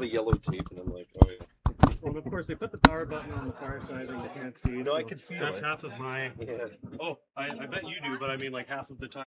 the yellow tape, and I'm like, oh yeah. Well, of course, they put the power button on the far side and you can't see. No, so I could feel that's it. half of my. Yeah. Oh, I bet you do, but I mean, like half of the time.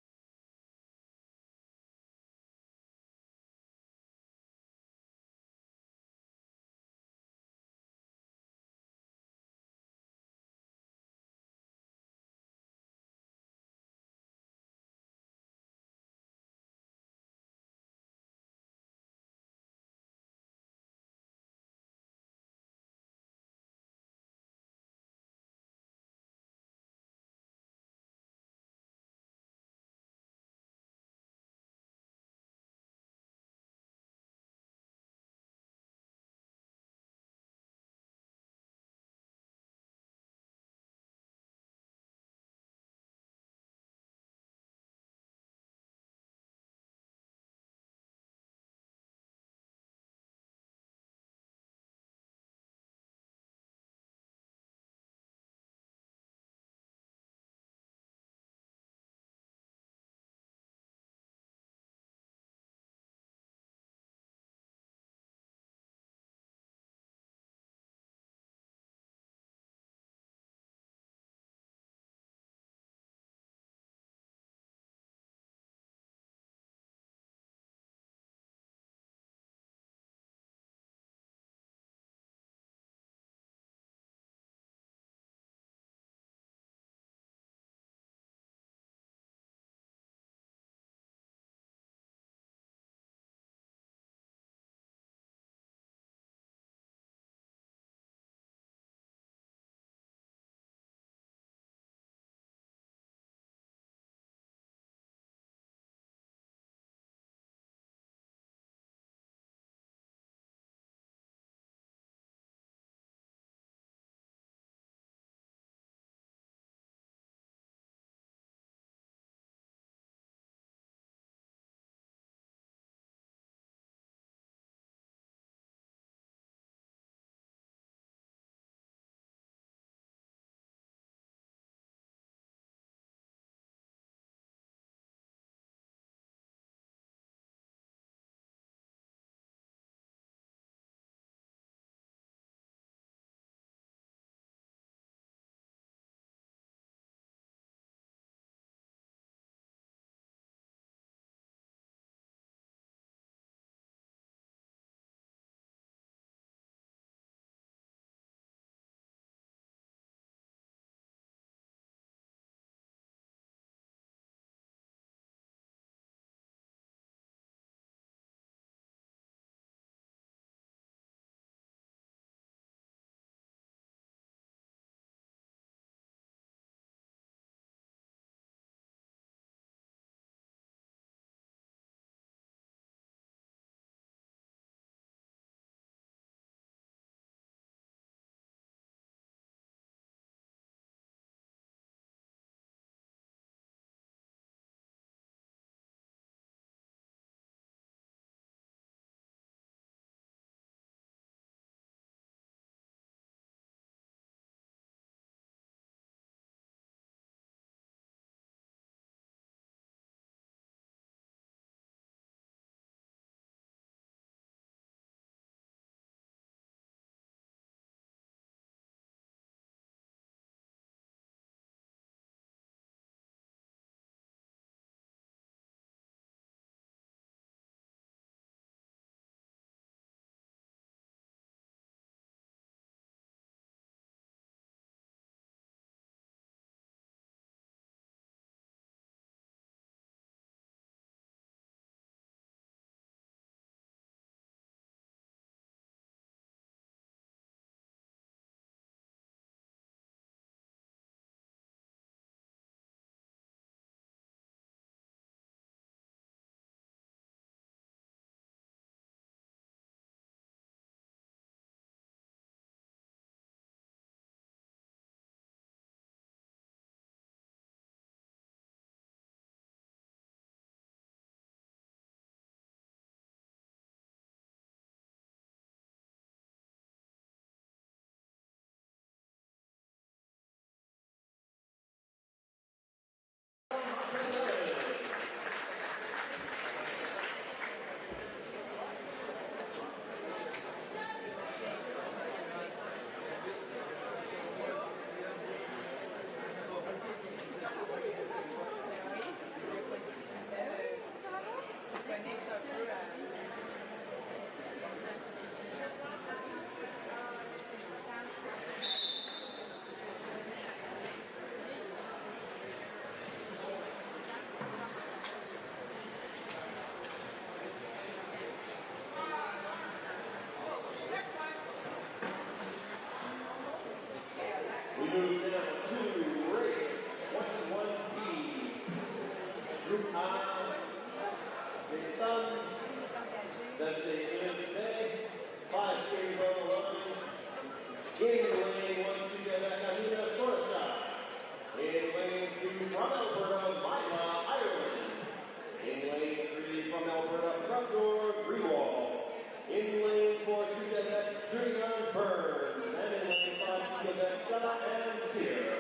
move now to race 21B. Group I, Edmonton, that's the event today. 5 straight on the line. In lane 1 to Canada, Courte. In lane 2 from Alberta, Mila, Ireland. In lane 3 from Alberta, Jour, Greenwall. In lane 4 to Quebec, Burns. And in lane 5 to Quebec, Sella and Sear.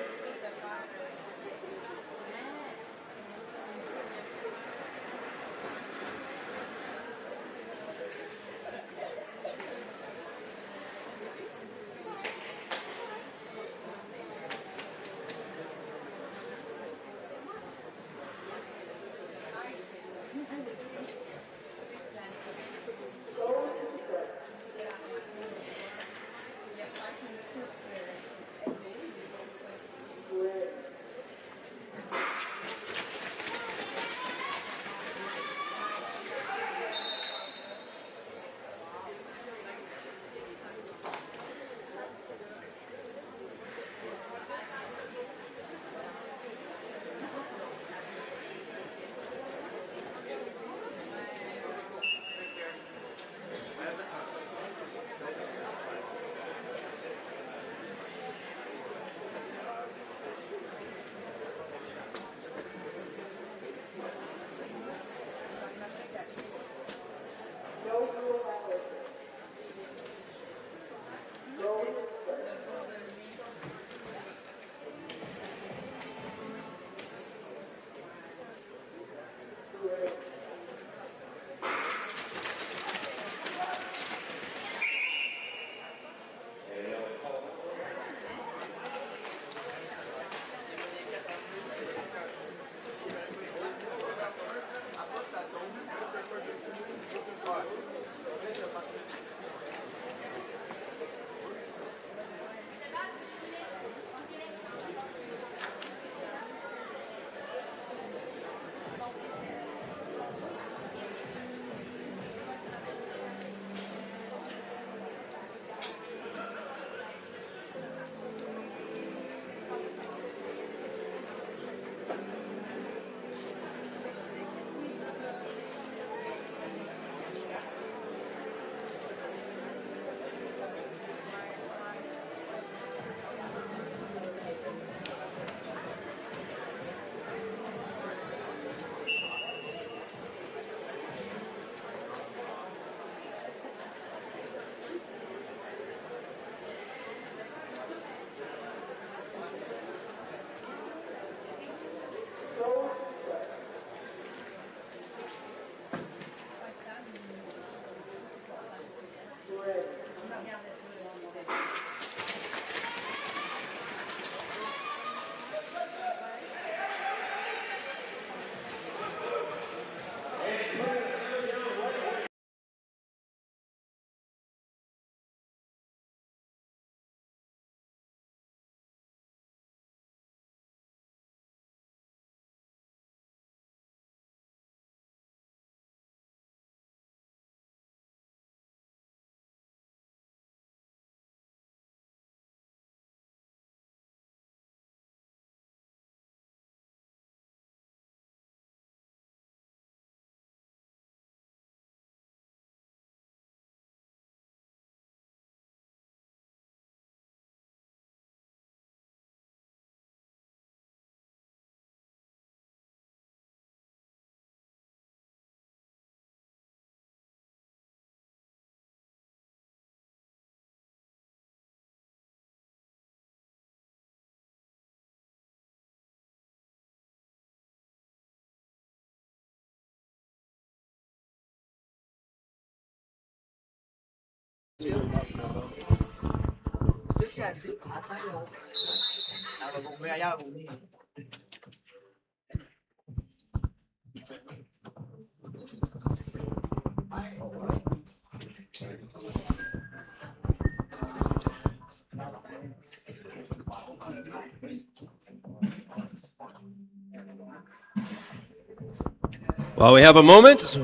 While we have a moment,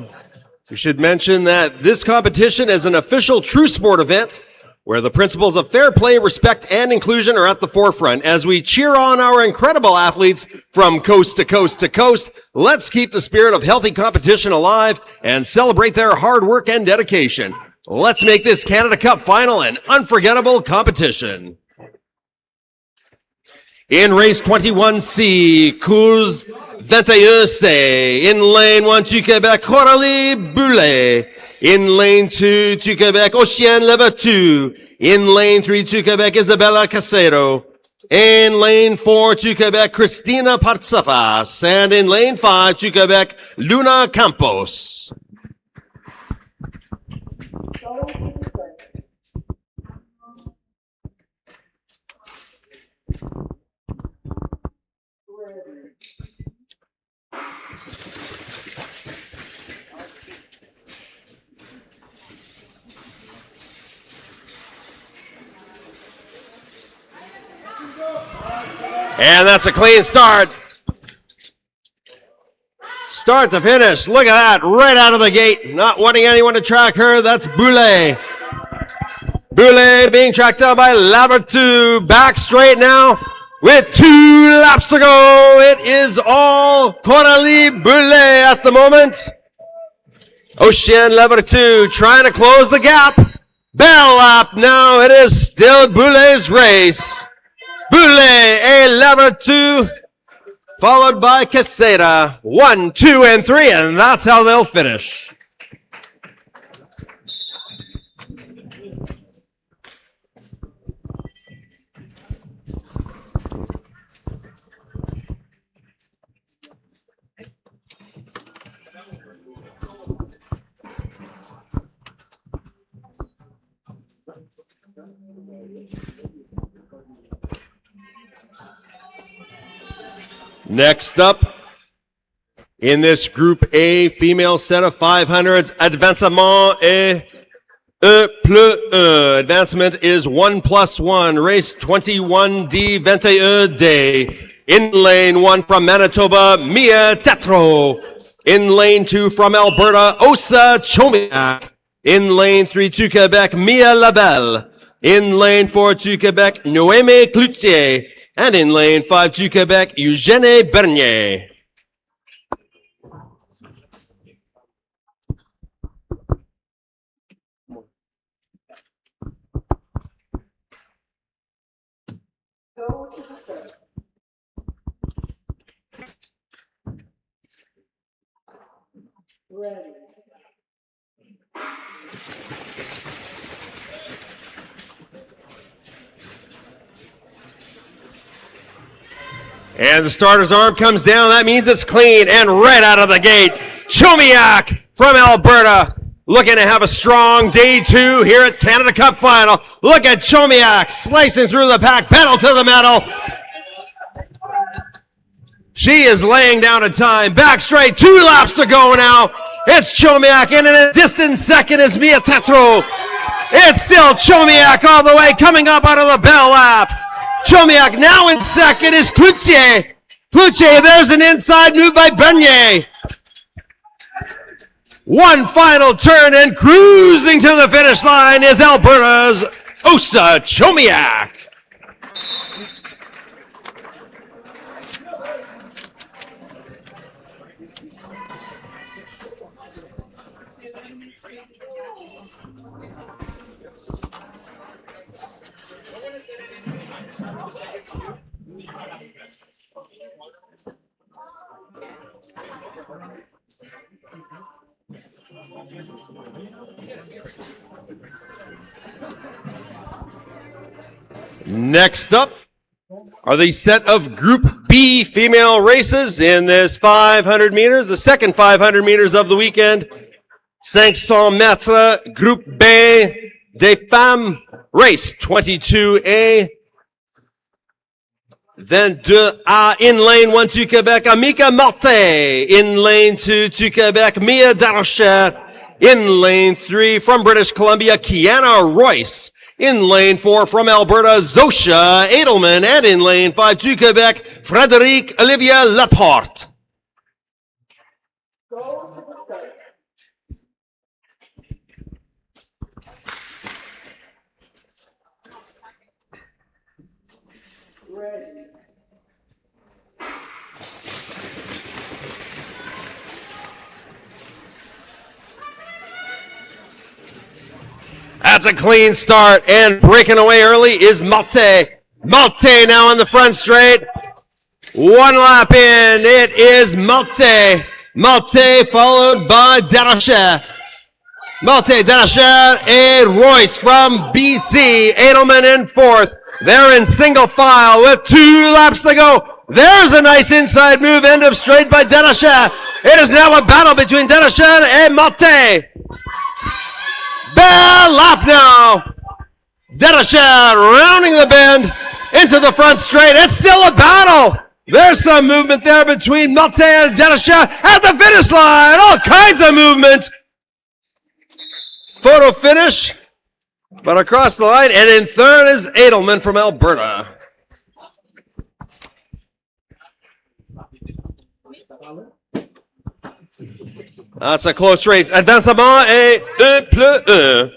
we should mention that this competition is an official True Sport event where the principles of fair play, respect, and inclusion are at the forefront. As we cheer on our incredible athletes from coast to coast to coast, let's keep the spirit of healthy competition alive and celebrate their hard work and dedication. Let's make this Canada Cup final an unforgettable competition. In race 21C, Cours 21C, in lane 1 to Quebec, Coralie Boulet. In lane 2 to Quebec, Oceane Levertu. In lane 3 to Quebec, Isabella Casero. In lane 4 to Quebec, Christina Partsafas. And in lane 5 to Quebec, Luna Campos. And that's a clean start. Start to finish. Look at that. Right out of the gate. Not wanting anyone to track her. That's Boulet. Boulet being tracked down by Lavertu. Back straight now with 2 laps to go. It is all Coralie Boulet at the moment. Oceane Levertu trying to close the gap. Bell lap now. It is still Boulet's race. Boulet et Levertu, followed by Caseta. 1, 2, and 3, and that's how they'll finish. Next up, in this Group A female set of 500s, Advancement et plus 1. Advancement is 1+1. Race 21D 21D. In lane 1 from Manitoba, Mia Tetro. In lane 2 from Alberta, Osa Chomiak. In lane 3 to Quebec, Mia Labelle. In lane 4 to Quebec, Noémie Cloutier. And in lane 5 to Quebec, Eugène Bernier. Ready. And the starter's arm comes down. That means it's clean. And right out of the gate, Chomiak from Alberta, looking to have a strong day 2 here at Canada Cup Final. Look at Chomiak slicing through the pack, pedal to the metal. She is laying down a time. Back straight, 2 laps to go now. It's Chomiak, and in a distant second is Mia Tetro. It's still Chomiak all the way, coming up out of the bell lap. Chomiak now in second is Cloutier. Cloutier, there's an inside move by Bernier. One final turn and cruising to the finish line is Alberta's Osa Chomiak. Next up are the set of Group B female races in this 500 meters, the second 500 meters of the weekend. 500 mètres, Groupe B des femmes, race 22A. 22A, in lane 1 to Quebec, Amika Martin. In lane 2 to Quebec, Mia Darochet. In lane 3 from British Columbia, Kiana Royce. In lane 4 from Alberta, Zosha Edelman. And in lane 5 to Quebec, Frédéric Olivia Laporte. That's a clean start, and breaking away early is Malte. Malte now on the front straight. One lap in, it is Malte. Malte followed by Darachet. Malte, Darachet, and Royce from BC. Edelman in fourth. They're in single file with 2 laps to go. There's a nice inside move, end of straight by Darachet. It is now a battle between Darachet and Malte. Bell lap now. Darachet rounding the bend into the front straight. It's still a battle. There's some movement there between Malte and Darachet at the finish line. All kinds of movement. Photo finish, but across the line. And in third is Edelman from Alberta. That's a close race. Advancement et 1 plus 1.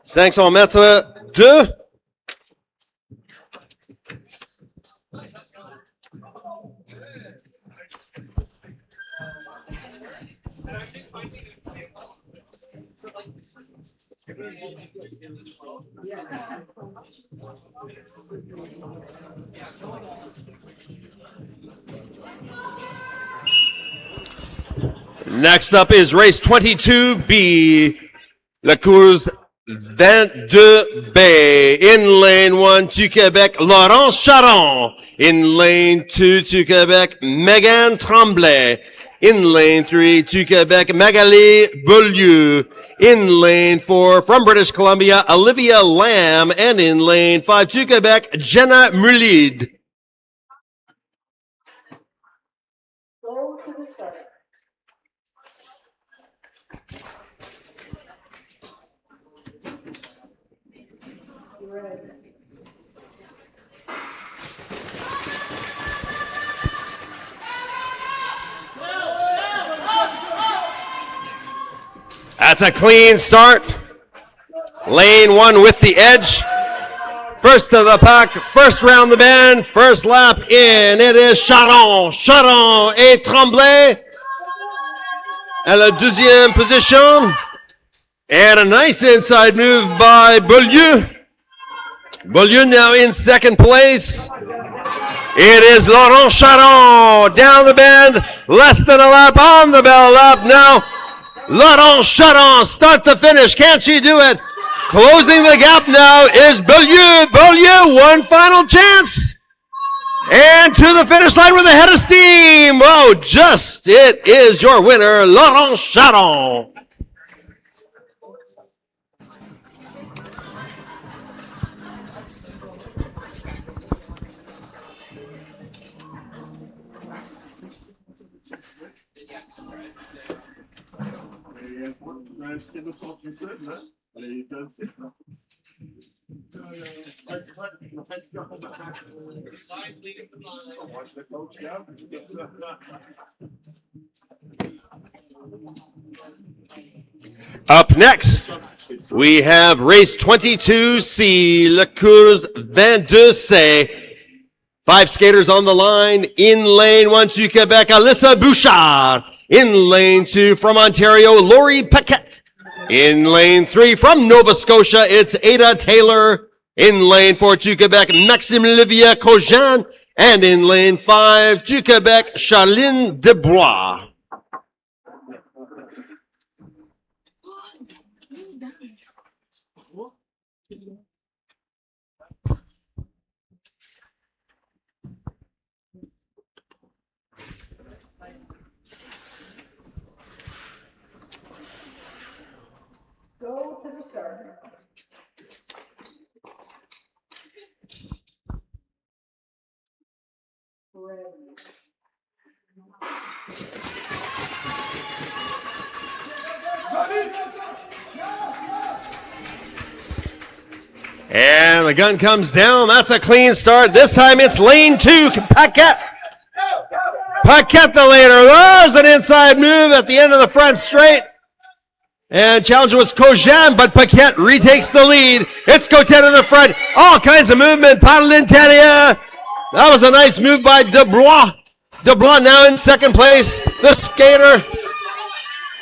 500 mètres 2. Next up is race 22B, La course 22B. In lane 1 to Quebec, Laurent Charon. In lane 2 to Quebec, Megan Tremblay. In lane 3 to Quebec, Magali Beaulieu. In lane 4 from British Columbia, Olivia Lamb. And in lane 5 to Quebec, Jenna Mulid. That's a clean start. Lane 1 with the edge. First to the pack, first round the bend, first lap in. It is Charon. Charon et Tremblay à la deuxième position. And a nice inside move by Beaulieu. Beaulieu now in second place. It is Laurent Charon down the bend, less than a lap on the bell lap now. Laurent Charon, start to finish. Can she do it? Closing the gap now is Beaulieu. Beaulieu, one final chance. And to the finish line with a head of steam. Oh, just it is your winner, Laurent Charon. Up next, we have race 22C, La course 22C. 5 skaters on the line. In lane 1 to Quebec, Alyssa Bouchard. In lane 2 from Ontario, Laurie Paquette. In lane 3 from Nova Scotia, it's Ada Taylor. In lane 4 to Quebec, Maxime Olivier Cogin. And in lane 5 to Quebec, Charline Desbois. Go to the start. And the gun comes down. That's a clean start. This time it's lane 2, Paquette. Paquette the leader. There's an inside move at the end of the front straight. And challenger was Cogin, but Paquette retakes the lead. It's Courte in the front. All kinds of movement. Par l'intérieur. That was a nice move by Desbois. Desbois now in second place. The skater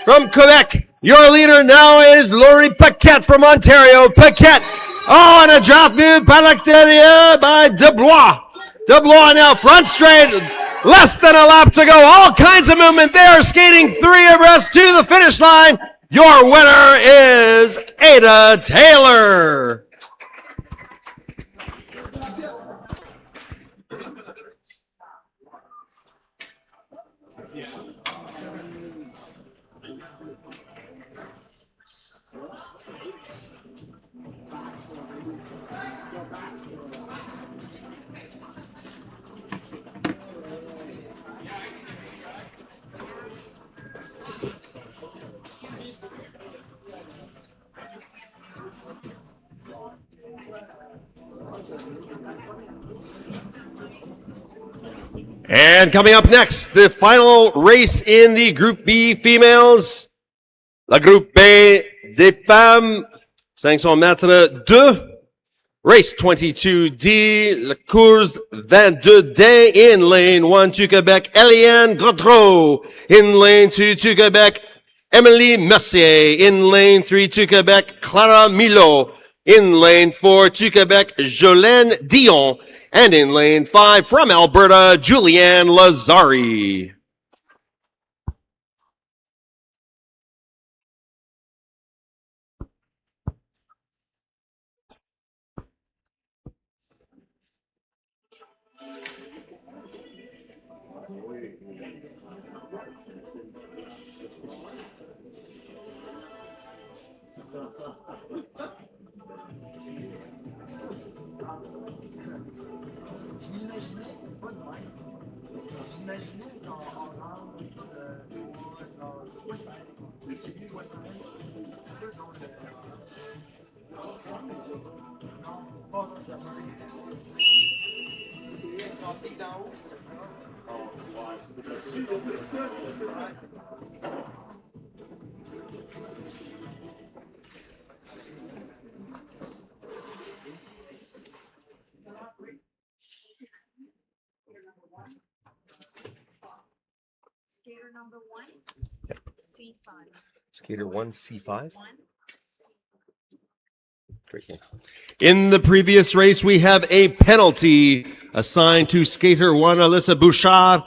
from Quebec. Your leader now is Laurie Paquette from Ontario. Paquette, oh, and a drop move par l'extérieur by Deblois. Deblois now front straight, less than a lap to go. All kinds of movement there, skating 3 abreast to the finish line. Your winner is Ada Taylor. And coming up next, the final race in the Group B females. La Groupe B des femmes, 500 mètres de race 22D, la course 22D in lane 1 to Quebec, Eliane Gaudreau. In lane 2 to Quebec, Emily Mercier. In lane 3 to Quebec, Clara Milo. In lane 4 to Quebec, Jolene Dion. And in lane 5 from Alberta, Julianne Lazari. Skater number 1, C5. Skater 1, C5. In the previous race, we have a penalty assigned to skater 1, Alyssa Bouchard.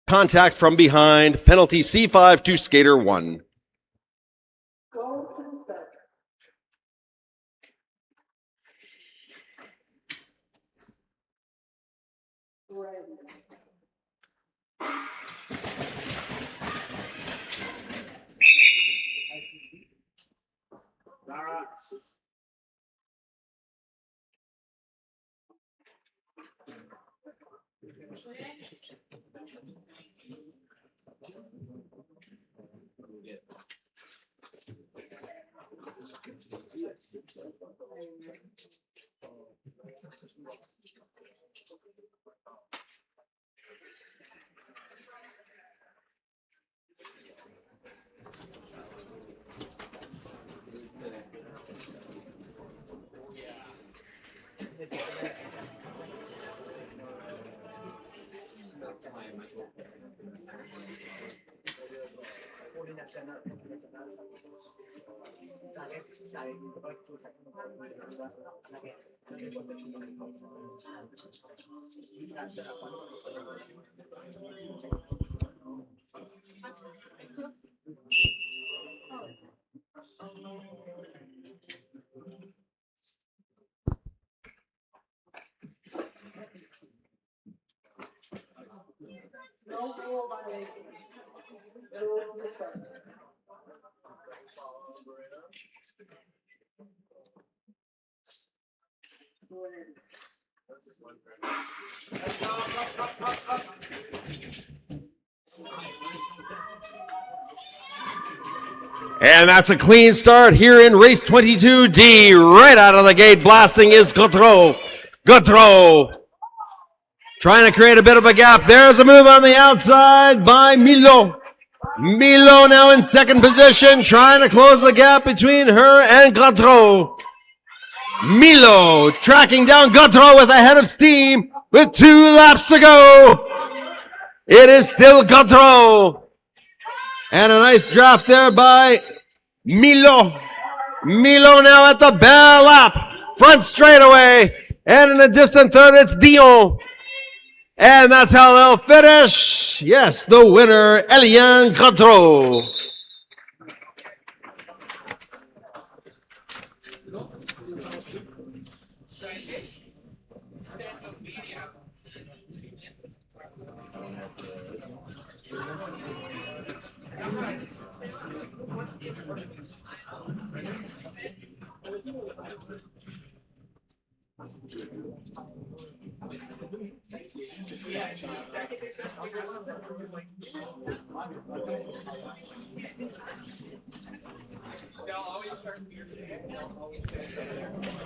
Contact from behind, penalty C5 to skater 1. Go to the start. Ready. No rule violation. Go to the start. And that's a clean start here in race 22D. Right out of the gate, blasting is Gaudreau. Gaudreau trying to create a bit of a gap. There's a move on the outside by Milo. Milo now in second position, trying to close the gap between her and Gaudreau. Milo tracking down Gaudreau with a head of steam with 2 laps to go. It is still Courte. And a nice draft there by Milo. Milo now at the bell lap. Front straightaway. And in the distant third, it's Dion. And that's how they'll finish. Yes, the winner, Eliane Courte.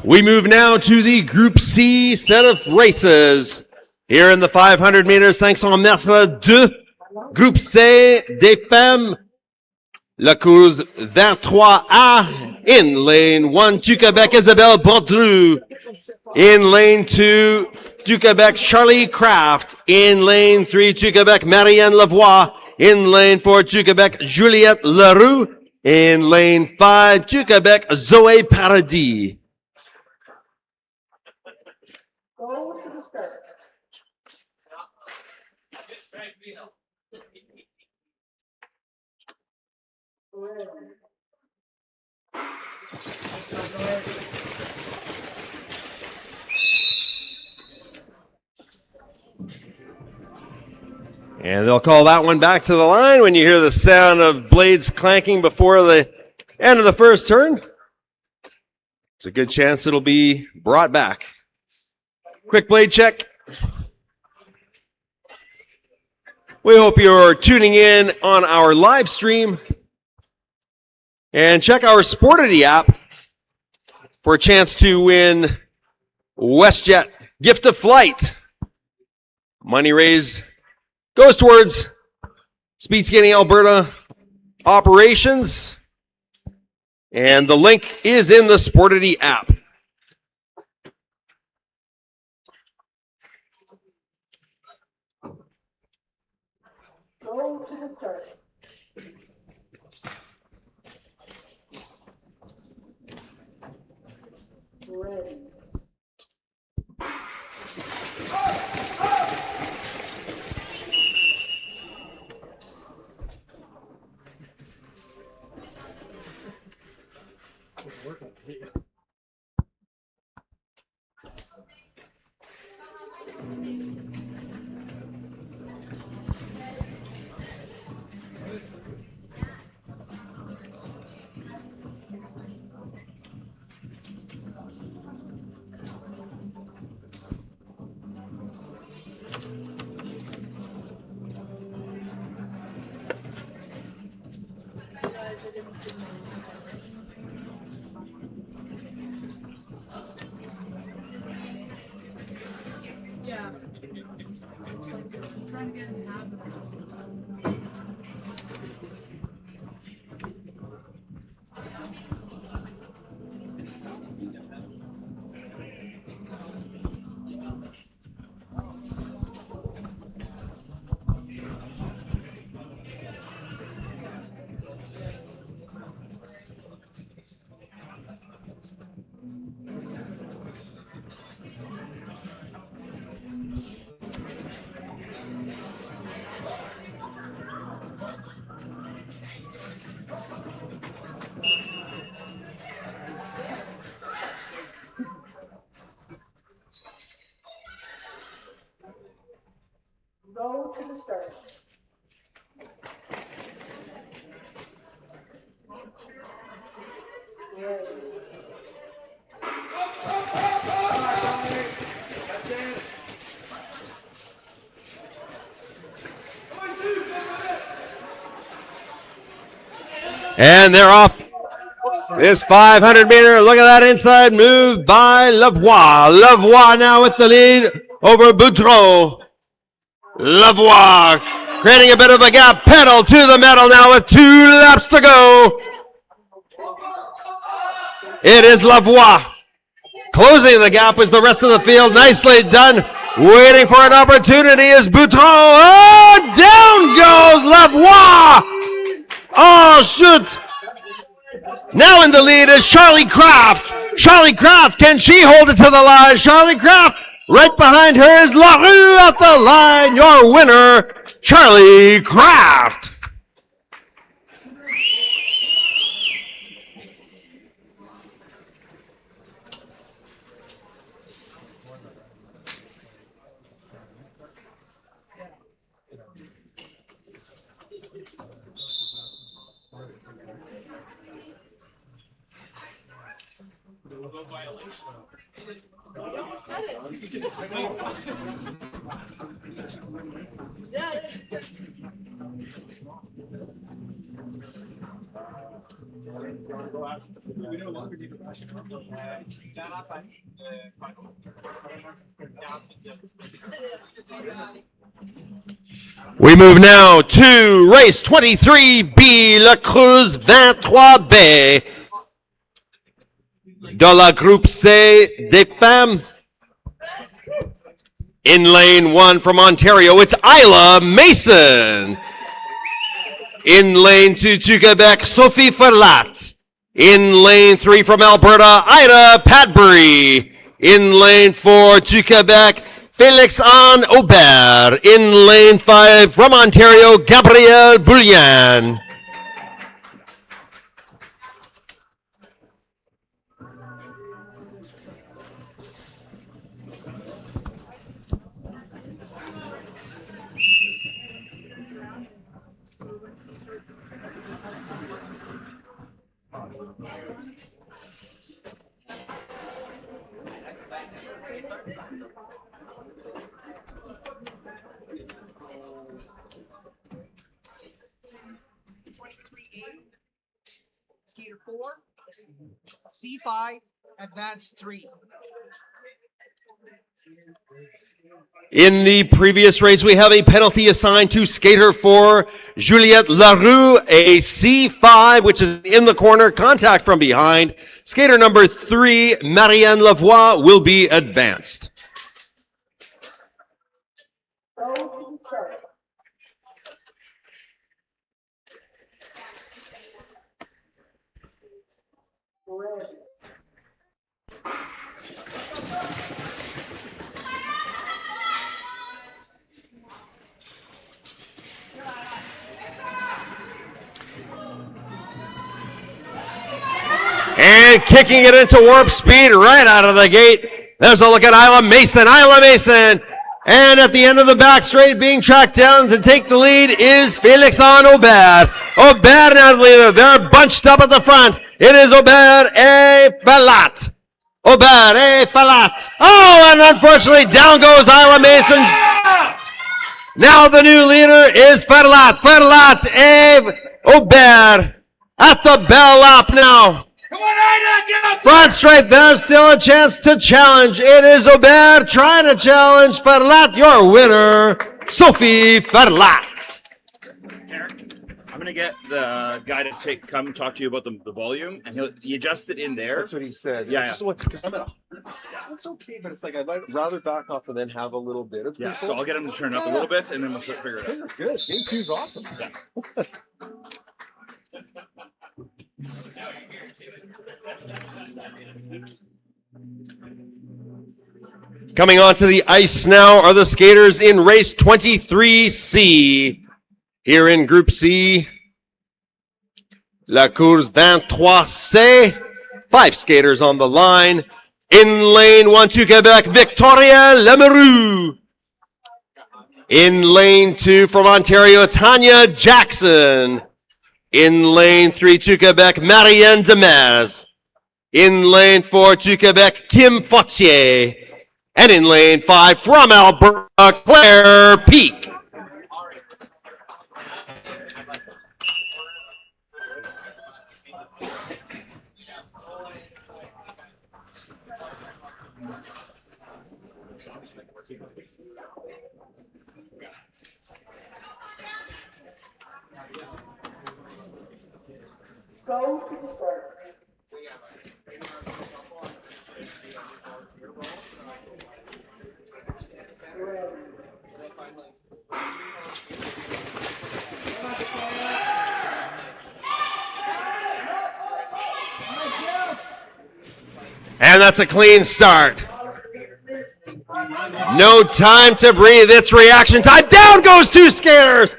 We move now to the Group C set of races. Here in the 500 meters, 500 mètres de Groupe C des femmes. La course 23A. In lane 1 to Quebec, Isabelle Baudru. In lane 2 to Quebec, Charlie Kraft. In lane 3 to Quebec, Marianne Lavoie. In lane 4 to Quebec, Juliette Leroux. In lane 5 to Quebec, Zoé Paradis. Go to the start. And they'll call that one back to the line when you hear the sound of blades clanking before the end of the first turn. It's a good chance it'll be brought back. Quick blade check. We hope you're tuning in on our live stream. And check our Sportity app for a chance to win WestJet Gift of Flight. Money raised goes towards Speed Skating Alberta operations. And the link is in the Sportity app. Go to the start. Ready. Go to the start. Ready. And they're off. This 500 meter, look at that inside move by Lavoie. Lavoie now with the lead over Boudreau. Lavoie creating a bit of a gap. Pedal to the metal now with 2 laps to go. It is Lavoie. Closing the gap was the rest of the field. Nicely done Waiting for an opportunity is Boutron. Oh, down goes Lavoie. Oh, shoot. Now in the lead is Charlie Kraft. Charlie Kraft, can she hold it to the line? Charlie Kraft, right behind her is LaRue at the line. Your winner, Charlie Kraft. We move now to race 23B, La Cruz 23B. Dans la groupe C des femmes. In lane 1 from Ontario, it's Isla Mason. In lane 2 to Quebec, Sophie Ferlat. In lane 3 from Alberta, Ida Padbury. In lane 4 to Quebec, Félix-Anne Aubert. In lane 5 from Ontario, Gabrielle Boulian. Skater 4, C5, advance 3. In the previous race, we have a penalty assigned to skater 4, Juliette Larue, a C5, which is in the corner, contact from behind. Skater number 3, Marianne Lavoie, will be advanced. And kicking it into warp speed right out of the gate. There's a look at Isla Mason. Isla Mason. And at the end of the back straight, being tracked down to take the lead is Félix-Anne Aubert. Aubert and Adelina, they're bunched up at the front. It is Aubert et Falat. Aubert et Falat. Oh, and unfortunately, down goes Isla Mason. Now the new leader is Falat. Falat et Aubert at the bell lap now. Front straight, there's still a chance to challenge. It is Aubert trying to challenge Ferlat. Your winner, Sophie Ferlat. I'm going to get the guy to come talk to you about the volume, and he adjust it in there. That's what he said. Yeah, Just because I'm at it's okay, but it's like I'd rather back off and then have a little bit of Yeah, people. so I'll get him to turn up a little bit, and then we'll figure it out. Good. Game 2's awesome. Yeah. Coming onto the ice now are the skaters in race 23C. Here in Group C, La Course 23C. 5 skaters on the line. In lane 1 to Quebec, Victoria Lemeroux. In lane 2 from Ontario, Tanya Jackson. In lane 3 to Quebec, Marianne Demers. In lane 4 to Quebec, Kim Fautier. And in lane 5 from Alberta, Claire Peak. Go to the start. And that's a clean start. No time to breathe. It's reaction time. Down goes two skaters.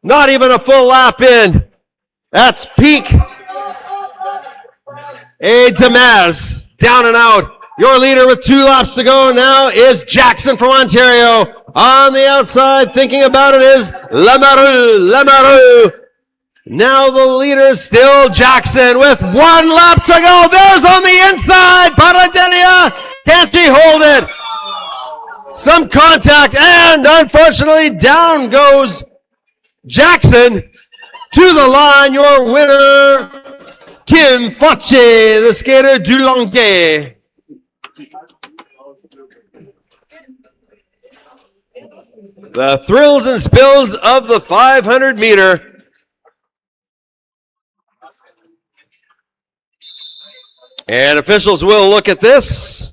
Not even a full lap in. That's peak. Demers down and out. Your leader with 2 laps to go now is Jackson from Ontario. On the outside, thinking about it is Lemarou. Now the leader is still Jackson with 1 lap to go. There's on the inside. Paradelia. Can't she hold it? Some contact, and unfortunately down goes Jackson. To the line, your winner, Kim Fauché, the skater du Longueuil. The thrills and spills of the 500 meter. And officials will look at this.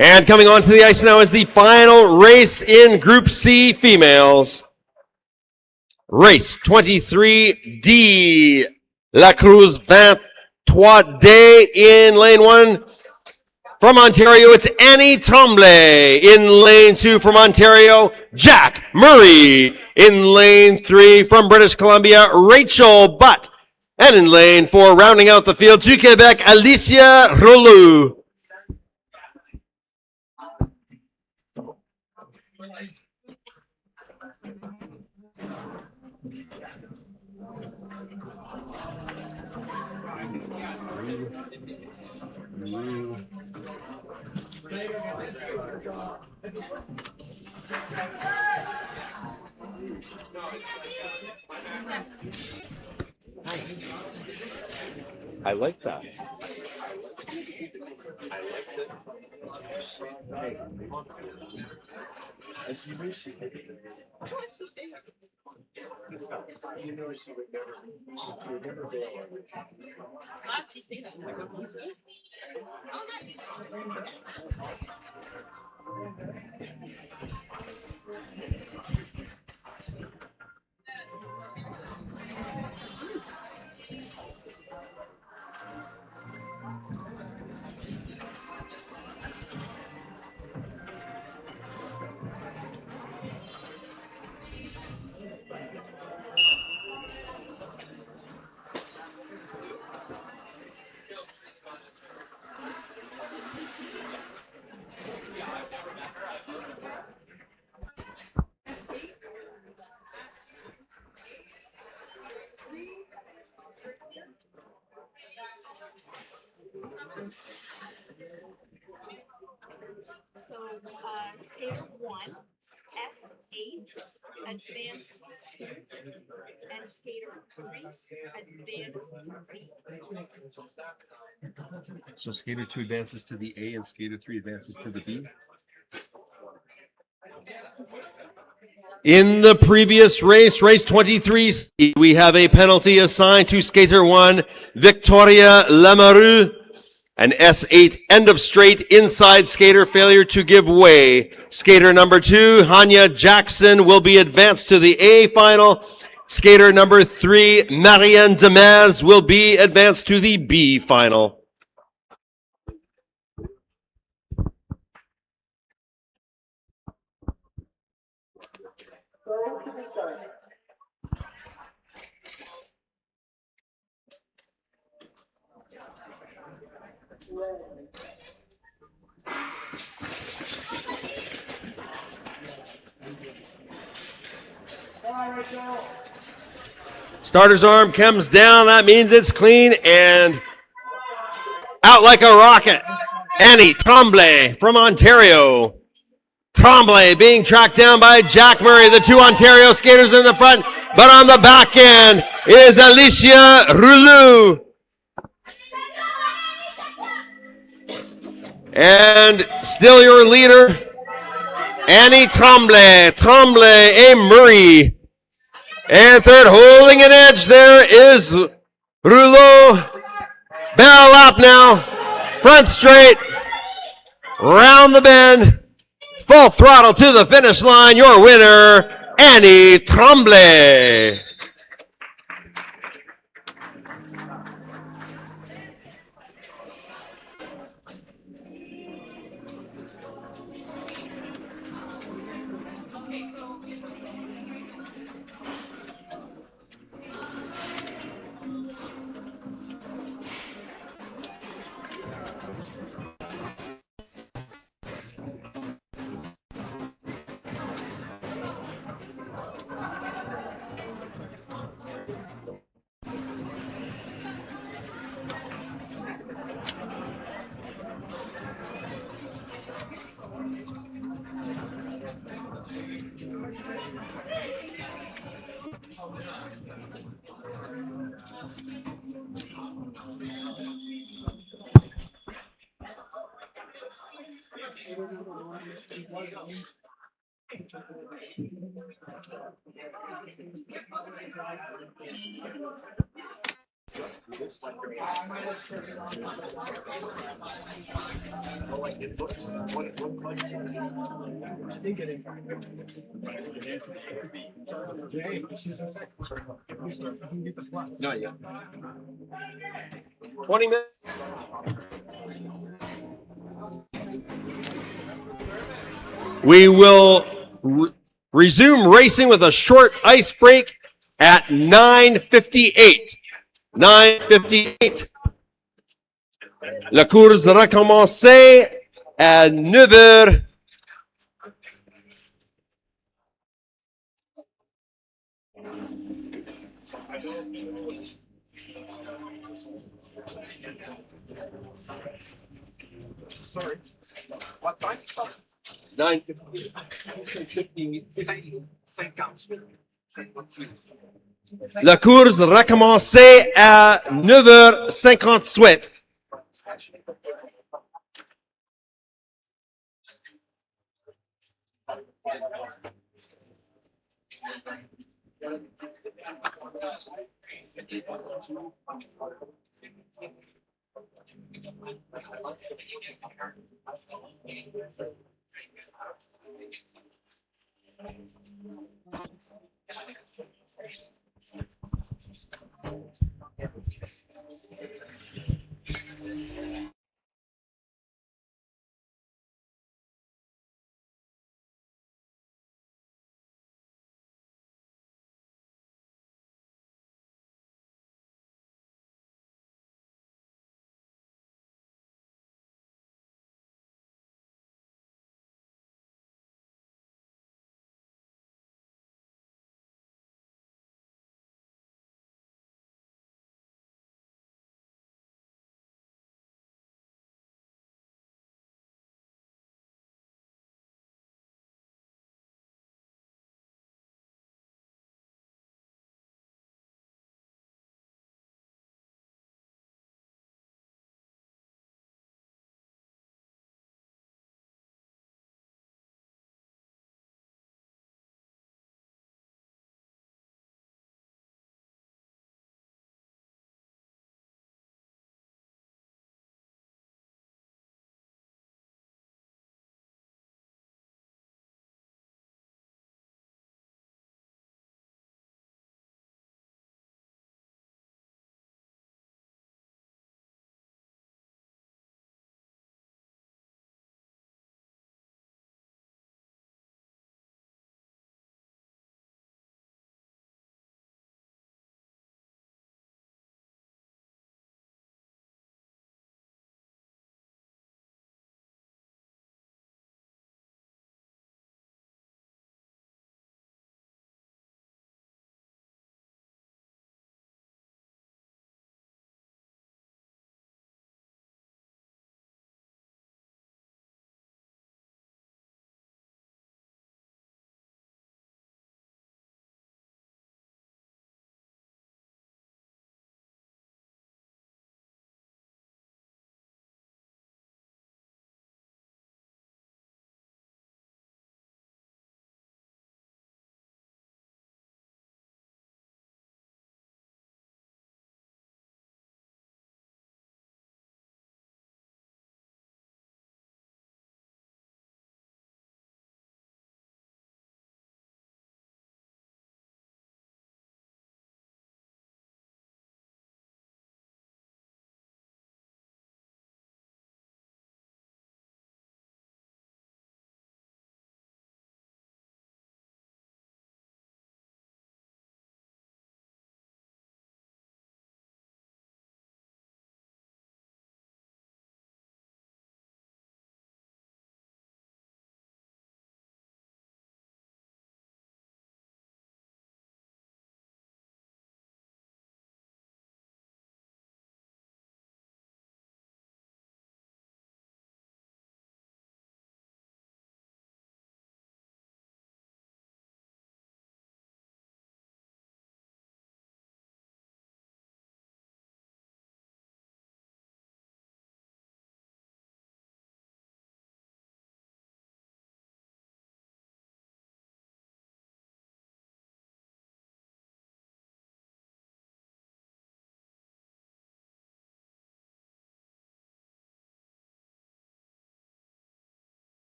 And coming onto the ice now is the final race in Group C females. Race 23D, La Cruz 23D in lane 1. From Ontario, it's Annie Tremblay. In lane 2 from Ontario, Jack Murray. In lane 3 from British Columbia, Rachel Butt. And in lane 4, rounding out the field to Quebec, Alicia Rolou. I like that. As you wish you could. You know she would never bail on you. So, skater 1, S8, advanced 2, and skater 3, advanced 3. So skater 2 advances to the A and skater 3 advances to the B. In the previous race, race 23, we have a penalty assigned to skater 1, Victoria Lemarou. An S8 end of straight inside skater failure to give way. Skater number 2, Hanya Jackson, will be advanced to the A final. Skater number 3, Marianne Demers, will be advanced to the B final. Starter's arm comes down. That means it's clean, and out like a rocket. Annie Tremblay from Ontario. Tremblay being tracked down by Jack Murray, the two Ontario skaters in the front, but on the back end is Alicia Rouleau. And still your leader, Annie Tremblay, Tremblay, and Murray. And third, holding an edge there is Rouleau. Barrel up now, front straight, round the bend, full throttle to the finish line. Your winner, Annie Tremblay. Not yet. 20 minutes. We will resume racing with a short ice break at 9:58. 9:58. La course recommencer à 9h. Sorry. What time? 9:50. La course recommencer à 9h58.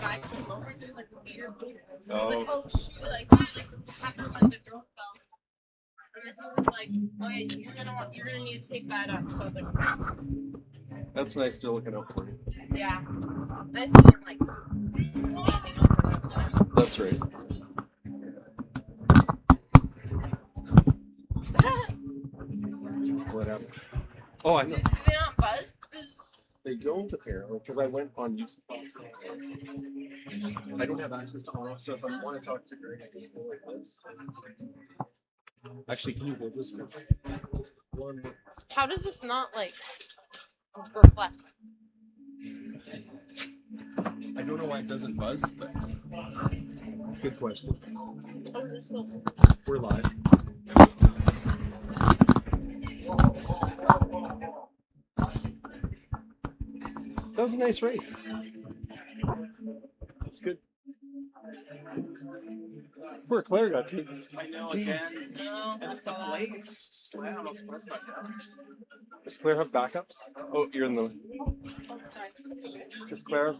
guy came over and he was like weird. He was Oh. like, oh shoot, like happened when the girl fell. And then he was like, oh yeah, you're gonna need to take that up. So I was like, That's nice to looking out for you. yeah. Nice to hear like say anything else. That's right. What happened? Oh, I Do know. they not buzz? They don't apparently because I went on YouTube. I don't have access to all, so if I want to talk to Greg, I can go like this. Actually, can you hold this one? How does this not like reflect? I don't know why it doesn't buzz, but good question. How is this so? We're live. That was a nice race. It's good. Where Claire got to. I know, Jeez. again. No, And it's the blade, it's just slam on those splits back down. Does Claire have backups? Oh, you're in the. oh, sorry. Does Claire?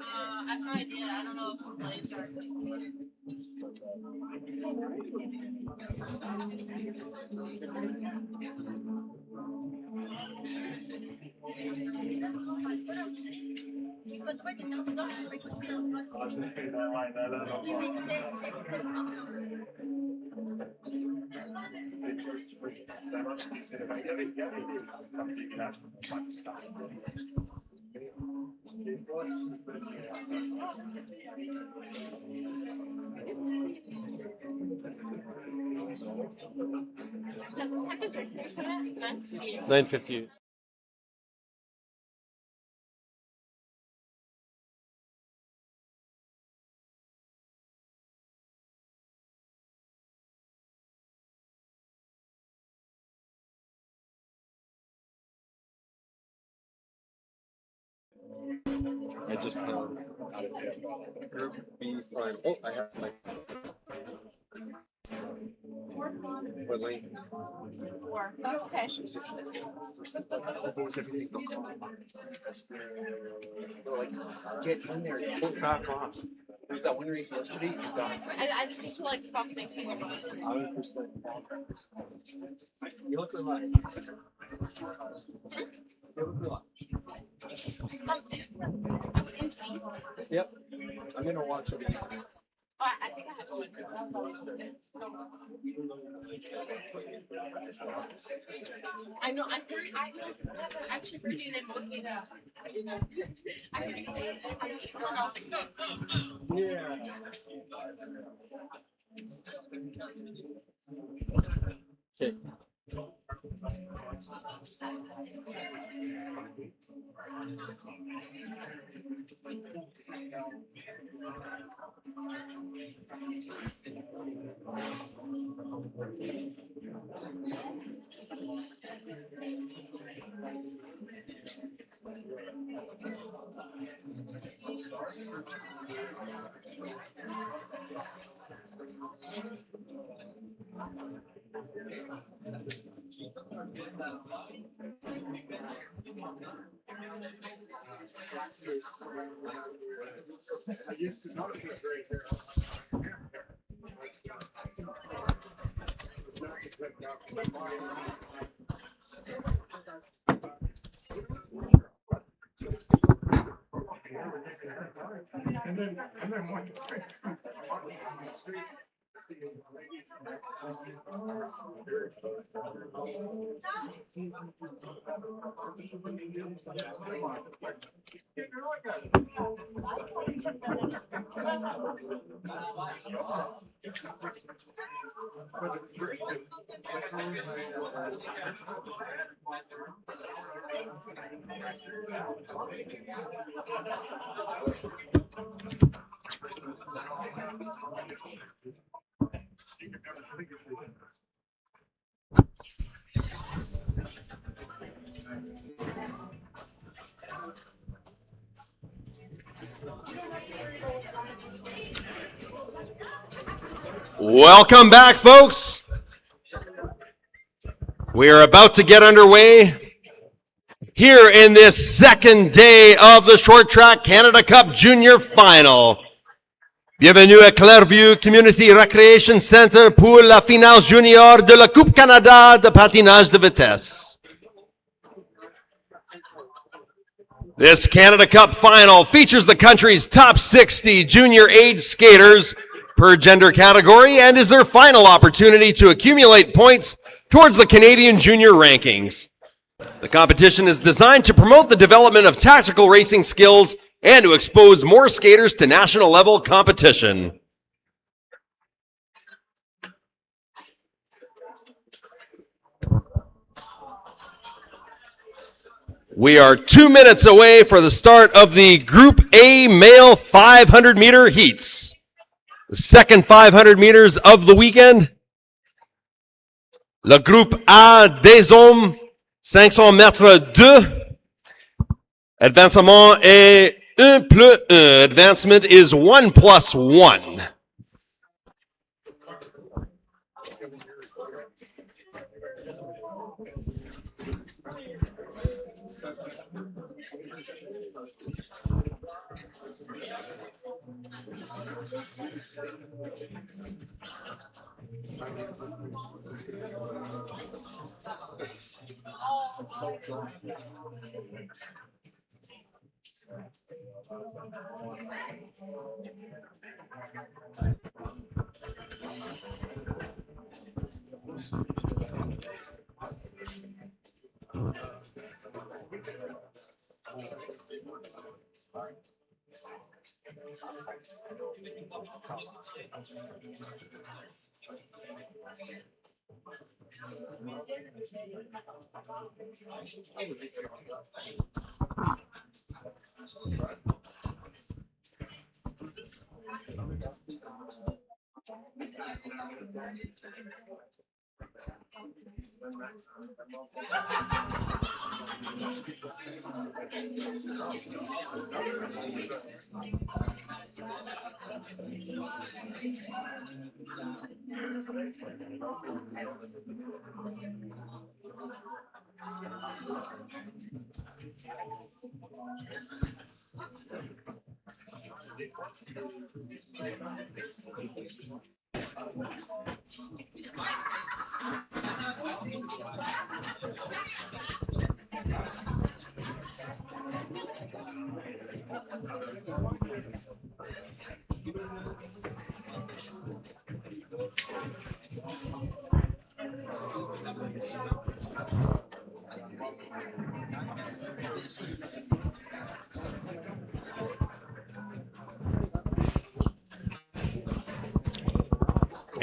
I have no idea. I don't know if the blades are. What time does racing start at? 9:58. 9:58. I just group B fine. Oh, I have my. What lane? 4. That's okay. Get in there. Don't back off. There's that one race yesterday. You got I just need to like stop thinking about it. 100%. You look relaxed. You look relaxed. Yep. I'm gonna watch it. Oh, I think I have one. I know. I actually heard you name one. I heard you say. Yeah. Okay. I used to not be very careful. And then one Welcome back, folks. We are about to get underway here in this second day of the Short Track Canada Cup Junior Final. Bienvenue à Clareview Community Recreation Center pour la finale junior de la Coupe Canada de patinage de vitesse. This Canada Cup final features the country's top 60 junior age skaters per gender category and is their final opportunity to accumulate points towards the Canadian junior rankings. The competition is designed to promote the development of tactical racing skills and to expose more skaters to national level competition. We are 2 minutes away for the start of the Group A male 500 meter heats. The second 500 meters of the weekend. Le Groupe A des hommes, 500 mètres 2. Advancement est 1 plus 1. Advancement is 1 plus 1.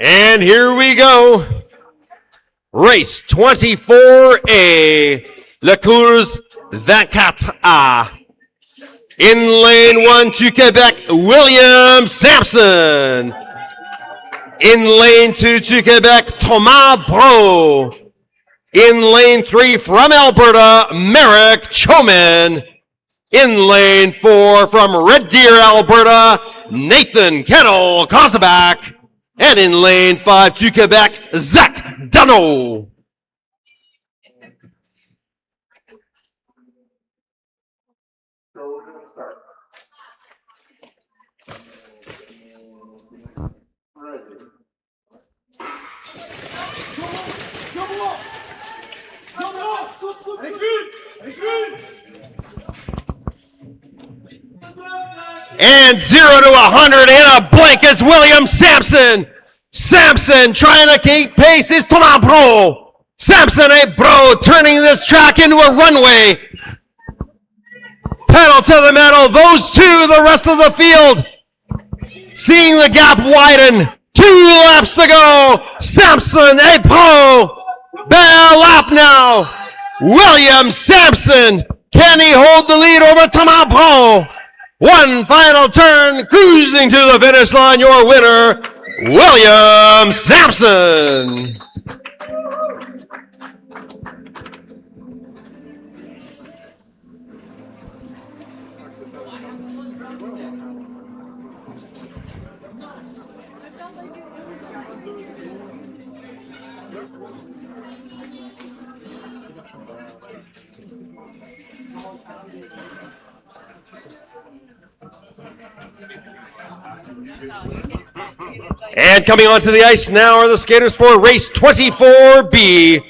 And here we go. Race 24A, le course 24A. In lane 1 to Quebec, William Sampson. In lane 2 to Quebec, Thomas Bro. In lane 3 from Alberta, Merrick Choman. In lane 4 from Red Deer, Alberta, Nathan Kettle Kozabak. And in lane 5 to Quebec, Zach Dunno. And 0 to 100 in a blink is William Sampson. Sampson trying to keep pace is Thomas Bro. Sampson and Bro turning this track into a runway. Pedal to the metal, those two, the rest of the field. Seeing the gap widen. 2 laps to go. Sampson and Bro. Bell lap now. William Sampson. Can he hold the lead over Thomas Bro? One final turn, cruising to the finish line, your winner, William Sampson. And coming onto the ice now are the skaters for race 24B,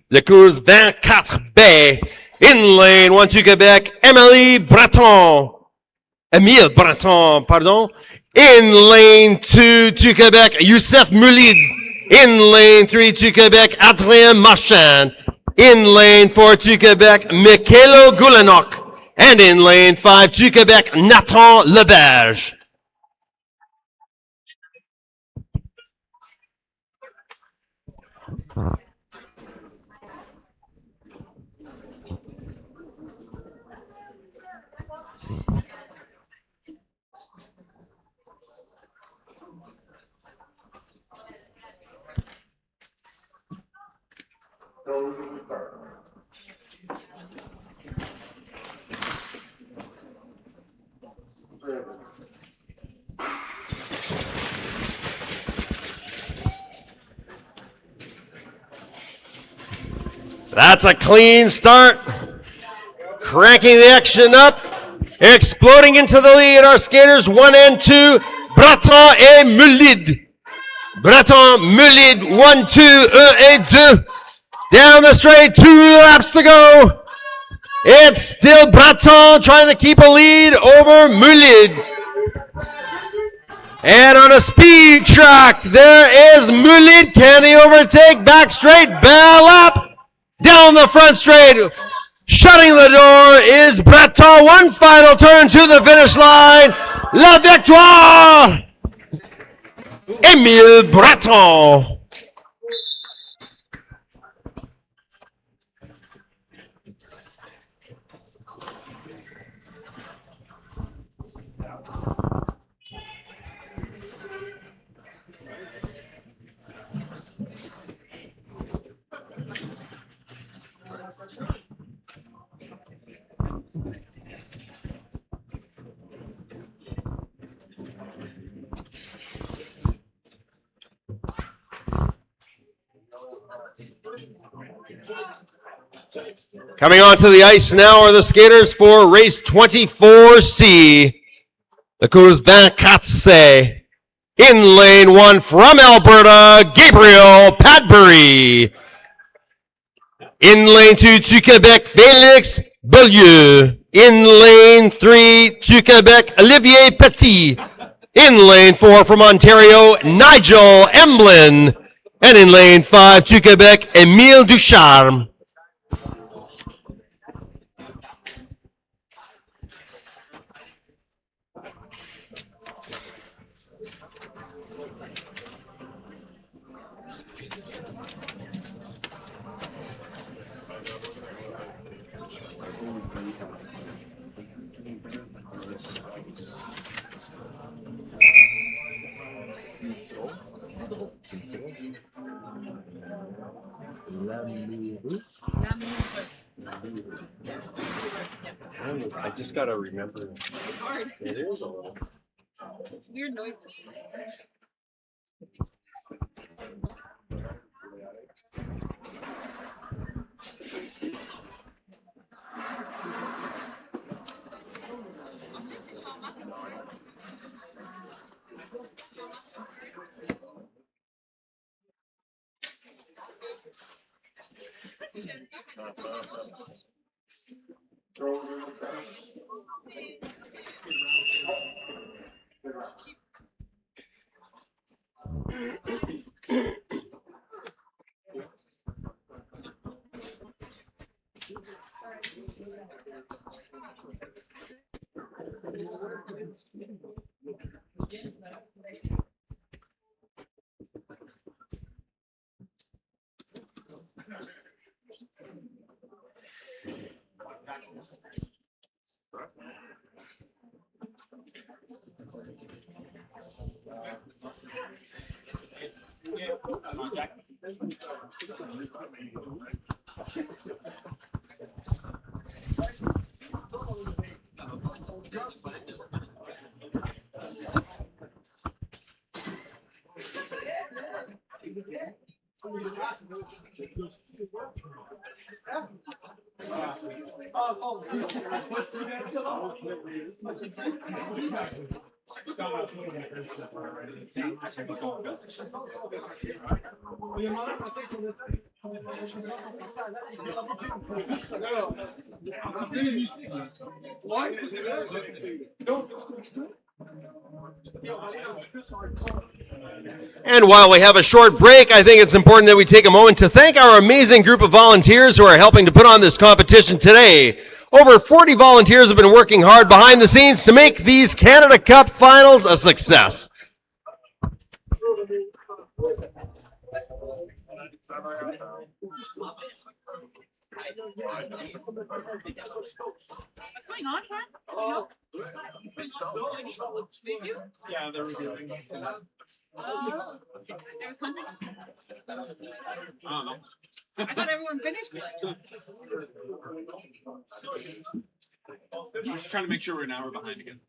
le course 24B. In lane 1 to Quebec, Émile Breton, pardon. In lane 2 to Quebec, Youssef Moulid. In lane 3 to Quebec, Adrien Marchand. In lane 4 to Quebec, Mikhailo Gulenok. And in lane 5 to Quebec, Nathan Leberge. That's a clean start. Cranking the action up. Exploding into the lead are skaters 1 and 2, Breton et Moulid. Breton, Moulid, 1, 2, 1 et 2. Down the straight, 2 laps to go. It's still Breton trying to keep a lead over Moulid. And on a speed track, there is Moulid. Can he overtake? Back straight, bell up. Down the front straight, shutting the door is Breton. One final turn to the finish line. La victoire, Émile Breton. Coming onto the ice now are the skaters for race 24C, the course 24C. In lane 1 from Alberta, Gabriel Padbury. In lane 2 to Quebec, Félix Beaulieu. In lane 3 to Quebec, Olivier Petit. In lane 4 from Ontario, Nigel Emblin. And in lane 5 to Quebec, Émile Ducharme. I just gotta remember. It's hard. It is a little. It's weird noises. And while we have a short break, I think it's important that we take a moment to thank our amazing group of volunteers who are helping to put on this competition today. Over 40 volunteers have been working hard behind the scenes to make these Canada Cup finals a success. What's going on, Ken? Yeah, they're reviewing. There was something. I thought everyone finished it. I'm just trying to make sure we're an hour behind again.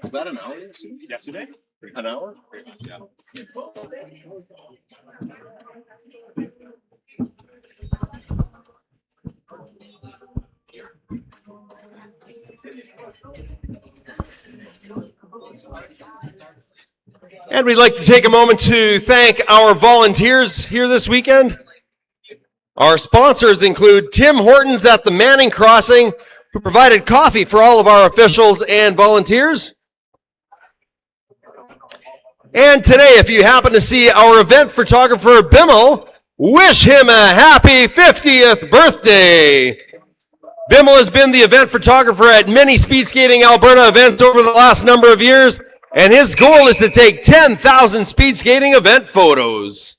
Was that an hour? Yesterday? An hour? Yeah. And we'd like to take a moment to thank our volunteers here this weekend. Our sponsors include Tim Hortons at the Manning Crossing, who provided coffee for all of our officials and volunteers. And today, if you happen to see our event photographer, Bimmel, wish him a happy 50th birthday. Bimmel has been the event photographer at many Speed Skating Alberta events over the last number of years, and his goal is to take 10,000 speed skating event photos.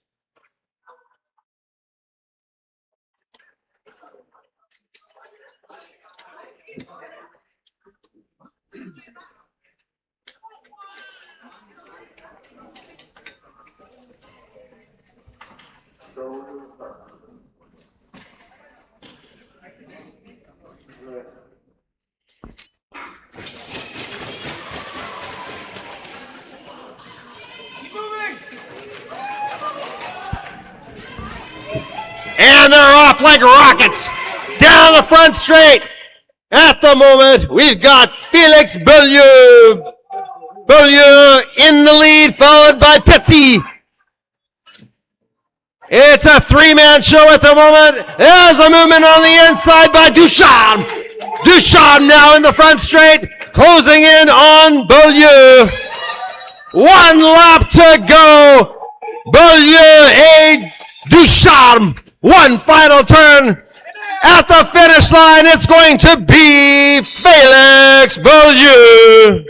And they're off like rockets down the front straight. At the moment, we've got Felix Beaulieu. Beaulieu in the lead, followed by Pitsy. It's a three-man show at the moment. There's a movement on the inside by Ducharme. Ducharme now in the front straight, closing in on Beaulieu. 1 lap to go. Beaulieu et Ducharme. One final turn. At the finish line, it's going to be Felix Beaulieu.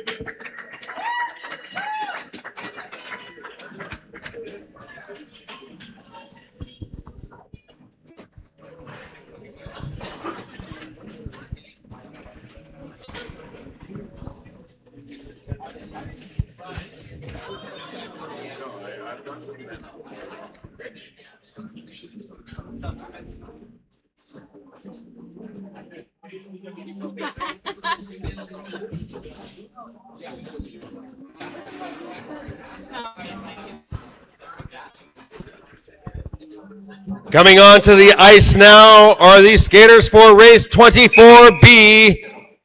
Coming onto the ice now are the skaters for race 24B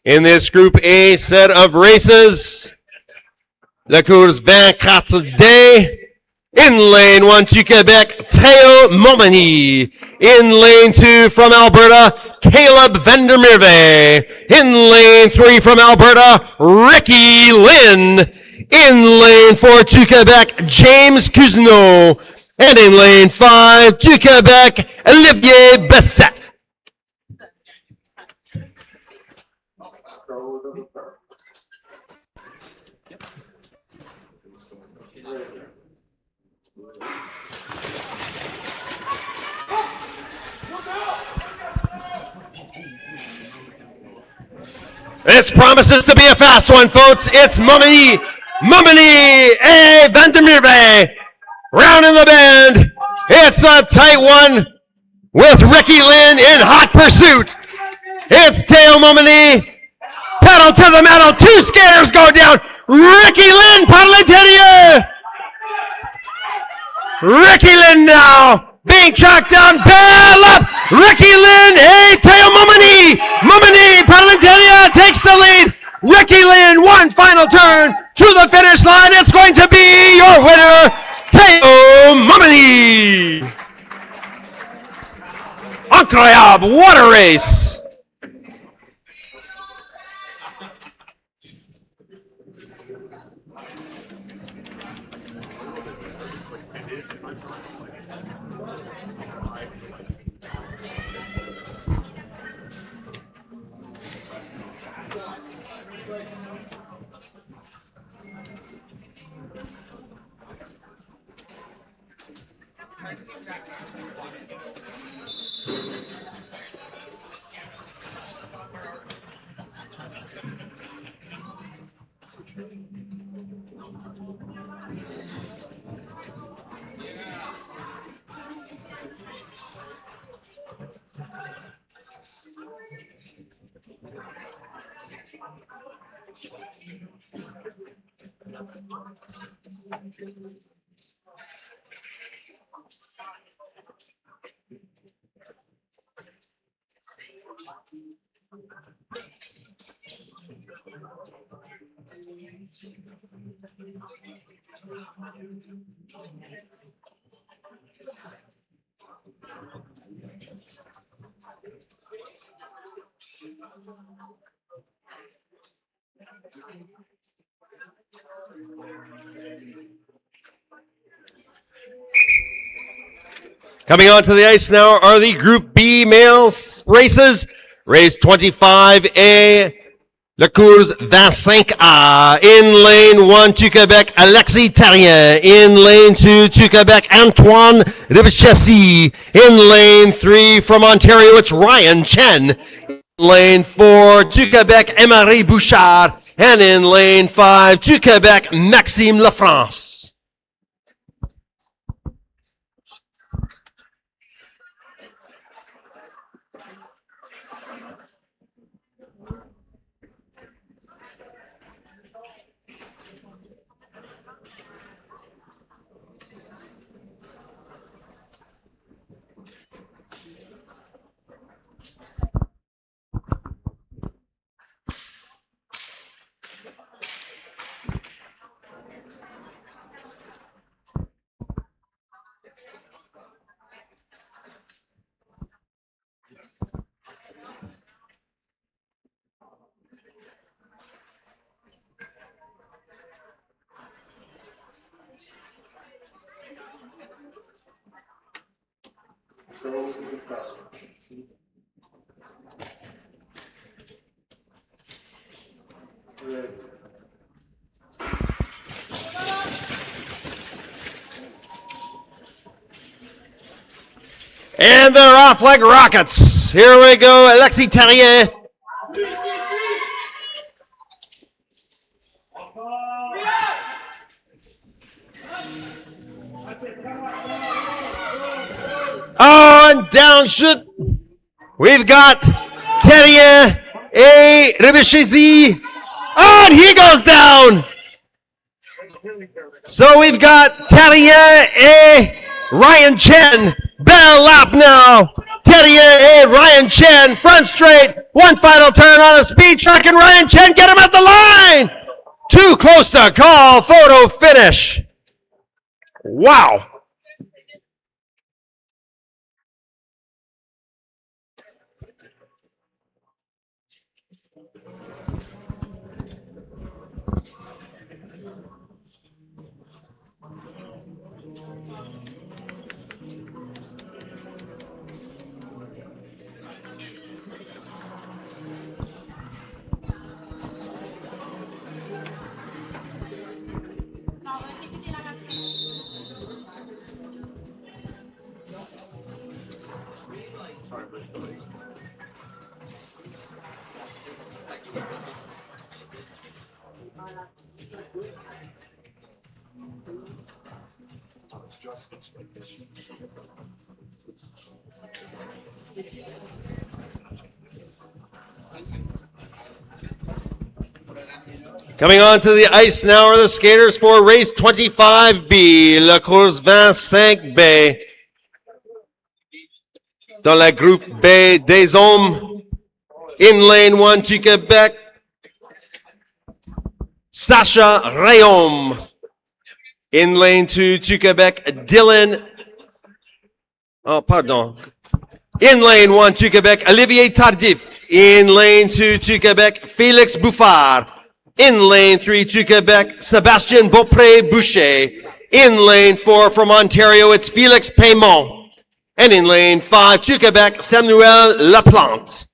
in this Group A set of races. La course 24D. In lane 1 to Quebec, Théo Momeny. In lane 2 from Alberta, Caleb Vandermerve. In lane 3 from Alberta, Ricky Lynn. In lane 4 to Quebec, James Cousineau. And in lane 5 to Quebec, Olivier Bessette. This promises to be a fast one, folks. It's Momeny et Vandermerve. Round in the bend. It's a tight one with Ricky Lynn in hot pursuit. It's Théo Momeny. Pedal to the metal. 2 skaters go down. Ricky Lynn, paddle interior. Ricky Lynn now being tracked down. Bail up. Ricky Lynn et Théo Momeny. Momeny, paddle interior, takes the lead. Nicky Lynn, one final turn to the finish line. It's going to be your winner, Théo Momini. Incroyable, what a race. Coming onto the ice now are the Group B males races. Race 25A, Le Cours 25A. In lane 1 to Quebec, Alexis Tarien. In lane 2 to Quebec, Antoine Ribchessy. In lane 3 from Ontario, it's Ryan Chen. In lane 4 to Quebec, Emery Bouchard. And in lane 5 to Quebec, Maxime Lafrance. And they're off like rockets. Here we go, Alexis Tarien. Oh, and down shoot. We've got Tarien et Ribchessy. Oh, and he goes down. So we've got Tarien et Ryan Chen. Bell lap now. Tarien and Ryan Chen, front straight. One final turn on a speed truck, and Ryan Chen get him at the line. Too close to call. Photo finish. Wow. Coming on to the ice now are the skaters for race 25B, Le Cours 25B. Dans la groupe B des hommes, in lane 1 to Quebec, Sacha Rayom. In lane 2 to Quebec, Dylan. Oh, pardon. In lane 1 to Quebec, Olivier Tardif. In lane 2 to Quebec, Félix Bouffard. In lane 3 to Quebec, Sébastien Beaupré-Boucher. In lane 4 from Ontario, it's Félix Paymont. And in lane 5 to Quebec, Samuel Laplante.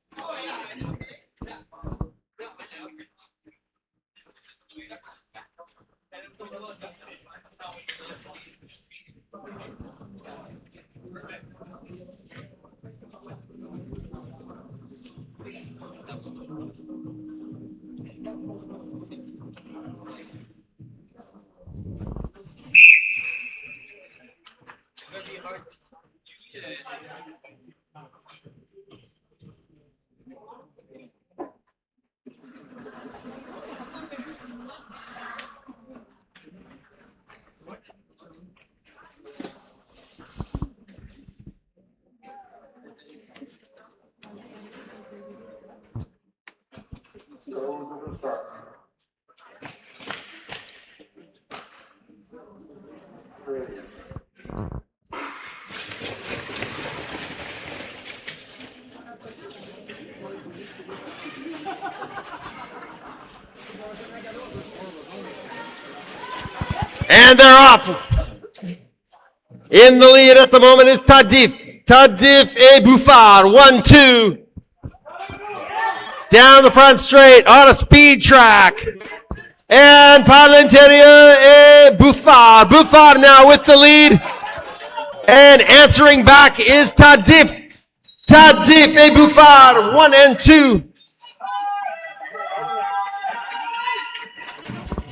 And they're off. In the lead at the moment is Tardif. Tardif et Bouffard. 1-2. Down the front straight on a speed track. And par l'intérieur et Bouffard. Bouffard now with the lead. And answering back is Tardif. Tardif et Bouffard. 1 and 2.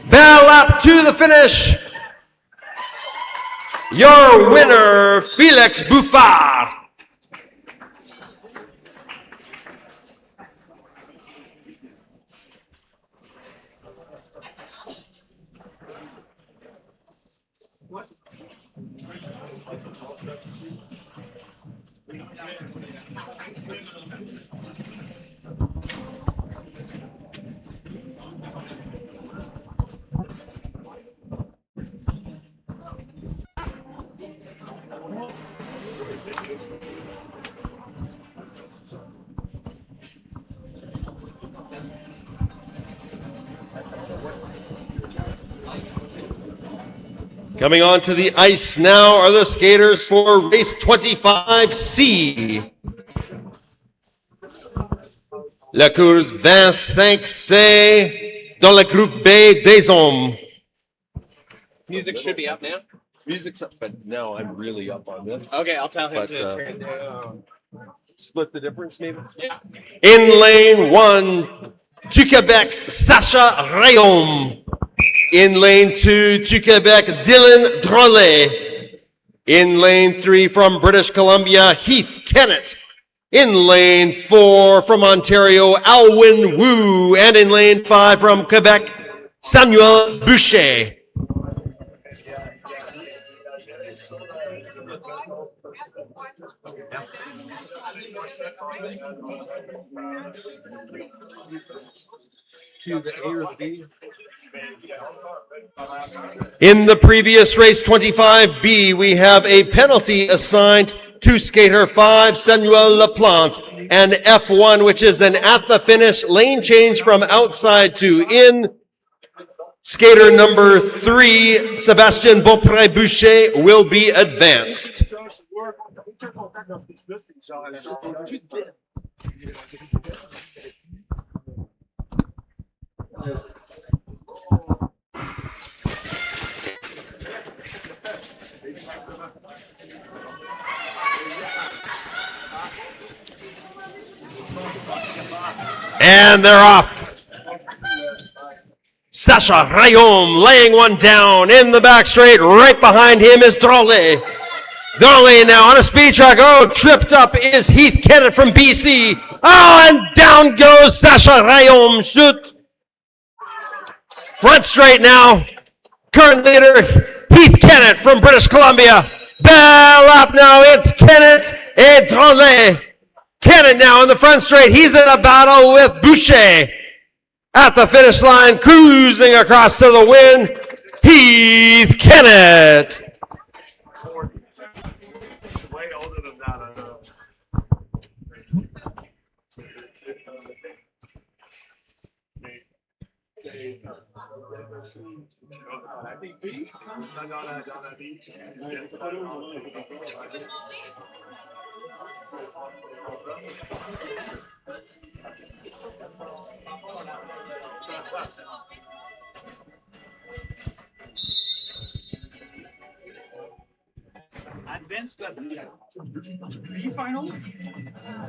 Bell up to the finish. Your winner, Félix Bouffard. Coming onto the ice now are the skaters for race 25C. La course 25C dans le groupe B des hommes. Music should be up now. Music's up, but now I'm really up on this. Okay, I'll tell him But, to turn down. Split the difference, maybe? Yeah. In lane 1, to Quebec, Sacha Rayom. In lane 2, to Quebec, Dylan Drolet. In lane 3, from British Columbia, Heath Kennett. In lane 4, from Ontario, Alwyn Wu. And in lane 5, from Quebec, Samuel Boucher. To the A or the B. In the previous race 25B, we have a penalty assigned to skater 5, Samuel Laplante, and F1, which is an at the finish lane change from outside to in. Skater number 3, Sébastien Beaupré-Boucher, will be advanced. And they're off. Sacha Rayom laying one down in the back straight. Right behind him is Drolet. Drolet now on a speed track. Oh, tripped up is Heath Kennett from BC. Oh, and down goes Sacha Rayom. Shoot. Front straight now. Current leader, Heath Kennett from British Columbia. Bell up now. It's Kennett and Drolet. Kennett now in the front straight. He's in a battle with Boucher. At the finish line, cruising across to the win, Heath Kennett. Way older than that, I know. Advanced to B final?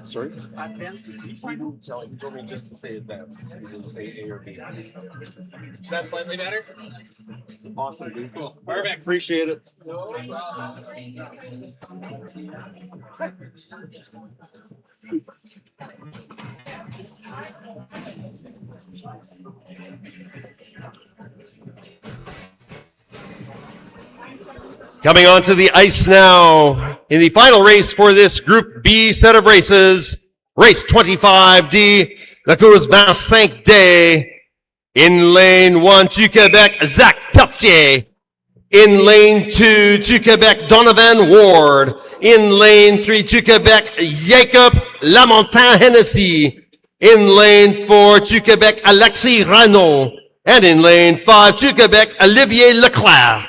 Sorry? Advanced to B final? So you told me just to say advanced. You didn't say A or B. Is that slightly better? Awesome, dude. Cool. Perfect. Appreciate it. Coming onto the ice now in the final race for this Group B set of races. Race 25D, la course 25D. In lane 1 to Quebec, Zach Peltier. In lane 2 to Quebec, Donovan Ward. In lane 3 to Quebec, Jacob Lamontagne Hennessy. In lane 4 to Quebec, Alexis Rano. And in lane 5 to Quebec, Olivier Leclerc.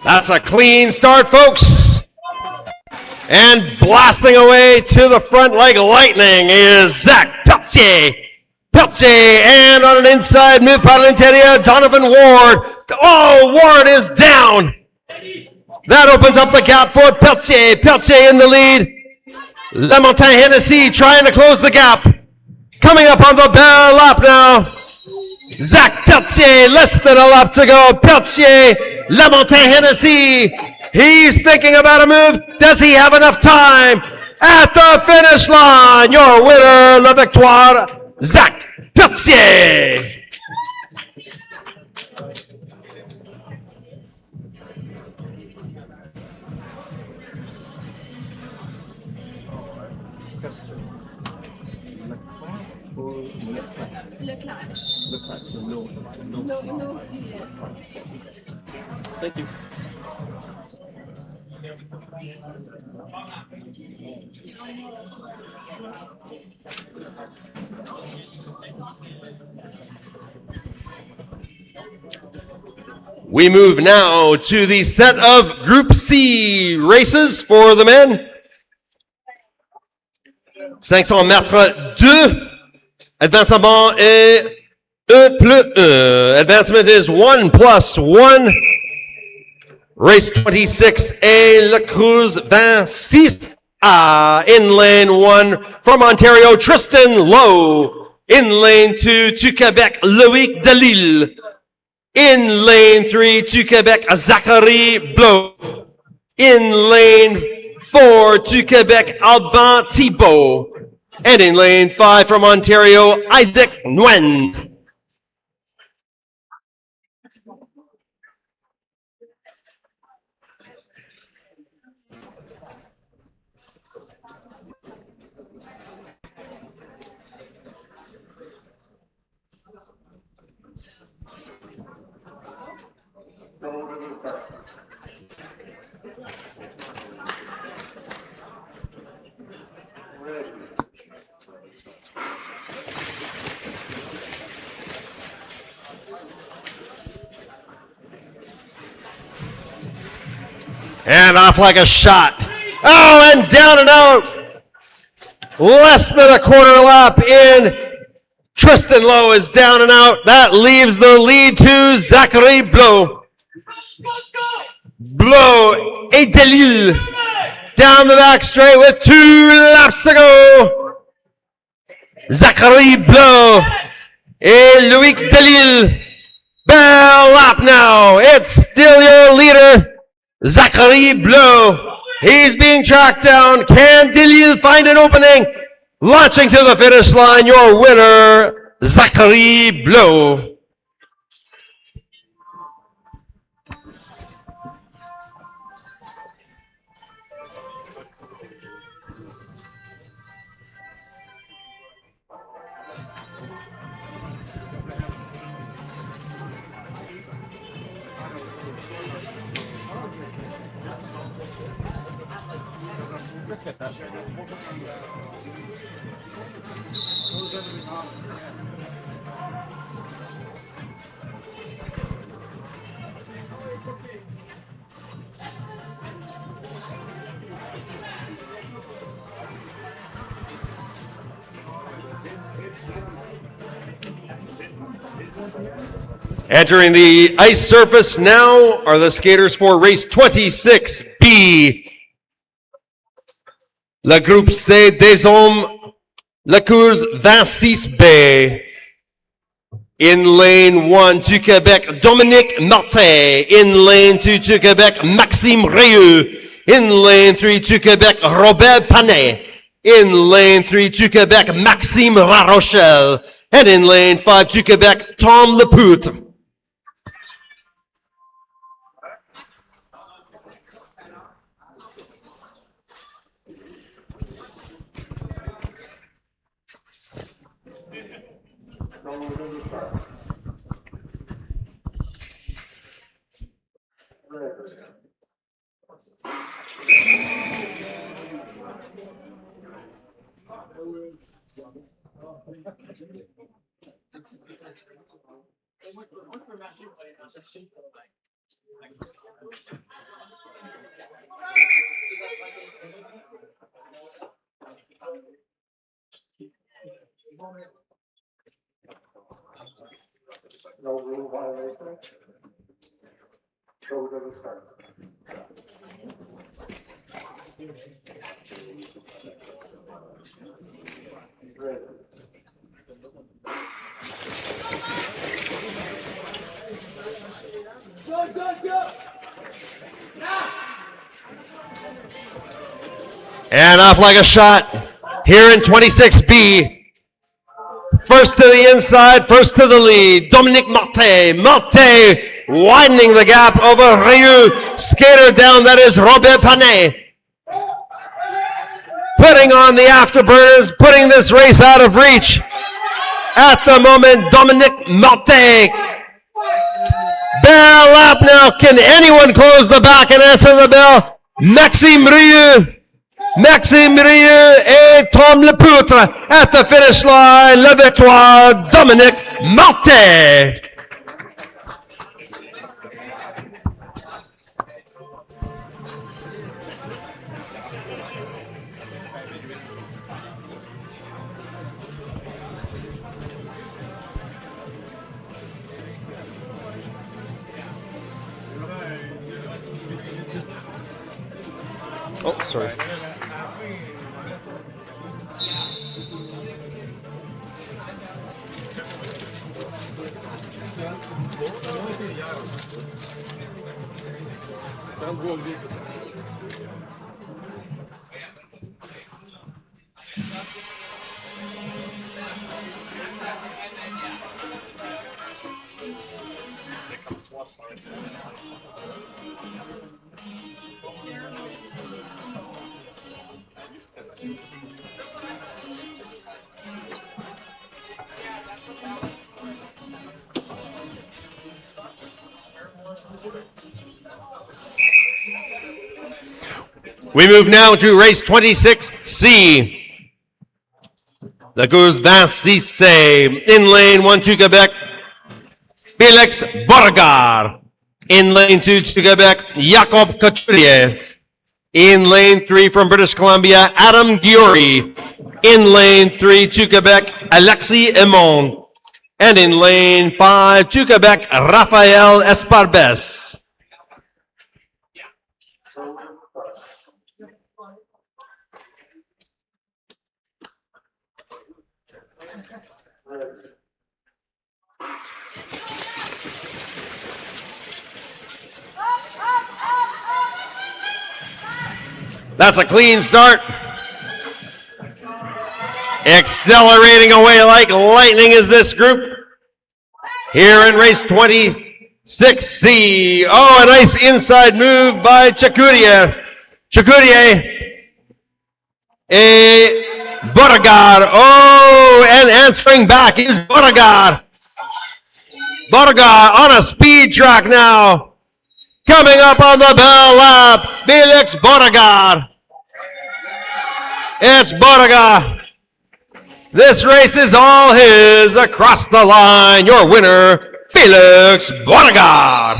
That's a clean start, folks. And blasting away to the front like lightning is Zach Peltier. Peltier, and on an inside move par l'intérieur, Donovan Ward. Oh, Ward is down. That opens up the gap for Peltier. Peltier in the lead. Lamontagne Hennessy trying to close the gap. Coming up on the bell lap now. Zach Peltier, less than a lap to go. Peltier, Lamontagne Hennessy. He's thinking about a move. Does he have enough time? At the finish line, your winner, la victoire, Zach Peltier. Thank you. We move now to the set of Group C races for the men. 500 mètres 2. Advancement est 1 plus 1. Advancement is 1 plus 1. Race 26A, La Cruz 26A. In lane 1 from Ontario, Tristan Lowe. In lane 2 to Quebec, Loïc Delisle. In lane 3 to Quebec, Zachary Blow. In lane 4 to Quebec, Alban Thibault. And in lane 5 from Ontario, Isaac Nguyen. And off like a shot. Oh, and down and out. Less than a quarter lap in. Tristan Lowe is down and out. That leaves the lead to Zachary Blow. Blow et Delisle down the back straight with 2 laps to go. Zachary Blow et Loïc Delisle. Bell lap now. It's still your leader, Zachary Blow. He's being tracked down. Can Delisle find an opening? Launching to the finish line, your winner, Zachary Blow. Entering the ice surface now are the skaters for race 26B. Le groupe C des hommes, la course 26B. In lane 1 to Quebec, Dominique Martin. In lane 2 to Quebec, Maxime Rieu. In lane 3 to Quebec, Robert Panet. In lane 3 to Quebec, Maxime Larochelle. And in lane 5 to Quebec, Tom Lepoutre. No rule violation. So doesn't start. Ready. Go! And off like a shot here in 26B. First to the inside, first to the lead, Dominique Martin. Martin widening the gap over Rieu. Skater down, that is Robert Panet. Putting on the afterburners, putting this race out of reach. At the moment, Dominique Martin. Bell lap now. Can anyone close the back and answer the bell? Maxime Rieu. Maxime Rieu et Tom Lepoutre at the finish line. La victoire, Dominique Martin. Oh, sorry. We move now to race 26C. The course 26C. In lane 1 to Quebec, Félix Beauregard. In lane 2 to Quebec, Jacob Couturier. In lane 3 from British Columbia, Adam Giori. In lane 3 to Quebec, Alexis Emond. And in lane 5 to Quebec, Raphaël Esparbes. That's a clean start. Accelerating away like lightning is this group. Here in race 26C. Oh, a nice inside move by Courte. A Beauregard. Oh, and answering back is Beauregard. Beauregard on a speed track now. Coming up on the bell lap, Felix Beauregard. It's Beauregard. This race is all his. Across the line, your winner, Felix Beauregard.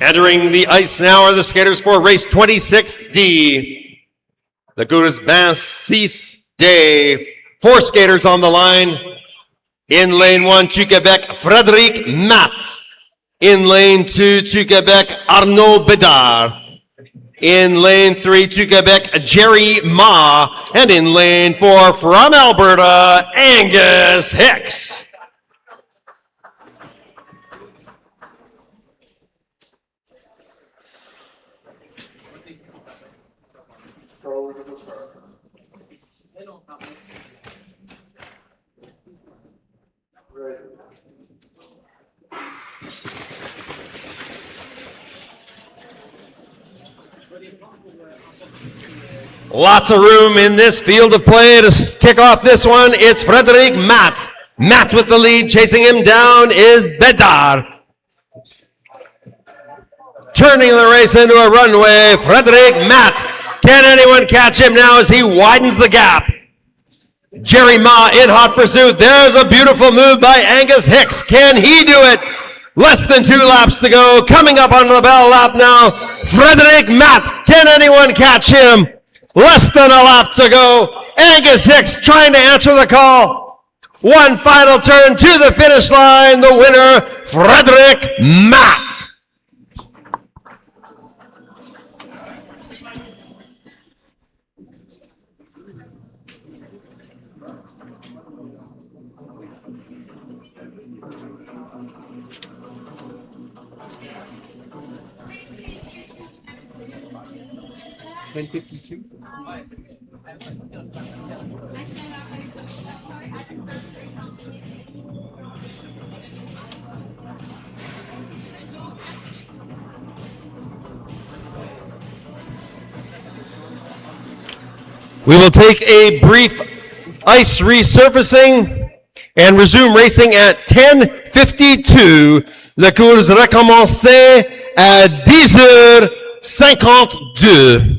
Entering the ice now are the skaters for race 26D. The Coupe's 26 Day. 4 skaters on the line. In lane 1 to Quebec, Frédéric Matt. In lane 2 to Quebec, Arnaud Bedard. In lane 3 to Quebec, Jerry Ma. And in lane 4 from Alberta, Angus Hicks. Lots of room in this field of play to kick off this one. It's Frédéric Matt. Matt with the lead. Chasing him down is Bedard. Turning the race into a runway, Frédéric Matt. Can anyone catch him now as he widens the gap? Jerry Ma in hot pursuit. There's a beautiful move by Angus Hicks. Can he do it? Less than 2 laps to go. Coming up on the bell lap now, Frédéric Matt. Can anyone catch him? Less than a lap to go. Angus Hicks trying to answer the call. One final turn to the finish line. The winner, Frédéric Matt. We will take a brief ice resurfacing and resume racing at 10:52. La course recommencer à 10h52.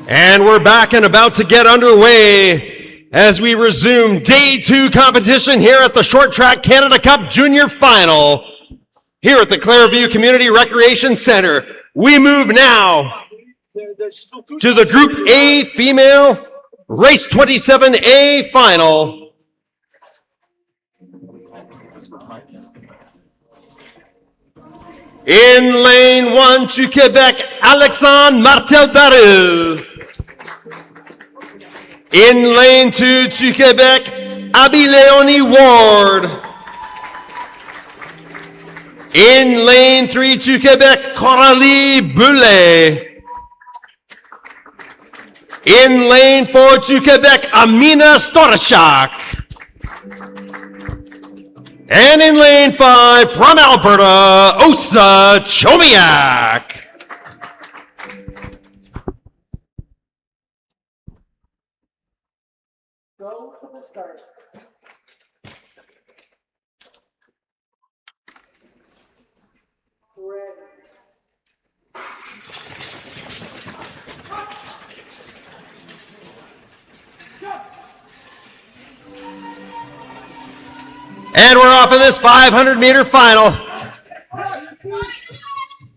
And we're back and about to get underway as we resume day 2 competition here at the Short Track Canada Cup Junior Final here at the Clareview Community Recreation Center. We move now to the Group A Female Race 27A Final. In lane 1 to Quebec, Alexandre Martel-Baril. In lane 2 to Quebec, Abby Leonie Ward. In lane 3 to Quebec, Coralie Boulet. In lane 4 to Quebec, Amina Storachak. And in lane 5 from Alberta, Osa Chomiak. Go to the start. And we're off in this 500-meter final.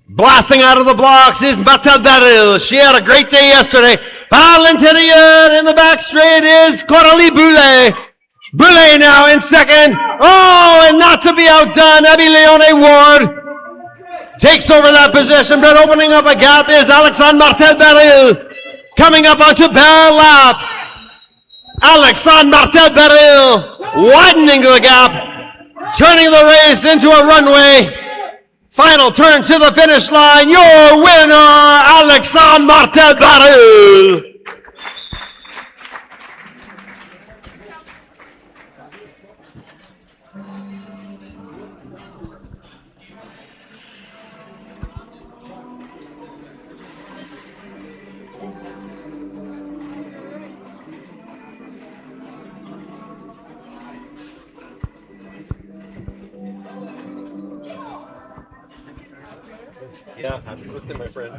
Blasting out of the blocks is Martel-Baril. She had a great day yesterday. Par l'intérieur in the back straight is Coralie Boulet. Boulet now in second. Oh, and not to be outdone, Abby Leonie Ward takes over that position, but opening up a gap is Alexandre Martel-Baril. Coming up onto Bell Lap. Alexandre Martel-Baril widening the gap, turning the race into a runway. Final turn to the finish line. Your winner, Alexandre Martel-Baril. Yeah, happy birthday, my friend.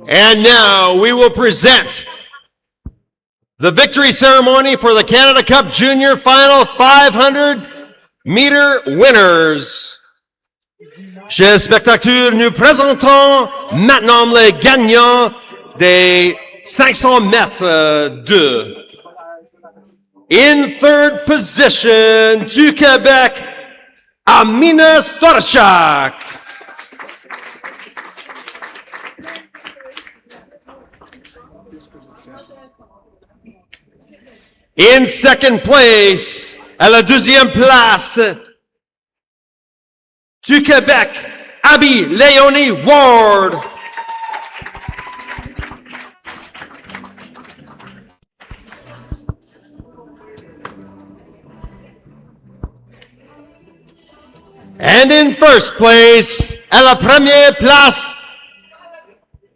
And now we will present the victory ceremony for the Canada Cup Junior Final 500-meter winners. Chers spectateurs, nous présentons maintenant les gagnants des 500 mètres de. In third position, du Québec, Amina Storachak. In second place, à la deuxième place, du Québec, Abby Leonie Ward. And in first place, à la première place,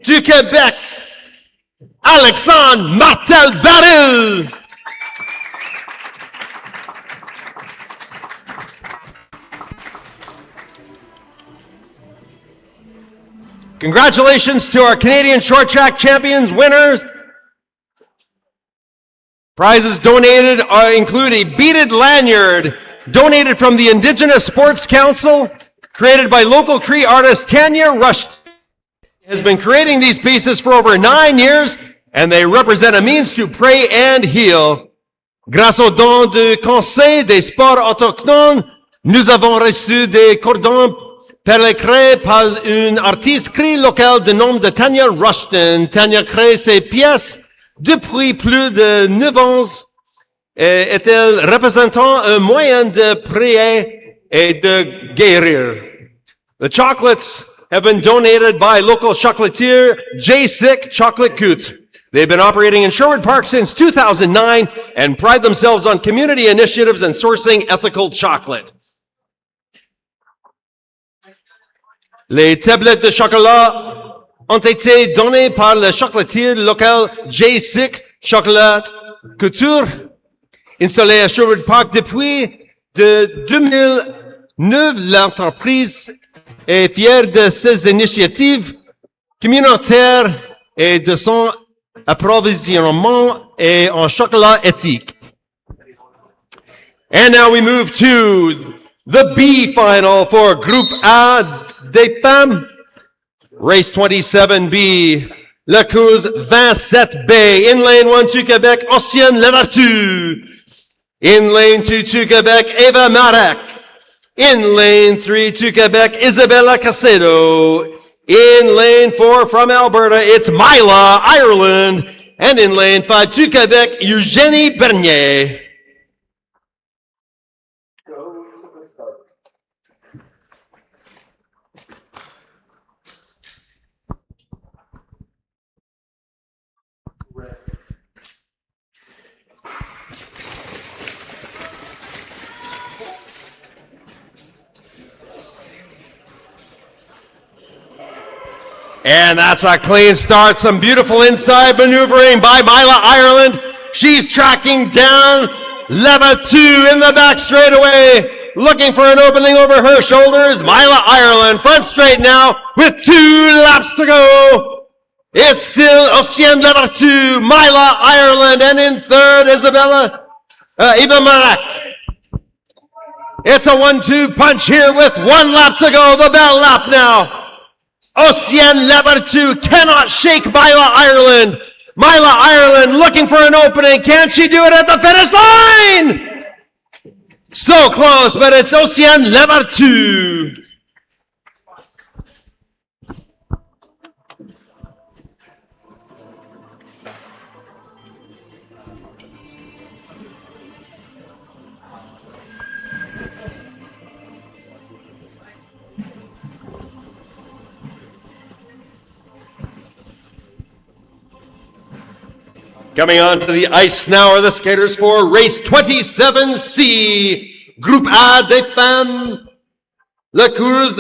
du Québec, Alexandre Martel-Baril. Congratulations to our Canadian Short Track Champions winners. Prizes donated include a beaded lanyard donated from the Indigenous Sports Council, created by local Cree artist Tanya Rush. Has been creating these pieces for over 9 years, and they represent a means to pray and heal. Grâce au don du Conseil des sports autochtones, nous avons reçu des cordons créé par une artiste cree locale de nom de Tanya Rushton. Tanya crée ses pièces depuis plus de 9 ans et est-elle représentant un moyen de prier et de guérir. The chocolates have been donated by local chocolatier J. Sick Chocolate Coute. They've been operating in Sherwood Park since 2009 and pride themselves on community initiatives and sourcing ethical chocolate. Les tablettes de chocolat ont été données par le chocolatier local J-Sick Chocolat Couture, installé à Sherwood Park depuis de 2009. L'entreprise est fière de ses initiatives communautaires et de son approvisionnement et en chocolat éthique. And now we move to the B final for Groupe A des femmes. Race 27B, la course 27B. In lane 1 to Quebec, Oceane Levertu. In lane 2 to Quebec, Eva Marek. In lane 3 to Quebec, Isabella Casedo. In lane 4 from Alberta, it's Mila, Ireland. And in lane 5 to Quebec, Eugénie Bernier. And that's a clean start. Some beautiful inside maneuvering by Mila, Ireland. She's tracking down Levertu in the back straightaway, looking for an opening over her shoulders. Mila, Ireland, front straight now with 2 laps to go. It's still Oceane Levertu, Mila, Ireland, and in third, Eva Marek. It's a 1-2 punch here with 1 lap to go. The bell lap now. Oceane Levertu cannot shake Mila, Ireland. Mila, Ireland looking for an opening. Can she do it at the finish line? So close, but it's Oceane Levertu. Coming on to the ice now are the skaters for race 27C, Groupe A des femmes, la course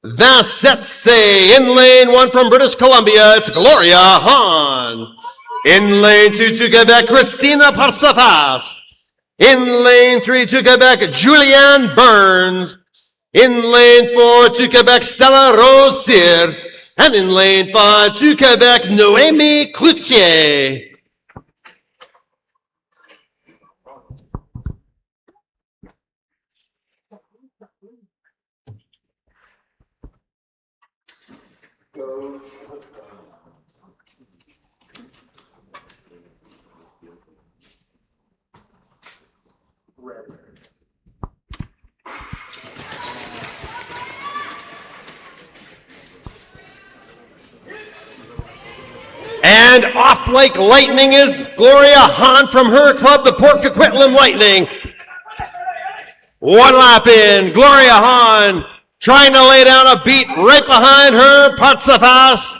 27C. In lane 1 from British Columbia, it's Gloria Hahn. In lane 2 to Quebec, Christina Parsafas. In lane 3 to Quebec, Julianne Burns. In lane 4 to Quebec, Stella Rosier. And in lane 5 to Quebec, Noémie Cloutier. And off like lightning is Gloria Hahn from her club, the Port Coquitlam Lightning. 1 lap in, Gloria Hahn trying to lay down a beat right behind her, Patsafas.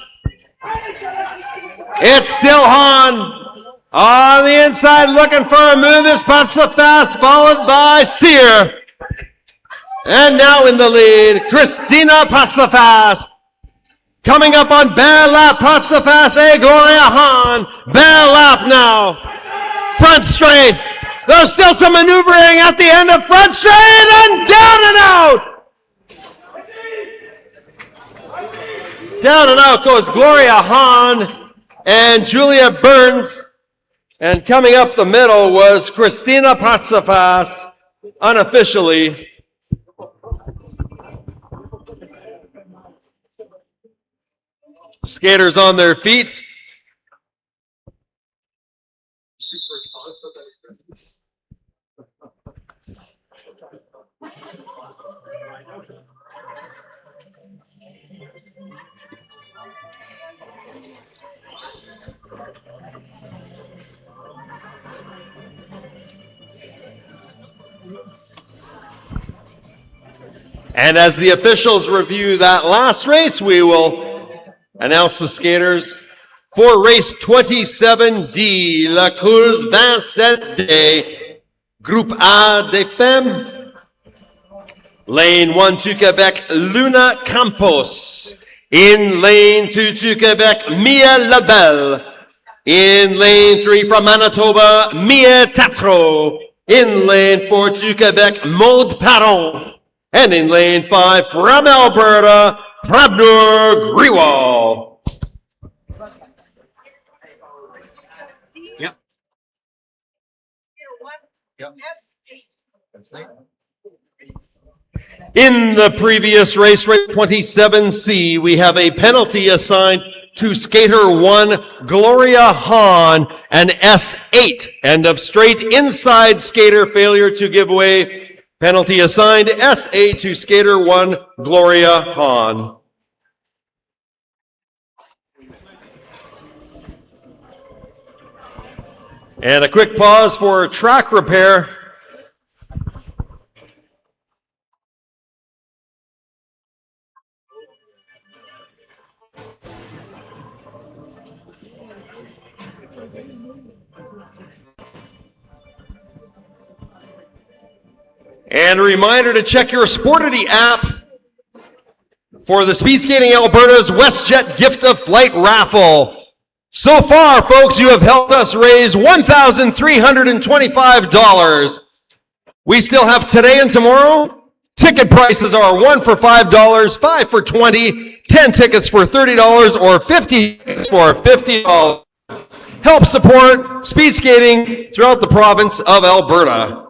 It's still Hahn on the inside looking for a move is Patsafas, followed by Sear. And now in the lead, Christina Patsafas. Coming up on bad lap, Patsafas, Gloria Hahn. Bad lap now. Front straight. There's still some maneuvering at the end of front straight and down and out. Down and out goes Gloria Hahn and Julia Burns. And coming up the middle was Christina Patsafas, unofficially. Skaters on their feet. And as the officials review that last race, we will announce the skaters for race 27D, la course 27D, Groupe A des femmes. Lane 1 to Quebec, Luna Campos. In lane 2 to Quebec, Mia Labelle. In lane 3 from Manitoba, Mia Tatro. In lane 4 to Quebec, Maude Paron. And in lane 5 from Alberta, Prabnur Grewal. Yep. Yep. In the previous race 27C, we have a penalty assigned to skater 1, Gloria Hahn, and S8. End of straight inside skater, failure to give way. Penalty assigned S8 to skater 1, Gloria Hahn. And a quick pause for track repair. And a reminder to check your Sportity app for the Speed Skating Alberta's WestJet Gift of Flight raffle. So far, folks, you have helped us raise $1,325. We still have today and tomorrow. Ticket prices are 1 for $5, 5 for $20, 10 tickets for $30, or 50 tickets for $50. Help support speed skating throughout the province of Alberta.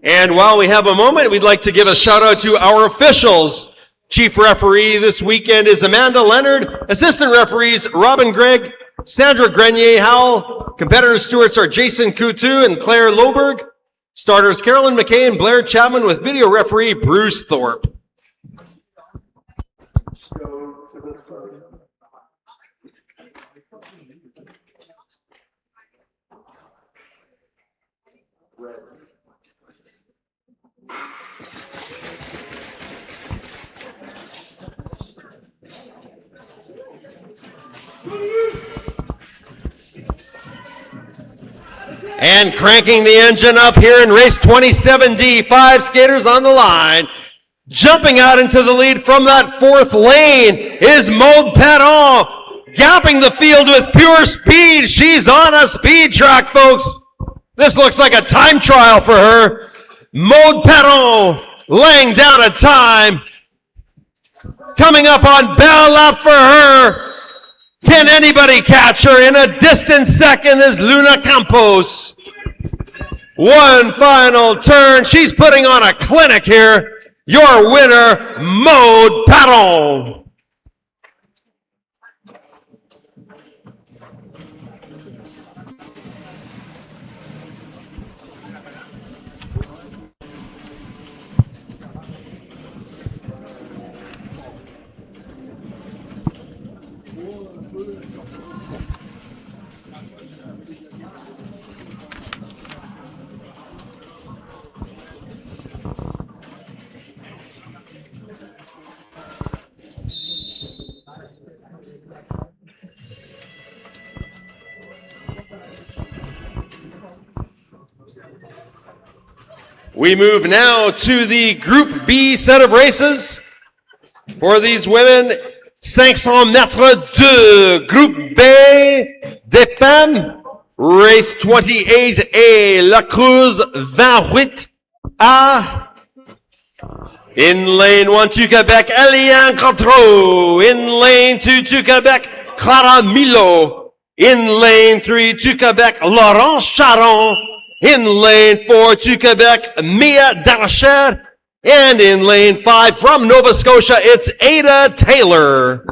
And while we have a moment, we'd like to give a shout out to our officials. Chief referee this weekend is Amanda Leonard. Assistant referees Robin Gregg, Sandra Grenier Howell. Competitor stewards are Jason Coutu and Claire Loberg. Starters Carolyn McKay and Blair Chapman with video referee Bruce Thorpe. And cranking the engine up here in race 27D, 5 skaters on the line. Jumping out into the lead from that 4th lane is Maude Paron, gapping the field with pure speed. She's on a speed track, folks. This looks like a time trial for her. Maude Paron laying down a time. Coming up on bell lap for her. Can anybody catch her? In a distant second is Luna Campos. One final turn. She's putting on a clinic here. Your winner, Maude Paron. We move now to the Group B set of races. For these women, 500 mètres de Groupe B des femmes, race 28A, La Cruz 28A. In lane 1 to Quebec, Eliane Contreau. In lane 2 to Quebec, Clara Milo. In lane 3 to Quebec, Laurence Charon. In lane 4 to Quebec, Mia Darcher. And in lane 5 from Nova Scotia, it's Ada Taylor.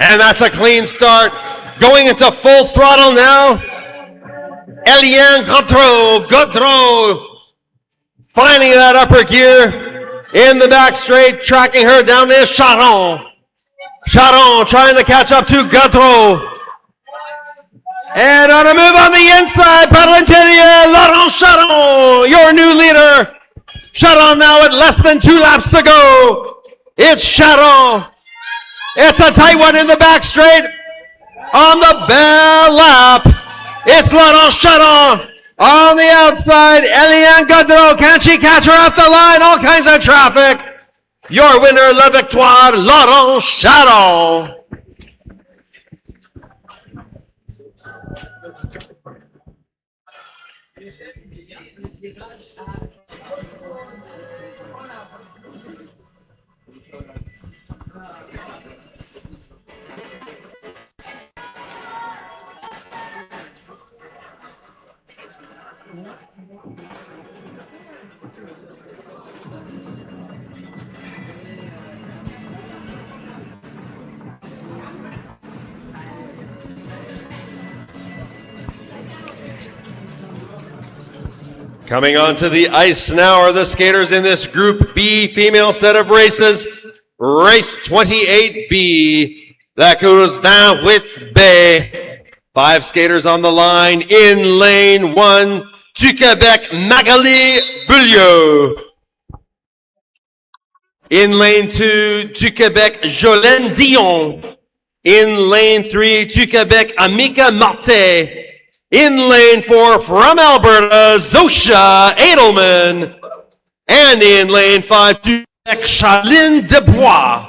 And that's a clean start. Going into full throttle now. Eliane Gaudreau finding that upper gear in the back straight, tracking her down is Charon. Charon trying to catch up to Gaudreau. And on a move on the inside, pedaling to the Laurent Charon, your new leader. Charon now with less than 2 laps to go. It's Charon. It's a tight one in the back straight. On the bell lap, it's Laurent Charon. On the outside, Eliane Gaudreau. Can she catch her at the line? All kinds of traffic. Your winner, La Victoire, Laurent Charon. Coming onto the ice now are the skaters in this Group B female set of races. Race 28B. That goes 28B. 5 skaters on the line. In lane 1, du Québec, Magali Beaulieu. In lane 2, du Québec, Jolene Dion. In lane 3, du Québec, Amika Marté. In lane 4, from Alberta, Zosha Edelman. And in lane 5, du Québec, Charline Desbois.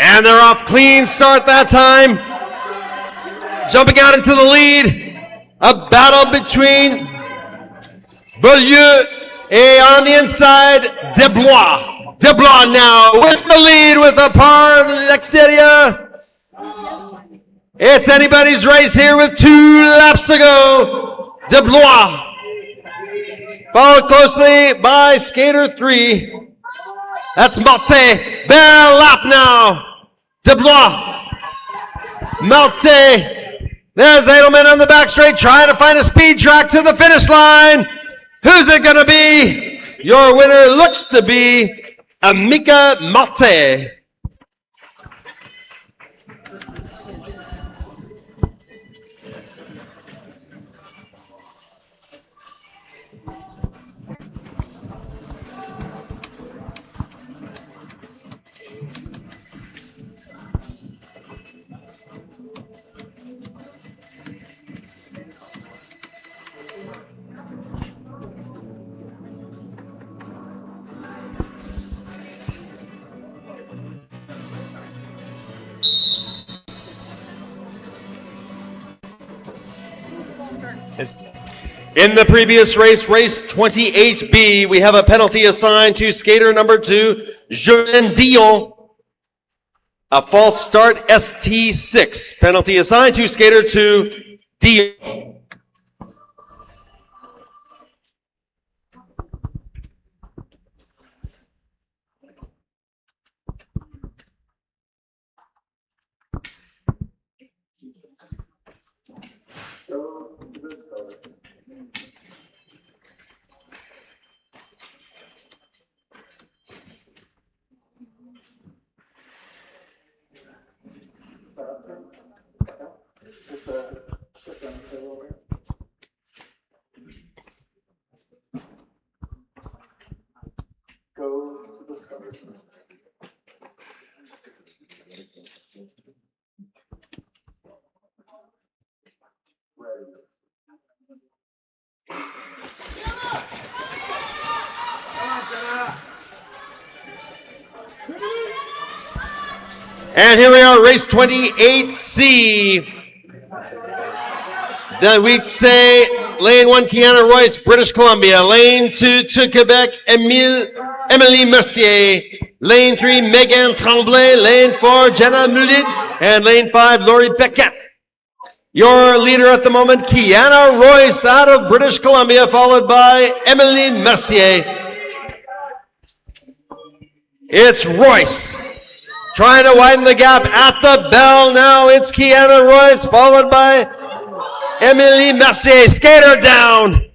And they're off clean start that time. Jumping out into the lead. A battle between Beaulieu and on the inside, Desbois. Desbois now with the lead with a par l'extérieur. It's anybody's race here with 2 laps to go. Desbois. Followed closely by skater 3. That's Marté. Bell lap now. Desbois. Marté. There's Edelman on the back straight trying to find a speed track to the finish line. Who's it going to be? Your winner looks to be Amika Marté. In the previous race, race 28B, we have a penalty assigned to skater number 2, Julien Dion. A false start, ST6. Penalty assigned to skater 2, Dion. And here we are, race 28C. Then we'd say lane 1, Kiana Royce, British Columbia. Lane 2 to Quebec, Emily Mercier. Lane 3, Megan Tremblay. Lane 4, Jenna Mulit. And lane 5, Laurie Beckett. Your leader at the moment, Kiana Royce out of British Columbia, followed by Emily Mercier. It's Royce trying to widen the gap at the bell. Now it's Kiana Royce, followed by Emily Mercier. Skater down.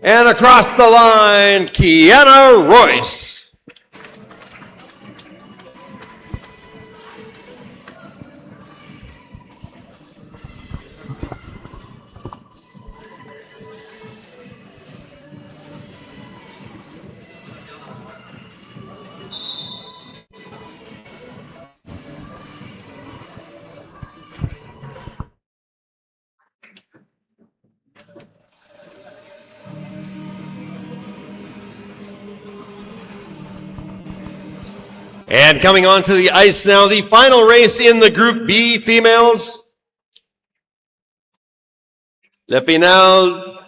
And across the line, Kiana Royce. And coming onto the ice now, the final race in the Group B females. Le finale,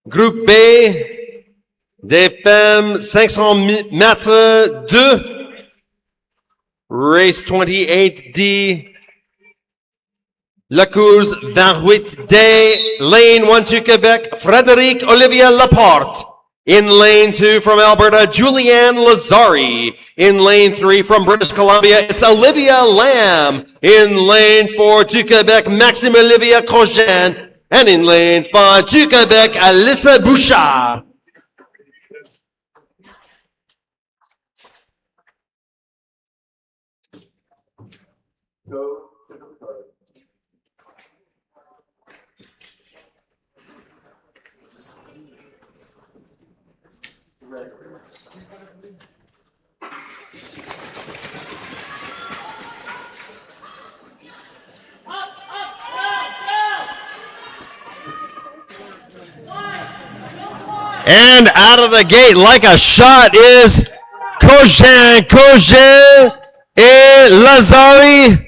Groupe B, des femmes 500 mètres 2, race 28D, la course 28D, lane 1 to Quebec, Frédéric Olivia Laporte. In lane 2 from Alberta, Julianne Lazari. In lane 3 from British Columbia, it's Olivia Lamb. In lane 4 to Quebec, Maxime Olivia Cogin. And in lane 5 to Quebec, Alyssa Bouchard. And out of the gate like a shot is Cogin et Lazari.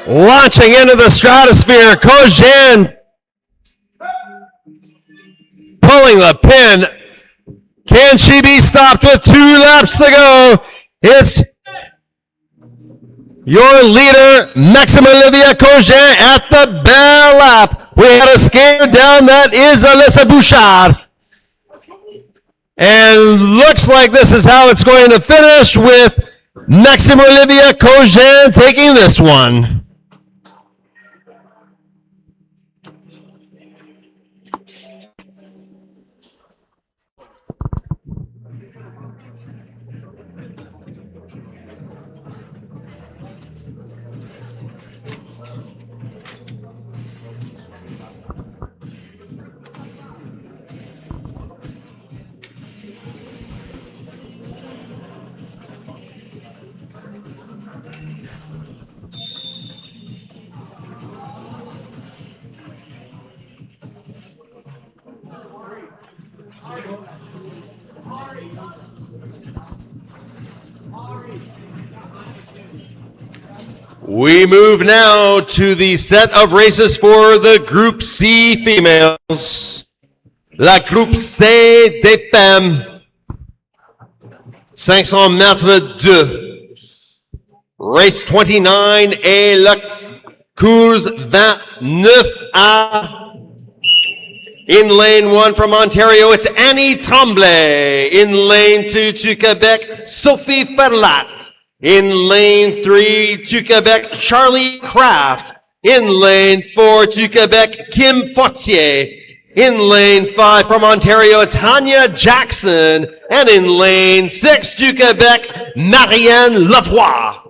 Launching into the stratosphere, Cogin pulling the pin. Can she be stopped with 2 laps to go? It's your leader, Maxime Olivia Cogin, at the bell lap. We had a skater down, that is Alyssa Bouchard. And looks like this is how it's going to finish, with Maxime Olivia Cogin taking this one. We move now to the set of races for the Group C females. La Groupe C des femmes. 500 mètres 2. Race 29 et la course 29A. In lane 1 from Ontario, it's Annie Tremblay. In lane 2 to Quebec, Sophie Ferlat. In lane 3 to Quebec, Charlie Kraft. In lane 4 to Quebec, Kim Fortier. In lane 5 from Ontario, it's Hanya Jackson. And in lane 6 to Quebec, Marianne Lavoie.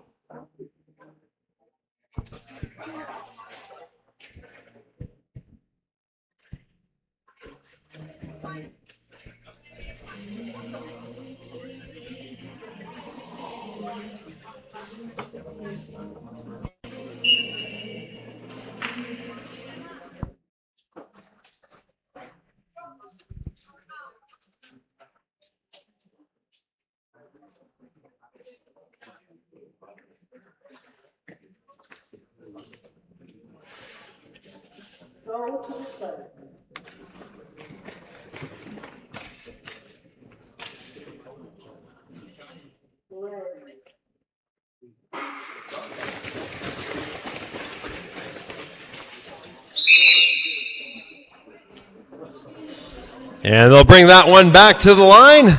And they'll bring that one back to the line.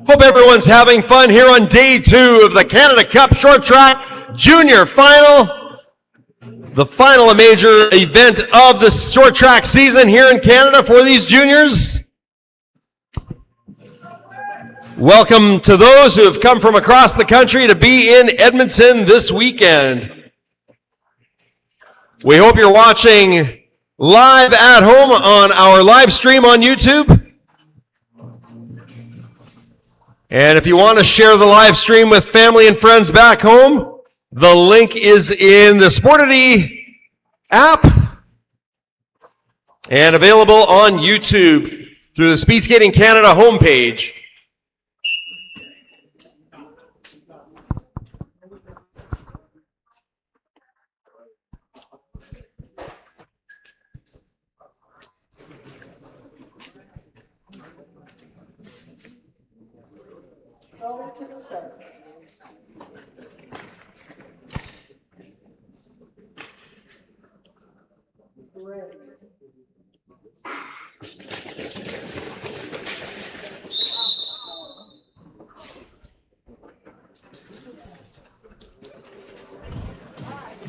Hope everyone's having fun here on day 2 of the Canada Cup Short Track Junior Final. The final major event of the short track season here in Canada for these juniors. Welcome to those who have come from across the country to be in Edmonton this weekend. We hope you're watching live at home on our live stream on YouTube. And if you want to share the live stream with family and friends back home, the link is in the Sportity app and available on YouTube through the Speed Skating Canada homepage.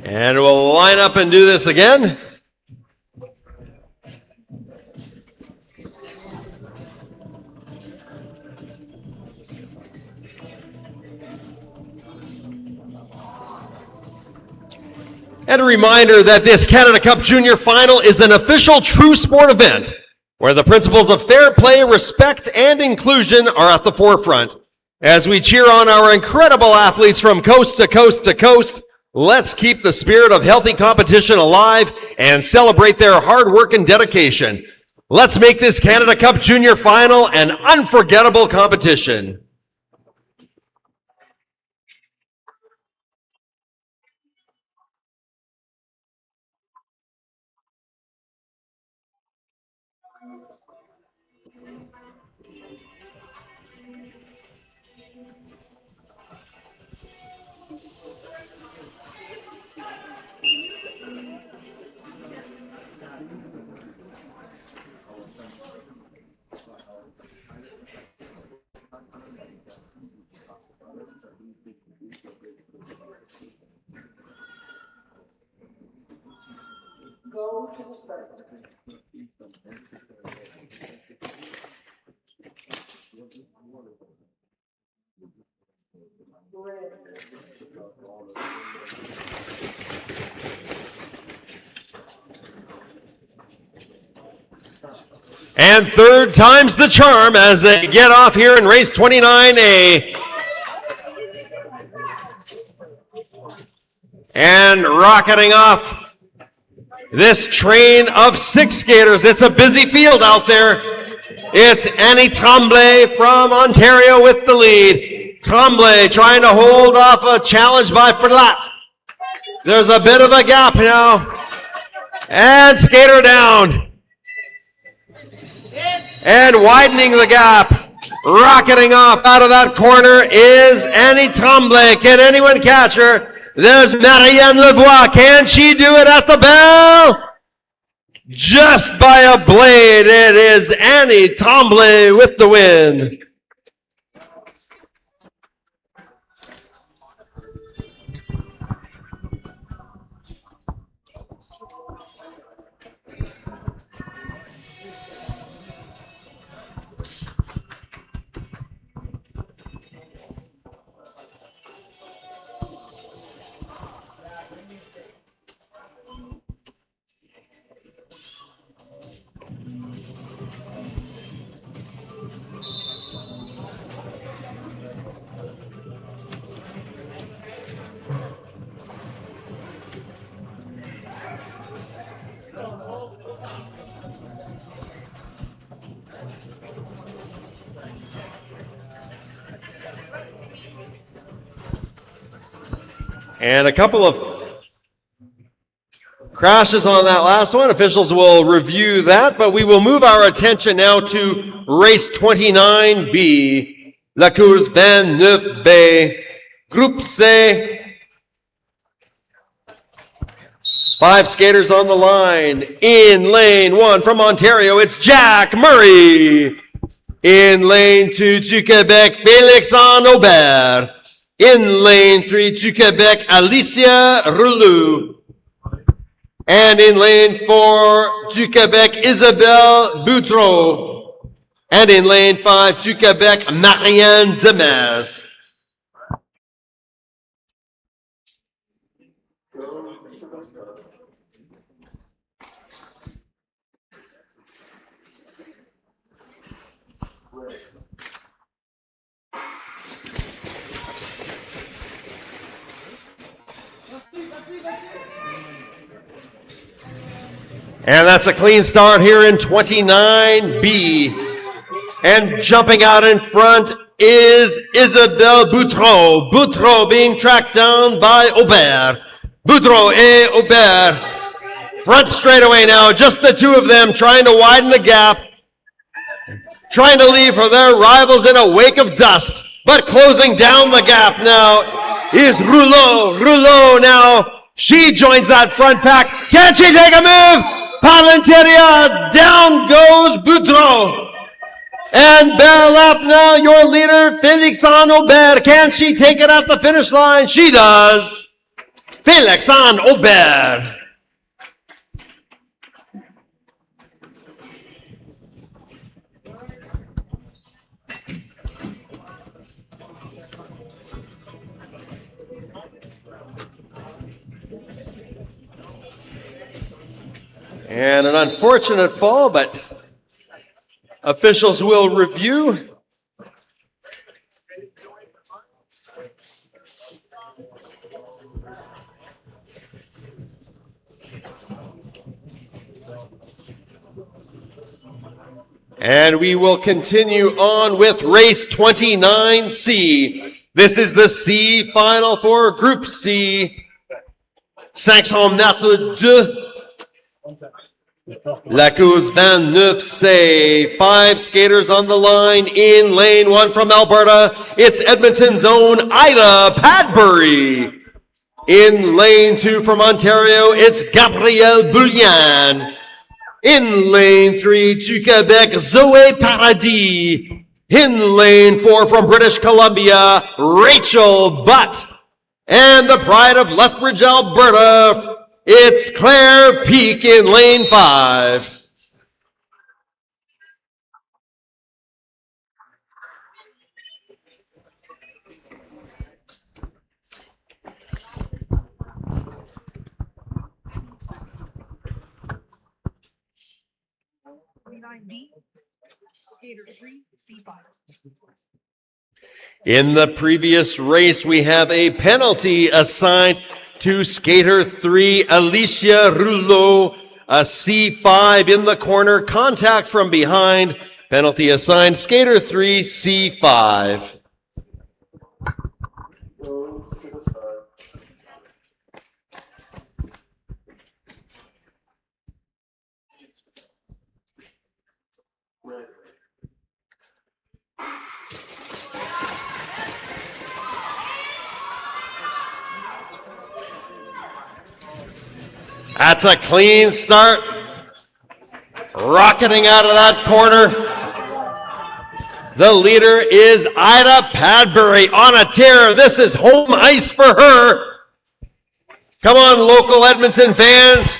And we'll line up and do this again. And a reminder that this Canada Cup Junior Final is an official true sport event where the principles of fair play, respect, and inclusion are at the forefront. As we cheer on our incredible athletes from coast to coast to coast, let's keep the spirit of healthy competition alive and celebrate their hard work and dedication. Let's make this Canada Cup Junior Final an unforgettable competition. And third time's the charm as they get off here in race 29A. And rocketing off this train of 6 skaters. It's a busy field out there. It's Annie Tremblay from Ontario with the lead, Tremblay trying to hold off a challenge by Flat. There's a bit of a gap now. And skater down. And widening the gap. Rocketing off out of that corner is Annie Tremblay. Can anyone catch her? There's Marianne Lavoie. Can she do it at the bell? Just by a blade, it is Annie Tremblay with the win. And a couple of crashes on that last one. Officials will review that, but we will move our attention now to race 29B, La Course 29B, Groupe C. 5 skaters on the line. In lane 1 from Ontario, it's Jack Murray. In lane 2 to Quebec, Félix Aubert. In lane 3 to Quebec, Alicia Rouleau. And in lane 4 to Quebec, Isabelle Boutreau. And in lane 5 to Quebec, Marianne Demers. And that's a clean start here in 29B. And jumping out in front is Isabelle Boutreau. Boutreau being tracked down by Aubert. Boutreau et Aubert. Front straightaway now, just the two of them trying to widen the gap. Trying to leave for their rivals in a wake of dust. But closing down the gap now is Rouleau. Rouleau now, she joins that front pack. Can she take a move? Palanteria, down goes Boutreau. And bell up now, your leader, Félix Aubert. Can she take it at the finish line? She does. Félix Aubert. And an unfortunate fall, but officials will review. And we will continue on with race 29C. This is the C final for Group C. 500 mètres de La Course 29C. 5 skaters on the line in lane 1 from Alberta. It's Edmonton's own Ida Padbury. In lane 2 from Ontario, it's Gabrielle Boulian. In lane 3 to Quebec, Zoe Paradis. In lane 4 from British Columbia, Rachel Butt. And the pride of Lethbridge, Alberta, it's Claire Peak in lane 5. In the previous race, we have a penalty assigned to skater 3, Alicia Rouleau, a C5 in the corner, contact from behind, penalty assigned, skater 3, C5. That's a clean start. Rocketing out of that corner. The leader is Ida Padbury on a tear. This is home ice for her. Come on, local Edmonton fans.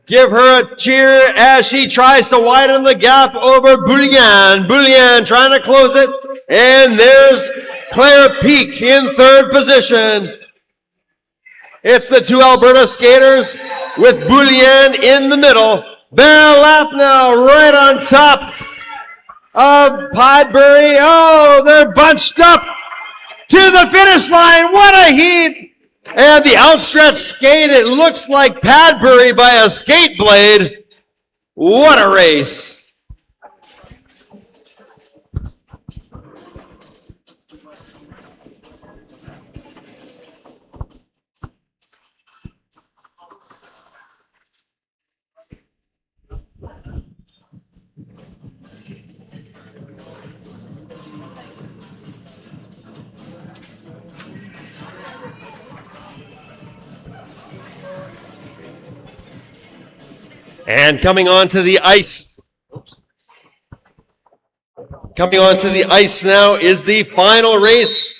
Give her a cheer as she tries to widen the gap over Boulian. Boulian trying to close it. And there's Claire Peak in third position. It's the two Alberta skaters with Boulian in the middle. Belle Lap now right on top of Padbury. Oh, they're bunched up to the finish line. What a heat. And the outstretched skate, it looks like Padbury by a skate blade. What a race. And coming onto the ice. Coming onto the ice now is the final race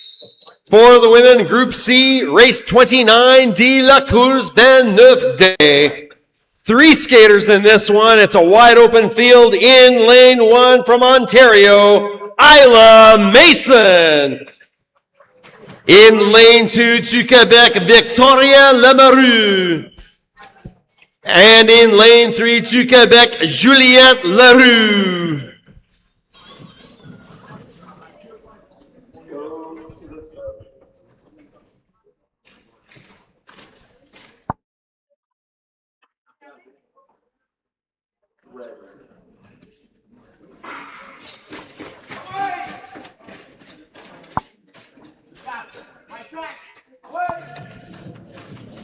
for the women. Group C, race 29, de la course 29 day. 3 skaters in this one. It's a wide open field in lane 1 from Ontario, Isla Mason. In lane 2 to Quebec, Victoria Lemarue. And in lane 3 to Quebec, Juliette Leroux.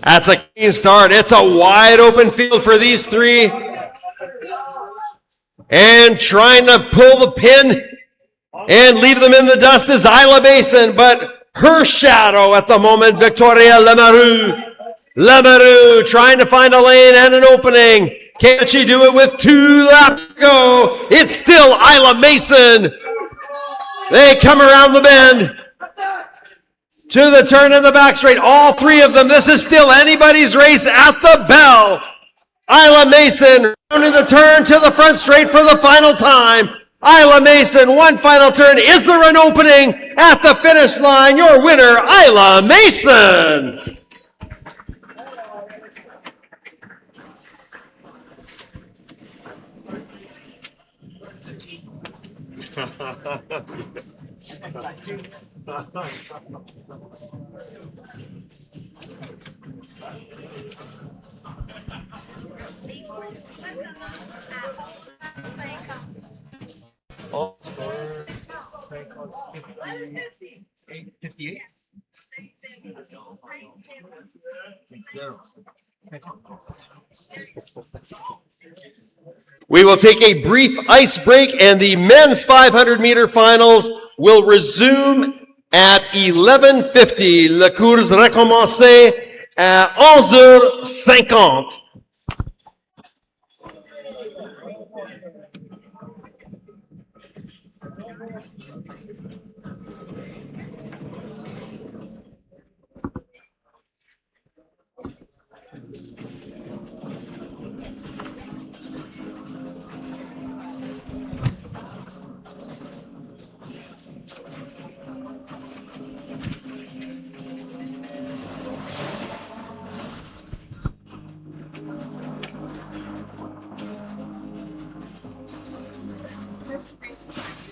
That's a clean start. It's a wide open field for these 3. And trying to pull the pin and leave them in the dust is Isla Mason, but her shadow at the moment, Victoria Lemarue. Lemarue trying to find a lane and an opening. Can she do it with 2 laps to go? It's still Isla Mason. They come around the bend. To the turn in the back straight, all 3 of them. This is still anybody's race at the bell. Isla Mason rounding the turn to the front straight for the final time. Isla Mason, one final turn. Is there an opening at the finish line? Your winner, Isla Mason. All score 58. We will take a brief ice break and the men's 500 meter finals will resume at 11:50. La course recommencée à 11h50.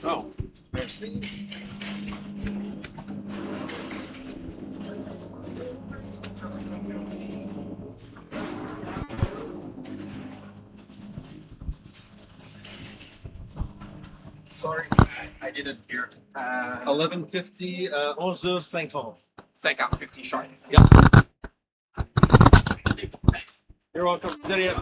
Oh, merci. Sorry, I didn't hear. 11:50, 11h50. 50 sharp. Yep. You're welcome. Derrière.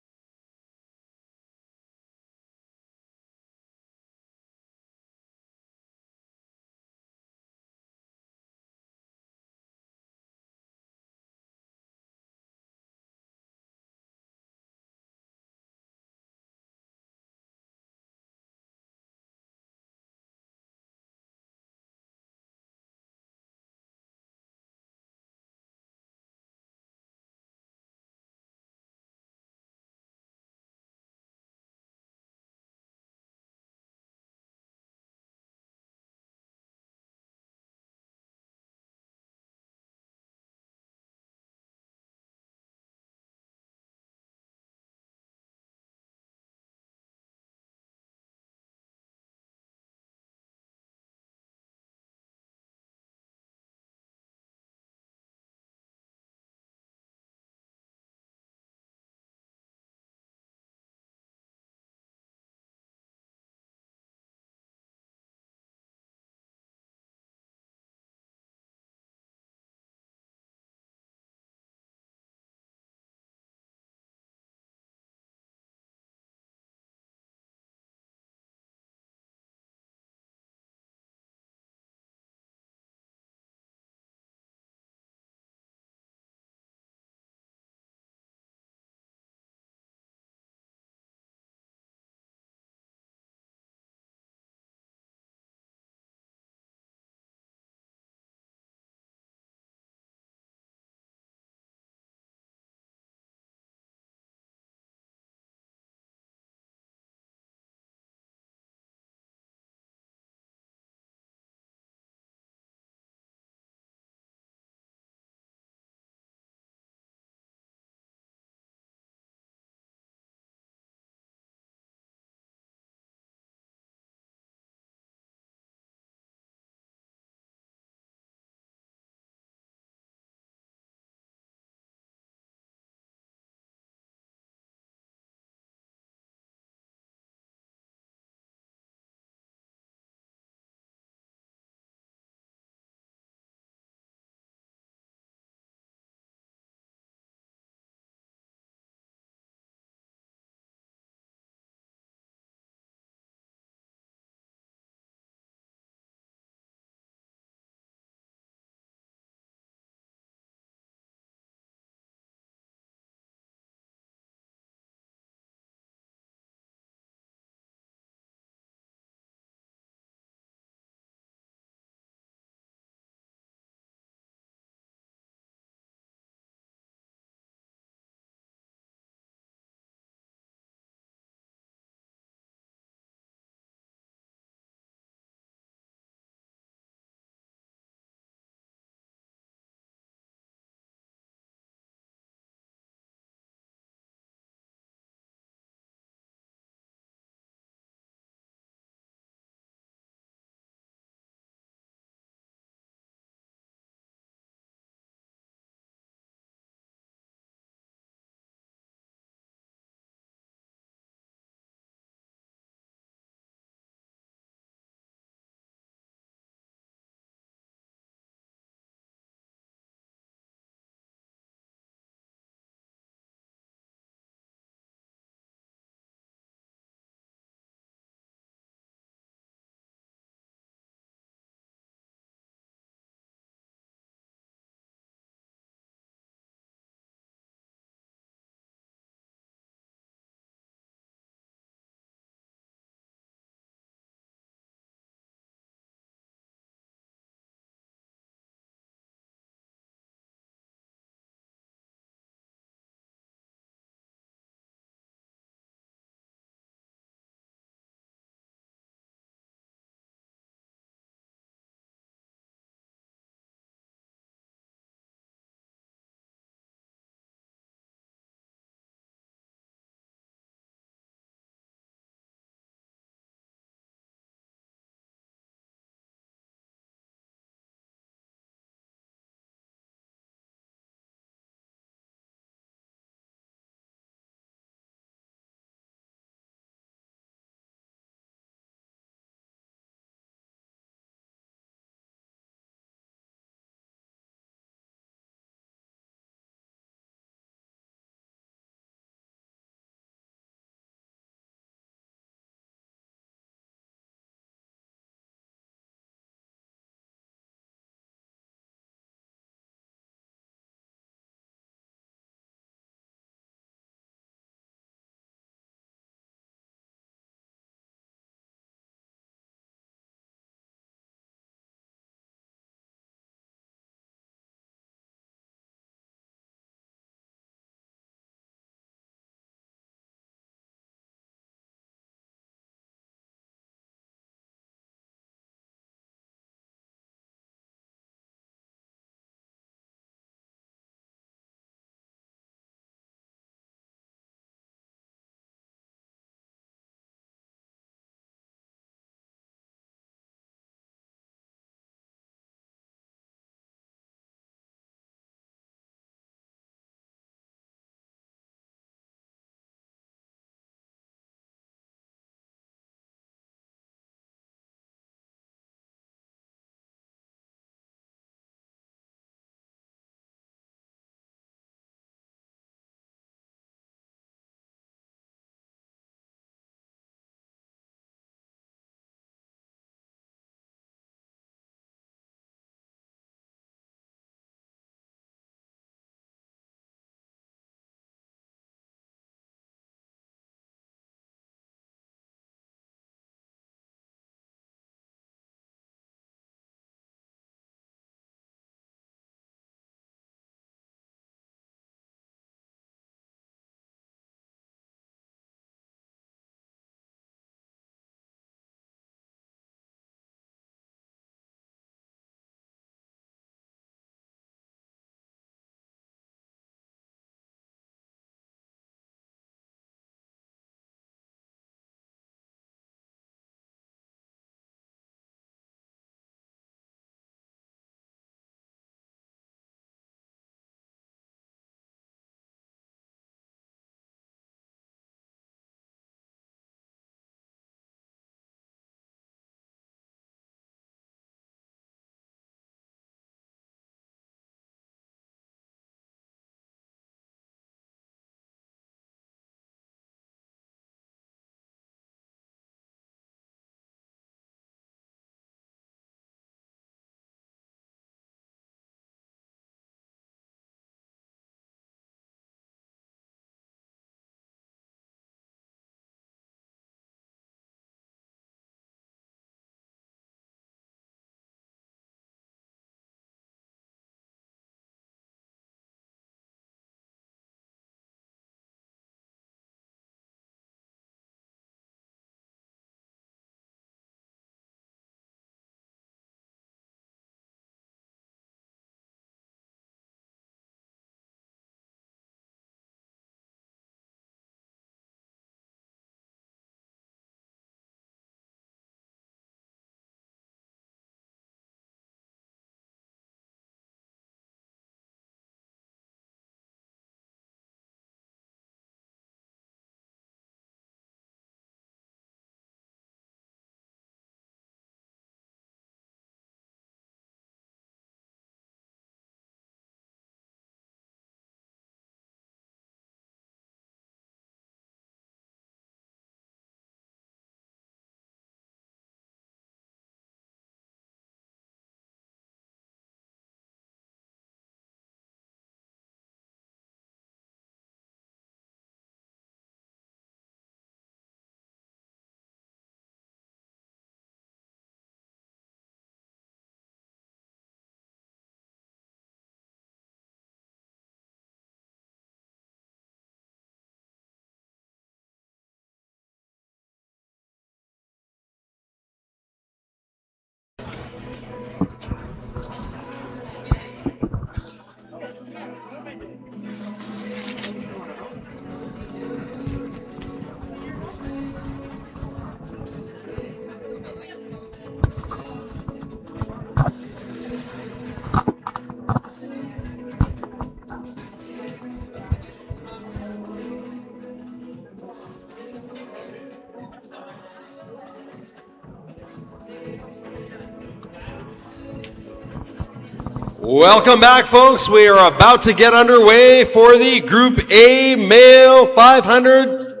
Welcome back, folks. We are about to get underway for the Group A Male 500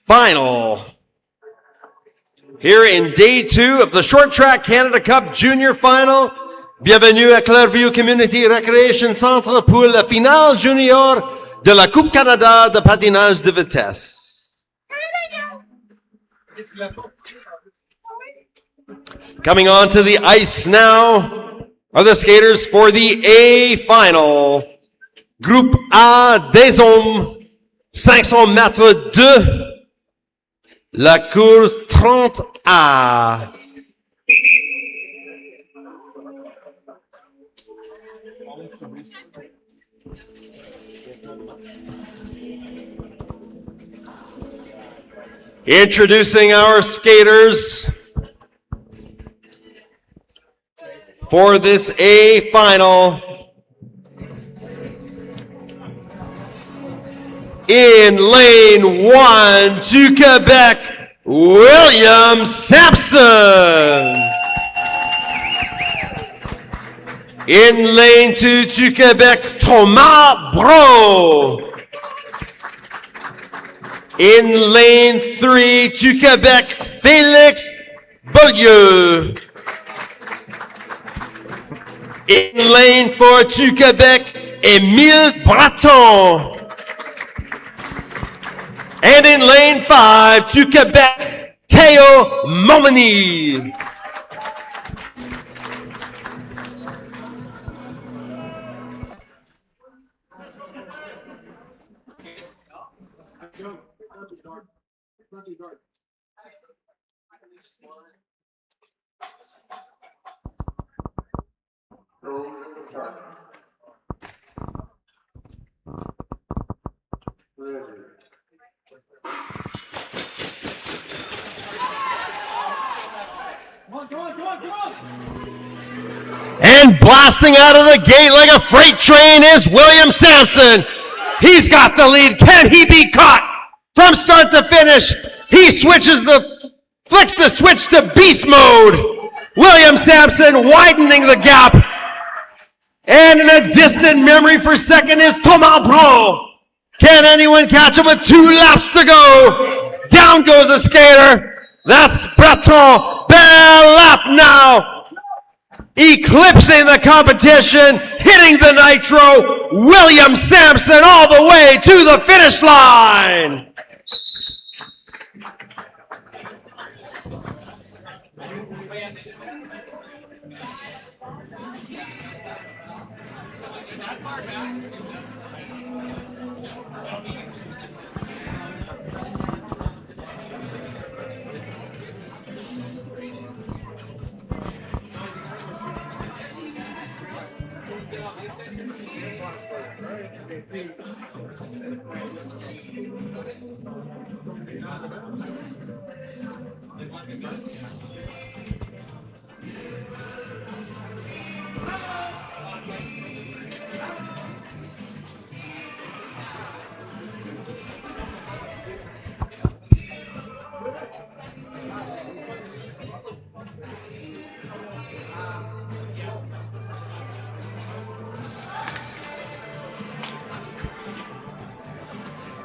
Final. Here in Day 2 of the Short Track Canada Cup Junior Final. Bienvenue à Clareview Community Recreation Centre pour la finale junior de la Coupe Canada de patinage de vitesse. Coming on to the ice now are the skaters for the A final. Groupe A des hommes, 500 mètres de la course 30A. Introducing our skaters for this A final. In lane 1 to Quebec, William Sampson. In lane 2 to Quebec, Thomas Bro. In lane 3 to Quebec, Félix Beaulieu. In lane 4 to Quebec, Émile Breton. And in lane 5 to Quebec, Théo Momini. And blasting out of the gate like a freight train is William Sampson. He's got the lead. Can he be caught? From start to finish, he flicks the switch to beast mode. William Sampson widening the gap. And in a distant memory for second is Thomas Bro. Can anyone catch him with 2 laps to go? Down goes a skater. That's Breton. Bell lap now. Eclipsing the competition, hitting the nitro, William Sampson all the way to the finish line.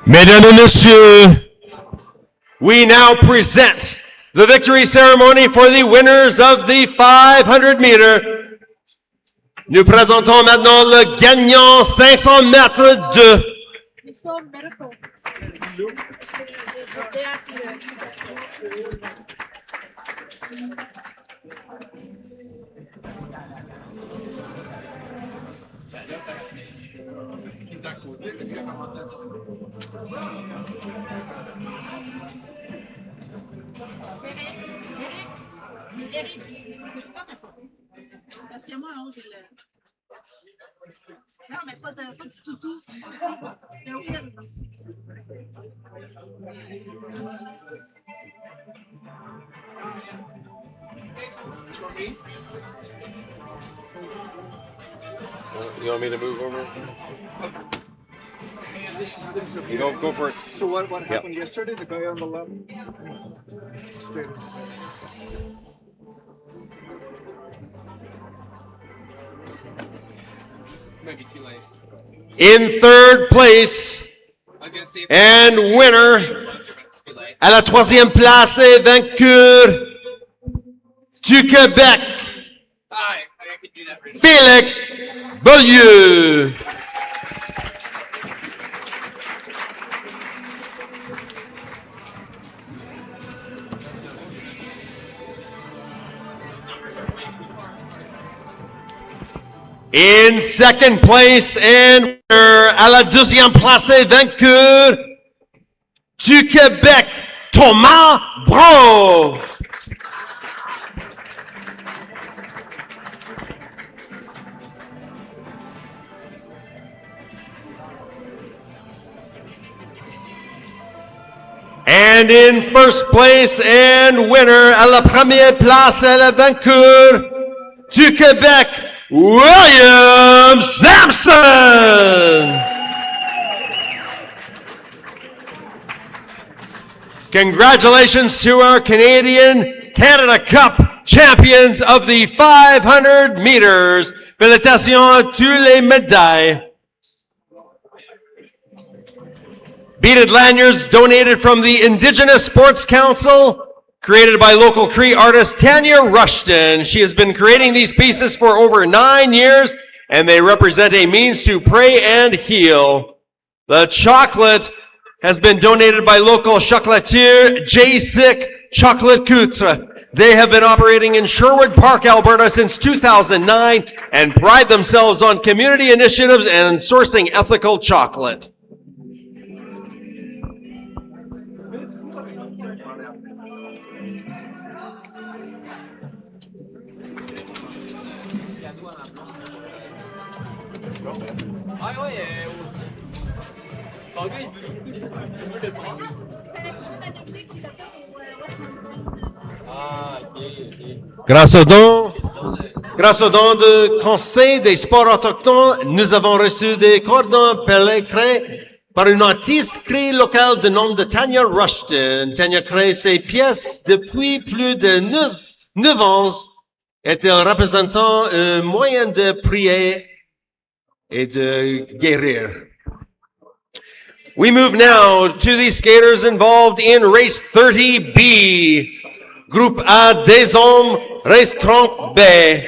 Mesdames et messieurs, we now present the victory ceremony for the winners of the 500 meter. Nous présentons maintenant le gagnant 500 mètres de. It's so medical. They asked me to. Parce que moi, en haut, j'ai le. Non, mais pas du toutou. De weird. You want me to move over? You go for it. So what happened yesterday? The guy on the left? Straight. Might be too late. In third place I was gonna see if and winner closer, but it's too late. à la troisième place et vainqueur du Québec, I could do that right. Félix Beaulieu. In second place and winner à la deuxième place et vainqueur du Québec, Thomas Brault. And in first place and winner à la première place et la vainqueur du Québec, William Sampson. Congratulations to our Canadian Canada Cup champions of the 500 meters. Félicitations à tous les médailles. Beaded lanyards donated from the Indigenous Sports Council, created by local Cree artist Tanya Rushton. She has been creating these pieces for over 9 years, and they represent a means to pray and heal. The chocolate has been donated by local chocolatier J. Sick Chocolate Coutre. They have been operating in Sherwood Park, Alberta since 2009 and pride themselves on community initiatives and sourcing ethical chocolate. Grâce au don du Conseil des sports autochtones, nous avons reçu des cordons pelés par une artiste crée locale de nom de Tanya Rushton. Tanya crée ses pièces depuis plus de 9 ans. Est-elle représentant un moyen de prier et de guérir? We move now to the skaters involved in race 30B. Groupe A des hommes, race 30B.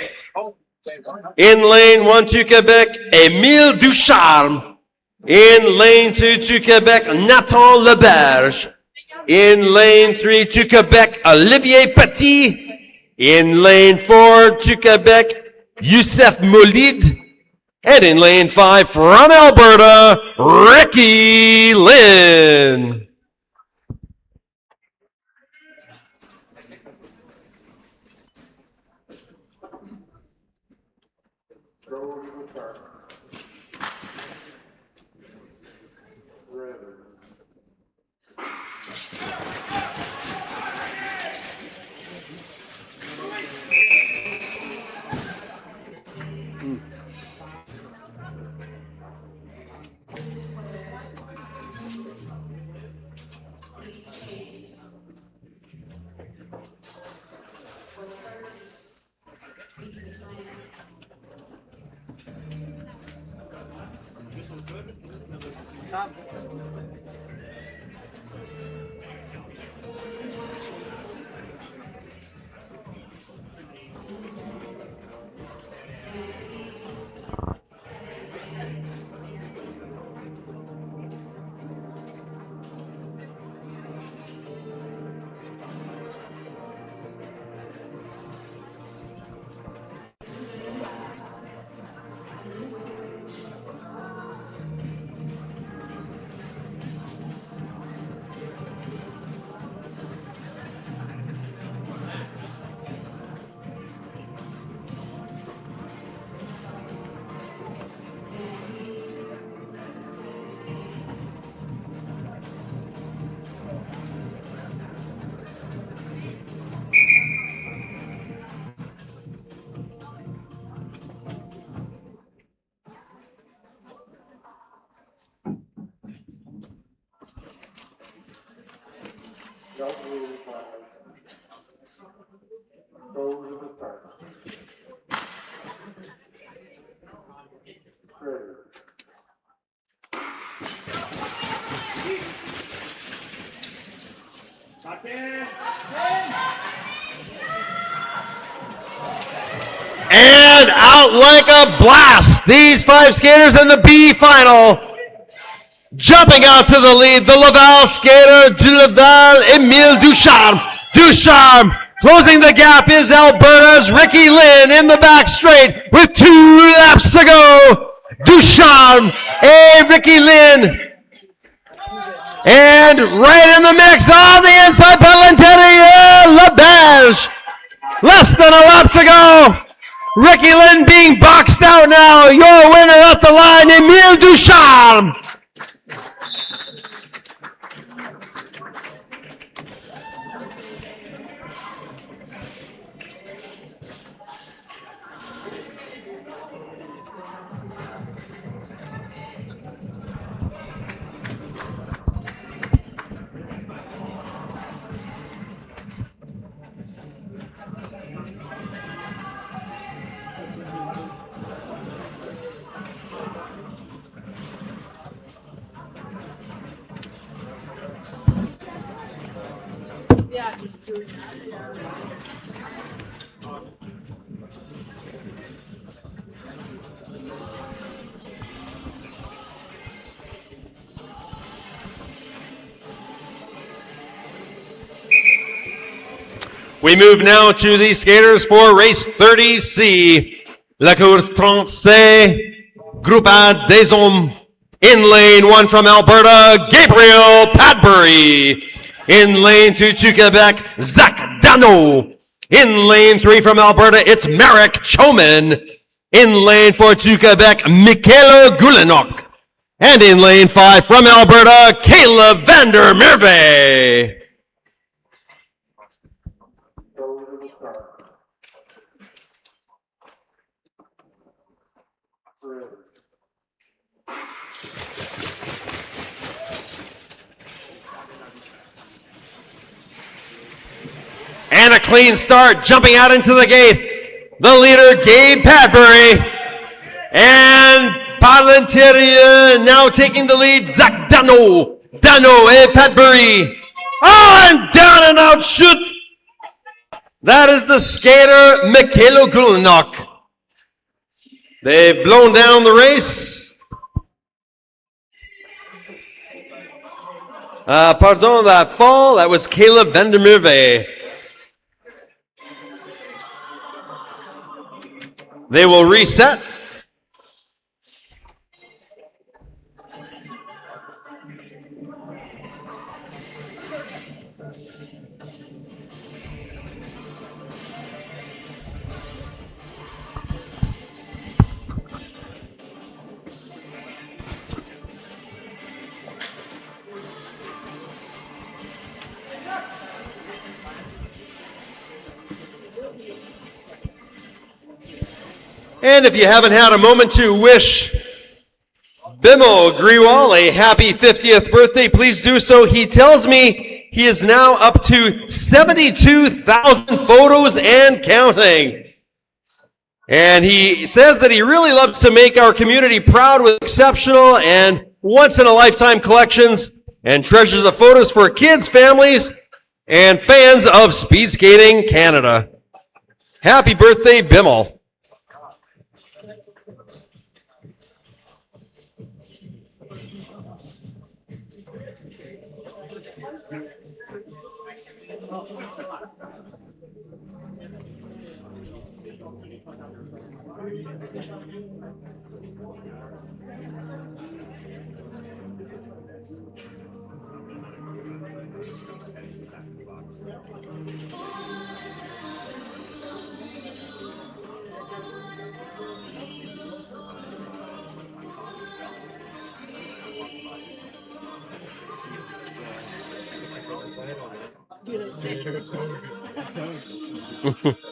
In lane 1 to Quebec, Émile Ducharme. In lane 2 to Quebec, Nathan Leberge. In lane 3 to Quebec, Olivier Petit. In lane 4 to Quebec, Youssef Moulid. And in lane 5 from Alberta, Ricky Lynn. And out like a blast, these 5 skaters in the B final. Jumping out to the lead, the Laval skater, du Laval, Émile Ducharme. Ducharme closing the gap is Alberta's Ricky Lynn in the back straight with 2 laps to go. Ducharme and Ricky Lynn. And right in the mix on the inside, Palanteria LaBerge. Less than a lap to go. Ricky Lynn being boxed out now. Your winner at the line, Émile Ducharme. We move now to the skaters for race 30C. La course 30C, Groupe A des Hommes. In lane 1 from Alberta, Gabriel Padbury. In lane 2 to Quebec, Zach Dano. In lane 3 from Alberta, it's Marek Choman. In lane 4 to Quebec, Michaela Gulenok. And in lane 5 from Alberta, Kayla Vander Merve. And a clean start, jumping out into the gate. The leader, Gabe Padbury. And Palanteria now taking the lead, Zach Dano. Dano and Padbury. Oh, and down and out shoot. That is the skater, Michaela Gulenok. They've blown down the race. Pardon, that fall, that was Kayla Vandermerve. They will reset. And if you haven't had a moment to wish Bimal Griwal a happy 50th birthday, please do so. He tells me he is now up to 72,000 photos and counting. And he says that he really loves to make our community proud with exceptional and once-in-a-lifetime collections and treasures of photos for kids, families, and fans of Speed Skating Canada. Happy birthday, Bimal.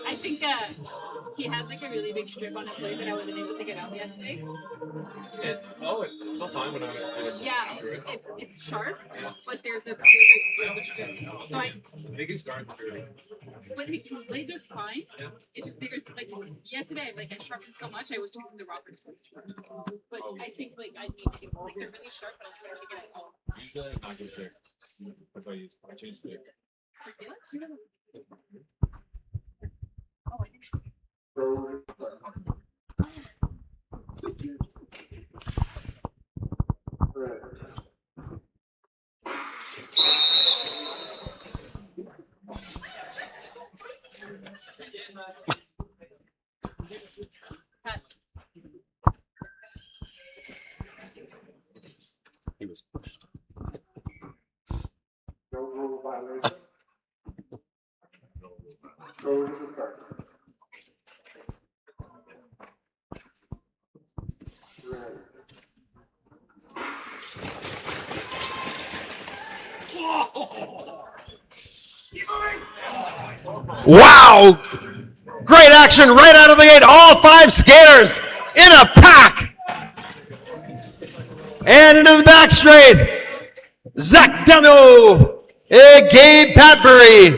I think he has like a really big strip on his leg that I wasn't able to get out yesterday. It felt fine when I was. Yeah, it's sharp, but there's a strip. So I. The biggest guard is really. But his blades are fine. It's just bigger. Like yesterday, like I sharpened so much, I was taking the Roberts blades first. But I think like I need to. Like they're really sharp, but I'm trying to get it all. Use a knuckle stick. That's what I use. I changed it. Really? He was pushed. No rule violation. Go to the start. Wow! Great action right out of the gate. All 5 skaters in a pack. And into the back straight. Zach Dano and Gabe Patbury.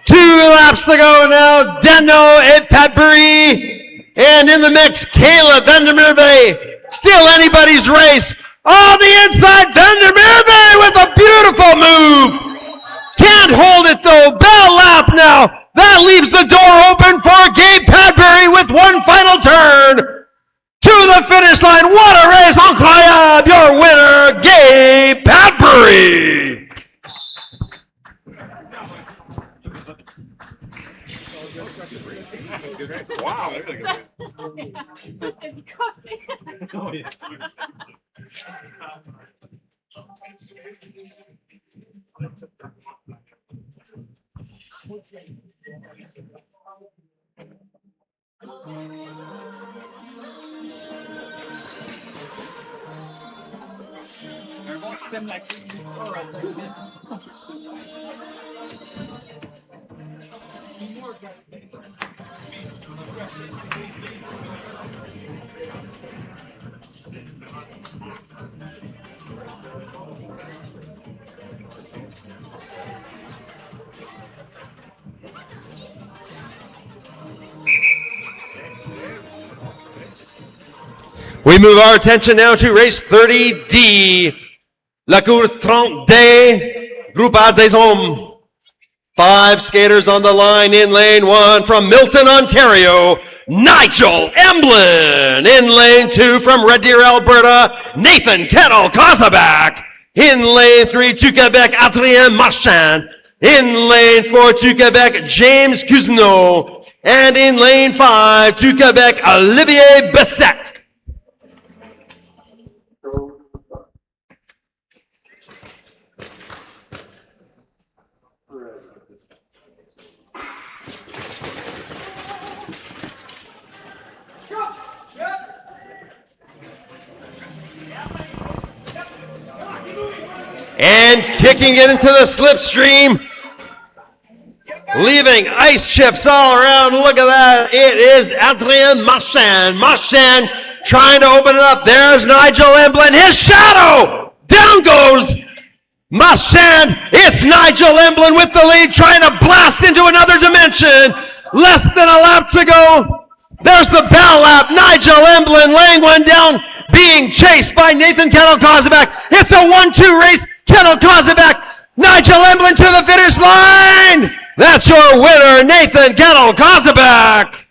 2 laps to go now. Dano and Patbury. And in the mix, Caleb Vandermeerve. Still anybody's race. On the inside, Vandermeerve with a beautiful move. Can't hold it though. Bell lap now. That leaves the door open for Gabe Padbury with one final turn to the finish line. What a race! Incroyable! Your winner, Gabe Padbury. Wow, that's a good. It's crossing. Oh, yeah. They're both stem like for us like this. We move our attention now to race 30D. La course 30D. Groupe A des Hommes. 5 skaters on the line in lane 1 from Milton, Ontario. Nigel Emblin. In lane 2 from Red Deer, Alberta. Nathan Kettle Kozabak. In lane 3 to Quebec, Adrien Marchand. In lane 4 to Quebec, James Cousineau. And in lane 5 to Quebec, Olivier Bessette. And kicking it into the slipstream, leaving ice chips all around. Look at that. It is Adrien Marchand. Marchand trying to open it up. There's Nigel Emblin. His shadow. Down goes Marchand. It's Nigel Emblin with the lead, trying to blast into another dimension. Less than a lap to go. There's the bell lap. Nigel Emblin laying one down, being chased by Nathan Kettle Kozabak. It's a 1-2 race. Kettle Kozabak, Nigel Emblin to the finish line. That's your winner, Nathan Kettle Kozabak.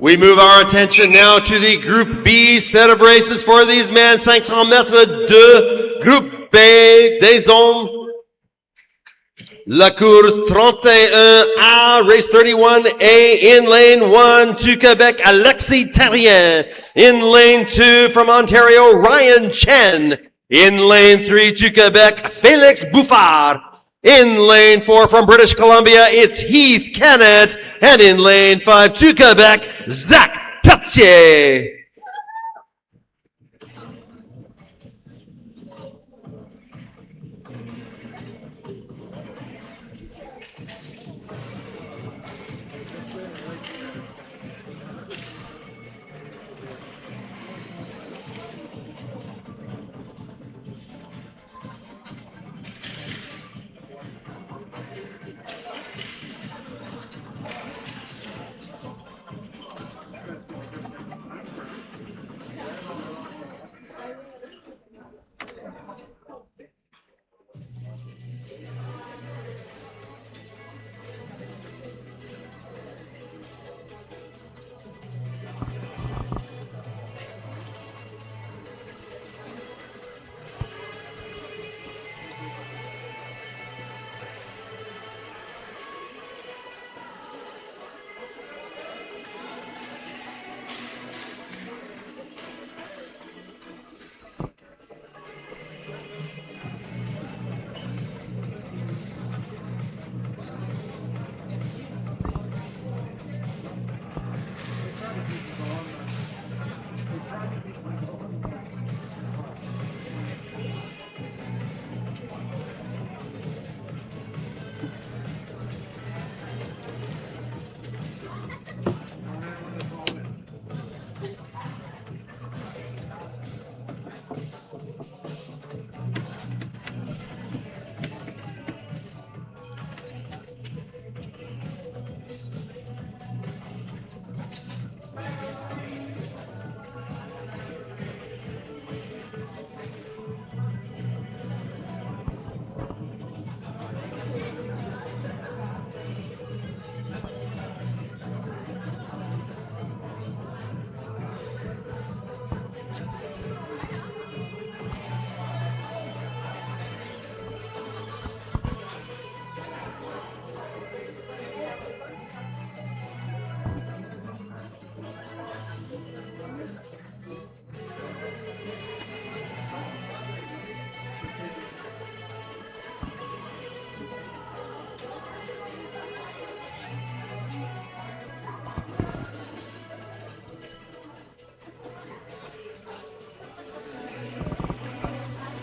We move our attention now to the Group B set of races for these men. 500 mètres de Groupe B des hommes. La course 31A, race 31A, in lane 1 to Quebec, Alexis Terrien. In lane 2 from Ontario, Ryan Chen. In lane 3 to Quebec, Félix Bouffard. In lane 4 from British Columbia, it's Heath Kennett. And in lane 5 to Quebec, Zach Tatsier.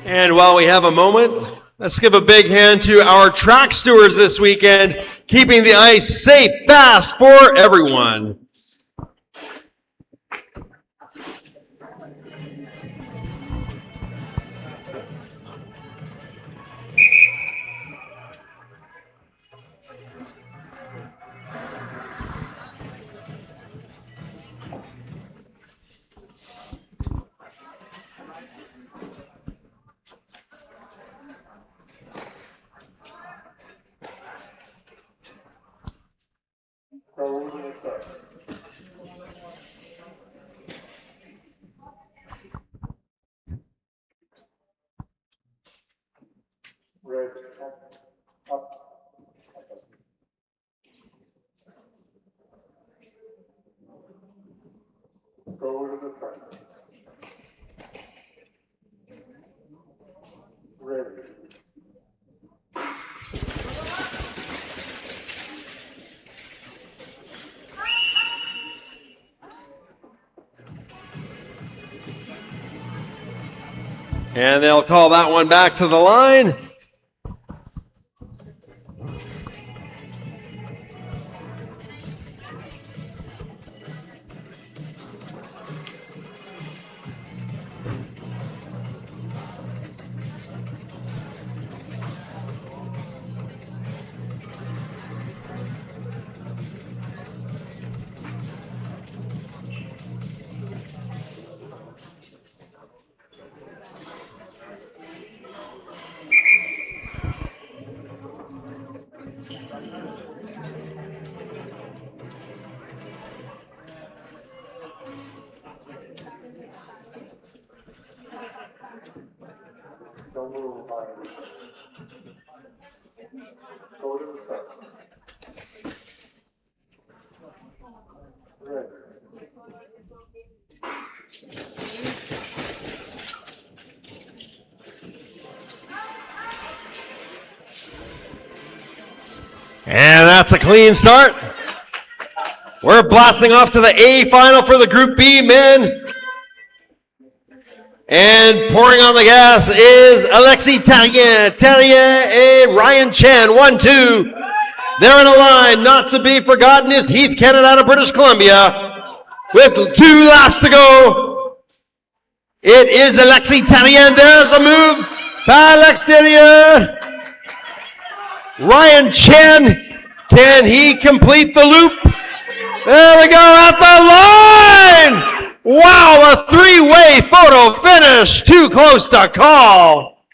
And while we have a moment, let's give a big hand to our track stewards this weekend, keeping the ice safe, fast for everyone. And they'll call that one back to the line. Go to the start. Ready. And that's a clean start. We're blasting off to the A final for the Group B men. And pouring on the gas is Alexis Terrien and Ryan Chen. 1-2. They're in a line. Not to be forgotten is Heath Canada out of British Columbia. With 2 laps to go. It is Alexis Terrien. There's a move by Alex Terrien. Ryan Chen, can he complete the loop? There we go, at the line! Wow, a 3-way photo finish, too close to call.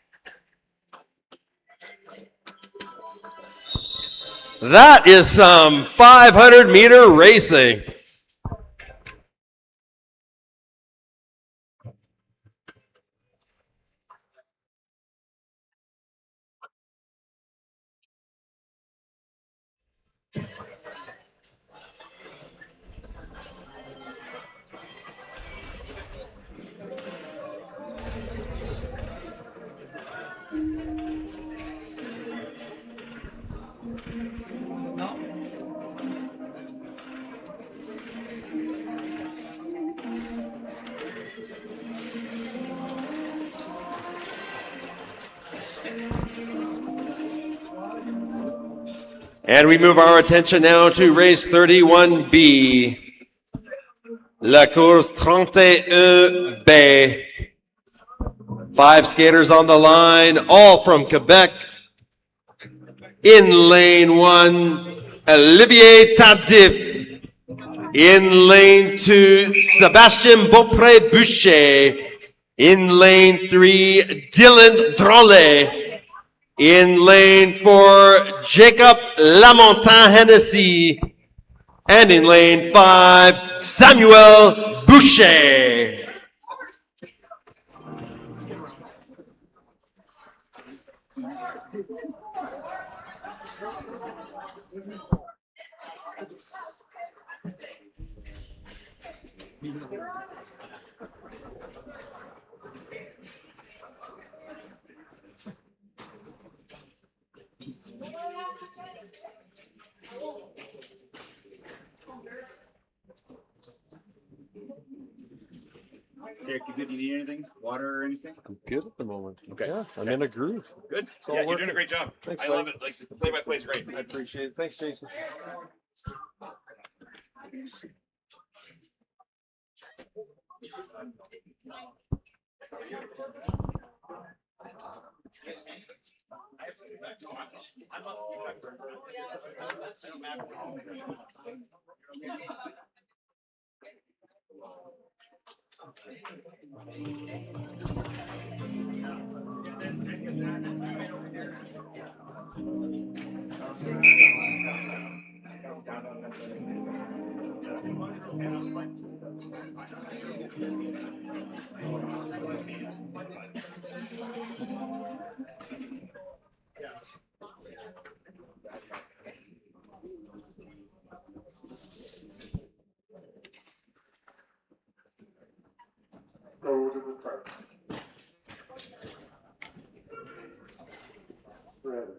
That is some 500-meter racing. And we move our attention now to race 31B. La course 31B. 5 skaters on the line, all from Quebec. In lane 1, Olivier Tardif. In lane 2, Sébastien Beaupré-Boucher. In lane 3, Dylan Drolet. In lane 4, Jacob Lamontagne-Hennessy. And in lane 5, Samuel Boucher. Derek, you good? You need anything? Water or anything? I'm good at the moment. Okay. Yeah, I'm in a groove. Good. all Yeah, you're working. doing a great job. Thanks, I buddy. love it. Like the play-by-play is great. I appreciate it. Thanks, Jason. Go to the start. Ready.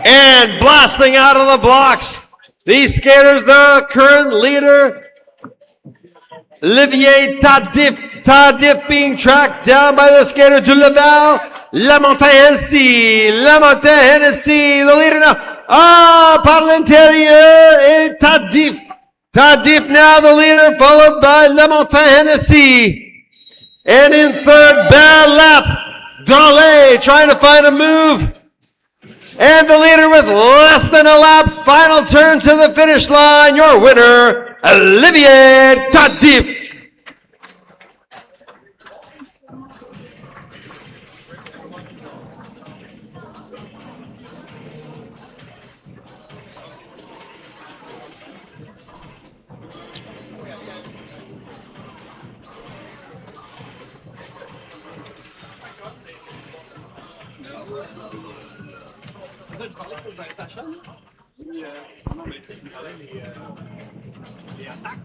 And blasting out of the blocks. These skaters, the current leader, Olivier Tardif. Tardif being tracked down by the skater de Laval. Lamontagne-Hennessy. Lamontagne-Hennessy, the leader now. Par l'intérieur, et Tardif. Tardif now the leader, followed by Lamontagne-Hennessy. And in third, bad lap, Drolet trying to find a move. And the leader with less than a lap, final turn to the finish line, your winner, Olivier Tardif. parlais pour Sacha? Oui, non, mais tu sais, il parlait des attaques.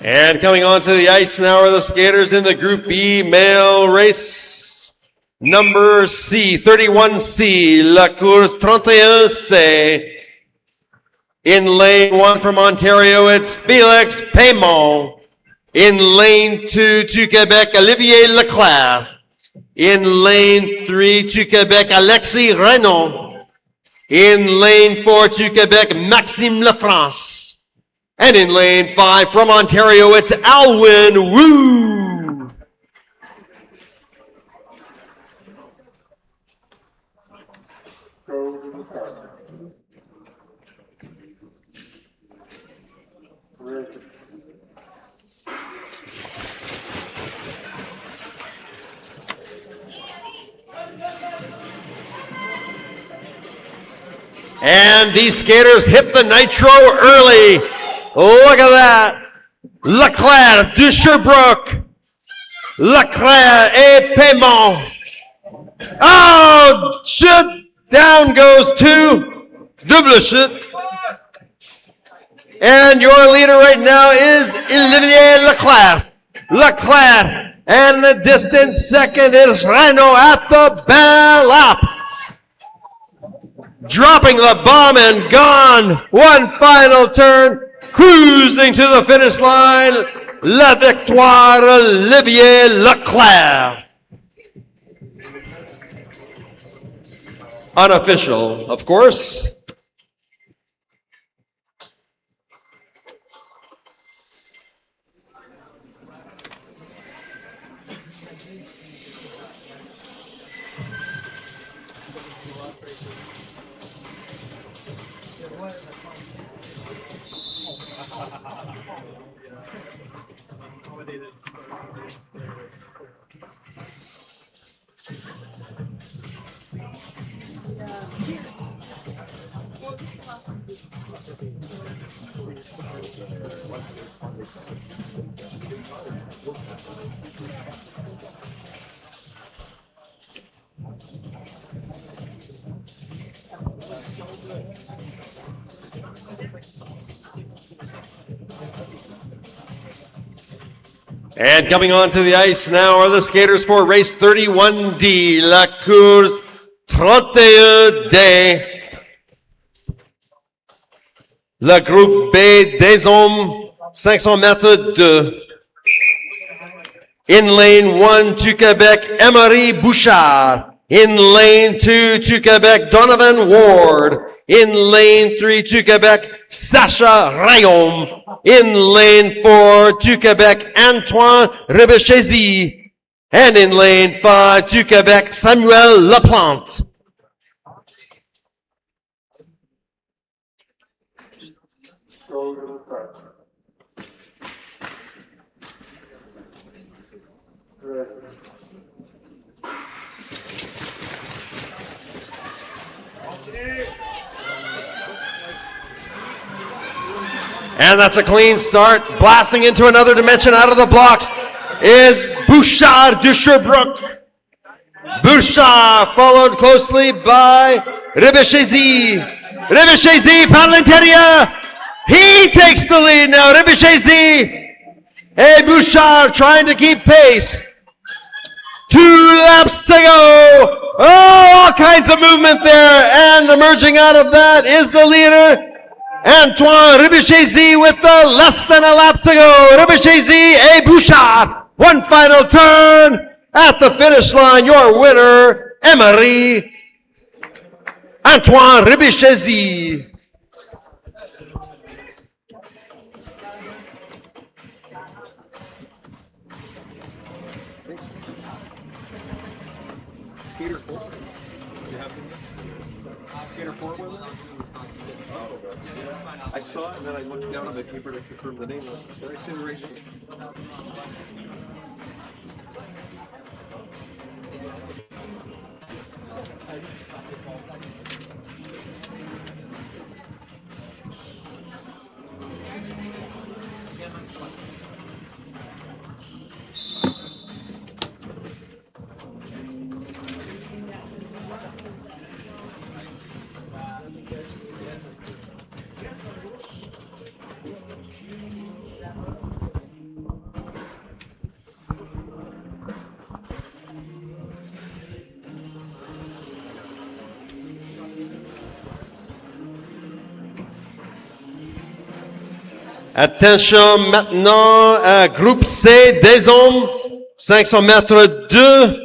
And coming onto the ice now are the skaters in the Group B male race. Number C, 31C, La Course 31C. In lane 1 from Ontario, it's Felix Paymont. In lane 2 to Quebec, Olivier Leclerc. In lane 3 to Quebec, Alexis Renaud. In lane 4 to Quebec, Maxime Lafrance. And in lane 5 from Ontario, it's Alwyn Wu. And these skaters hit the nitro early. Look at that. Leclerc de Sherbrooke. Leclerc et Paymont. Oh, chute. Down goes two. Double chute. And your leader right now is Olivier Leclerc. Leclerc. And the distant second is Renaud at the bell up. Dropping the bomb and gone. One final turn. Cruising to the finish line. La victoire, Olivier Leclerc. Unofficial, of course. And coming onto the ice now are the skaters for race 31D, La Course 31D. Le groupe B des hommes, 500 mètres 2. In lane 1 to Quebec, Emery Bouchard. In lane 2 to Quebec, Donovan Ward. In lane 3 to Quebec, Sacha Rayom. In lane 4 to Quebec, Antoine Rebechesi. And in lane 5 to Quebec, Samuel Laplante. And that's a clean start. Blasting into another dimension out of the blocks is Bouchard de Sherbrooke. Bouchard followed closely by Rebechesi. Rebechesi par l'intérieur. He takes the lead now. Rebechesi. Hey, Bouchard trying to keep pace. 2 laps to go. Oh, all kinds of movement there. And emerging out of that is the leader, Antoine Rebechesi, with less than a lap to go. Rebechesi et Bouchard. One final turn at the finish line. Your winner, Emery Antoine Rebechesi. Skater 4. Do you have Skater 4 with it? I saw it and then I looked down on the paper to confirm the name. Did I say the right name? Attention maintenant à groupe C des hommes, 500 mètres 2,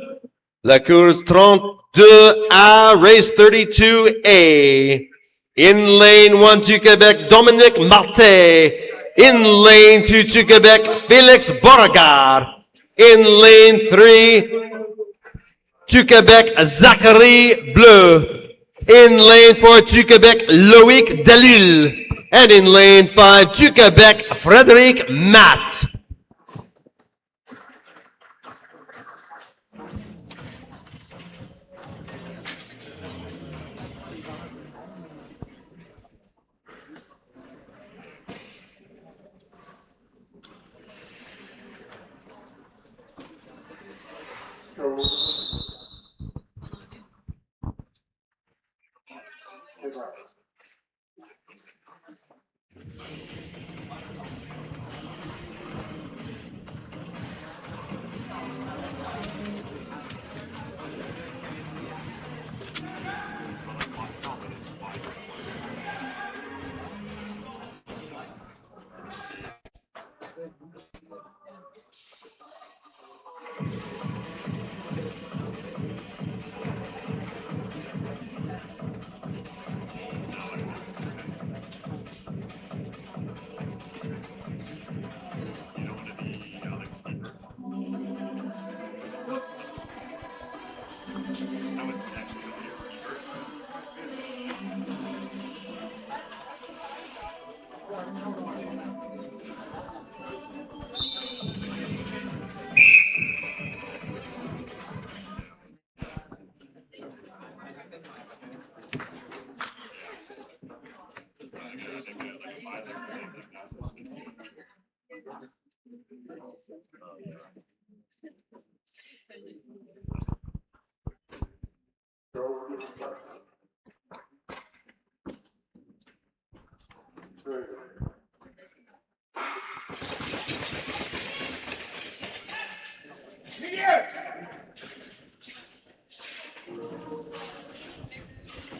la course 32A, race 32A. In lane 1 to Quebec, Dominique Martin. In lane 2 to Quebec, Félix Beauregard. In lane 3 to Quebec, Zachary Bleu. In lane 4 to Quebec, Loïc Delisle. And in lane 5 to Quebec, Frédéric Matt.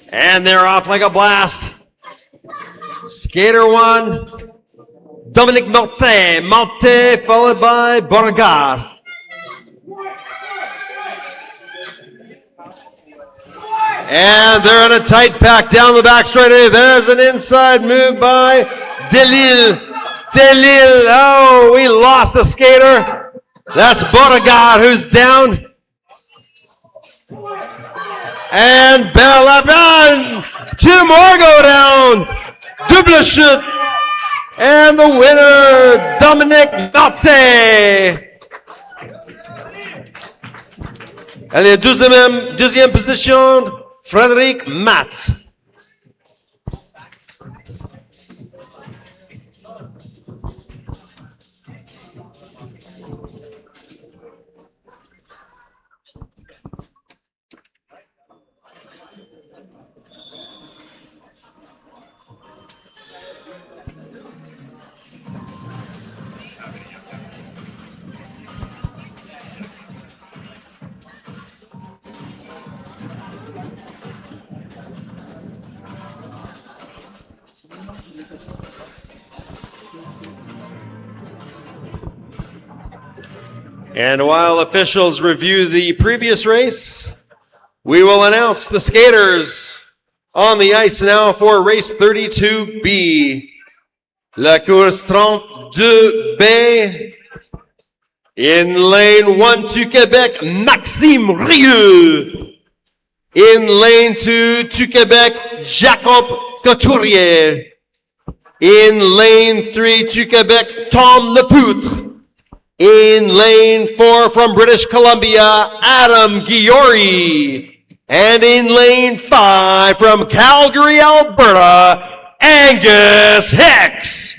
And they're off like a blast. Skater 1, Dominique Martin. Martin followed by Beauregard. And they're in a tight pack down the back straightaway. There's an inside move by Delisle. Delisle, oh, we lost a skater. That's Beauregard who's down. And Bellevin, 2 more go down. Double chute. And the winner, Dominique Martin. Allez, deuxième position, Frédéric Matt. And while officials review the previous race, we will announce the skaters on the ice now for race 32B. La course 32B. In lane 1 to Quebec, Maxime Rieux. In lane 2 to Quebec, Jacob Couturier. In lane 3 to Quebec, Tom Lepoutre. In lane 4 from British Columbia, Adam Giori. And in lane 5 from Calgary, Alberta, Angus Hicks.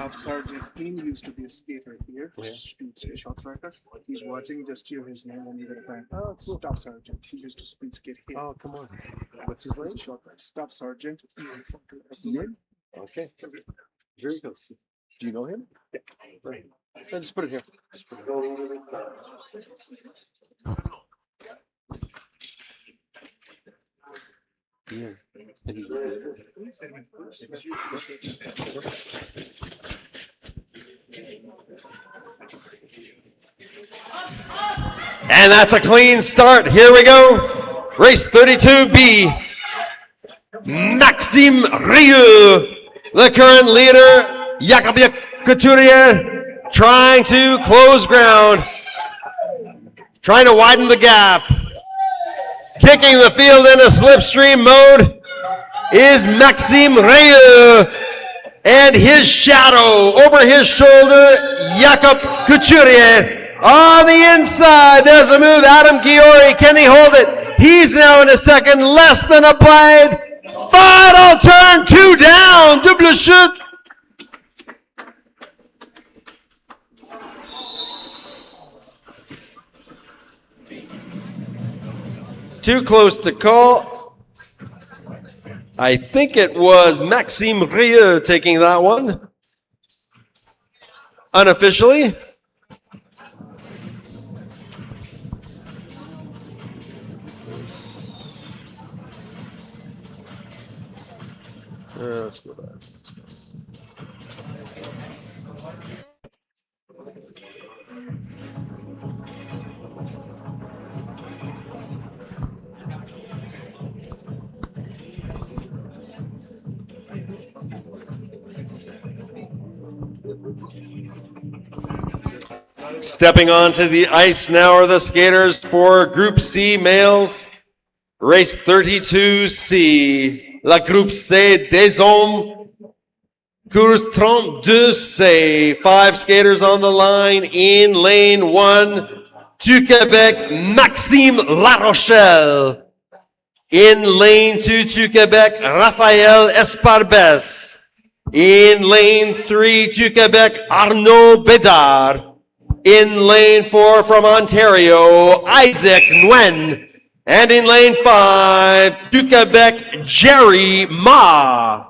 Staff Sergeant Ian used to be a skater here. Speeds a shot tracker. He's watching. Just hear his name when you get a time. Oh, cool. Staff Sergeant. He used to speed skate here. Oh, come on. What's his name? Shot tracker. Staff Sergeant Ian. Okay. Very good. Do you know him? Yeah. Right. Just put it here. Just put it here. And that's a clean start. Here we go. Race 32B. Maxime Rieu, the current leader. Jacob Couturier trying to close ground. Trying to widen the gap. Kicking the field in a slipstream mode is Maxime Rieu. And his shadow over his shoulder, Jacob Couturier. On the inside, there's a move. Adam Giori, can he hold it? He's now in a second, less than a blade. Final turn, 2 down, double chute. Too close to call. I think it was Maxime Rieu taking that one. Unofficially. Let's go back. Stepping onto the ice now are the skaters for Group C males. Race 32C. La Groupe C des hommes. Course 32C. 5 skaters on the line in lane 1. Du Quebec, Maxime Larochelle. In lane 2 to Quebec, Raphaël Esparbes. In lane 3 to Quebec, Arnaud Bédard. In lane 4 from Ontario, Isaac Nguyen. And in lane 5, to Quebec, Jerry Ma.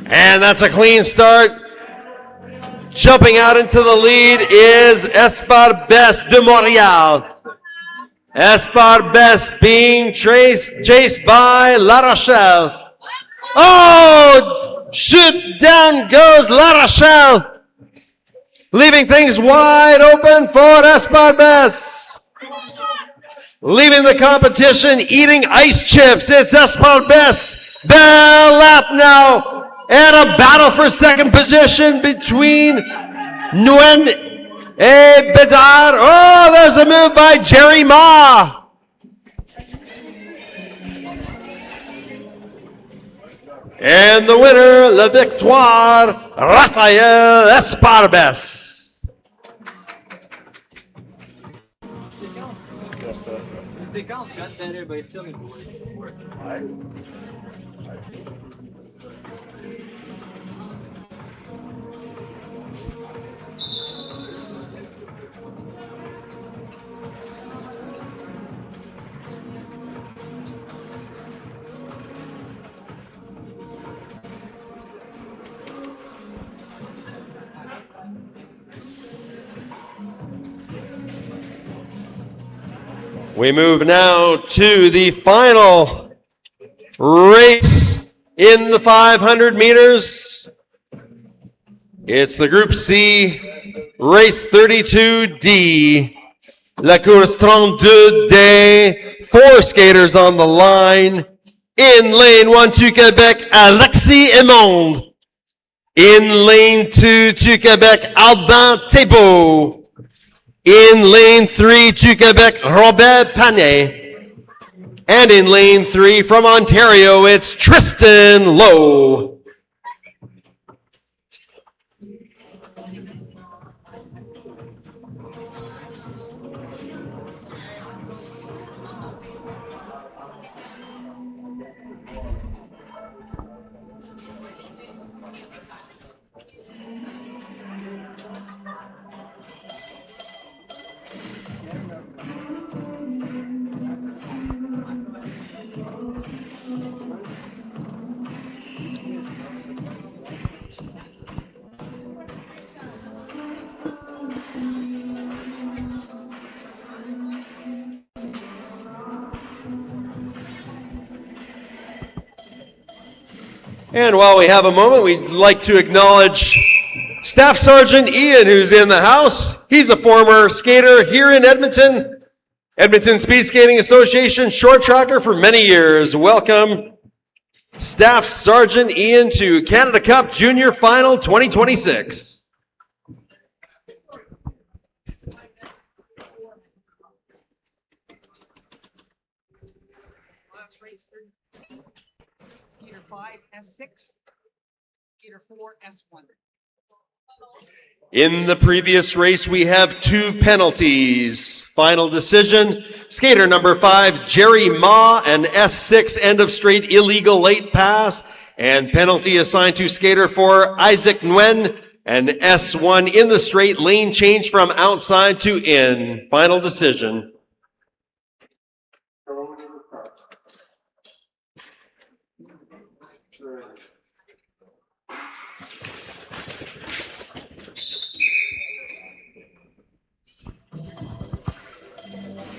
And that's a clean start. Jumping out into the lead is Esparbes de Montreal. Esparbes being chased by La Rochelle. Oh! Shoot, down goes La Rochelle. Leaving things wide open for Esparbes. Leaving the competition, eating ice chips. It's Esparbes. Bell lap now. And a battle for second position between Nguyen and Bedard. Oh, there's a move by Jerry Ma. And the winner, La Victoire, Raphaël Esparbes. The sequence got better, but it's still in work. We move now to the final race in the 500 meters. It's the Group C, race 32D. La course 32D. 4 skaters on the line. In lane 1 to Quebec, Alexis Emond. In lane 2 to Quebec, Alban Thébault. In lane 3 to Quebec, Robert Panet. And in lane 3 from Ontario, it's Tristan Lowe. And while we have a moment, we'd like to acknowledge Staff Sergeant Ian, who's in the house. He's a former skater here in Edmonton, Edmonton Speed Skating Association short tracker for many years. Welcome, Staff Sergeant Ian, to Canada Cup Junior Final 2026. Last race, Skater 5, S6. Skater 4, S1. In the previous race, we have 2 penalties. Final decision, skater number 5, Jerry Ma, an S6 end of straight illegal late pass, and penalty assigned to skater 4, Isaac Nguyen, an S1 in the straight lane change from outside to in. Final decision.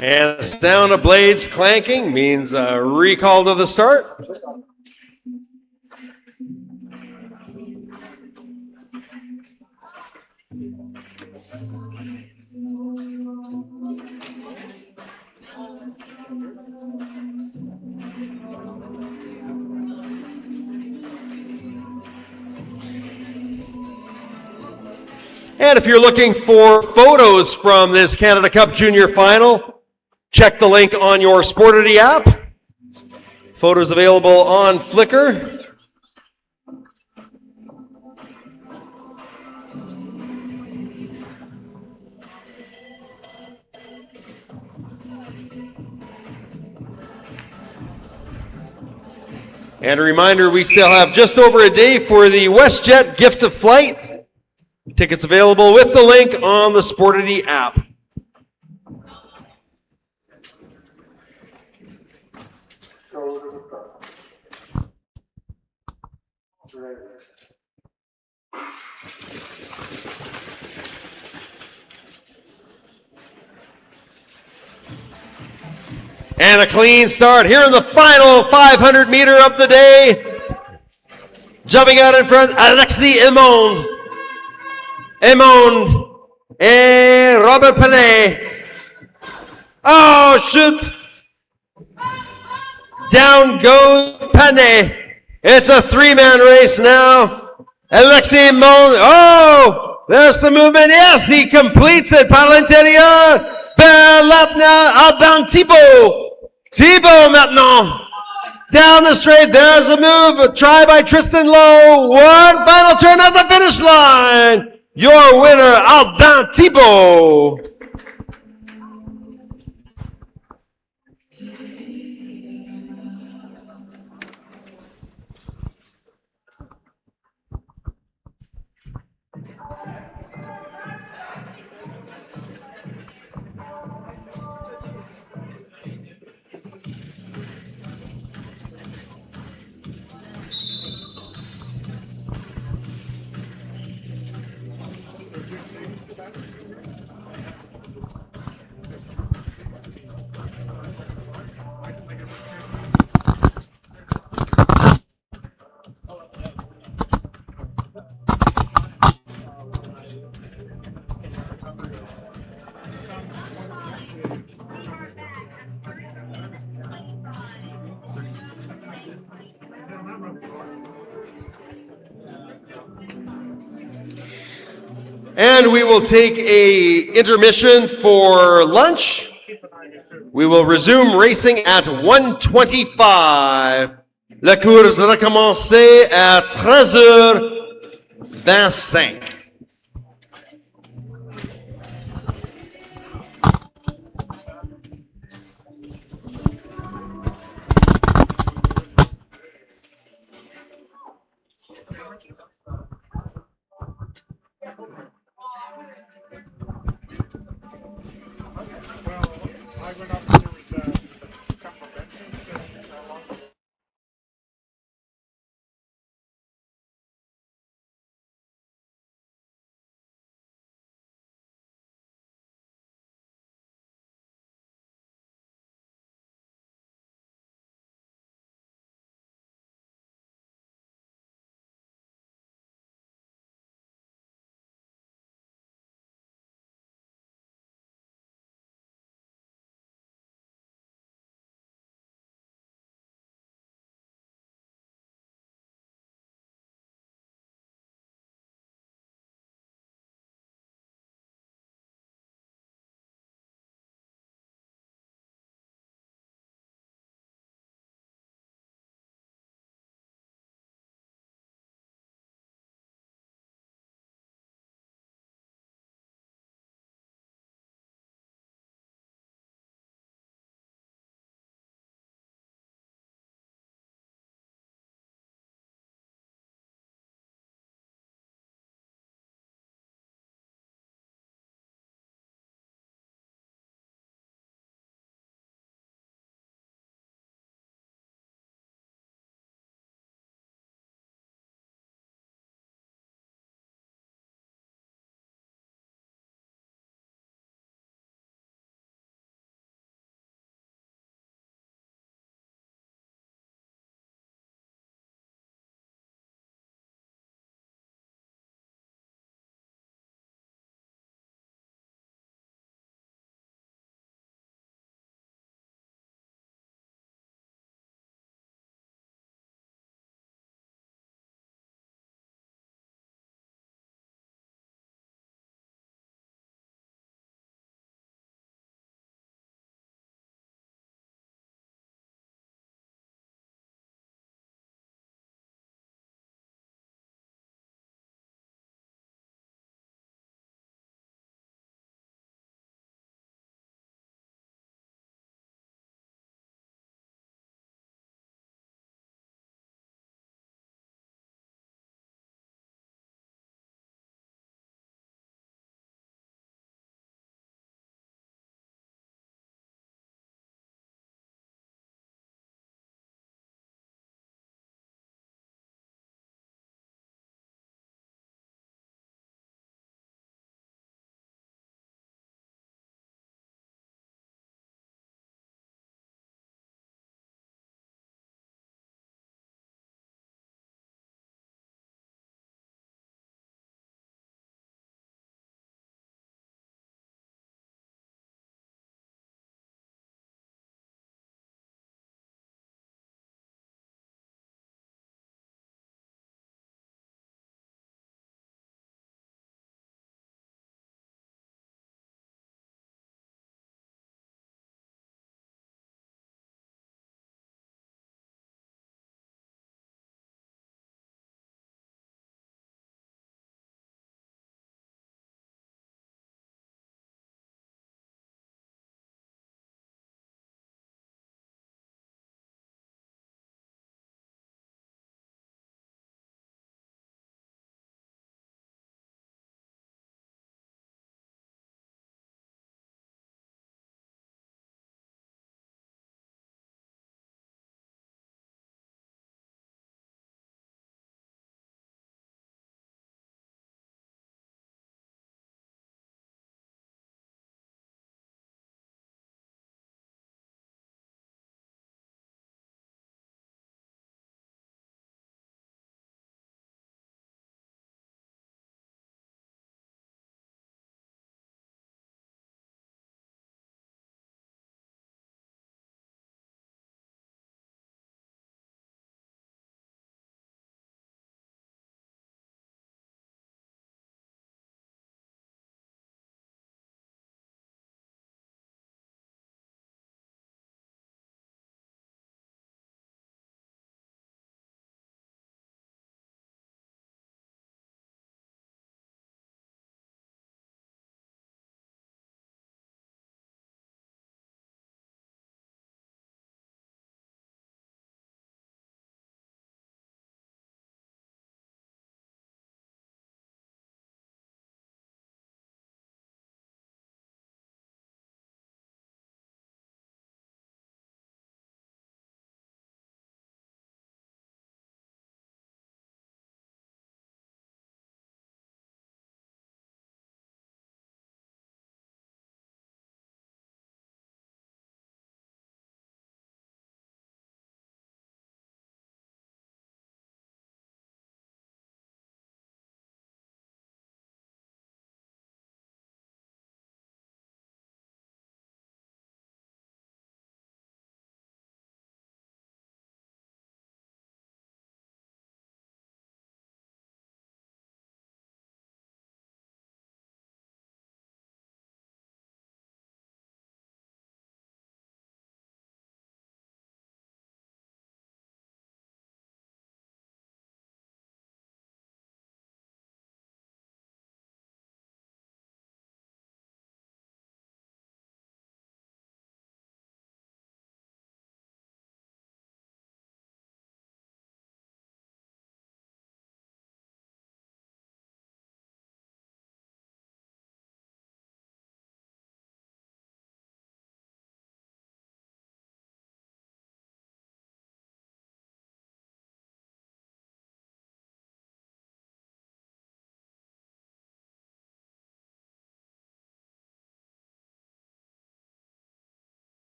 And the sound of blades clanking means a recall to the start. And if you're looking for photos from this Canada Cup Junior Final, check the link on your Sportity app. Photos available on Flickr. And a reminder, we still have just over a day for the WestJet Gift of Flight. Tickets available with the link on the Sportity app. And a clean start here in the final 500 meter of the day. Jumping out in front, Alexis Emond. Emond and Robert Panet. Oh, shoot. Down goes Panet. It's a 3-man race now. Alexis Emond. Oh, there's some movement. Yes, he completes it par l'intérieur. Vers l'apnea, Alban Thébault. Thébault maintenant. Down the straight, there's a move. A try by Tristan Lowe. One final turn at the finish line. Your winner, Alban Thébault. And we will take a intermission for lunch. We will resume racing at 1:25. La course va commencer à 13h25.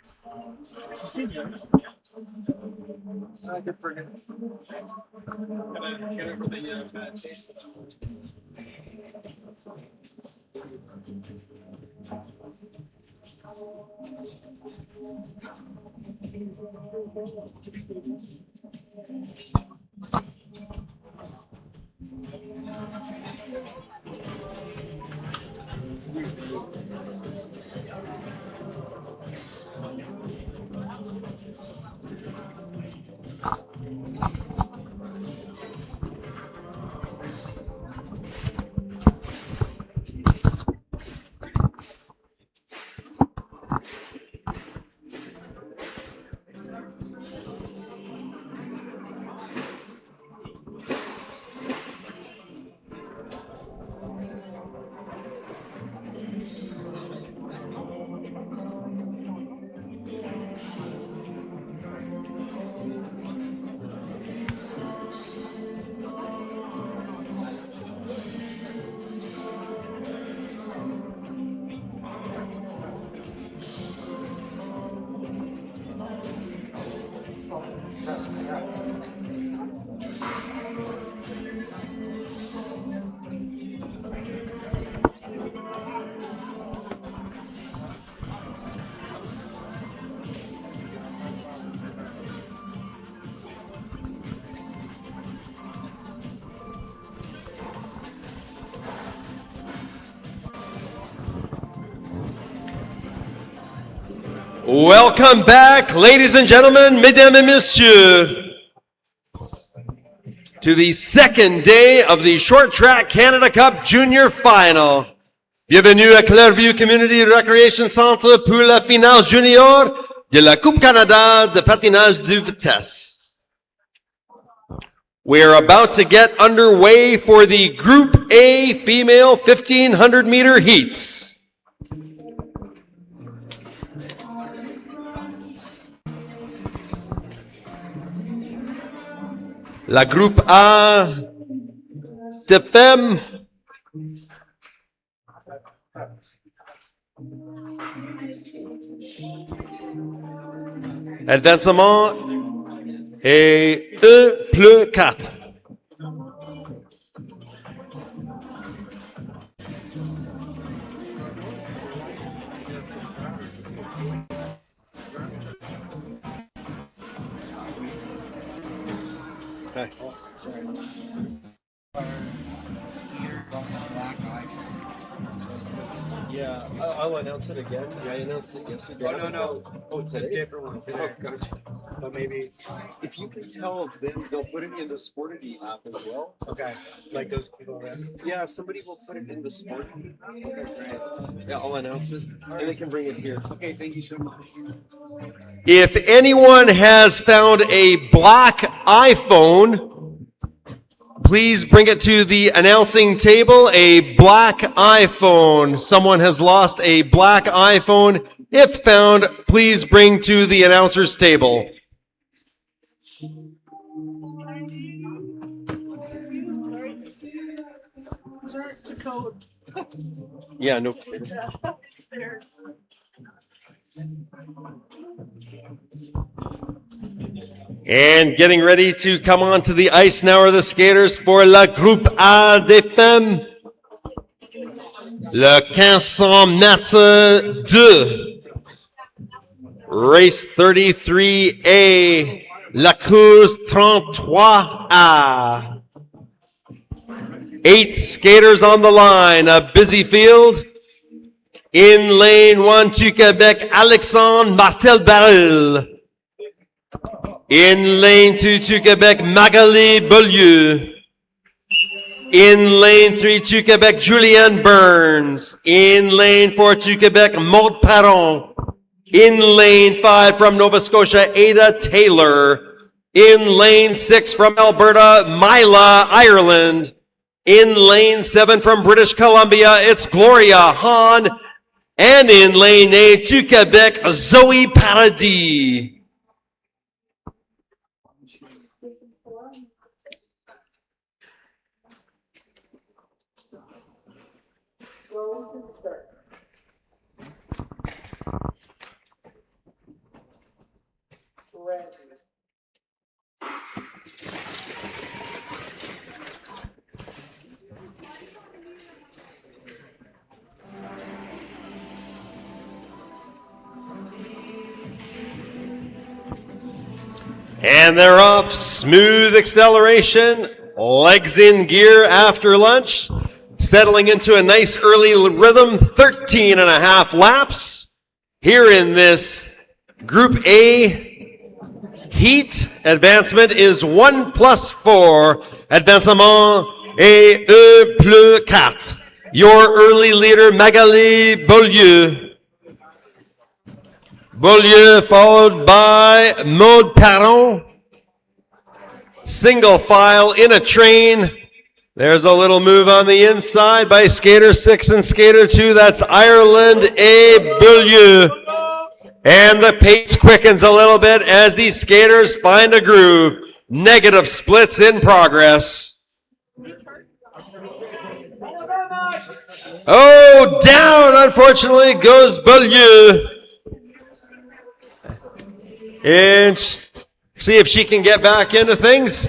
Seems like good for him. Welcome back, ladies and gentlemen, mesdames et messieurs, to the second day of the Short Track Canada Cup Junior Final. Bienvenue à Clareview Community Recreation Centre pour la finale junior de la Coupe Canada de patinage de vitesse. We're about to get underway for the Group A female 1500 meter heats. La Groupe A de femmes advancement et 1+4. Yeah, I'll announce it again. I announced it yesterday. Oh, no. Oh, it's a different one today. Oh, gotcha. But maybe if you can tell them, they'll put it in the Sportivity app as well. Okay. Like those people there. Yeah, somebody will put it in the Sportivity app. Okay, great. Yeah, I'll announce it, and they can bring it here. Okay, thank you so much. If anyone has found a black iPhone, please bring it to the announcing table. A black iPhone. Someone has lost a black iPhone. If found, please bring to the announcer's table. Yeah, no kidding. And getting ready to come onto the ice now are the skaters for La Groupe A des Femmes. Le 1500 mètres 2. Race 33A. La course 33A. 8 skaters on the line. A busy field. In lane 1 to Quebec, Alexandre Martel-Baril. In lane 2 to Quebec, Magali Beaulieu. In lane 3 to Quebec, Julianne Burns. In lane 4 to Quebec, Maud Perron. In lane 5 from Nova Scotia, Ada Taylor. In lane 6 from Alberta, Mila Ireland. In lane 7 from British Columbia, it's Gloria Hahn. And in lane 8 to Quebec, Zoe Paradis. And they're off. Smooth acceleration. Legs in gear after lunch. Settling into a nice early rhythm. 13 and a half laps. Here in this Group A heat, advancement is 1+4. Advancement et +4. Your early leader, Magali Beaulieu. Beaulieu followed by Maude Perron. Single file in a train. There's a little move on the inside by skater 6 and skater 2. That's Ireland et Beaulieu. And the pace quickens a little bit as these skaters find a groove. Negative splits in progress. Oh, down, unfortunately, goes Beaulieu. And see if she can get back into things.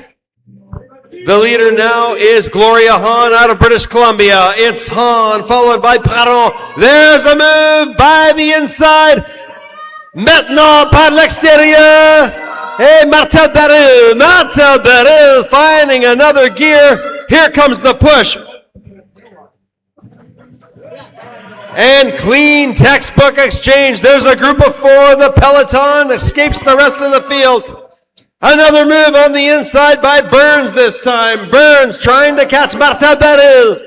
The leader now is Gloria Hahn out of British Columbia. It's Hahn followed by Perron. There's a move by the inside. Maintenant par l'extérieur. Hey, Martel Baril. Martel Baril finding another gear. Here comes the push. And clean textbook exchange. There's a group of 4. The peloton escapes the rest of the field. Another move on the inside by Burns this time. Burns trying to catch Martel Baril.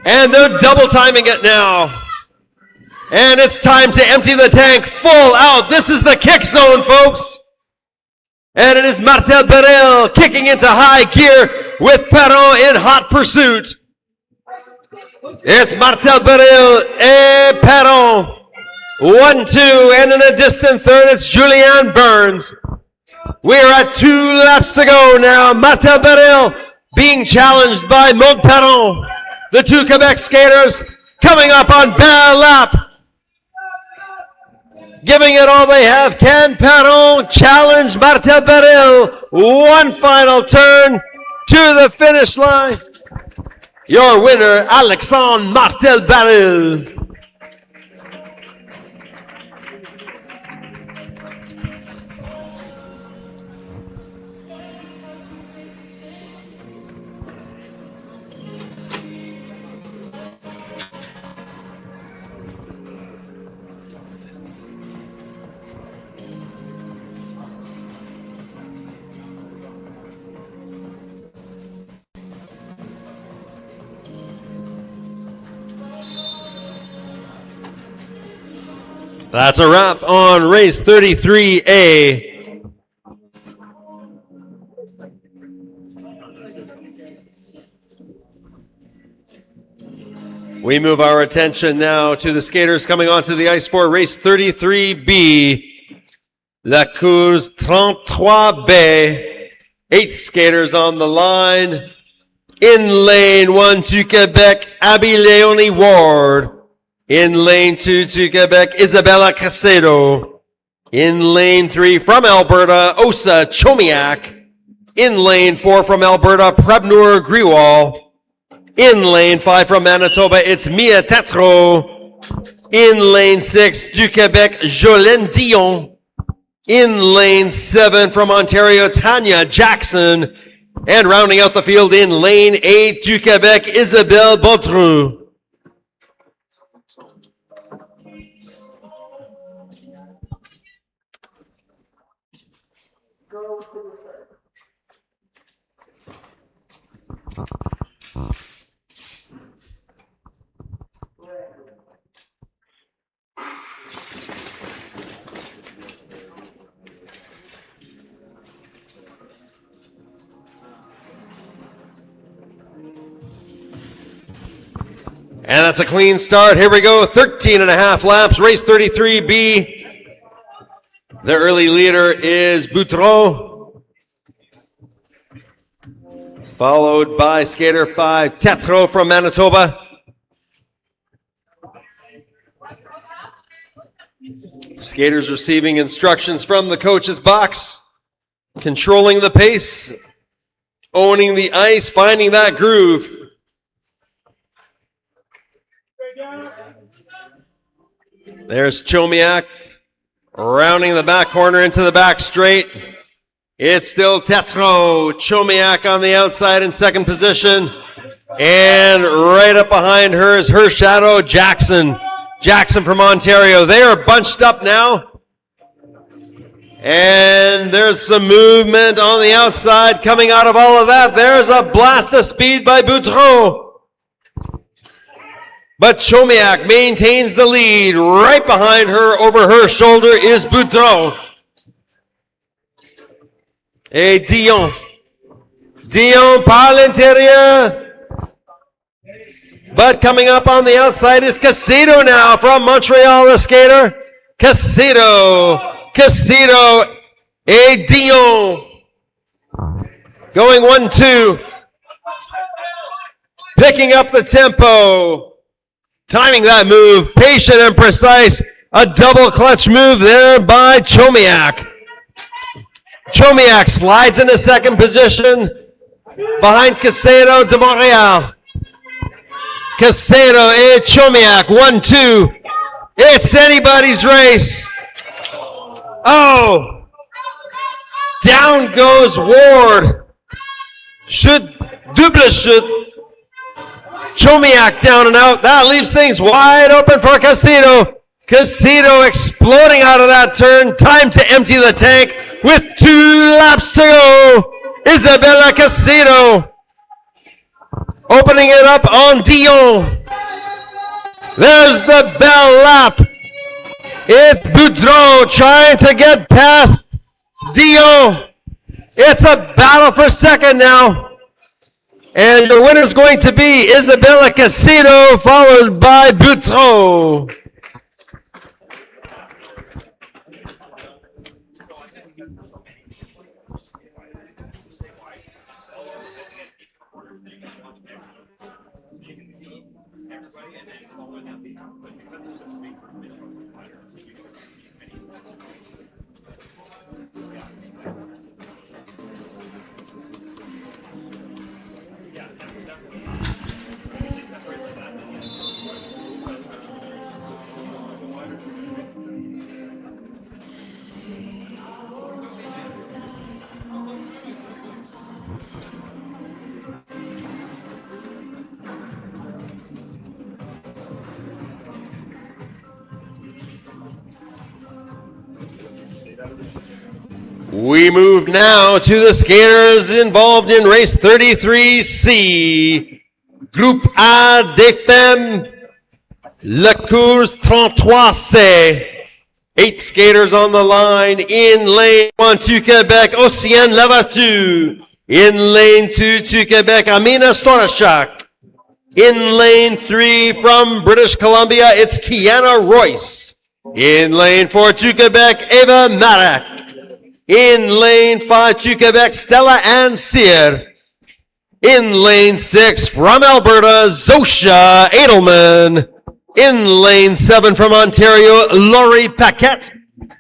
And they're double timing it now. And it's time to empty the tank full out. This is the kick zone, folks. And it is Martel Baril kicking into high gear with Perron in hot pursuit. It's Martel Baril et Perron. 1-2, and in a distant third, it's Julianne Burns. We're at 2 laps to go now. Martel Baril being challenged by Maude Perron. The 2 Quebec skaters coming up on bare lap. Giving it all they have. Can Perron challenge Martel Baril? One final turn to the finish line. Your winner, Alexandre Martel Baril. That's a wrap on race 33A. We move our attention now to the skaters coming onto the ice for race 33B. La Course 33B. 8 skaters on the line. In lane 1 to Quebec, Abby Leonie Ward. In lane 2 to Quebec, Isabella Casedo. In lane 3 from Alberta, Osa Chomiak. In lane 4 from Alberta, Prebnur Griwal. In lane 5 from Manitoba, it's Mia Tatro. In lane 6 du Quebec, Jolene Dion. In lane 7 from Ontario, Tanya Jackson. And rounding out the field in lane 8 du Quebec, Isabelle Baudreux. And that's a clean start. Here we go. 13 and a half laps. Race 33B. The early leader is Boutron. Followed by skater 5, Tatro from Manitoba. Skaters receiving instructions from the coach's box. Controlling the pace. Owning the ice. Finding that groove. There's Chomiak Rounding the back corner into the back straight. It's still Tetro. Chomiak on the outside in second position. And right up behind her is her shadow, Jackson. Jackson from Ontario. They are bunched up now. And there's some movement on the outside coming out of all of that. There's a blast of speed by Boudreau. But Chomiak maintains the lead. Right behind her, over her shoulder, is Boudreau. Et Dion. Dion par l'intérieur. But coming up on the outside is Casito now from Montreal, the skater. Casito et Dion. Going 1-2. Picking up the tempo. Timing that move, patient and precise. A double clutch move there by Chomiak. Chomiak slides into second position behind Casado de Montreal. Casado and Chomiak, 1-2. It's anybody's race. Oh, down goes Ward. Double shoot. Chomiak down and out. That leaves things wide open for Casado. Casado exploding out of that turn. Time to empty the tank with 2 laps to go. Isabella Casado opening it up on Dion. There's the bell lap. It's Boudreau trying to get past Dion. It's a battle for second now. And the winner is going to be Isabella Casado, followed by Boudreau. We move now to the skaters involved in race 33C. Groupe A des femmes, la course 33C. 8 skaters on the line. In lane 1 to Quebec, Océane Lavertu. In lane 2 to Quebec, Amina Storachak. In lane 3 from British Columbia, it's Kiana Royce. In lane 4 to Quebec, Eva Marak. In lane 5 to Quebec, Stella Ann Sear. In lane 6 from Alberta, Zosha Edelman. In lane 7 from Ontario, Laurie Paquette.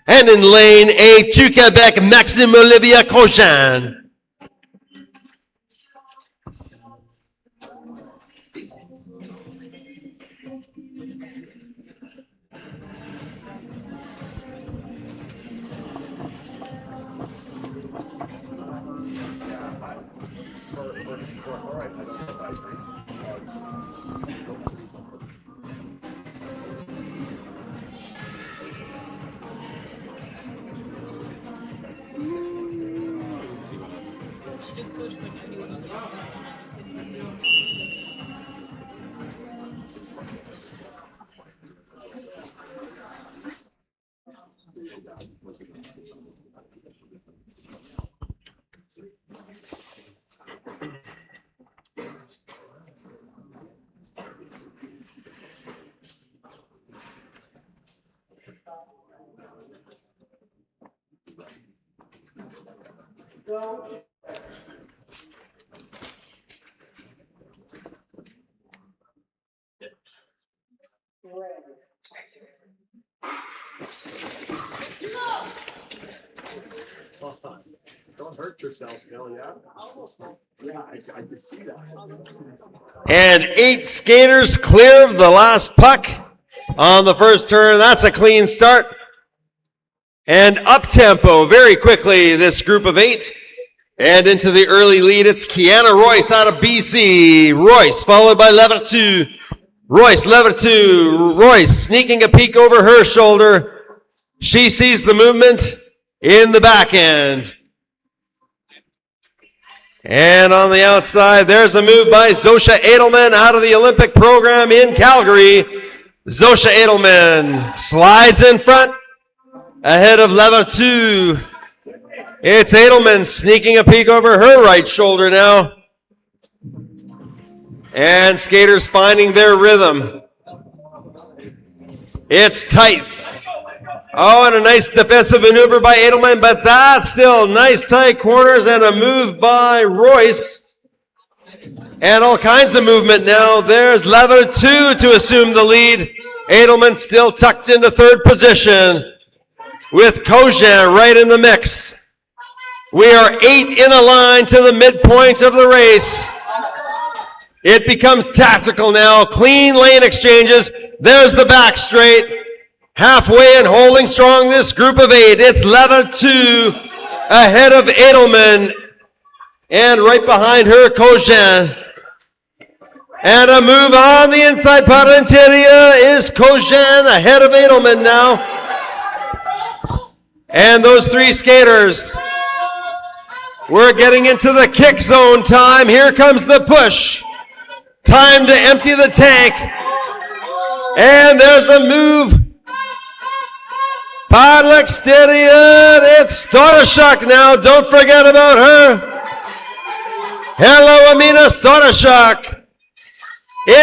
And in lane 8 to Quebec, Maxime Olivia Grosjean. Don't hurt yourself, Bill, yeah? Yeah, I could see that. And 8 skaters clear of the last puck on the first turn. That's a clean start. And up tempo very quickly, this group of 8. And into the early lead, it's Kiana Royce out of BC. Royce followed by Levertu. Royce sneaking a peek over her shoulder. She sees the movement in the back end. And on the outside, there's a move by Zosha Edelman out of the Olympic program in Calgary. Zosha Edelman slides in front ahead of Levertu. It's Edelman sneaking a peek over her right shoulder now. And skaters finding their rhythm. It's tight. Oh, and a nice defensive maneuver by Edelman, but that's still nice tight corners and a move by Royce. And all kinds of movement now. There's Levertu to assume the lead. Edelman still tucked into third position with Kojin right in the mix. We are 8 in a line to the midpoint of the race. It becomes tactical now. Clean lane exchanges. There's the back straight. Halfway and holding strong this group of 8. It's Levertu ahead of Edelman. And right behind her, Kojin. And a move on the inside part interior is Kojin ahead of Edelman now. And those 3 skaters. We're getting into the kick zone time. Here comes the push. Time to empty the tank. And there's a move. Par l'extérieur. It's Storashuk now. Don't forget about her. Hello, Amina Storashuk.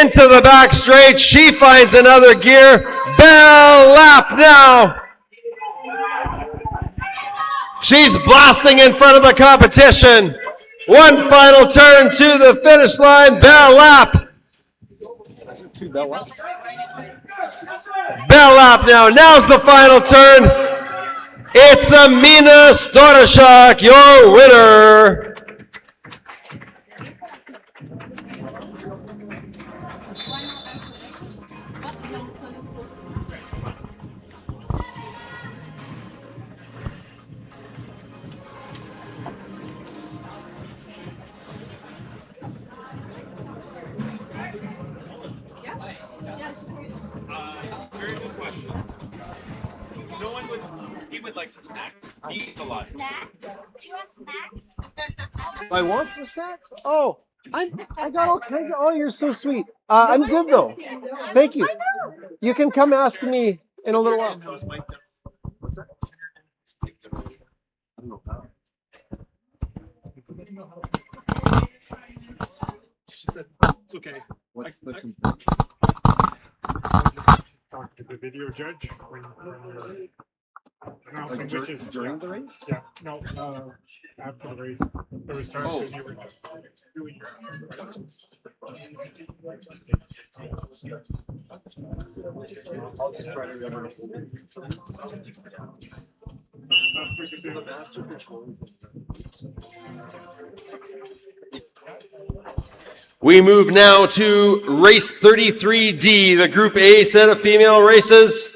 Into the back straight. She finds another gear. Bell lap now. She's blasting in front of the competition. One final turn to the finish line. Bell lap. Bell lap now. Now's the final turn. It's Amina Storashuk, your winner. Very good question. No one would. He would like some snacks. He eats a lot. Snacks? Do you want snacks? I want some snacks? Oh, I got all kinds of. Oh, you're so sweet. I'm good though. Thank you. You can come ask me in a little while. What's that? I don't know how. She said it's okay. What's the Talk to the video judge when announcing like which is during the race? yeah no after the race there was times when you were just doing your I'll just try to remember. The master controls. We move now to race 33D, the Group A set of female races.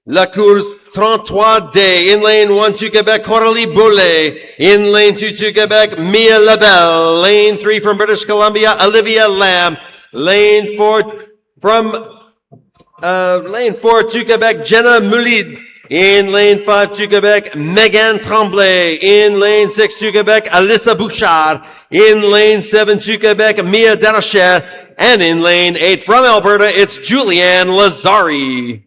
La course 33D. In lane 1 to Quebec, Coralie Boulet. In lane 2 to Quebec, Mia Labelle. Lane 3 from British Columbia, Olivia Lamb. Lane 4 to Quebec, Jenna Moulid. In lane 5 to Quebec, Megan Tremblay. In lane 6 to Quebec, Alyssa Bouchard. In lane 7 to Quebec, Mia Darachet. And in lane 8 from Alberta, it's Julianne Lazari.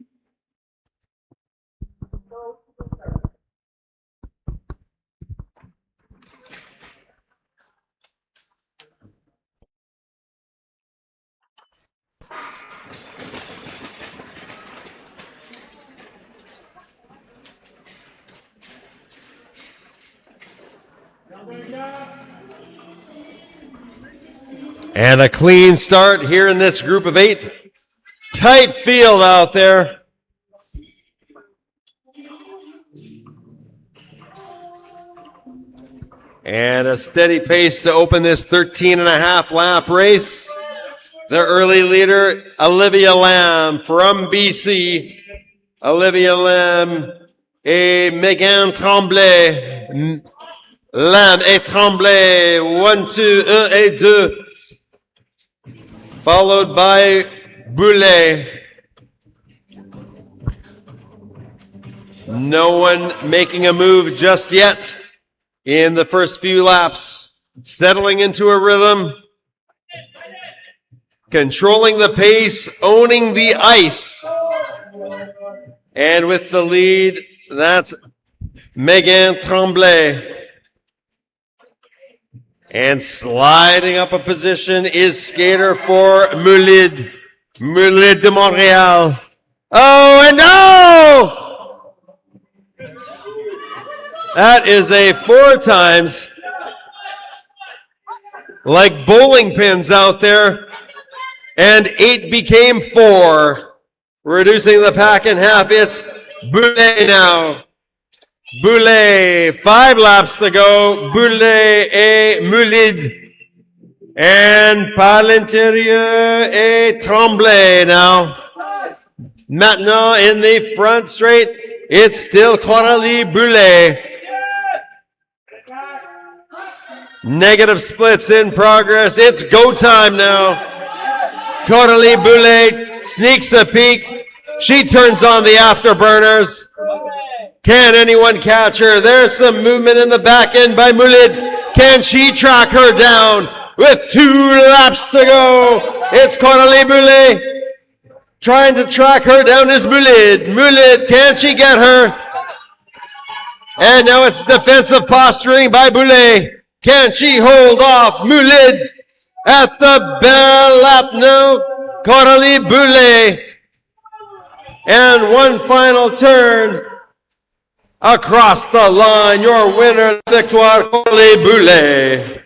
And a clean start here in this group of 8. Tight field out there. And a steady pace to open this 13.5 lap race. The early leader, Olivia Lamb from BC. Olivia Lamb et Megan Tremblay. Lamb et Tremblay, 1, 2, 1 et 2. Followed by Boulet. No one making a move just yet in the first few laps. Settling into a rhythm. Controlling the pace, owning the ice. And with the lead, that's Megan Tremblay. And sliding up a position is skater for Moulid. Moulid de Montréal. Oh, and no! That is a 4 times. Like bowling pins out there. And 8 became 4. Reducing the pack in half. It's Boulet now. Boulet, 5 laps to go. Boulet et Moulid. And par l'intérieur et Tremblay now. Maintenant in the front straight, it's still Coralie Boulet. Negative splits in progress. It's go time now. Coralie Boulet sneaks a peek. She turns on the afterburners. Can anyone catch her? There's some movement in the back end by Moulid. Can she track her down? With 2 laps to go, it's Coralie Boulet. Trying to track her down is Moulid. Moulid, can she get her? And now it's defensive posturing by Boulet. Can she hold off Moulid at the bell lap now? Coralie Boulet. And one final turn. Across the line, your winner, Victoire Coralie Boulet.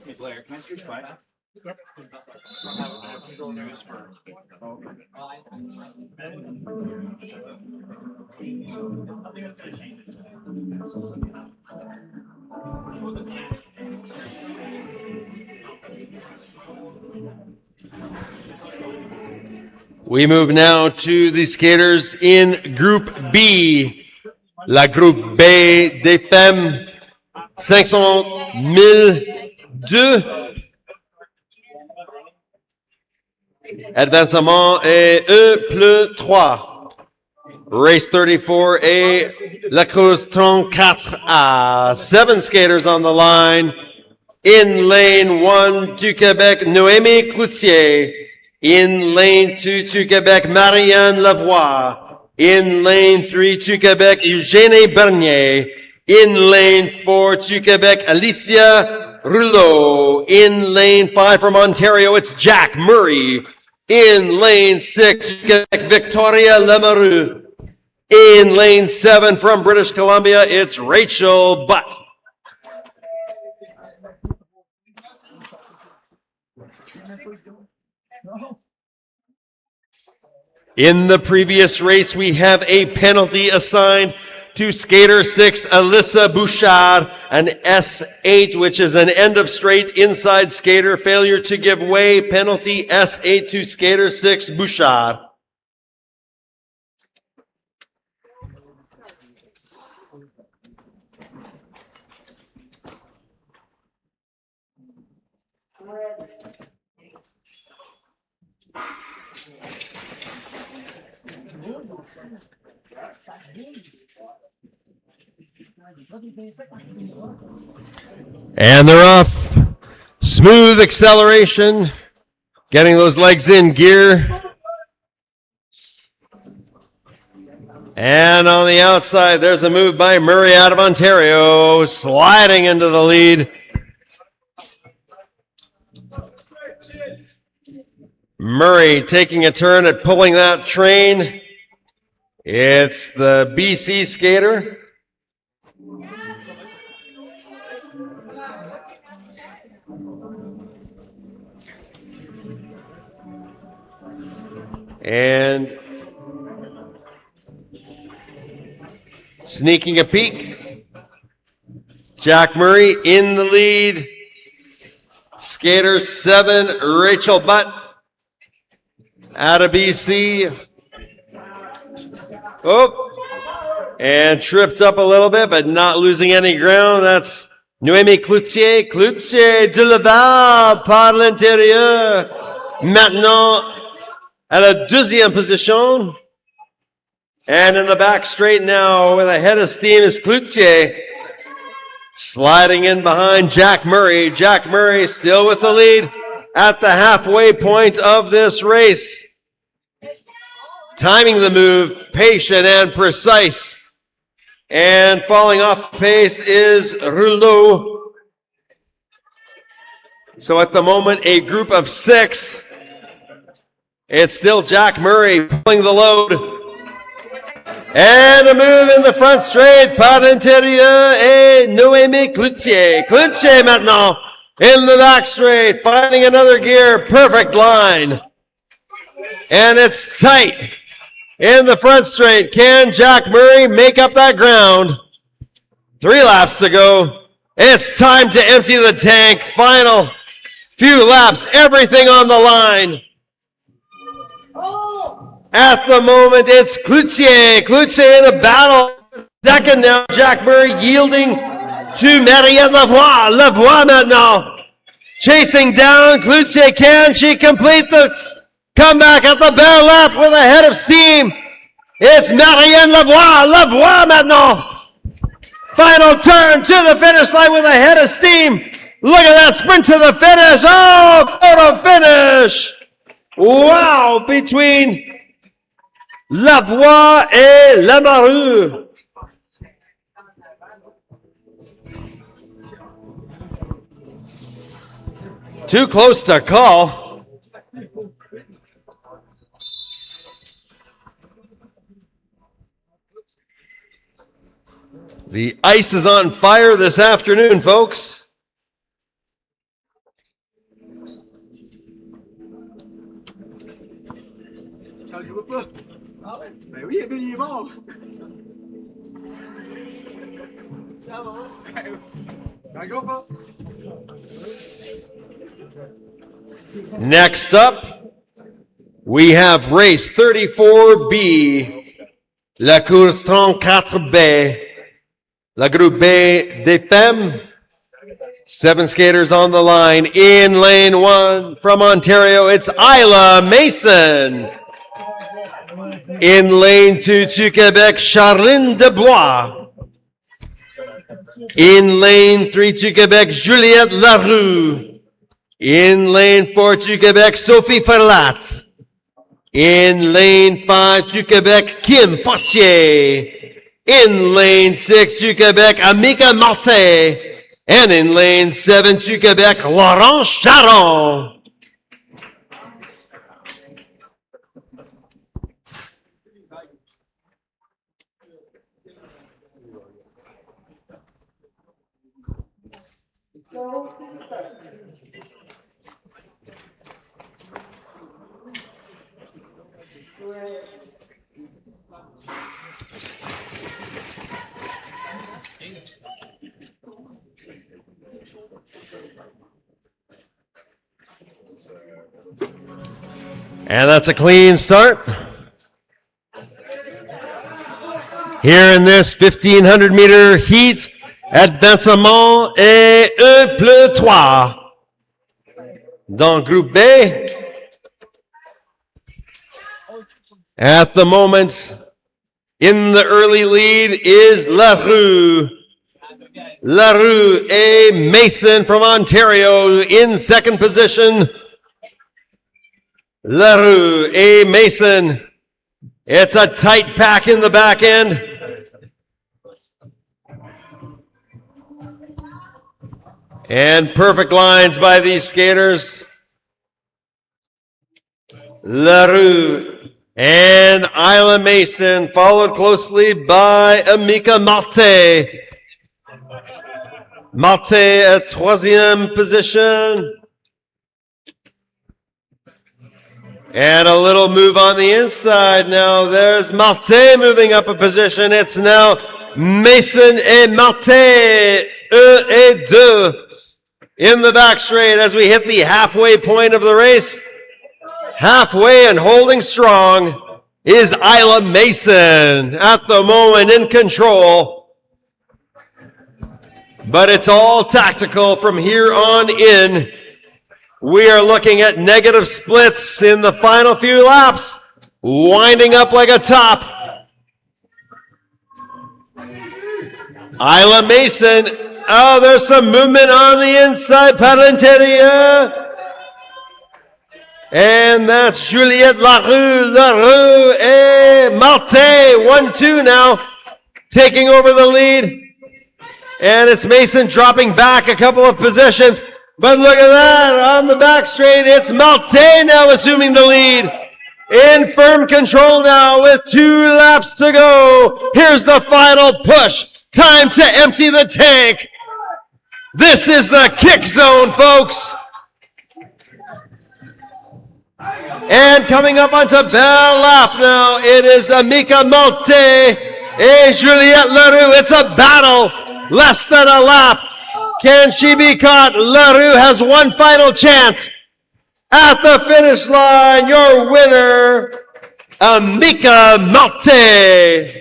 Hey Blair, can I switch by? Yep. News for. We move now to the skaters in Group B. La Groupe B des femmes, 500 1002. Advancement est 1 plus 3. Race 34 et La Cruz 34A. 7 skaters on the line. In lane 1 du Québec, Noémie Cloutier. In lane 2 to Quebec, Marianne Lavoie. In lane 3 to Quebec, Eugénie Bernier. In lane 4 to Quebec, Alicia Rouleau. In lane 5 from Ontario, it's Jack Murray. In lane 6, Quebec, Victoria Lemarue. In lane 7 from British Columbia, it's Rachel Butt. In the previous race, we have a penalty assigned to skater 6, Alyssa Bouchard, an S8, which is an end of straight inside skater, failure to give way, penalty S8 to skater 6, Bouchard. And they're off. Smooth acceleration. Getting those legs in gear. And on the outside, there's a move by Murray out of Ontario, sliding into the lead. Murray taking a turn at pulling that train. It's the BC skater. And sneaking a peek, Jack Murray in the lead. Skater 7, Rachel Butt out of BC. Oh, and tripped up a little bit, but not losing any ground. That's Noémie Cloutier. Cloutier de Laval par l'intérieur. Maintenant, à la deuxième position. And in the back straight now with a head of steam is Cloutier. Sliding in behind Jack Murray. Jack Murray still with the lead at the halfway point of this race. Timing the move, patient and precise. And falling off pace is Rouleau. So at the moment, a group of 6. It's still Jack Murray pulling the load. And a move in the front straight par l'intérieur et Noémie Cloutier. Cloutier maintenant in the back straight, finding another gear, perfect line. And it's tight in the front straight. Can Jack Murray make up that ground? 3 laps to go. It's time to empty the tank. Final few laps, everything on the line. At the moment, it's Cloutier. Cloutier in a battle. Second now, Jack Murray yielding to Marianne Lavoie. Lavoie maintenant chasing down Cloutier. Can she complete the comeback at the bell lap with a head of steam? It's Marianne Lavoie. Lavoie maintenant. Final turn to the finish line with a head of steam. Look at that sprint to the finish. Oh, photo finish. Wow, between Lavoie et Lamoureux. Too close to call. The ice is on fire this afternoon, folks. Ben oui, il est mort. Next up, we have race 34B, la course 34B, la groupe B des femmes. 7 skaters on the line. In lane 1 from Ontario, it's Isla Mason. In lane 2 to Quebec, Charline Debois. In lane 3 to Quebec, Juliette Larue. In lane 4 to Quebec, Sophie Ferlat. In lane 5 to Quebec, Kim Fortier. In lane 6 to Quebec, Amika Martin. And in lane 7 to Quebec, Laurent Charon. And that's a clean start. Here in this 1,500 meter heat, advancement et 1+3. Dans groupe B, at the moment, in the early lead is Larue. Larue et Mason from Ontario in second position. Larue et Mason. It's a tight pack in the back end. And perfect lines by these skaters. Larue And Isla Mason, followed closely by Amika Marte. Marte at troisième position. And a little move on the inside now. There's Marte moving up a position. It's now Mason et Marte, 1 et 2 in the back straight as we hit the halfway point of the race. Halfway and holding strong is Isla Mason at the moment in control. But it's all tactical from here on in. We are looking at negative splits in the final few laps, winding up like a top. Isla Mason, oh, there's some movement on the inside, Parlenteria. And that's Juliette Larue, et Marte, 1-2 now, taking over the lead. And it's Mason dropping back a couple of positions. But look at that, on the back straight, it's Marte now assuming the lead. In firm control now with 2 laps to go. Here's the final push. Time to empty the tank. This is the kick zone, folks. And coming up onto Belle Lap now, it is Amika Marte and Juliette Larue. It's a battle, less than a lap. Can she be caught? Larue has one final chance. At the finish line, your winner, Amika Marte.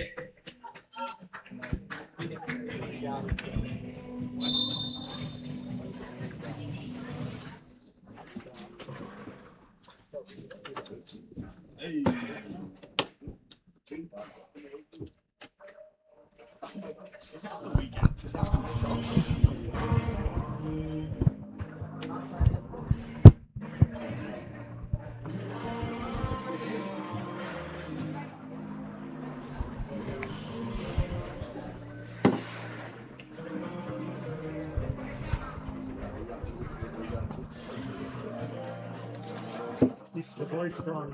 It's a very strong.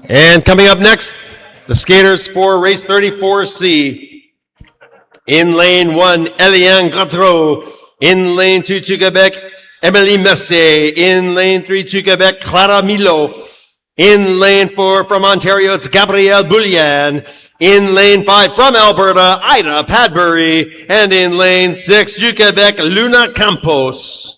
And coming up next, the skaters for race 34C. In lane 1, Eliane Gaudreau. In lane 2 to Quebec, Emily Mercier. In lane 3 to Quebec, Clara Milo. In lane 4 from Ontario, it's Gabrielle Boulian. In lane 5 from Alberta, Ida Padbury. And in lane 6 to Quebec, Luna Campos.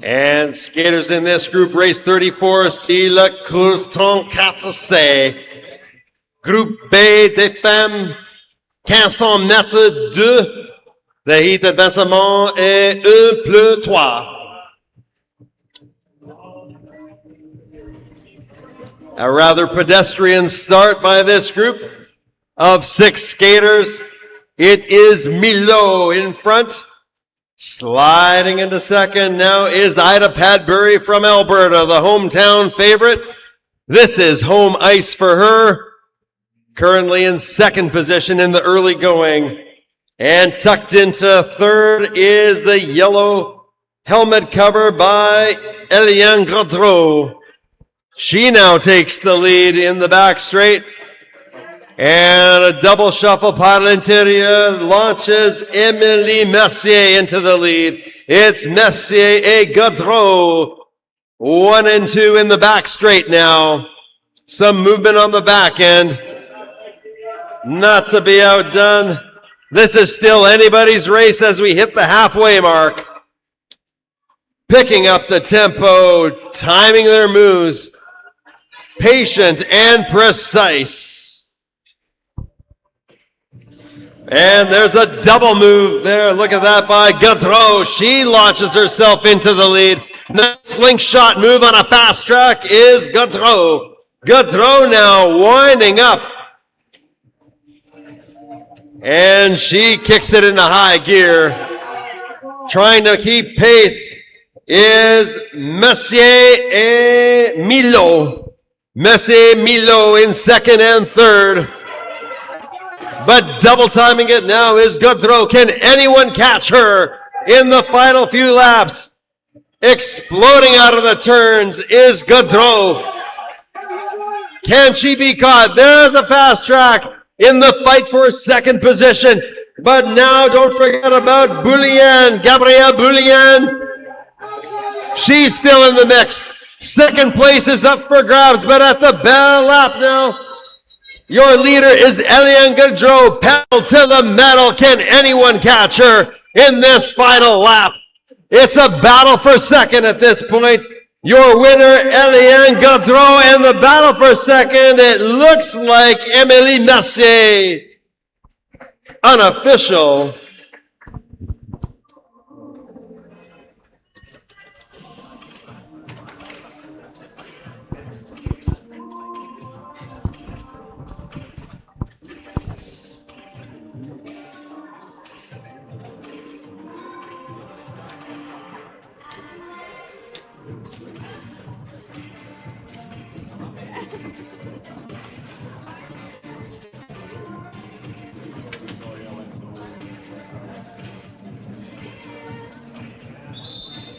And skaters in this group, race 34C, le course 34C. Groupe B des femmes, 1500 mètres 2. The heat advancement est 1+3. A rather pedestrian start by this group of 6 skaters. It is Milo in front. Sliding into second now is Ida Padbury from Alberta, the hometown favorite. This is home ice for her. Currently in second position in the early going. And tucked into third is the yellow helmet cover by Eliane Gaudreau. She now takes the lead in the back straight. And a double shuffle Parlenteria launches Emily Mercier into the lead. It's Mercier et Gaudreau. 1 and 2 in the back straight now. Some movement on the back end. Not to be outdone. This is still anybody's race as we hit the halfway mark. Picking up the tempo, timing their moves. Patient and precise. And there's a double move there. Look at that by Gaudreau. She launches herself into the lead. The slingshot move on a fast track is Gaudreau. Gaudreau now winding up. And she kicks it into high gear. Trying to keep pace is Messier et Milo. Messier Milo in second and third. But double timing it now is Gaudreau. Can anyone catch her in the final few laps? Exploding out of the turns is Gaudreau. Can she be caught? There's a fast track in the fight for second position. But now don't forget about Boulian, Gabrielle Boulian. She's still in the mix. Second place is up for grabs, but at the bell lap now, your leader is Eliane Gaudreau. Pedal to the metal. Can anyone catch her in this final lap? It's a battle for second at this point. Your winner, Eliane Gaudreau, and the battle for second, it looks like Émilie Mercier. Unofficial.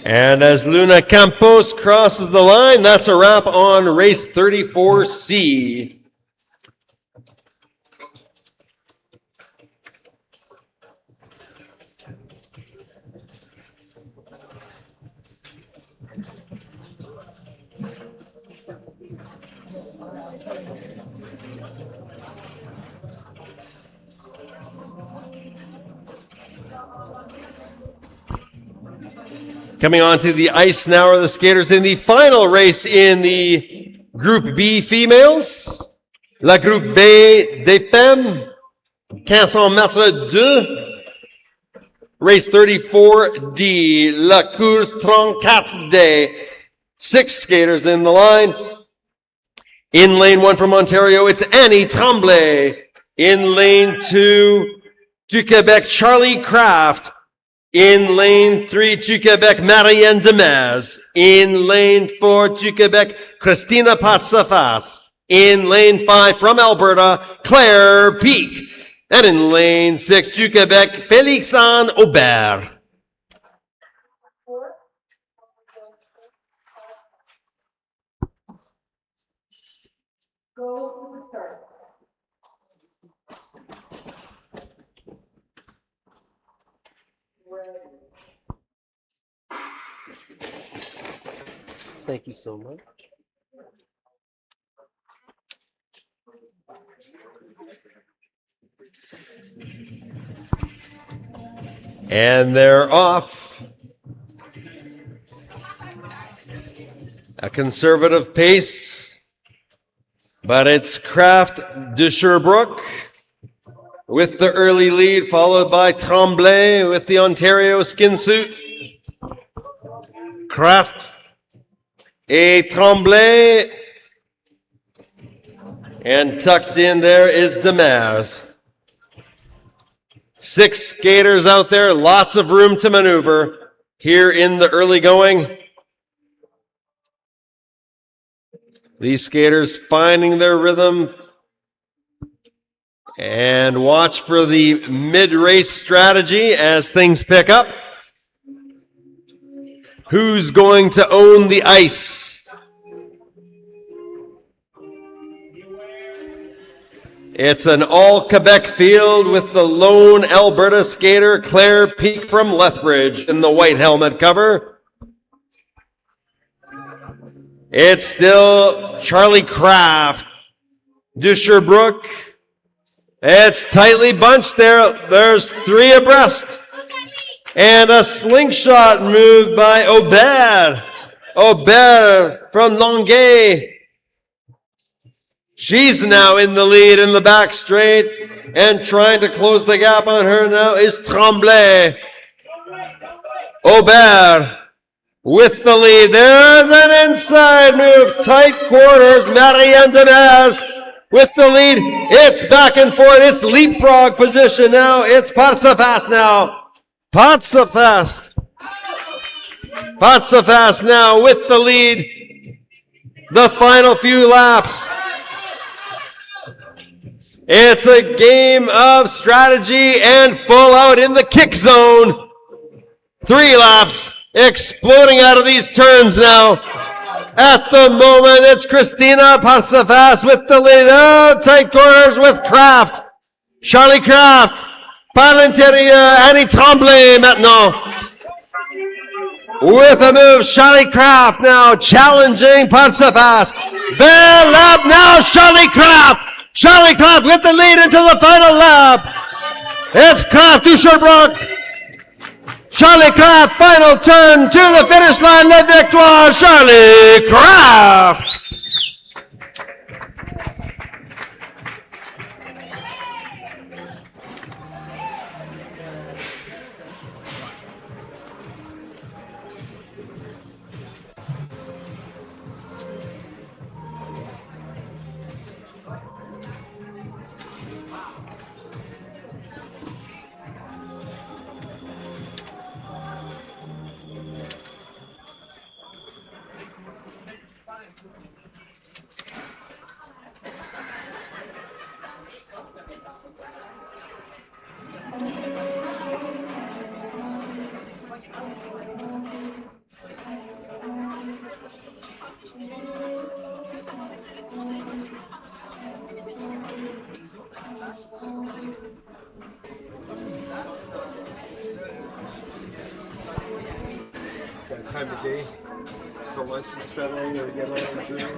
And as Luna Campos crosses the line, that's a wrap on race 34C. Coming on to the ice now are the skaters in the final race in the Group B females. La Groupe B des femmes, 1500 mètres 2. Race 34D, La Course 34D. 6 skaters in the line. In lane 1 from Ontario, it's Annie Tremblay. In lane 2, du Quebec, Charlie Kraft. In lane 3, du Quebec, Marianne Demers. In lane 4, du Quebec, Christina Patsafas. In lane 5, from Alberta, Claire Peak. And in lane 6, du Quebec, Félix-Anne Aubert. Thank you so much. And they're off. A conservative pace, but it's Kraft de Sherbrooke with the early lead, followed by Tremblay with the Ontario skin suit. Kraft et Tremblay. And tucked in there is Demers. 6 skaters out there, lots of room to maneuver here in the early going. These skaters finding their rhythm. And watch for the mid-race strategy as things pick up. Who's going to own the ice? It's an all-Quebec field with the lone Alberta skater, Claire Peak from Lethbridge, in the white helmet cover. It's still Charlie Kraft, de Sherbrooke. It's tightly bunched there. There's 3 abreast. And a slingshot move by Aubert. Aubert from Longueuil. She's now in the lead in the back straight, and trying to close the gap on her now is Tremblay. Aubert with the lead. There's an inside move, tight quarters. Marianne Demers with the lead. It's back and forth. It's leapfrog position now. It's Patsafast now. Patsafast now with the lead. The final few laps. It's a game of strategy and full out in the kick zone. 3 laps exploding out of these turns now. At the moment, it's Christina Parsafas with the lead. Oh, tight corners with Kraft. Charlie Kraft. Par l'intérieur, Annie Tremblay maintenant. With a move, Charlie Kraft now challenging Parsafas. Bell lap now, Charlie Kraft. Charlie Kraft with the lead into the final lap. It's Kraft to Sherbrooke. Charlie Kraft, final turn to the finish line. La victoire, Charlie Kraft. It's that time of day. The lunch is settling or get on the drink.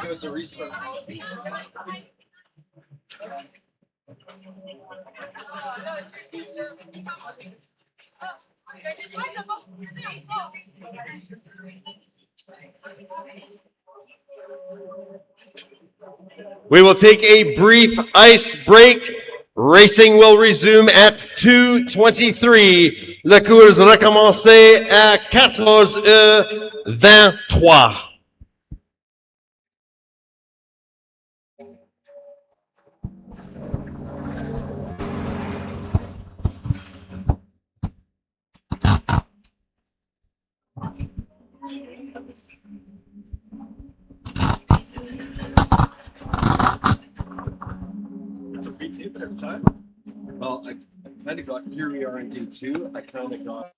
Give us a restart. We will take a brief ice break. Racing will resume at 2:23. La course recommencer à 14h23. To retake it every time? Well, I kind of got, here we are in day 2. I kind of got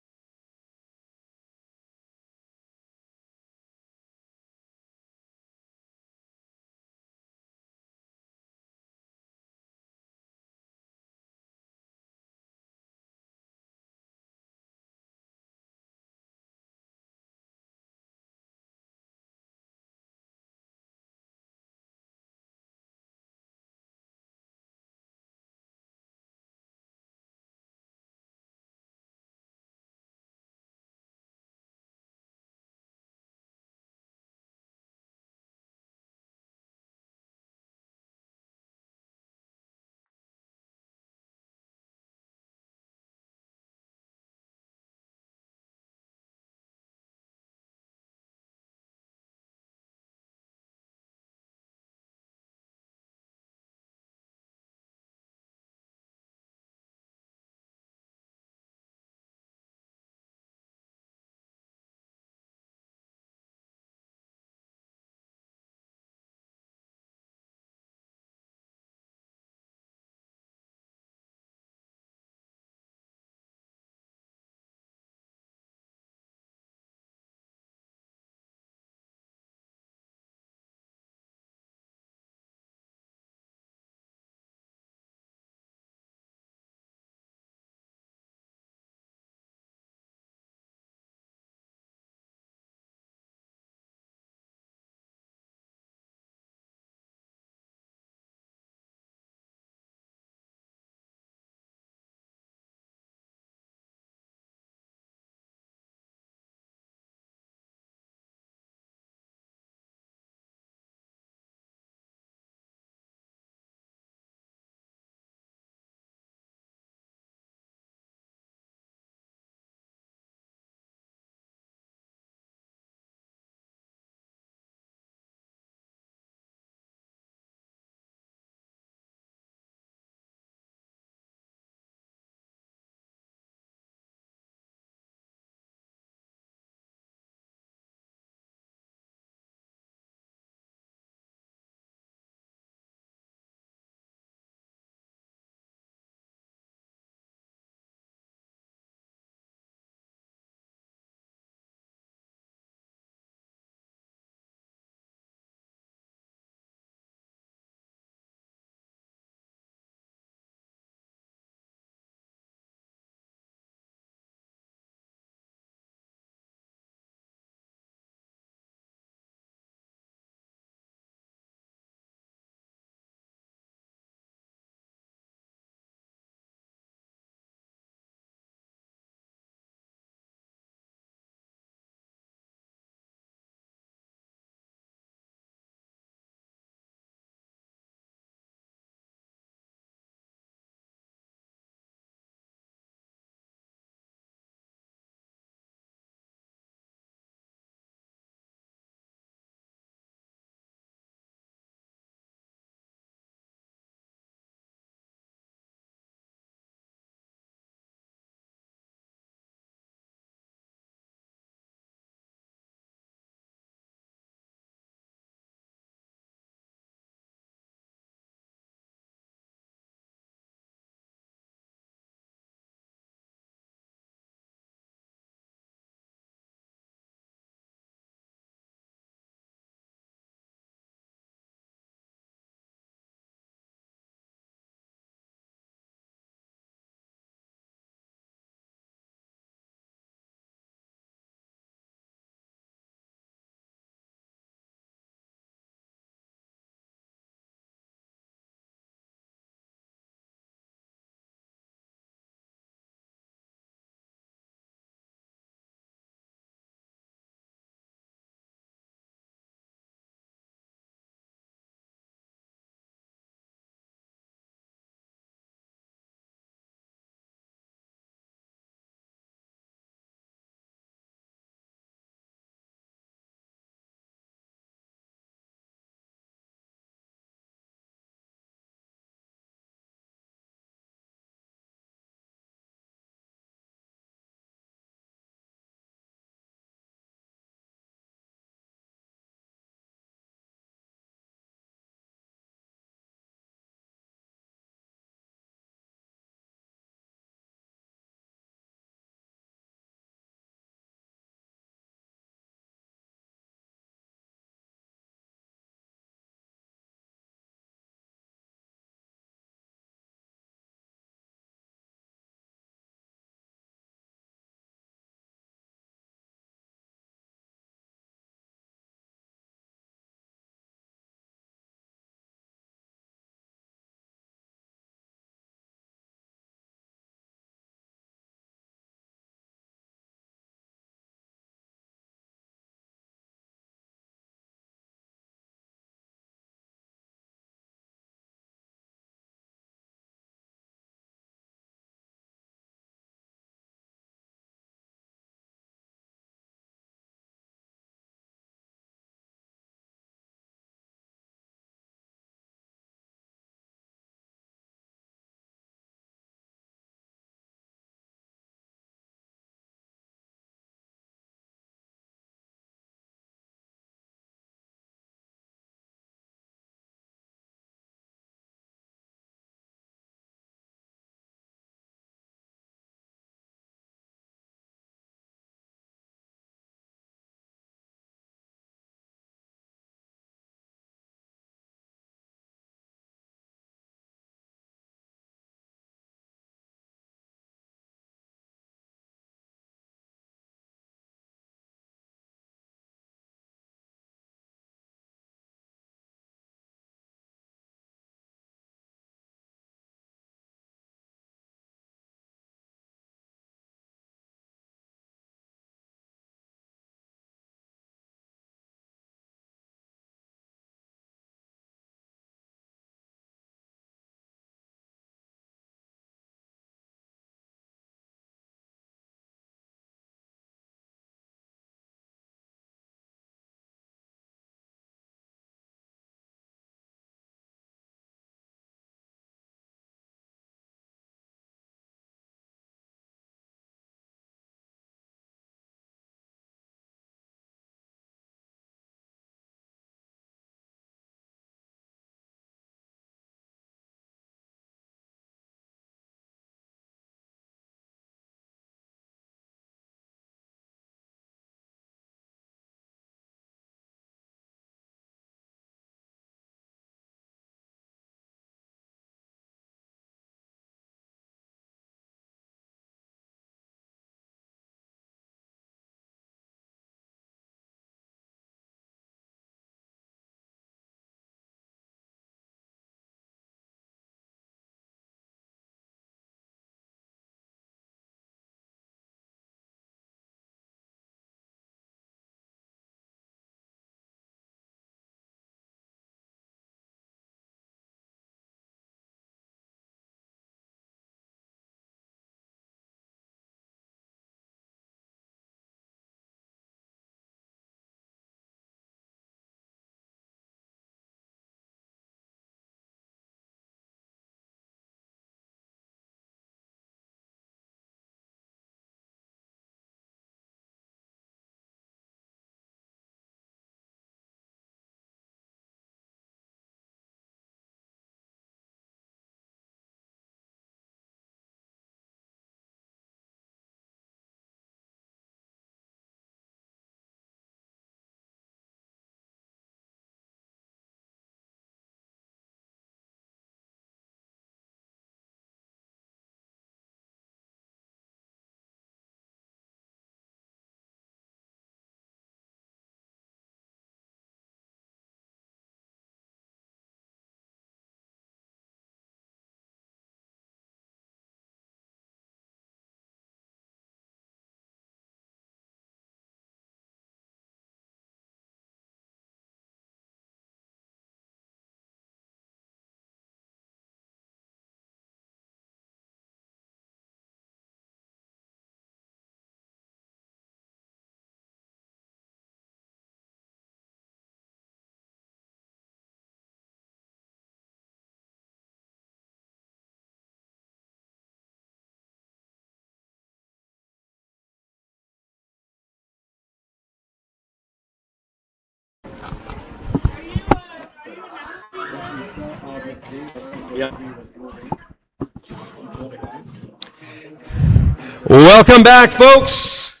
Welcome back, folks.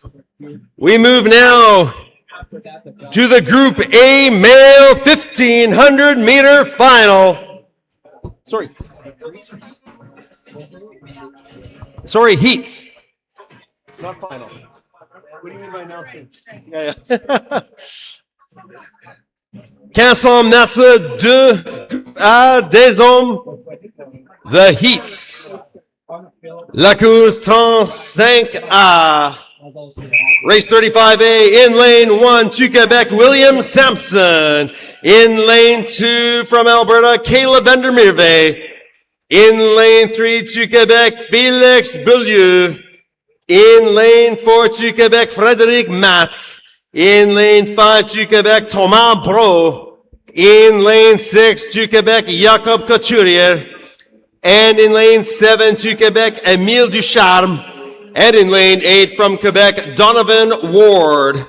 We move now to the Group A male 1500 meter final. Sorry, heats. Not final. What do you mean by Nelson? Yeah, yeah. Quels sont notre 2 à des hommes? The heats. La course 35A. Race 35A in lane 1 to Quebec, William Sampson. In lane 2 from Alberta, Caleb Vandermeerve. In lane 3 to Quebec, Félix Beaulieu. In lane 4 to Quebec, Frédéric Matz. In lane 5 to Quebec, Thomas Bro. In lane 6 to Quebec, Jacob Couturier. And in lane 7 to Quebec, Émile Ducharme. And in lane 8 from Quebec, Donovan Ward.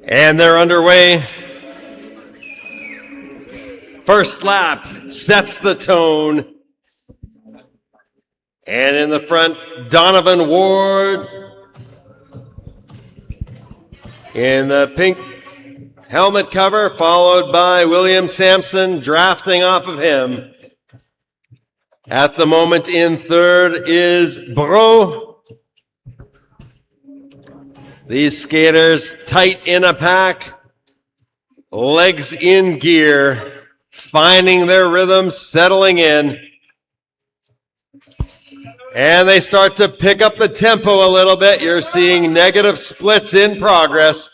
And they're underway. First lap sets the tone. And in the front, Donovan Ward. In the pink helmet cover, followed by William Sampson drafting off of him. At the moment in third is Bro. These skaters tight in a pack, legs in gear, finding their rhythm, settling in. And they start to pick up the tempo a little bit. You're seeing negative splits in progress.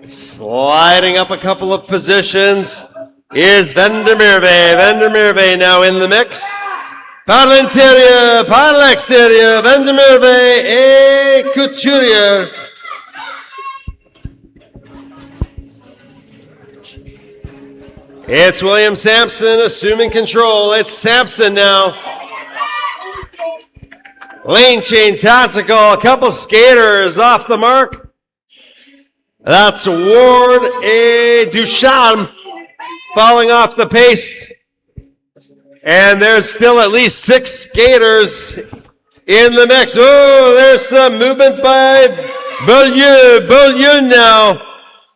Sliding up a couple of positions is Vandermeerve. Vandermeerve now in the mix. Par l'intérieur, par l'extérieur, Vandermeerve et Couturier. It's William Sampson assuming control. It's Sampson now. Lane chain tactical, a couple skaters off the mark. That's Ward et Ducharme falling off the pace. And there's still at least 6 skaters in the mix. Oh, there's some movement by Beaulieu. Beaulieu now.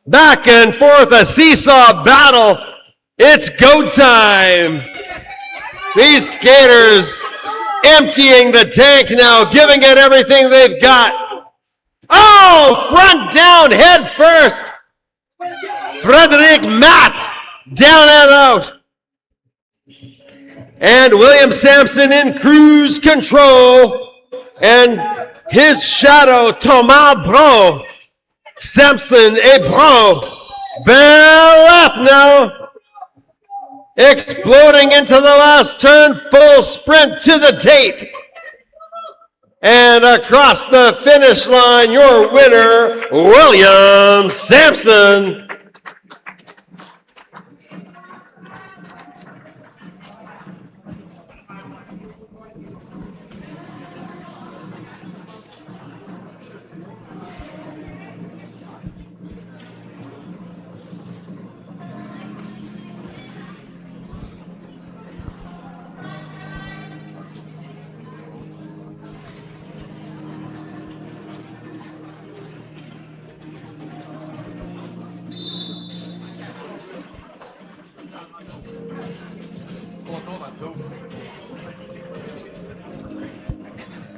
Back and forth, a seesaw battle. It's go time. These skaters emptying the tank now, giving it everything they've got. Oh, front down, head first. Frédéric Matt down and out. And William Sampson in cruise control. And his shadow, Thomas Bro. Sampson et Bro. Bell up now. Exploding into the last turn. Full sprint to the tape. And across the finish line, your winner, William Sampson.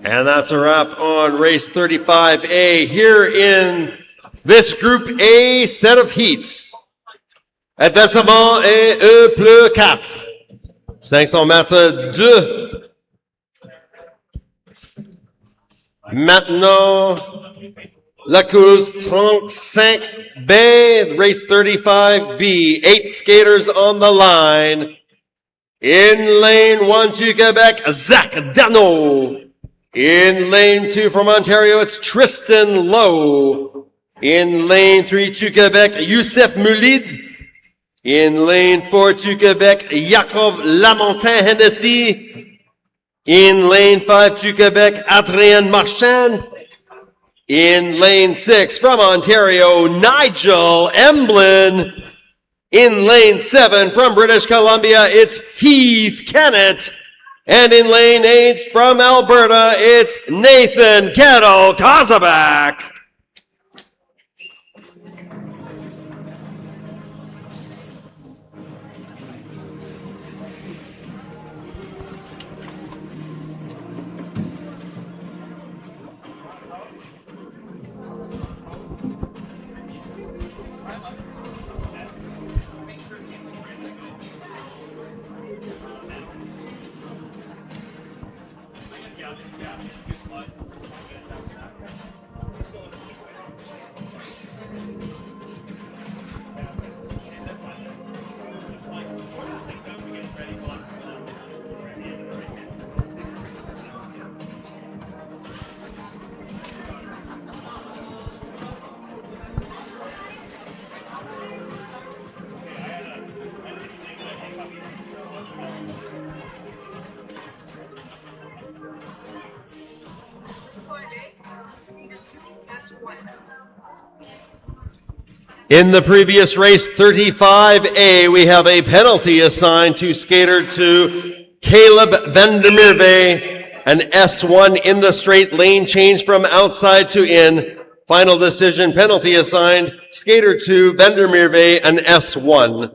And that's a wrap on race 35A here in this Group A set of heats. Advancement et E plus 4. 500 mètres 2. Maintenant, la course 35B, race 35B. 8 skaters on the line. In lane 1 to Quebec, Zach Dano. In lane 2 from Ontario, it's Tristan Lowe. In lane 3 to Quebec, Youssef Moulid. In lane 4 to Quebec, Jacob Lamontin Hennessy. In lane 5 to Quebec, Adrien Marchand. In lane 6 from Ontario, Nigel Emblin. In lane 7 from British Columbia, it's Heath Kennett. And in lane 8 from Alberta, it's Nathan Kettle Kozabak. In the previous race, 35A, we have a penalty assigned to skater 2, Caleb Vandermeerve, an S1 in the straight, lane change from outside to in. Final decision, penalty assigned, skater 2, Vandermeerve, an S1.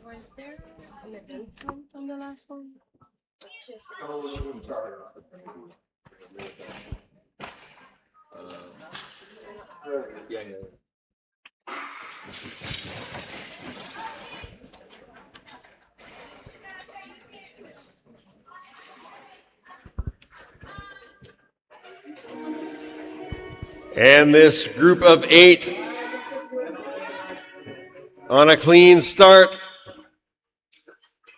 Was there an event on the last one? And this group of 8 on a clean start.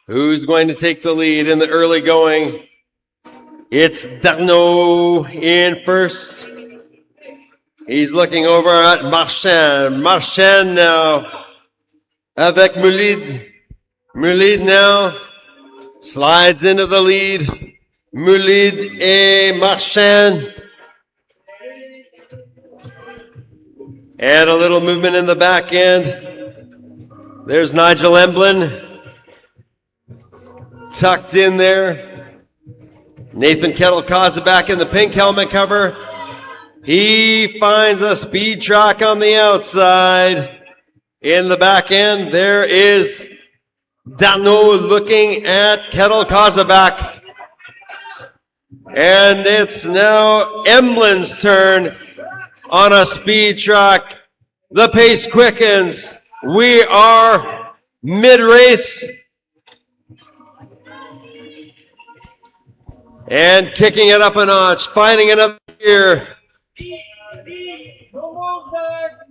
Who's going to take the lead in the early going? It's Darno in first. He's looking over at Marchand. Marchand now avec Moulid. Moulid now slides into the lead. Moulid et Marchand. And a little movement in the back end. There's Nigel Emblin. Tucked in there. Nathan Kettle Kozabak in the pink helmet cover. He finds a speed track on the outside. In the back end, there is Dano looking at Kettle Kozabak. And it's now Emblin's turn on a speed track. The pace quickens. We are mid-race. And kicking it up a notch, finding another gear.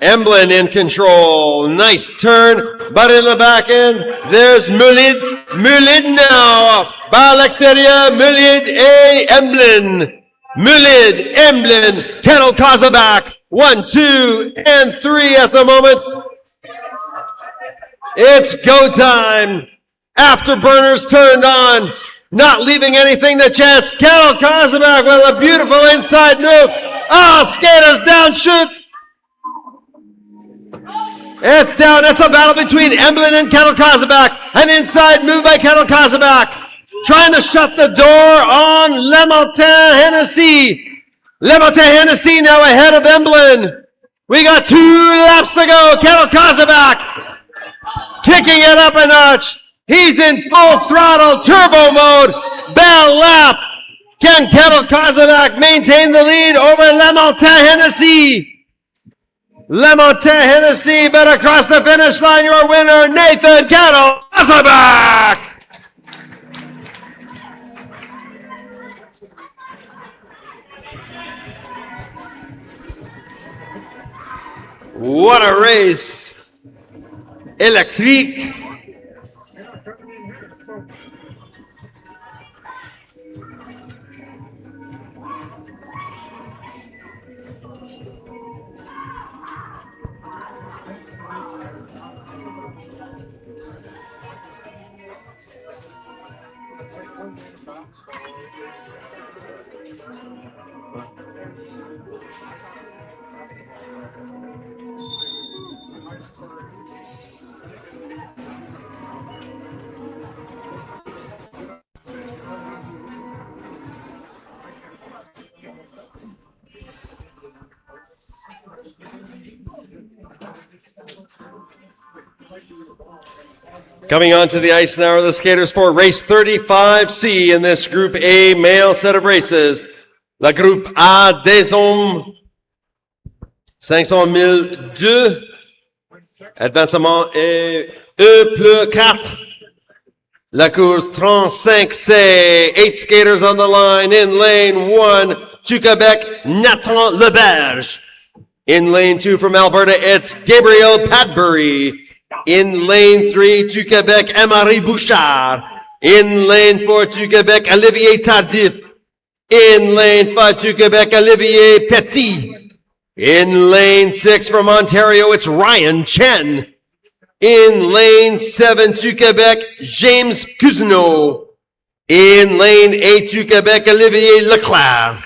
Emblin in control. Nice turn, but in the back end, there's Moulid. Moulid now. Par l'extérieur, Moulid et Emblin. Moulid, Emblin, Kettle Kozabak. 1, 2, and 3 at the moment. It's go time. Afterburners turned on. Not leaving anything to chance. Kettle Kozabak with a beautiful inside move. Skaters down, shoot. It's down. It's a battle between Emblin and Kettle Kozabak. An inside move by Kettle Kozabak. Trying to shut the door on Lamontin Hennessy. Lamontin Hennessy now ahead of Emblin. We got 2 laps to go. Kettle Kozabak kicking it up a notch. He's in full throttle turbo mode. Bell lap. Can Kettle Kozabak maintain the lead over Lamontin Hennessy? Lamontin Hennessy, but across the finish line, your winner, Nathan Kettle Kozabak. What a race! Électrique! Coming onto the ice now are the skaters for race 35C in this Group A male set of races. La Groupe A des hommes, 500 002. Advancement est E plus 4. La course 35C, 8 skaters on the line. In lane 1, to Quebec, Nathan Leberge. In lane 2 from Alberta, it's Gabriel Padbury. In lane 3 to Quebec, Amaury Bouchard. In lane 4 to Quebec, Olivier Tardif. In lane 5 to Quebec, Olivier Petit. In lane 6 from Ontario, it's Ryan Chen. In lane 7 to Quebec, James Cousineau. In lane 8 to Quebec, Olivier Leclerc.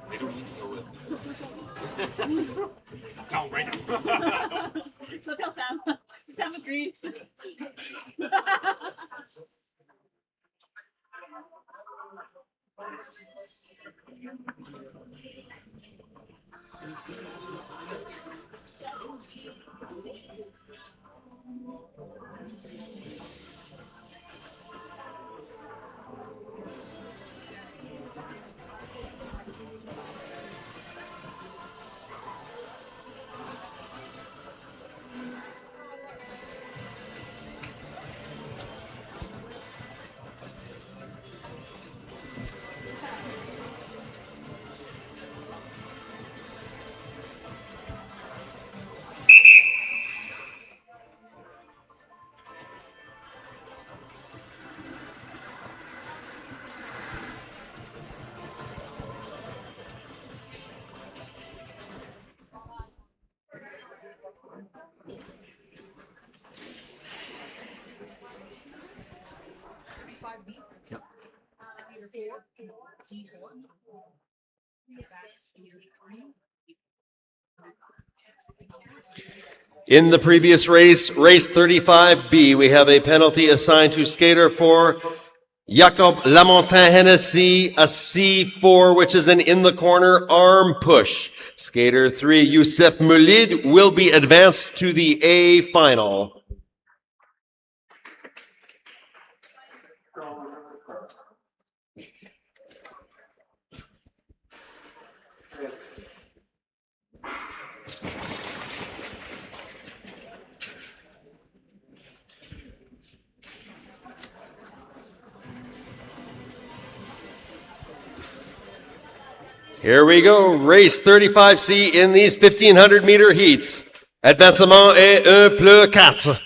They don't need to go with me. Tell them right now. So tell Sam. Sam agrees. In the previous race, race 35B, we have a penalty assigned to skater 4, Jacob Lamontin Hennessy, a C4, which is an in the corner arm push. Skater 3, Youssef Moulid, will be advanced to the A final. Here we go, race 35C in these 1500 meter heats. Advancement est 1 plus 4.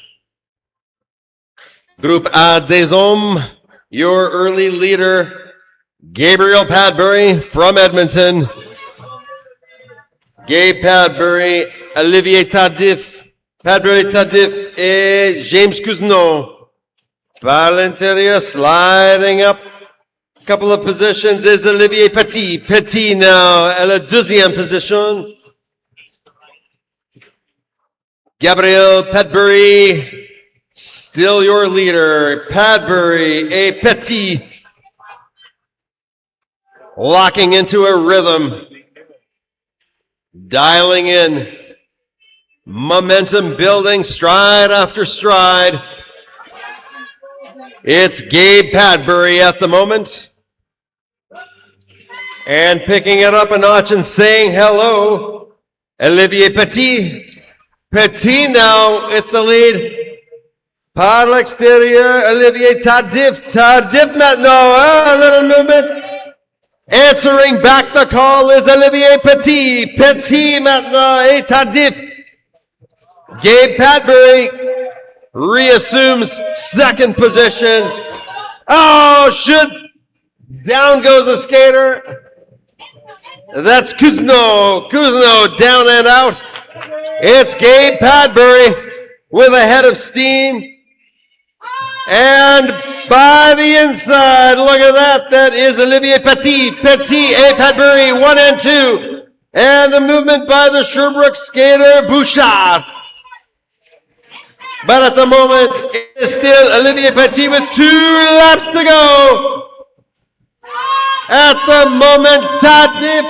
Groupe A des hommes, your early leader, Gabriel Padbury from Edmonton. Gabe Padbury, Olivier Tardif, Padbury Tardif et James Cousineau. Par l'intérieur, sliding up. Couple of positions is Olivier Petit. Petit now at la deuxième position. Gabriel Padbury Still your leader, Padbury, a Petit. Locking into a rhythm. Dialing in. Momentum building stride after stride. It's Gabe Padbury at the moment. And picking it up a notch and saying hello, Olivier Petit. Petit now with the lead. Par l'extérieur, Olivier Tardif. Tardif maintenant, a little movement. Answering back the call is Olivier Petit. Petit maintenant et Tardif. Gabe Padbury reassumes second position. Oh, down goes a skater. That's Kuzno. Kuzno down and out. It's Gabe Padbury with a head of steam. And by the inside, look at that. That is Olivier Petit. Petit, A. Padbury, 1 and 2. And a movement by the Sherbrooke skater, Bouchard. But at the moment, it is still Olivier Petit with 2 laps to go. At the moment, Tardif.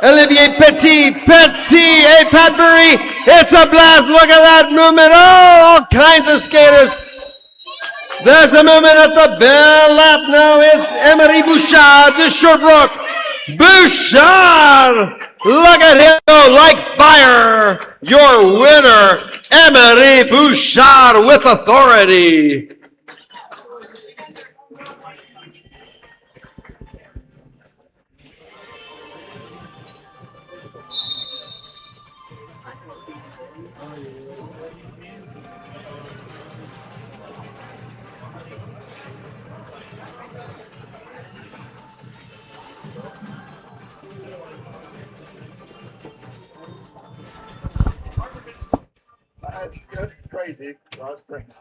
Olivier Petit, A. Padbury. It's a blast. Look at that movement. Oh, all kinds of skaters. There's a movement at the bell lap now. It's Emery Bouchard de Sherbrooke. Bouchard! Look at him go like fire. Your winner, Emery Bouchard with authority. That's crazy. That's crazy.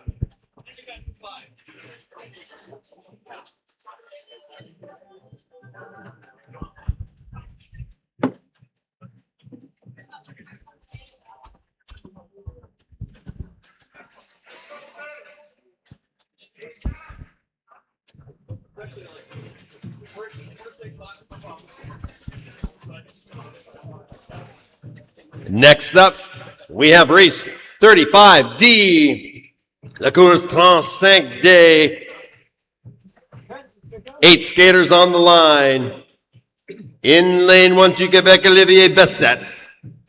Next up, we have race 35D, la course 35D. 8 skaters on the line. In lane 1 to Quebec, Olivier Bessette.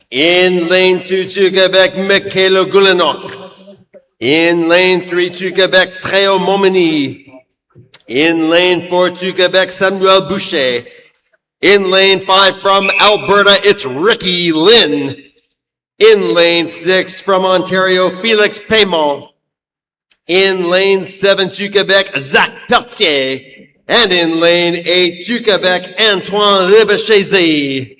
In lane 2 to Quebec, Mikhailo Gulenok. In lane 3 to Quebec, Tréo Momini. In lane 4 to Quebec, Samuel Boucher. In lane 5 from Alberta, it's Ricky Lynn. In lane 6 from Ontario, Felix Paymont. In lane 7 to Quebec, Zach Peltier. And in lane 8 to Quebec, Antoine Lebechese.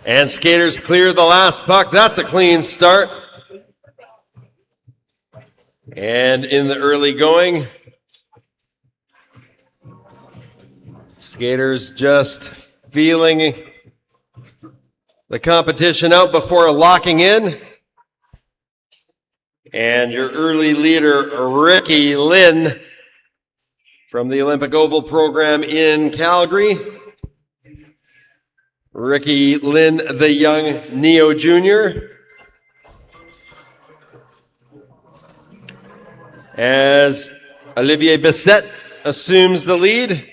And skaters clear the last puck. That's a clean start. And in the early going, skaters just feeling the competition out before locking in. And your early leader, Ricky Lynn, from the Olympic Oval program in Calgary. Ricky Lynn, the young Neo Junior. As Olivier Bissette assumes the lead.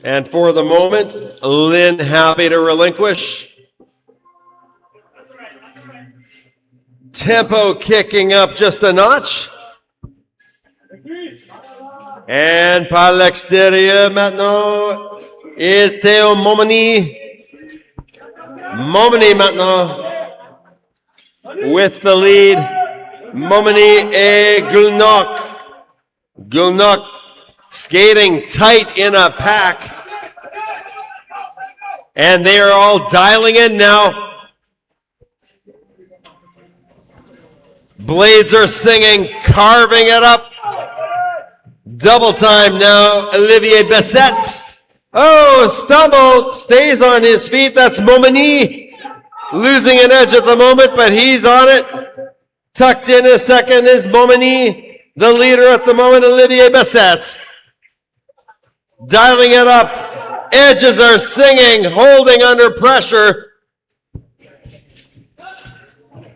And for the moment, Lynn happy to relinquish. Tempo kicking up just a notch. And par l'extérieur maintenant is Théo Momeny. Momeny maintenant with the lead. Momeny et Gulnock. Gulnock skating tight in a pack. And they are all dialing in now. Blades are singing, carving it up. Double time now, Olivier Bissette. Oh, stumble, stays on his feet. That's Momeny. Losing an edge at the moment, but he's on it. Tucked in a second is Momeny. The leader at the moment, Olivier Bissette. Dialing it up. Edges are singing, holding under pressure.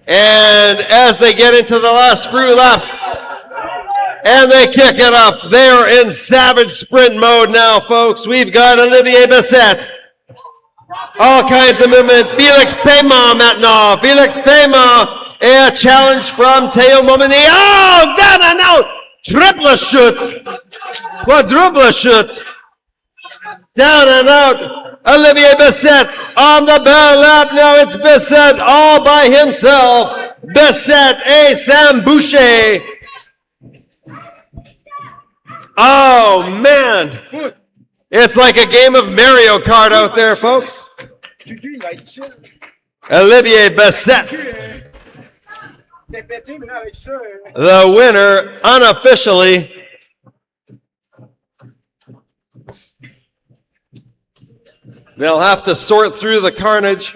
And as they get into the last few laps, and they kick it up. They're in savage sprint mode now, folks. We've got Olivier Bissette. All kinds of movement. Félix Paiement maintenant. Félix Paiement. A challenge from Théo Momeny. Oh, down and out. Triple shoot. Quadruple shoot. Down and out. Olivier Bissette on the bell lap. Now it's Bissette all by himself. Bissette et Sam Boucher. Oh, man. It's like a game of Mario Kart out there, folks. Olivier Bissette, the winner unofficially. They'll have to sort through the carnage.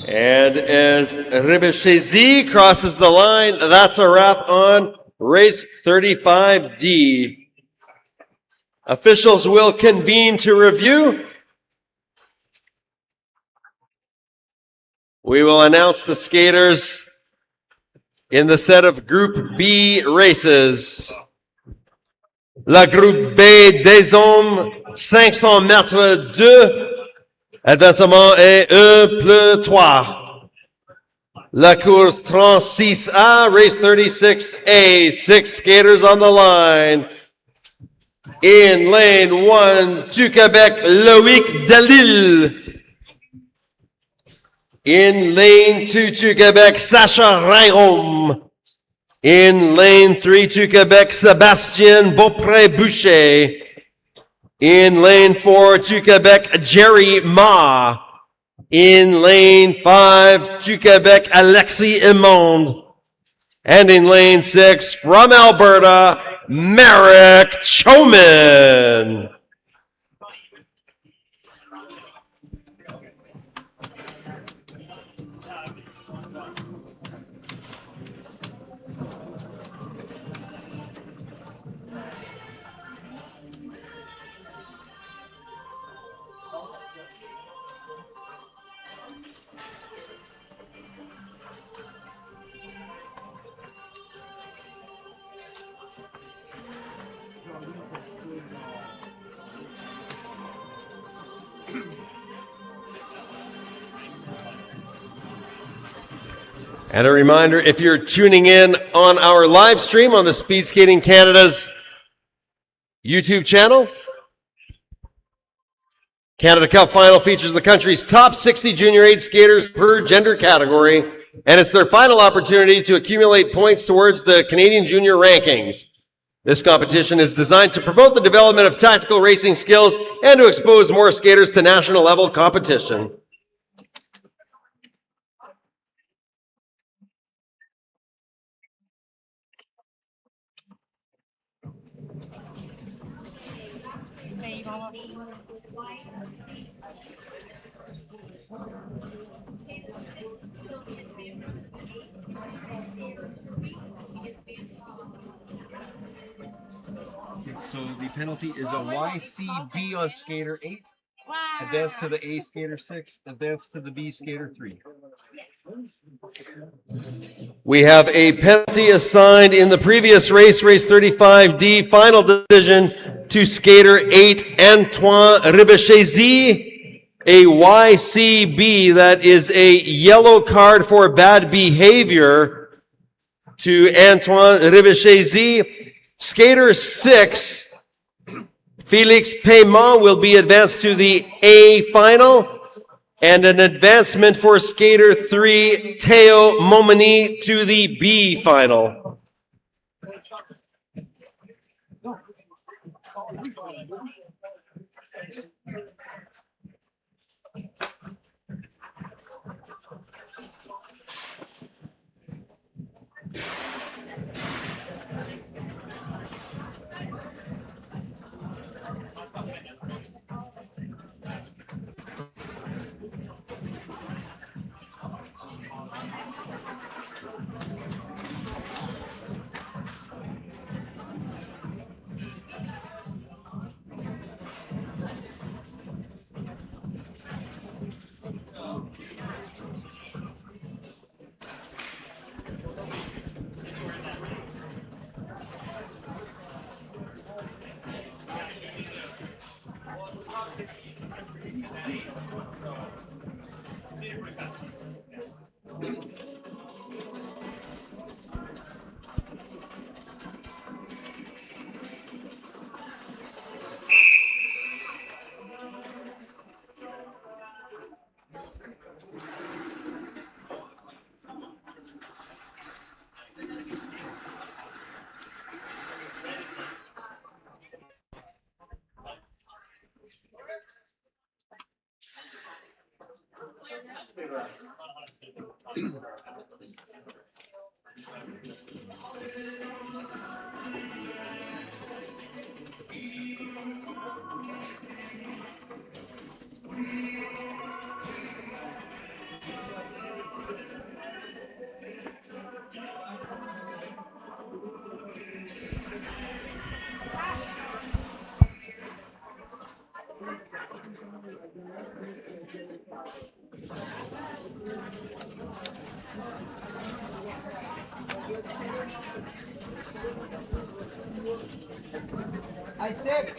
And as Ribechesi crosses the line, that's a wrap on race 35D. Officials will convene to review. We will announce the skaters in the set of Group B races. La Groupe B des hommes, 500 mètres 2. Advancement est E+3. La course 36A, race 36A. 6 skaters on the line. In lane 1, to Quebec, Loïc Delisle. In lane 2, to Quebec, Sacha Reinholm. In lane 3, to Quebec, Sébastien Beaupré-Boucher. In lane 4, to Quebec, Jerry Ma. In lane 5, to Quebec, Alexis Immonde. And in lane 6, from Alberta, Merrick Choman. And a reminder, if you're tuning in on our live stream on the Speed Skating Canada's YouTube channel, Canada Cup Final features the country's top 60 junior age skaters per gender category, and it's their final opportunity to accumulate points towards the Canadian junior rankings. This competition is designed to promote the development of tactical racing skills and to expose more skaters to national level competition. So the penalty is a YCB on skater 8, advance to the A skater 6, advance to the B skater 3. We have a penalty assigned in the previous race, race 35D, final decision to skater 8, Antoine Ribechesi, a YCB, that is a yellow card for bad behavior to Antoine Ribechesi. Skater 6, Felix Paiement, will be advanced to the A final, and an advancement for skater 3, Theo Momini, to the B final. I said.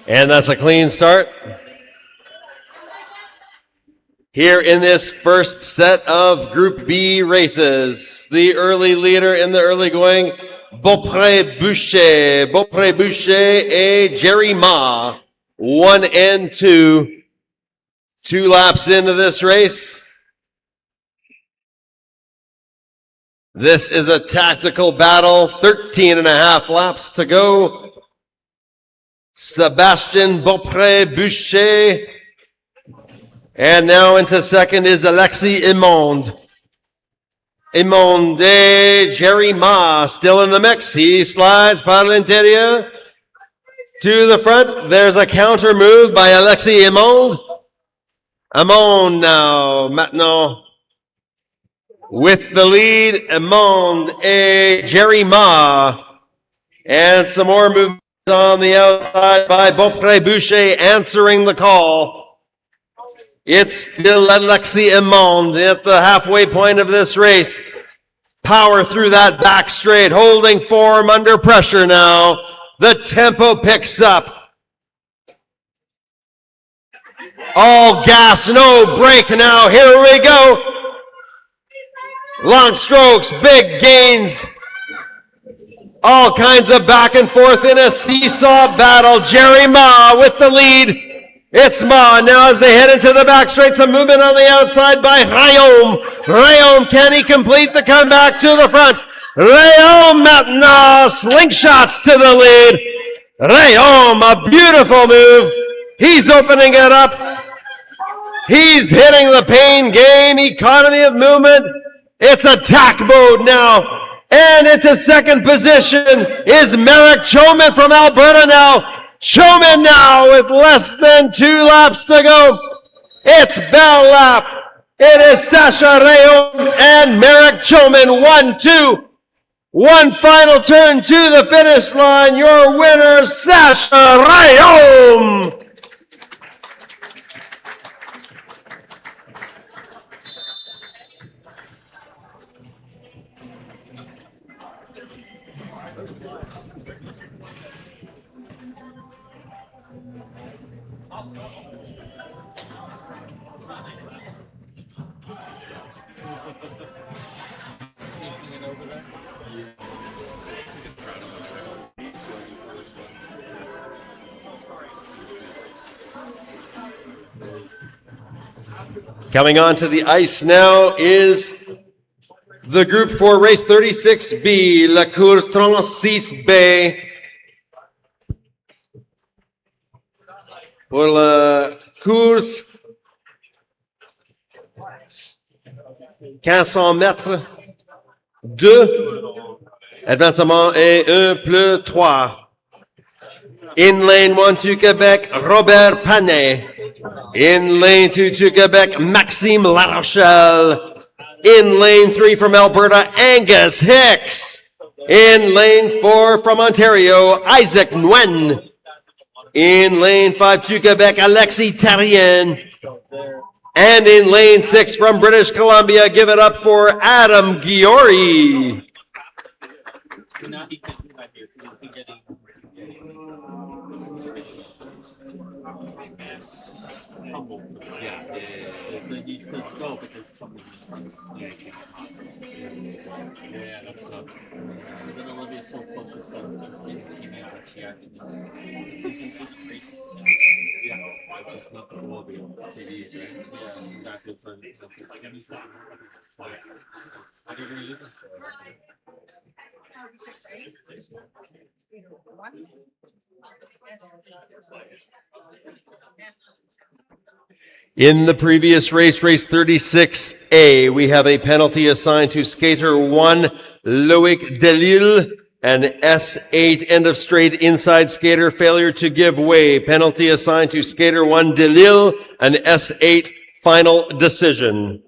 And that's a clean start. here in this first set of Group B races. The early leader in the early going, Beaupré Boucher. Beaupré Boucher et Jerry Ma. 1 and 2. 2 laps into this race. This is a tactical battle. 13 and a half laps to go. Sébastien Beaupré Boucher. And now into second is Alexis Immonde. Immonde et Jerry Ma still in the mix. He slides par l'intérieur to the front. There's a counter move by Alexis Immonde. Immonde now, maintenant, with the lead, Immonde et Jerry Ma. And some more movement on the outside by Beaupré Boucher answering the call. It's still Alexis Immonde at the halfway point of this race. Power through that back straight, holding form under pressure now. The tempo picks up. All gas, no brake now. Here we go. Long strokes, big gains. All kinds of back and forth in a seesaw battle. Jerry Ma with the lead. It's Ma now as they head into the back straight. Some movement on the outside by Rayom. Rayom, can he complete the comeback to the front? Rayom maintenant, slingshots to the lead. Rayom, a beautiful move. He's opening it up. He's hitting the pain game, economy of movement. It's attack mode now. And into second position is Merrick Choman from Alberta now. Choman now with less than 2 laps to go. It's bell lap. It is Sacha Rayom and Merrick Choman. 1-2. One final turn to the finish line. Your winner, Sacha Rayom. Coming onto the ice now is the Group 4 race 36B, La Course 36B. Pour la course, 1500 mètres, 2, advancement et 1 plus 3. In lane 1 to Quebec, Robert Panet. In lane 2 to Quebec, Maxime Larochelle. In lane 3 from Alberta, Angus Hicks. In lane 4 from Ontario, Isaac Nguyen. In lane 5 to Quebec, Alexis Tarien. And in lane 6 from British Columbia, give it up for Adam Giori. Yeah, that's tough. Then Olivia's so close to stuff that he means that she acted just crazy. Yeah, it's just not the Olivia TV, right? Yeah, exactly. It's like anything. I don't really live In the previous race, race 36A, we have a penalty assigned to skater 1, Loic Delisle, an S8 end of straight inside skater failure to give way. Penalty assigned to skater 1, Delisle, an S8 final decision.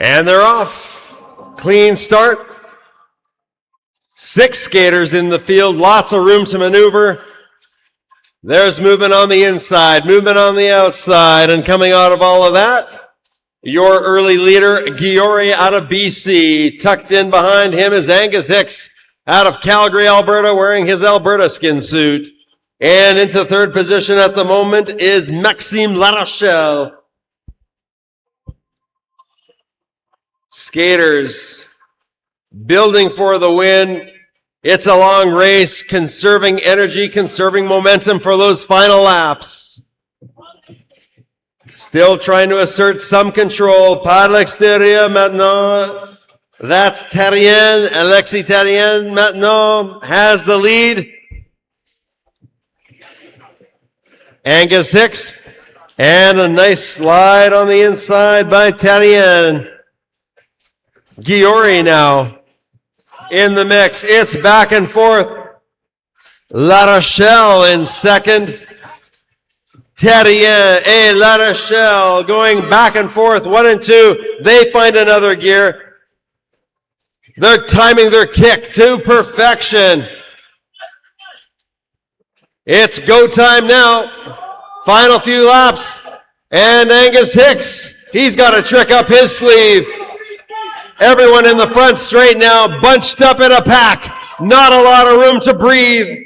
And they're off. Clean start. 6 skaters in the field. Lots of room to maneuver. There's movement on the inside, movement on the outside, and coming out of all of that, your early leader, Jour out of BC. Tucked in behind him is Angus Hicks out of Calgary, Alberta, wearing his Alberta skin suit. And into third position at the moment is Maxime Larochelle. Skaters building for the win. It's a long race, conserving energy, conserving momentum for those final laps. Still trying to assert some control. Par l'extérieur maintenant. That's Terrien. Alexis Terrien maintenant has the lead. Angus Hicks. And a nice slide on the inside by Terrien. Jour now in the mix. It's back and forth. Larochelle in second. Terrien and Larochelle going back and forth, 1 and 2. They find another gear. They're timing their kick to perfection. It's go time now. Final few laps. And Angus Hicks, he's got a trick up his sleeve. Everyone in the front straight now, bunched up in a pack. Not a lot of room to breathe.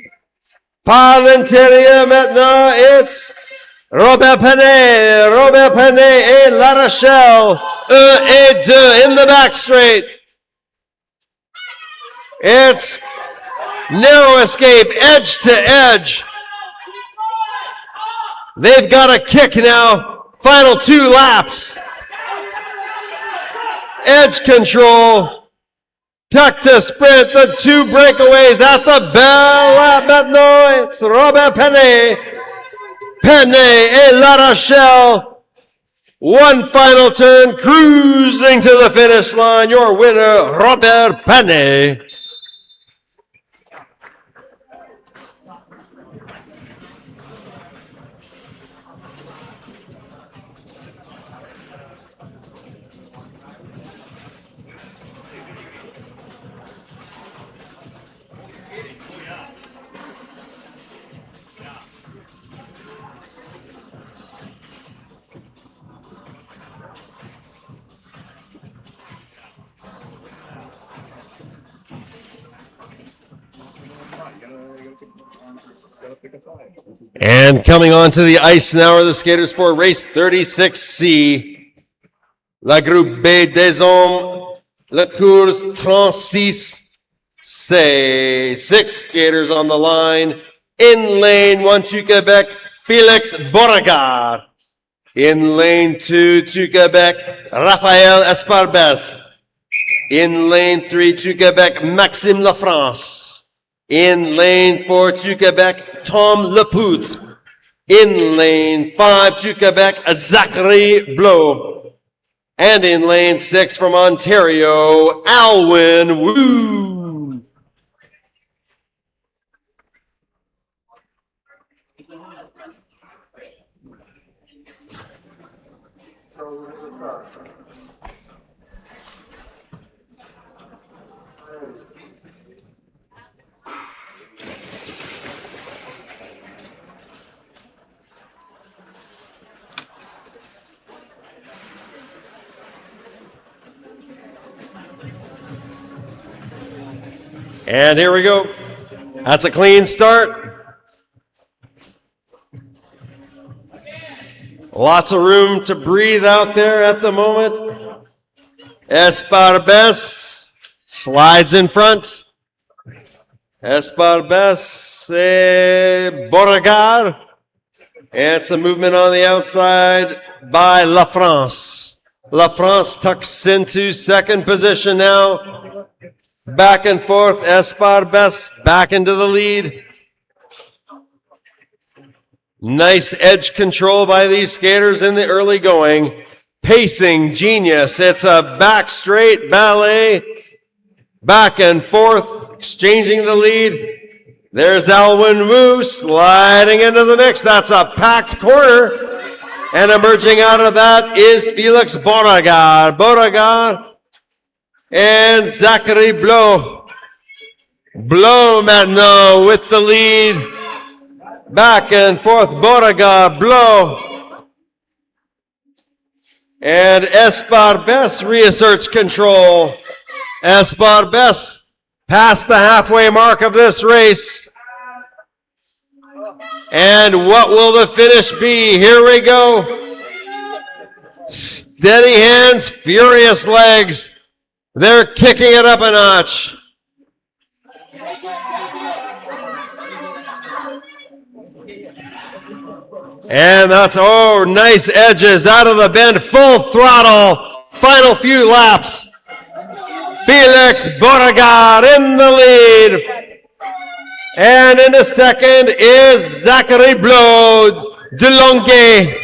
Par l'intérieur maintenant, it's Robert Penet et Larochelle, 1 et 2 in the back straight. It's narrow escape, edge to edge. They've got a kick now, final 2 laps. Edge control, tuck to sprint, the 2 breakaways at the bell. Maintenant, it's Robert Penet et Larochelle. 1 final turn, cruising to the finish line. Your winner, Robert Penet. And coming onto the ice now are the skaters for race 36C. La Groupe B des Hommes, la course 36C. 6 skaters on the line. In lane 1 to Quebec, Félix Beauregard. In lane 2 to Quebec, Raphaël Esparbes. In lane 3 to Quebec, Maxime Lafrance. In lane 4 to Quebec, Tom Lepoutre. In lane 5 to Quebec, Zachary Blow. And in lane 6 from Ontario, Alwyn Wu. And here we go. That's a clean start. Lots of room to breathe out there at the moment. Esparbes slides in front. Esparbes, Beauregard. And some movement on the outside by Lafrance. Lafrance tucks into second position now. Back and forth, Esparbes back into the lead. Nice edge control by these skaters in the early going. Pacing genius. It's a back straight ballet. Back and forth, exchanging the lead. There's Alwyn Wu sliding into the mix. That's a packed corner. And emerging out of that is Felix Beauregard. Beauregard and Zachary Blow. Blow maintenant with the lead. Back and forth, Beauregard, Blow. And Esparbes reasserts control. Esparbes past the halfway mark of this race. And what will the finish be? Here we go. Steady hands, furious legs. They're kicking it up a notch. And that's, oh, nice edges out of the bend, full throttle. Final few laps. Felix Beauregard in the lead. And in the second is Zachary Blow de Longuet.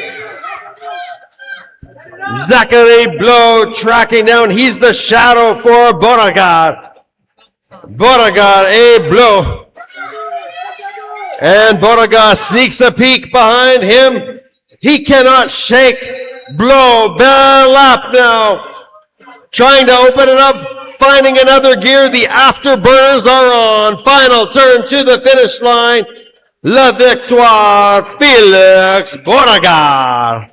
Zachary Blow tracking down. He's the shadow for Beauregard. Beauregard, Blow. And Beauregard sneaks a peek behind him. He cannot shake Blow. Bell lap now. Trying to open it up. Finding another gear, the afterburners are on. Final turn to the finish line. La victoire, Felix Beauregard.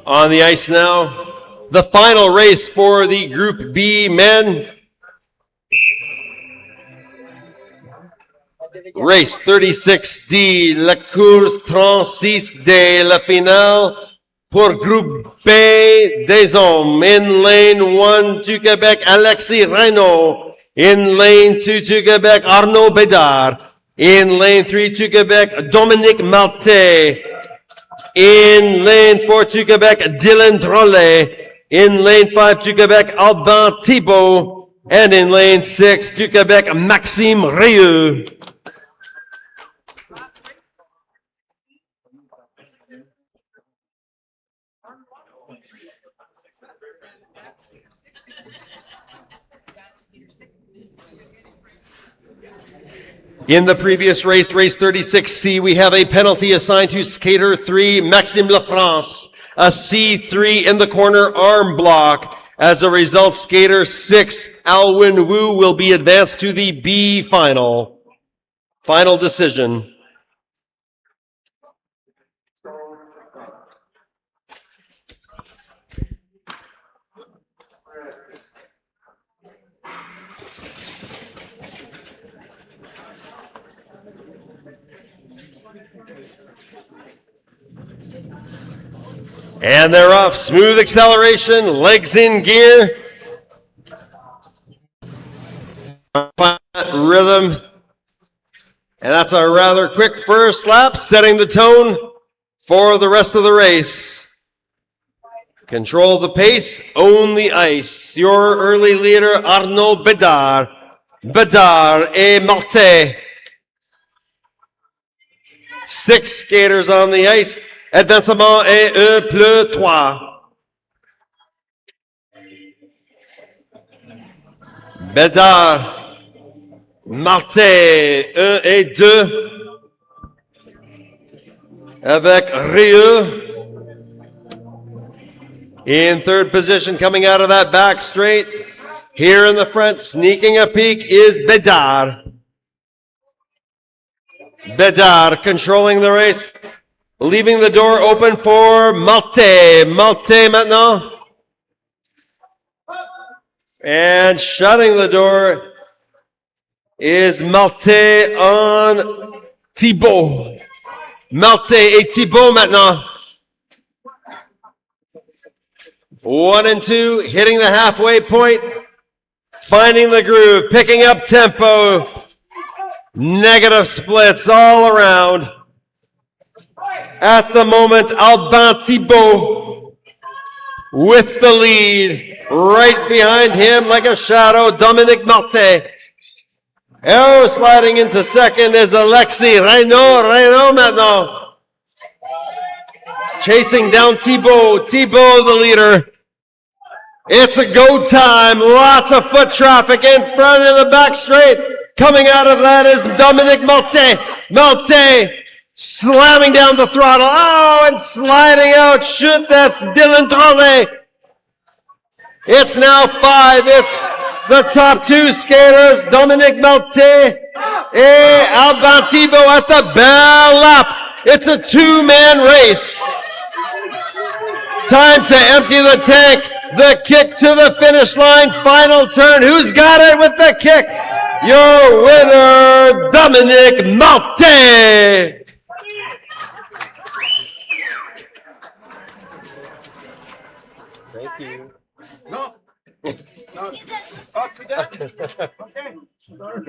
On the ice now, the final race for the Group B men. Race 36D, la course 36 de la finale pour Groupe B des hommes. In lane 1 to Quebec, Alexis Reynaud. In lane 2 to Quebec, Arnaud Bédard. In lane 3 to Quebec, Dominique Maltais. In lane 4 to Quebec, Dylan Drolet. In lane 5 to Quebec, Alban Thibault. And in lane 6 to Quebec, Maxime Rieu. In the previous race, race 36C, we have a penalty assigned to skater 3, Maxime Lafrance, a C3 in the corner arm block. As a result, skater 6, Alwyn Wu, will be advanced to the B final. Final decision. And they're off. Smooth acceleration, legs in gear. Rhythm. And that's a rather quick first lap, setting the tone for the rest of the race. Control the pace, own the ice. Your early leader, Arnaud Bédard. Bédard et Maltais. 6 skaters on the ice. Advancement et 1+3. Bédard, Maltais, 1 et 2. Avec Rieu. In third position, coming out of that back straight. Here in the front, sneaking a peek, is Bédard. Bédard controlling the race. Leaving the door open for Malte. Malte maintenant. And shutting the door is Malte on Thibault. Malte et Thibault maintenant. 1 and 2, hitting the halfway point, finding the groove, picking up tempo, negative splits all around. At the moment, Alban Thibault with the lead. Right behind him, like a shadow, Dominique Martin. Oh, sliding into second is Alexis Reynaud. Reynaud maintenant. Chasing down Thibault. Thibault, the leader. It's a go time. Lots of foot traffic in front of the back straight. Coming out of that is Dominique Martin. Martin slamming down the throttle. Oh, and sliding out. Shoot, that's Dylan Trollet. It's now 5. It's the top 2 skaters, Dominique Martin and Alban Thibault at the bell lap. It's a 2-man race. Time to empty the tank. The kick to the finish line. Final turn. Who's got it with the kick? Your winner, Dominique Martin. Thank you. No. No. Oh, to that. Okay. Sorry.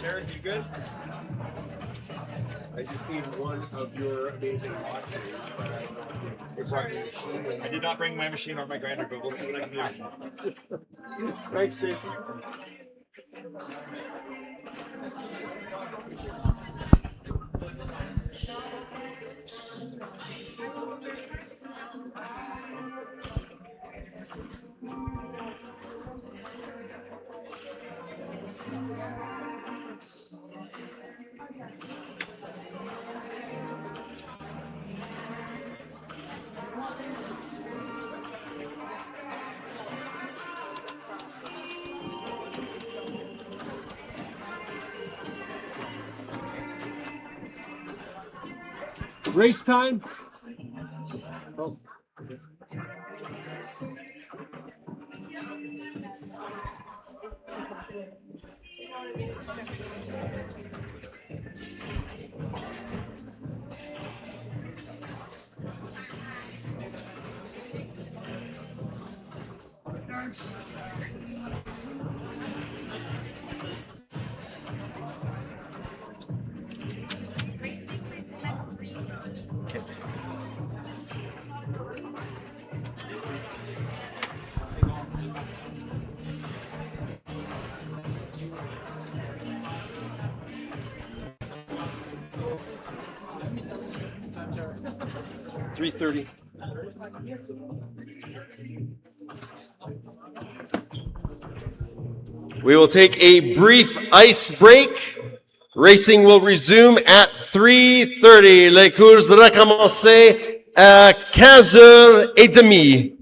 Jared, you good? I just need one of your amazing watches, but I don't know if brought your machine. I did not bring my machine or my grinder, but we'll see what I can do. Thanks, Jason. Race time. Oh. 3:30. We will take a brief ice break. Racing will resume at 3:30. Les courses recommencer à 15h30.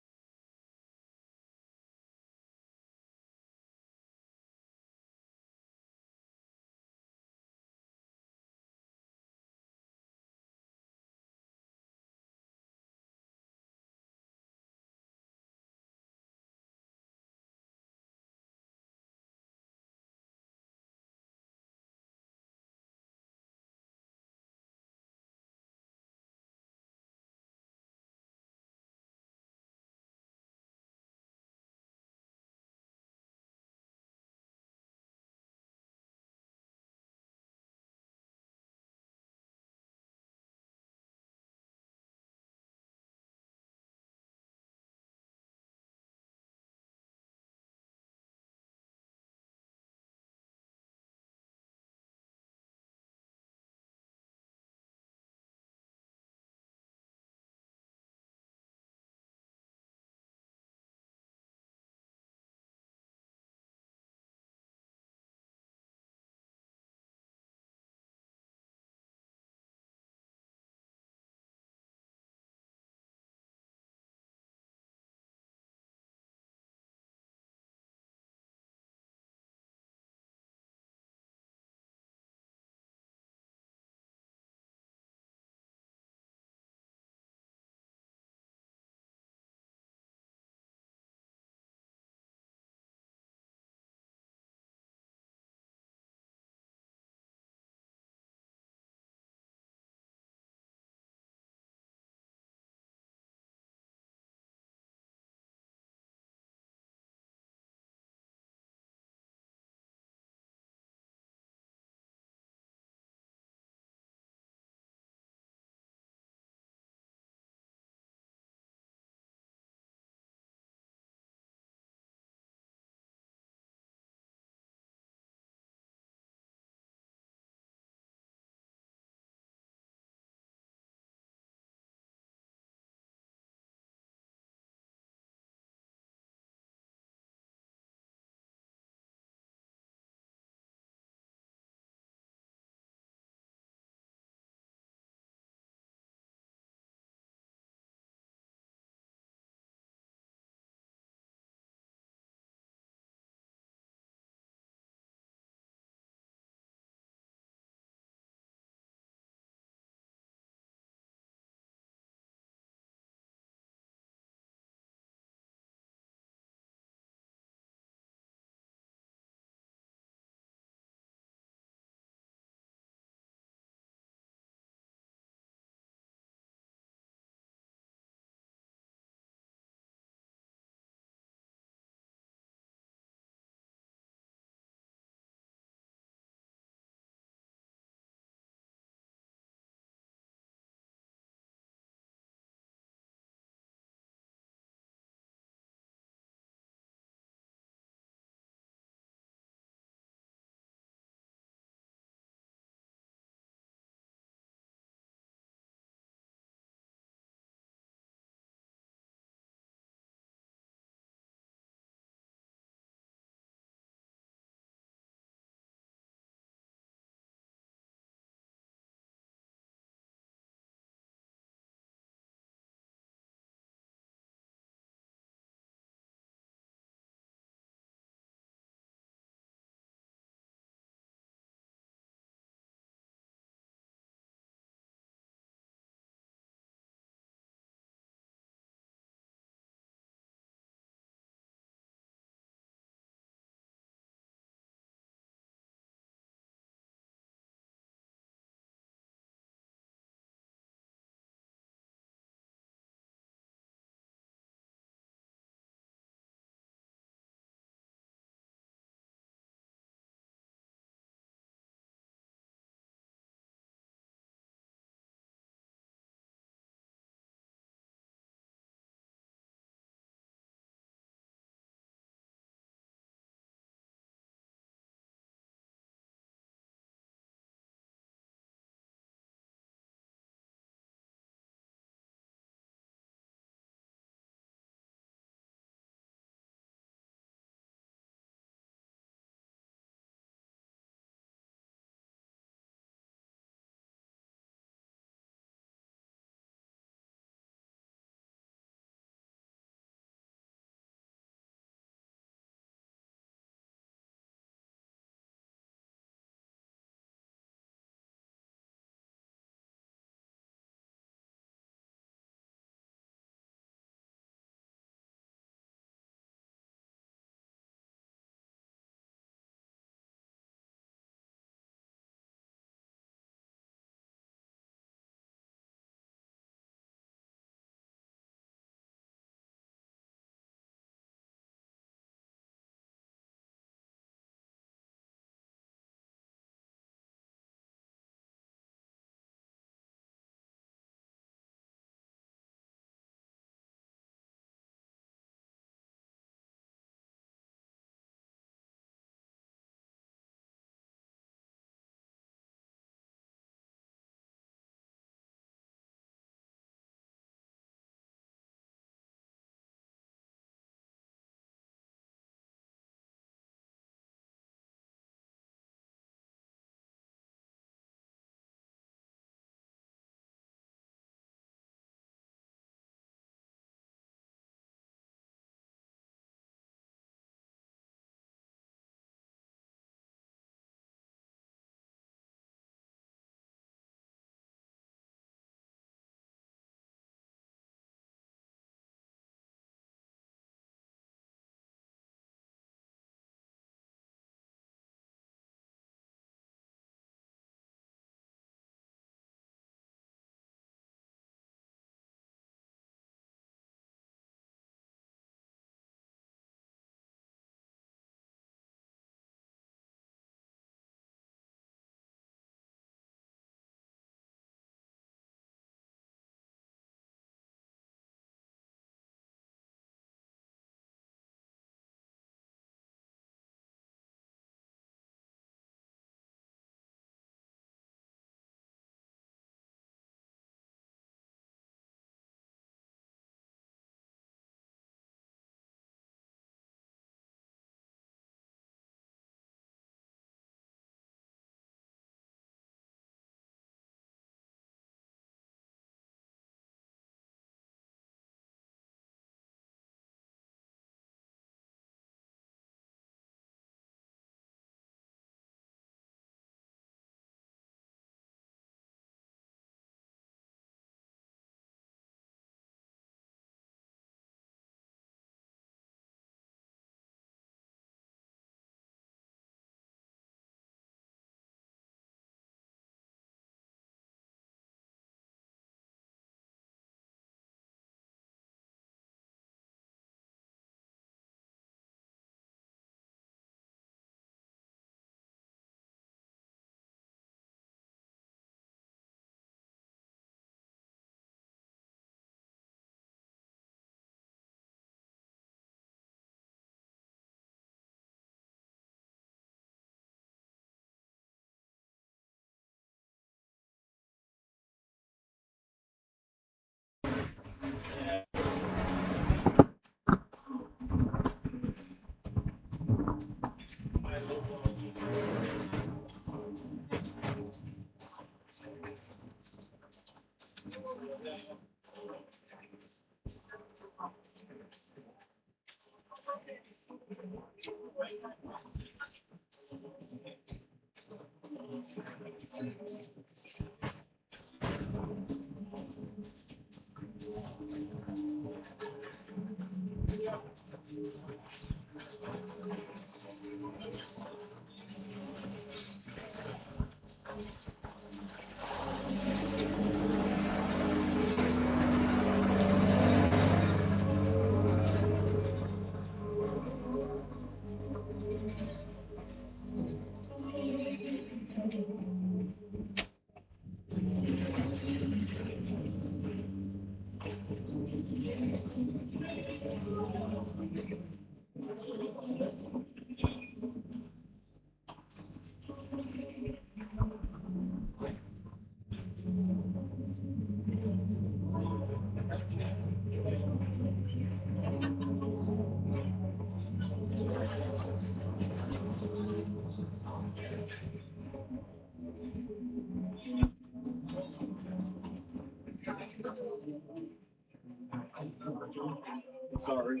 Sorry.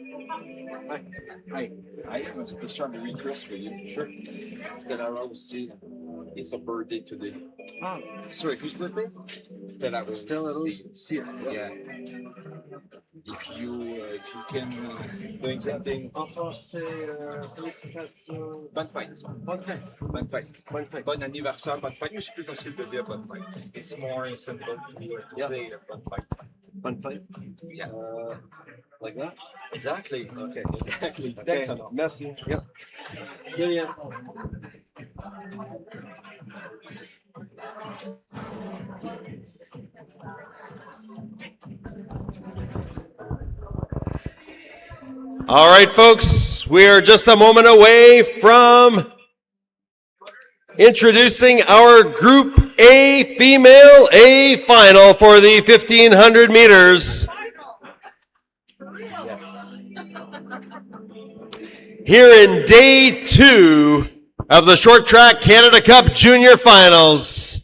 I am just trying to request for you. Sure. Stella Rose, it's a birthday today. Ah, sorry, whose birthday? Stella Rose. Stella Rose. See ya. Yeah. If you can doing something. En français, félicitations. Bonne fête. Bonne fête. Bonne fête. Bonne fête. Bon anniversaire, bonne fête. Mais c'est plus facile de dire bonne fête. It's more simple to say bonne fête. Bonne fête. Yeah. Like that? Exactly. Okay. Exactly. Okay. Thanks a lot. Merci. Yep. Yeah, yeah. All right, folks, we are just a moment away from introducing our Group A Female A Final for the 1500 meters. Here in day 2 of the Short Track Canada Cup Junior Finals.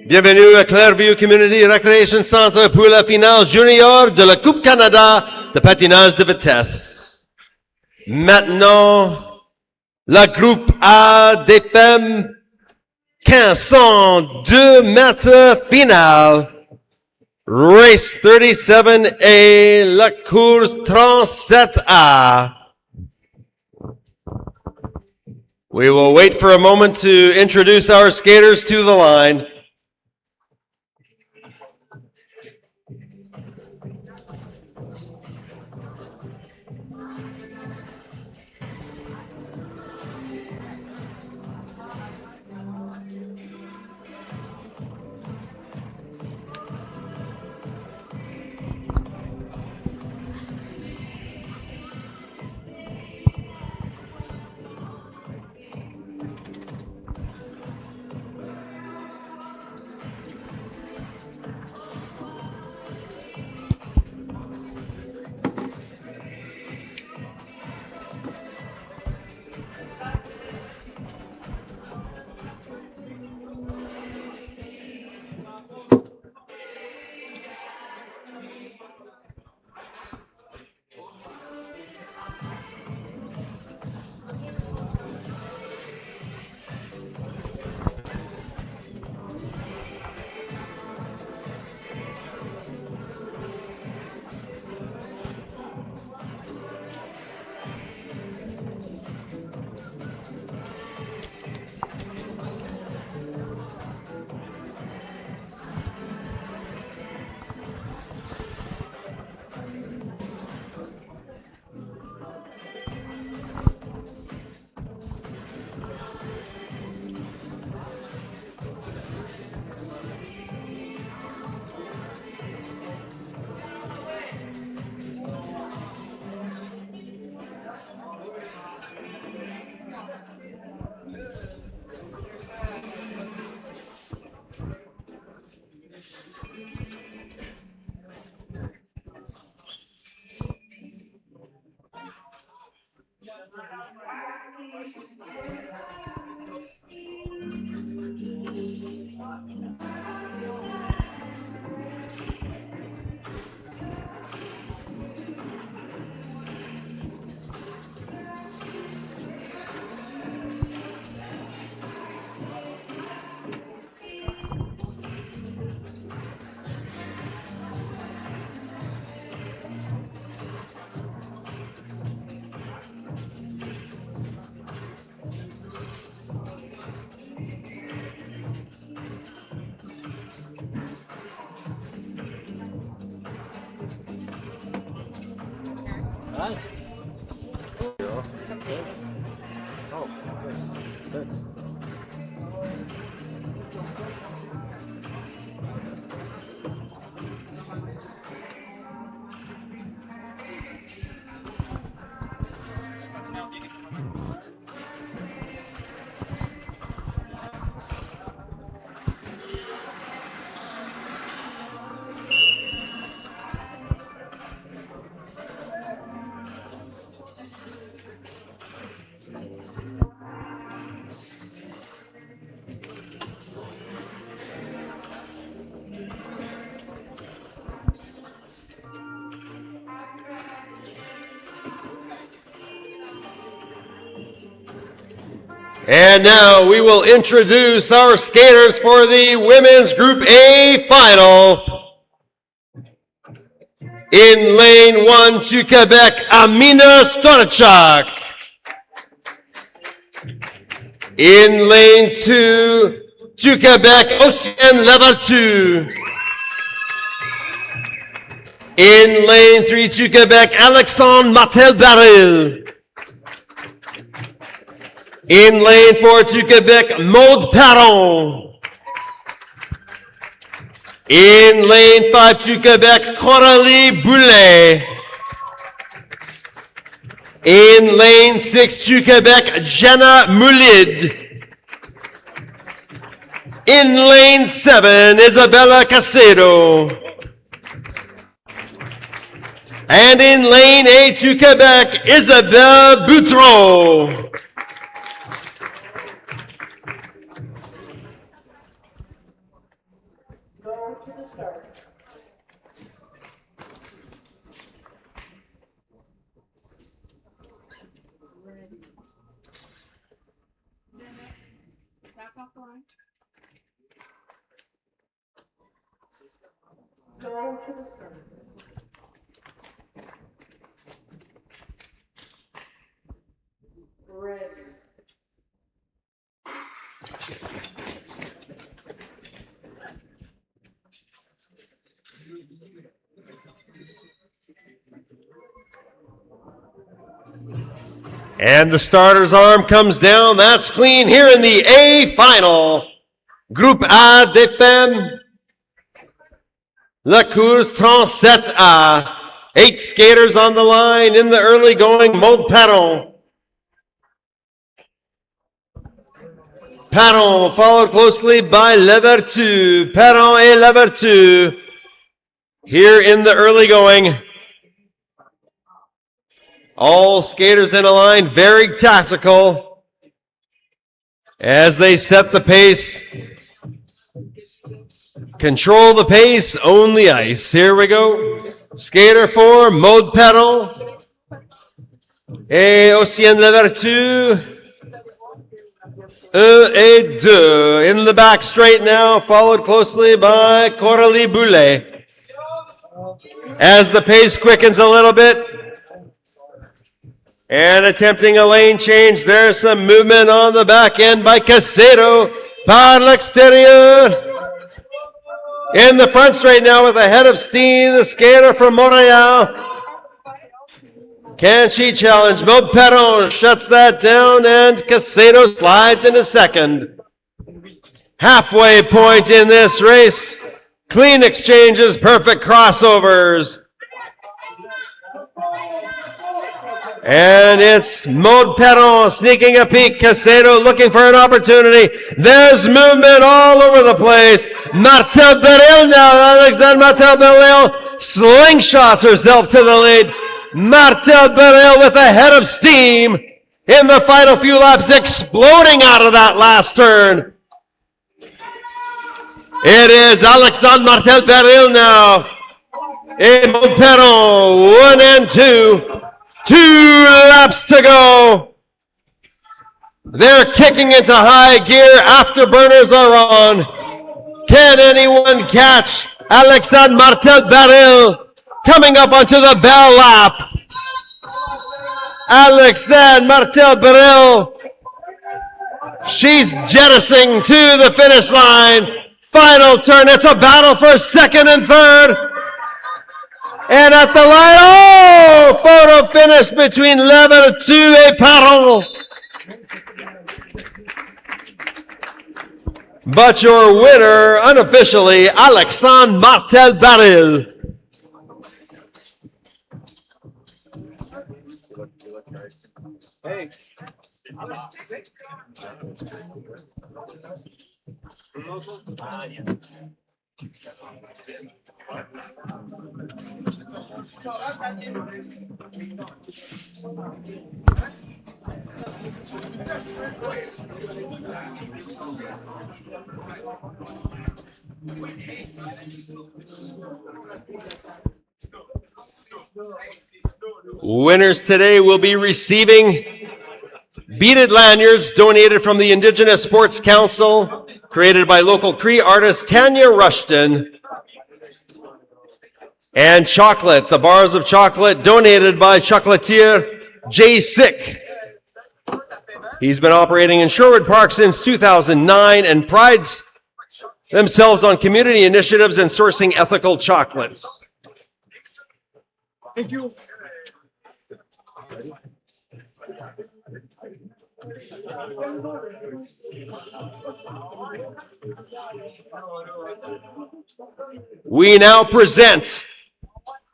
Bienvenue à Clareview Community Recreation Centre pour la finale junior de la Coupe Canada de patinage de vitesse. Maintenant, la groupe A des femmes 1502 mètres finale. Race 37A, la course 37A. We will wait for a moment to introduce our skaters to the line. And now we will introduce our skaters for the women's Group A final. In lane 1 to Quebec, Amina Storchak. In lane 2 to Quebec, Océane Lavertu. In lane 3 to Quebec, Alexandre Martel-Baril. In lane 4 to Quebec, Maude Perron. In lane 5 to Quebec, Coralie Boulet. In lane 6 to Quebec, Jenna Moulid. In lane 7, Isabella Casedo. And in lane 8 to Quebec, Isabelle Boutron. And the starter's arm comes down. That's clean here in the A final. Groupe A des femmes. La course 37A. 8 skaters on the line in the early going. Maude Perron. Perron followed closely by Lavertu. Perron et Lavertu here in the early going. All skaters in a line, very tactical as they set the pace. Control the pace, own the ice. Here we go. Skater 4, Maude Perron. Et Océane Lavertu. 1 et 2. In the back straight now, followed closely by Coralie Boulet. As the pace quickens a little bit, and attempting a lane change, there's some movement on the back end by Casedo par l'extérieur. In the front straight now with a head of steam, the skater from Montreal. Can she challenge? Maude Perron shuts that down, and Casedo slides into second. Halfway point in this race. Clean exchanges, perfect crossovers. And it's Maude Perron sneaking a peek. Casedo looking for an opportunity. There's movement all over the place. Martel-Baril now. Alexandre Martel-Baril slingshots herself to the lead. Martel-Baril with a head of steam in the final few laps, exploding out of that last turn. It is Alexandre Martel-Baril now. Et Maude Perron, 1 and 2. 2 laps to go. They're kicking into high gear. Afterburners are on. Can anyone catch Alexandre Martel-Baril coming up onto the bell lap? Alexandre Martel-Baril. She's jettisoning to the finish line. Final turn. It's a battle for second and third. And at the line, photo finish between Lavertu and Perron. But your winner, unofficially, Alexandre Martel-Baril. Hey. Winners today will be receiving beaded lanyards donated from the Indigenous Sports Council, created by local Cree artist Tanya Rushton. And chocolate, the bars of chocolate donated by chocolatier Jay Sick. He's been operating in Sherwood Park since 2009 and prides themselves on community initiatives and sourcing ethical chocolates. Thank you. We now present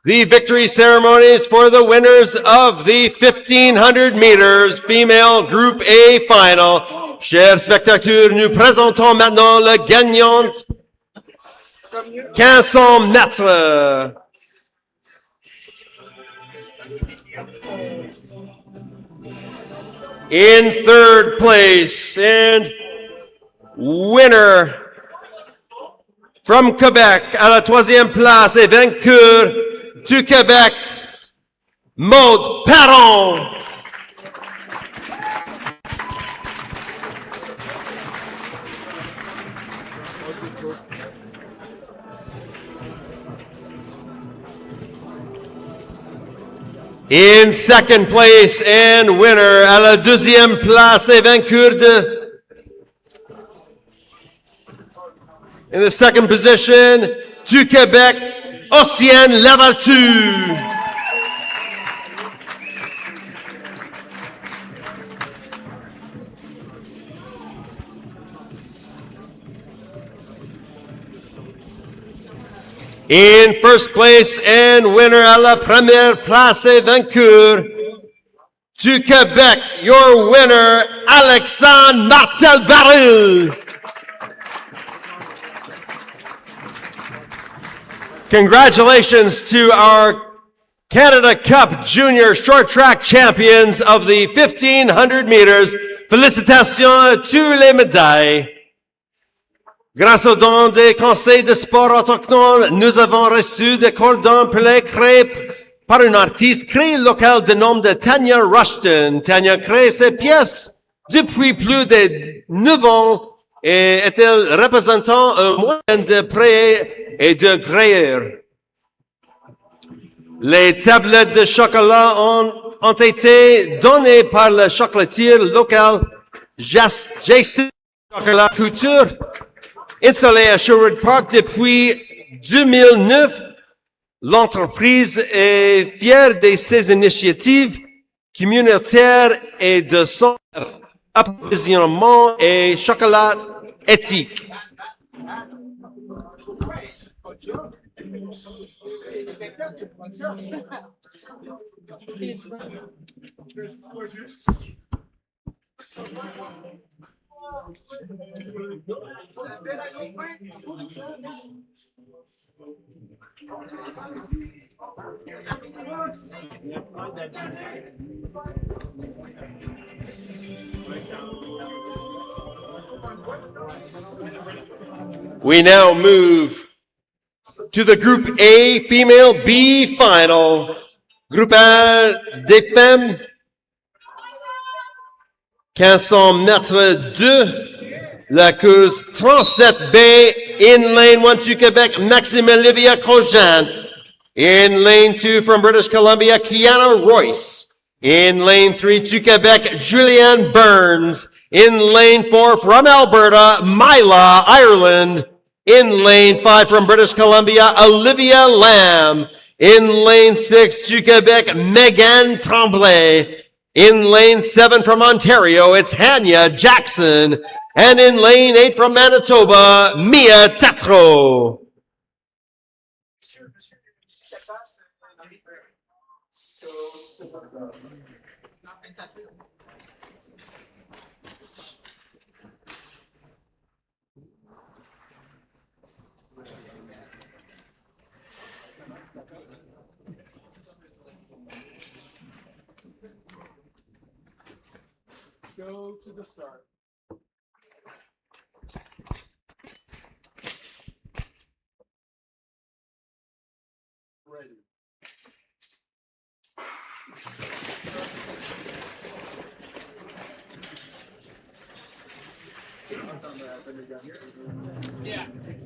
the victory ceremonies for the winners of the 1500 meters female Group A final. Chers spectateurs, nous présentons maintenant la gagnante 1500 mètres. In third place and winner from Quebec à la troisième place et vainqueur du Québec, Maude Perron. In second place and winner à la deuxième place et vainqueur de... In the second position, du Québec, Océane Lavaltu. In first place and winner à la première place et vainqueur du Québec, your winner, Alexandre Martel-Baril. Congratulations to our Canada Cup Junior Short Track Champions of the 1500 meters. Félicitations à tous les médailles. Grâce au don des conseils de sport autochtones, nous avons reçu des cordons pelés créés par un artiste créé local de nom de Tanya Rushton. Tanya crée ses pièces depuis plus de 9 ans et est-elle représentant un moyen de prêt et de gréer. Les tablettes de chocolat ont été données par le chocolatier local Jason Chocolat Couture. Installé à Sherwood Park depuis 2009, l'entreprise est fière de ses initiatives communautaires et de son approvisionnement et chocolat éthique. We now move to the Group A Female B Final. Groupe A des femmes, 1500 mètres 2, la course 37B, in lane 1 to Quebec, Maxime Olivia Crojan. In lane 2 from British Columbia, Kiana Royce. In lane 3 to Quebec, Julianne Burns. In lane 4 from Alberta, Mila Ireland. In lane 5 from British Columbia, Olivia Lamb. In lane 6 to Quebec, Megan Tremblay. In lane 7 from Ontario, it's Hanya Jackson. And in lane 8 from Manitoba, Mia Tatro. Go to the start. Ready.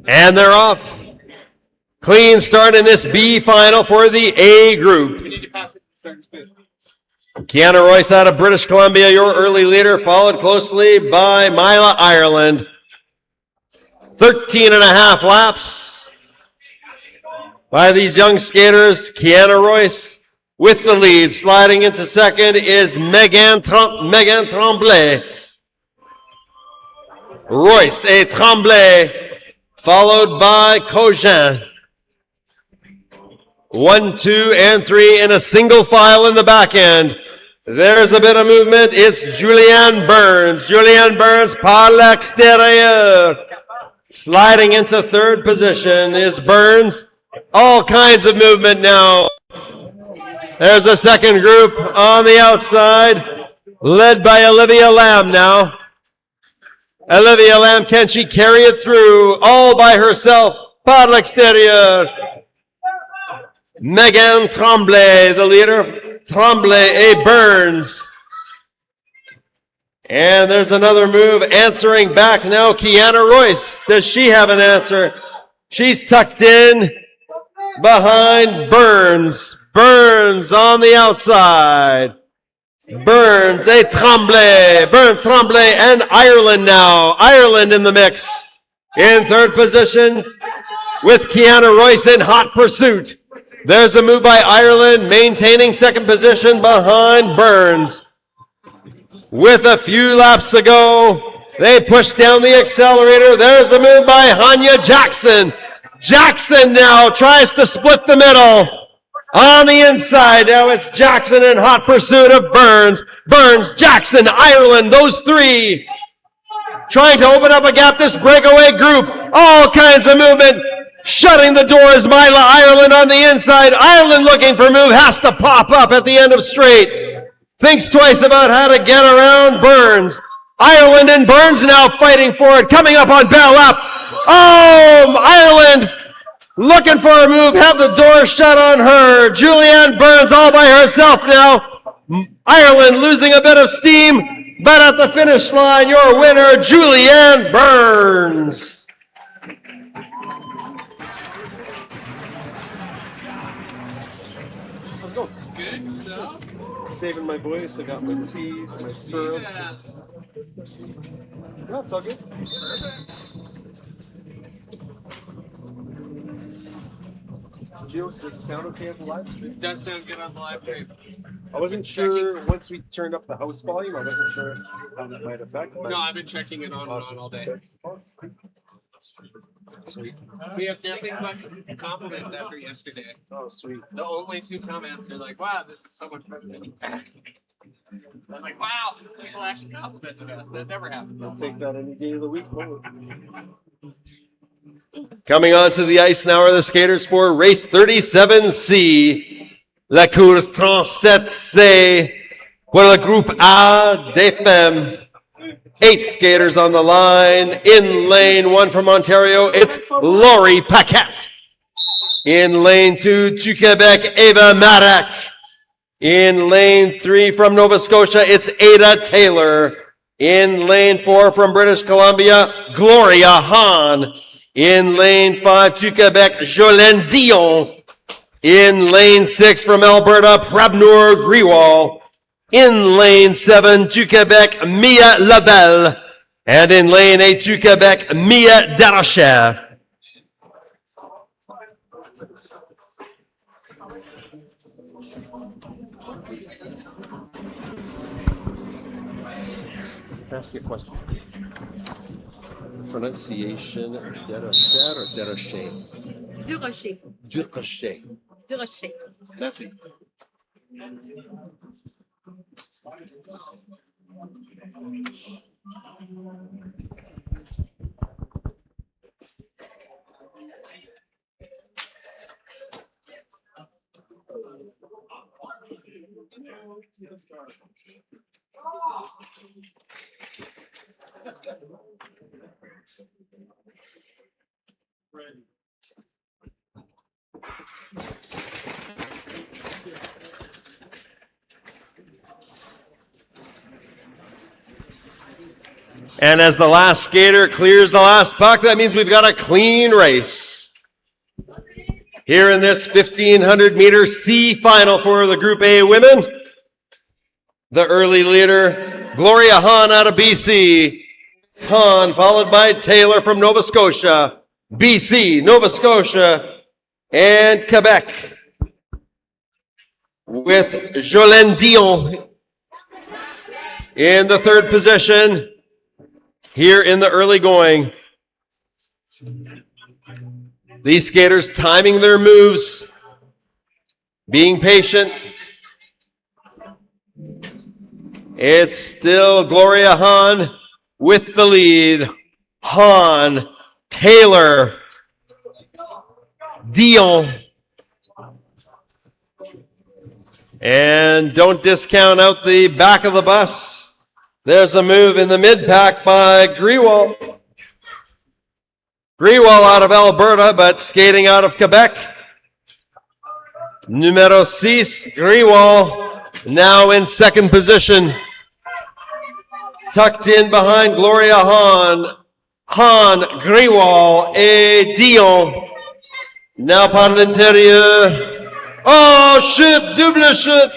And they're off. Clean start in this B final for the A group. We need to pass it. Kiana Royce out of British Columbia, your early leader, followed closely by Mila Ireland. 13 and a half laps by these young skaters. Kiana Royce with the lead. Sliding into second is Megan Tremblay. Royce et Tremblay, followed by Cogin. 1, 2, and 3 in a single file in the back end. There's a bit of movement. It's Julianne Burns. Julianne Burns par l'extérieur. Sliding into third position is Burns. All kinds of movement now. There's a second group on the outside, led by Olivia Lamb now. Olivia Lamb, can she carry it through all by herself? Par l'extérieur. Megan Tremblay, the leader. Tremblay et Burns. And there's another move answering back now. Kiana Royce. Does she have an answer? She's tucked in behind Burns. Burns on the outside. Burns et Tremblay. Burns, Tremblay, and Ireland now. Ireland in the mix. In third position with Kiana Royce in hot pursuit. There's a move by Ireland, maintaining second position behind Burns. With a few laps to go, they push down the accelerator. There's a move by Hanya Jackson. Jackson now tries to split the middle. On the inside, now it's Jackson in hot pursuit of Burns. Burns, Jackson, Ireland, those three trying to open up a gap, this breakaway group. All kinds of movement. Shutting the door is Mila Ireland on the inside. Ireland looking for move, has to pop up at the end of straight. Thinks twice about how to get around Burns. Ireland and Burns now fighting for it. Coming up on Bell up. Oh, Ireland looking for a move, have the door shut on her. Julianne Burns all by herself now. Ireland losing a bit of steam, but at the finish line, your winner, Julianne Burns. How's it going? Good, yourself? Saving my voice. I got my teas, my syrups. No, it's all good. Does it sound okay on the live stream? It does sound good on the live stream. I wasn't sure once we turned up the house volume. I wasn't sure how that might affect. But No, I've been checking it on and on all day. Sweet. We have nothing but compliments after yesterday. Oh, sweet. The only two comments are like, wow, this is so much better than yesterday. I'm like, wow, people actually complimented us. That never happens. I'll take that any day of the week. Won't it? Coming onto the ice now are the skaters for race 37C. La course 37C pour le groupe A des femmes. 8 skaters on the line. In lane 1 from Ontario, it's Laurie Paquette. In lane 2, du Quebec, Eva Marek. In lane 3 from Nova Scotia, it's Ada Taylor. In lane 4 from British Columbia, Gloria Hahn. In lane 5, du Quebec, Jolene Dion. In lane 6 from Alberta, Prabnoor Griwal. In lane 7, du Quebec, Mia Labelle. And in lane 8, du Quebec, Mia Daracher. Ask you a question. Pronunciation, Deracher or Deracher? Du Rocher. Deracher. Du Rocher. Merci. And as the last skater clears the last puck, that means we've got a clean race. Here in this 1,500 meter C final for the Group A women, the early leader, Gloria Hahn out of BC. Hahn, followed by Taylor from Nova Scotia, BC, Nova Scotia, and Quebec, with Jolene Dion in the third position here in the early going. These skaters timing their moves, being patient. It's still Gloria Hahn with the lead. Hahn, Taylor, Dion. And don't discount out the back of the bus. There's a move in the mid-pack by Grewal. Grewal out of Alberta, but skating out of Quebec. Numero 6, Grewal, now in second position. Tucked in behind Gloria Hahn. Hahn, Grewal et Dion. Now par l'intérieur. Oh, chute, double chute.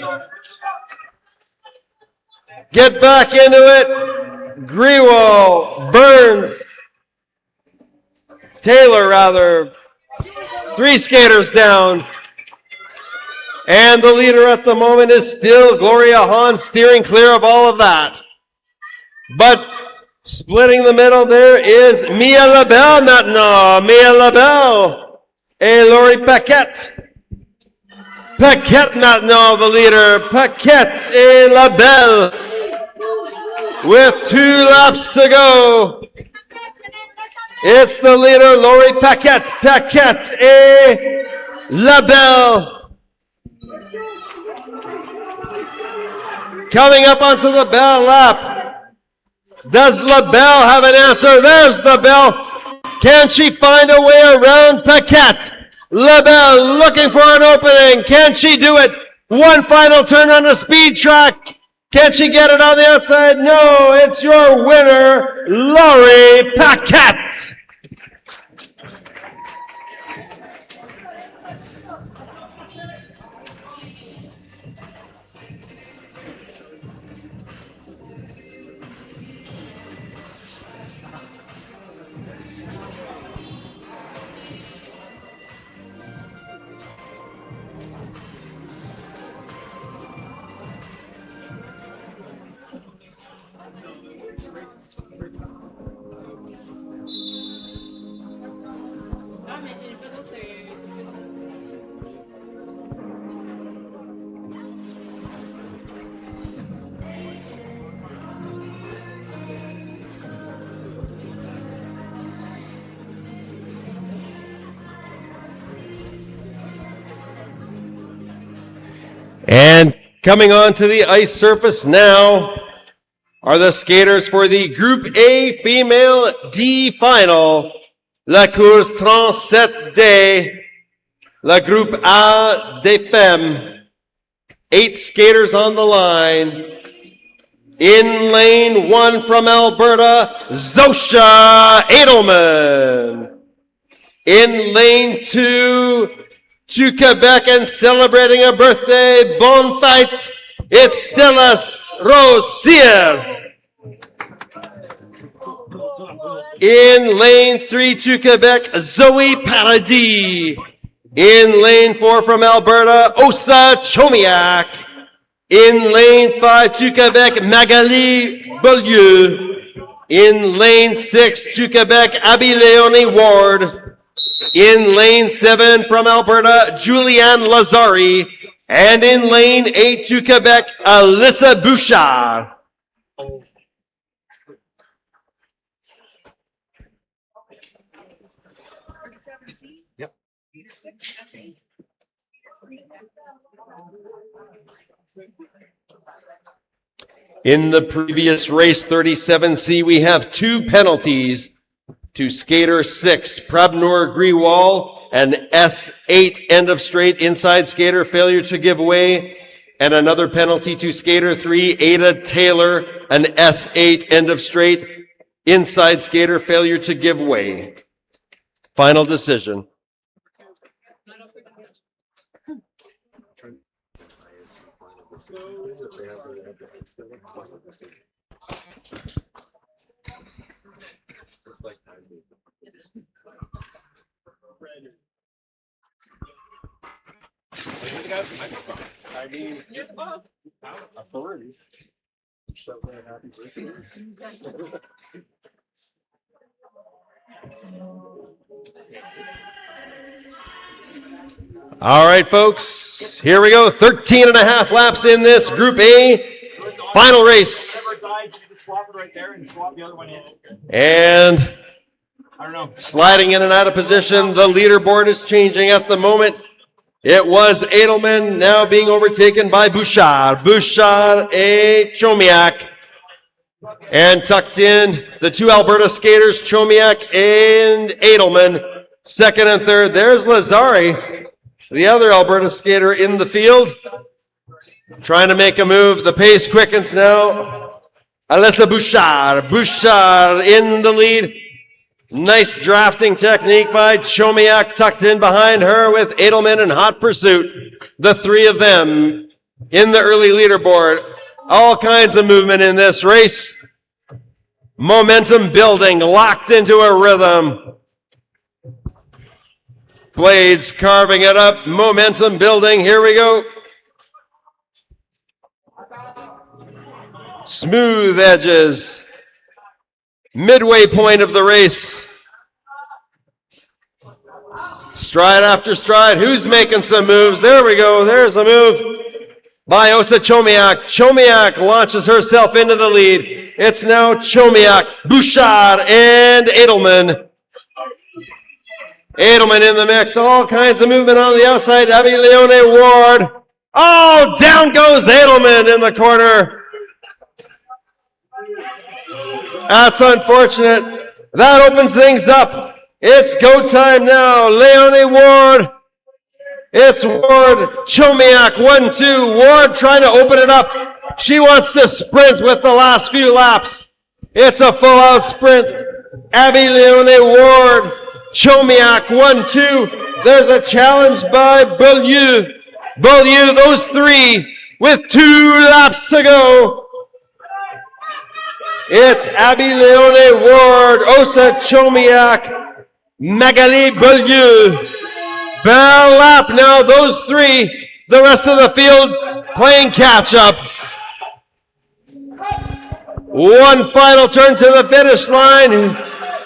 Get back into it. Grewal, Burns, Taylor rather. 3 skaters down. And the leader at the moment is still Gloria Hahn, steering clear of all of that. But splitting the middle there is Mia Labelle maintenant. Mia Labelle et Laurie Paquette. Paquette maintenant, the leader. Paquette et Labelle with 2 laps to go. It's the leader, Laurie Paquette. Paquette et Labelle. Coming up onto the bell lap. Does LaBelle have an answer? There's the bell. Can she find a way around Paquette? LaBelle looking for an opening. Can she do it? One final turn on a speed track. Can she get it on the outside? No, it's your winner, Laurie Paquette. And coming onto the ice surface now are the skaters for the Group A Female D Final. La course 37D, la Groupe A des Femmes. 8 skaters on the line. In lane 1 from Alberta, Zosha Edelman. In lane 2, to Quebec and celebrating a birthday, bonne fête, it's Stella Rosier. In lane 3 to Quebec, Zoe Paradis. In lane 4 from Alberta, Osa Chomiak. In lane 5 to Quebec, Magali Beaulieu. In lane 6 to Quebec, Abby Leonie Ward. In lane 7 from Alberta, Julianne Lazari. And in lane 8 to Quebec, Alyssa Bouchard. Yep. In the previous race, 37C, we have 2 penalties to skater 6, Prabnur Grewal, an S8 end of straight inside skater, failure to give way, and another penalty to skater 3, Ada Taylor, an S8 end of straight, Inside skater failure to give way. Final decision. I mean, authority. Happy birthday. All right, folks, here we go. 13 and a half laps in this Group A final race. And sliding in and out of position, the leaderboard is changing at the moment. It was Edelman now being overtaken by Bouchard. Bouchard, Chomiak. And tucked in, the two Alberta skaters, Chomiak and Edelman. Second and third, there's Lazari, the other Alberta skater in the field. Trying to make a move. The pace quickens now. Alyssa Bouchard. Bouchard in the lead. Nice drafting technique by Chomiak, tucked in behind her with Edelman in hot pursuit. The three of them in the early leaderboard. All kinds of movement in this race. Momentum building, locked into a rhythm. Blades carving it up, momentum building. Here we go. Smooth edges. Midway point of the race. Stride after stride. Who's making some moves? There we go. There's a move by Osa Chomiak. Chomiak launches herself into the lead. It's now Chomiak, Bouchard, and Edelman. Edelman in the mix. All kinds of movement on the outside. Abby Leone Ward. Oh, down goes Edelman in the corner. That's unfortunate. That opens things up. It's go time now. Leone Ward. It's Ward. Chomiak, 1-2. Ward trying to open it up. She wants to sprint with the last few laps. It's a full-out sprint. Abby Leone Ward. Chomiak, 1-2. There's a challenge by Beaulieu. Beaulieu, those three with 2 laps to go. It's Abby Leone Ward, Osa Chomiak, Magali Beaulieu. Bell lap now, those three. The rest of the field playing catch up. One final turn to the finish line.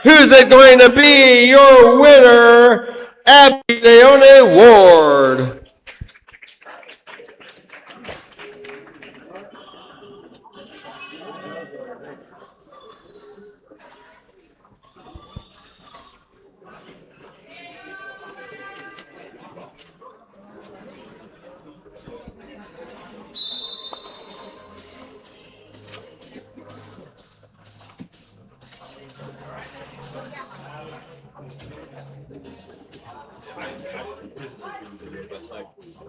Who's it going to be? Your winner, Abby Leone Ward.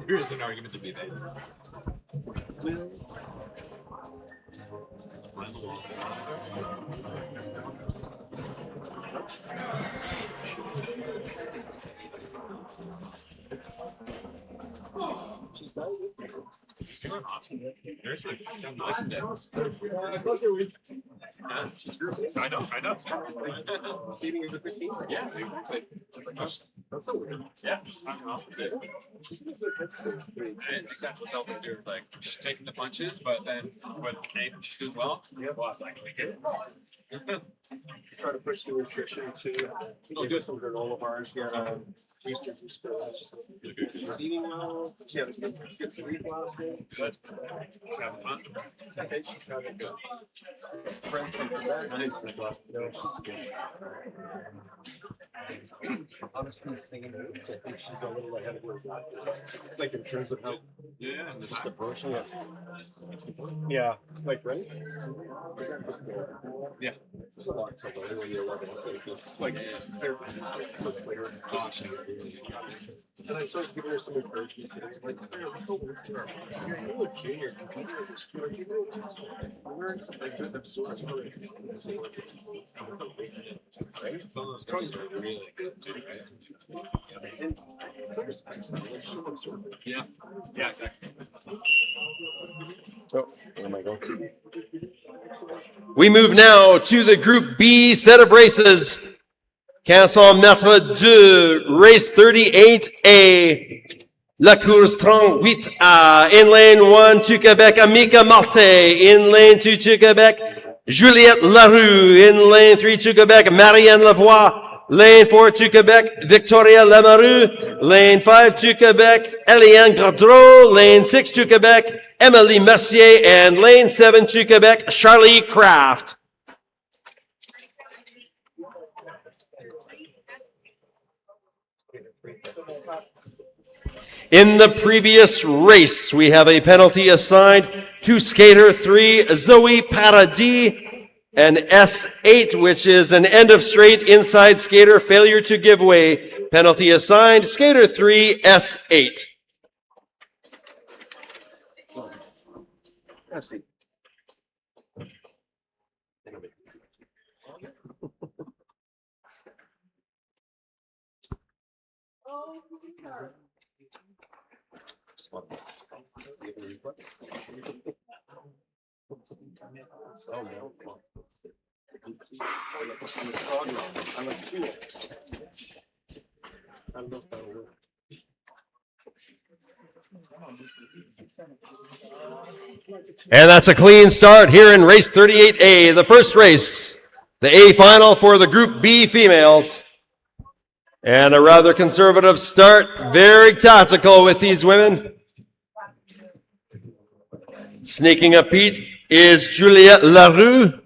There is an argument to be made. I know. Skating as a 15? Yeah, exactly. That's so weird. Yeah, she's not awesome. She's in a good headspace. I think that's what's helping do. It's like she's taking the punches, but then when anything she's doing well, well, it's like we get it. Try to push the nutrition too. You do some granola bars. She had Eastern some spinach. She's eating well. She had a good sleep last night. Good. She's having fun. I think she's having good. Friends from Quebec. Nice. That's awesome. No, she's good. Honestly, singing, I think she's a little ahead of where Zach is. Like in terms of how, Yeah, and just approaching it. Yeah, like right? Is that just the? Yeah. There's a lot of stuff when you're working like this, like clear caution. And I started giving her some encouragement. And it's like, you're a junior. You can do this. We're like good absorb story. Right? So those guys are really good too, right? And yeah. Yeah, exactly. Oh, where am I going? We move now to the Group B set of races. 500 2, race 38A. La course 38A. In lane 1 to Quebec, Amika Marte. In lane 2 to Quebec, Juliette Larue. In lane 3 to Quebec, Marianne Lavoie. Lane 4 to Quebec, Victoria Lamarue. Lane 5 to Quebec, Eliane Gaudreau. Lane 6 to Quebec, Emily Mercier. And lane 7 to Quebec, Charlie Kraft. In the previous race, we have a penalty assigned to skater 3, Zoe Paradis. And S8, which is an end of straight inside skater, failure to give way. Penalty assigned, skater 3, S8. And that's a clean start here in race 38A, the first race, the A final for the Group B females. And a rather conservative start, very tactical with these women. Sneaking up Pete is Juliette Larue.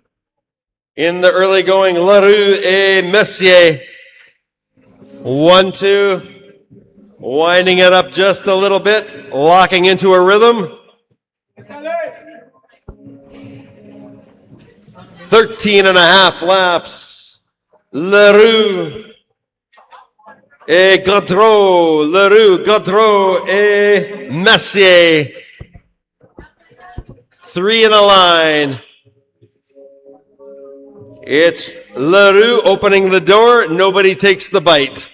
In the early going, Larue et Mercier. 1-2. Winding it up just a little bit, locking into a rhythm. 13 and a half laps. Larue et Gaudreau. Larue, Gaudreau et Mercier. 3 in a line. It's Larue opening the door. Nobody takes the bite.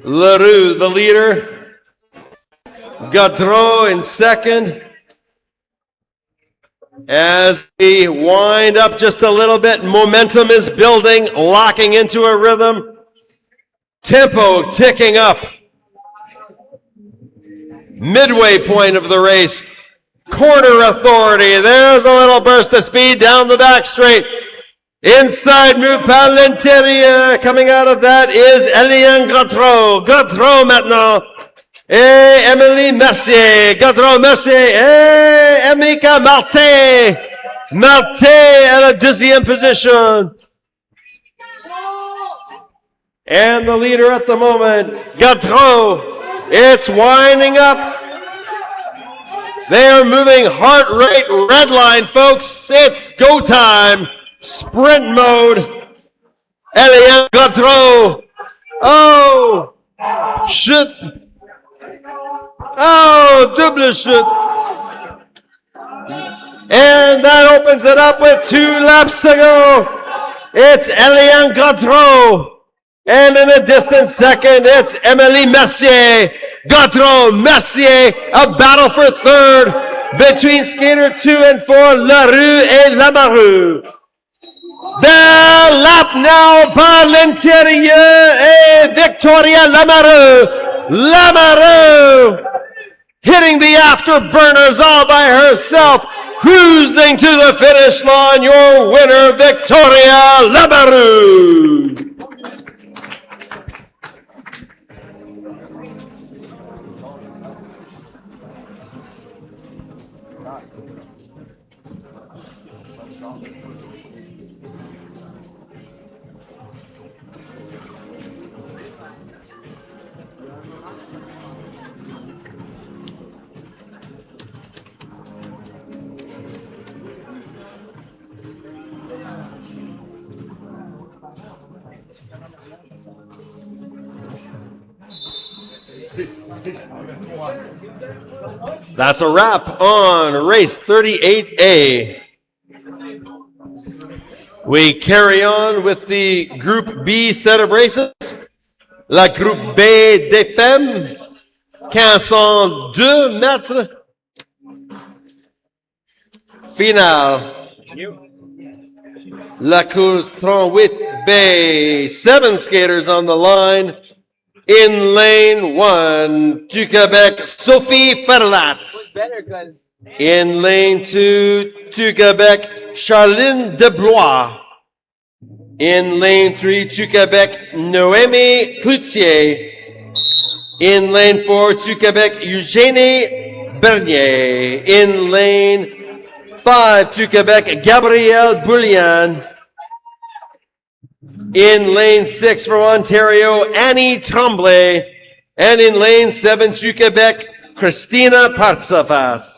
Larue, the leader. Gaudreau in second. As we wind up just a little bit, momentum is building, locking into a rhythm. Tempo ticking up. Midway point of the race. Corner authority. There's a little burst of speed down the back straight. Inside move par l'intérieur. Coming out of that is Eliane Gaudreau. Gaudreau maintenant. Et Emily Mercier. Gaudreau, Mercier. Et Emika Marte. Marte at a deuxième position. And the leader at the moment, Gaudreau. It's winding up. They are moving heart rate red line, folks. It's go time. Sprint mode. Eliane Gaudreau. Oh, chute. Oh, double chute. And that opens it up with 2 laps to go. It's Eliane Gaudreau. And in a distant second, it's Emily Mercier. Gaudreau, Mercier, a battle for third between skater 2 and 4, Larue et Lamarue. The lap now par l'intérieur et Victoria Lamarue. Lamarue hitting the afterburners all by herself, cruising to the finish line. Your winner, Victoria Lamarue. That's a wrap on race 38A. We carry on with the Group B set of races. La Groupe B des Femmes, 1502 mètres. Finale. La course 38B, 7 skaters on the line. In lane 1, du Quebec, Sophie Ferlat. In lane 2, du Quebec, Charline Deblois. In lane 3, du Quebec, Noémie Cloutier. In lane 4, du Quebec, Eugénie Bernier. In lane 5, du Quebec, Gabrielle Boulian. In lane 6 from Ontario, Annie Tremblay. And in lane 7, du Quebec, Christina Partsafas.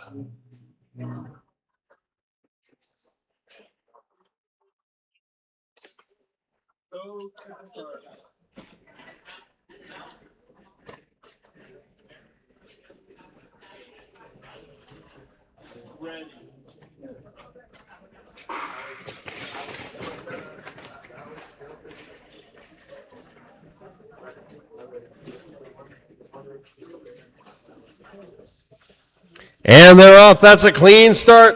And they're off. That's a clean start.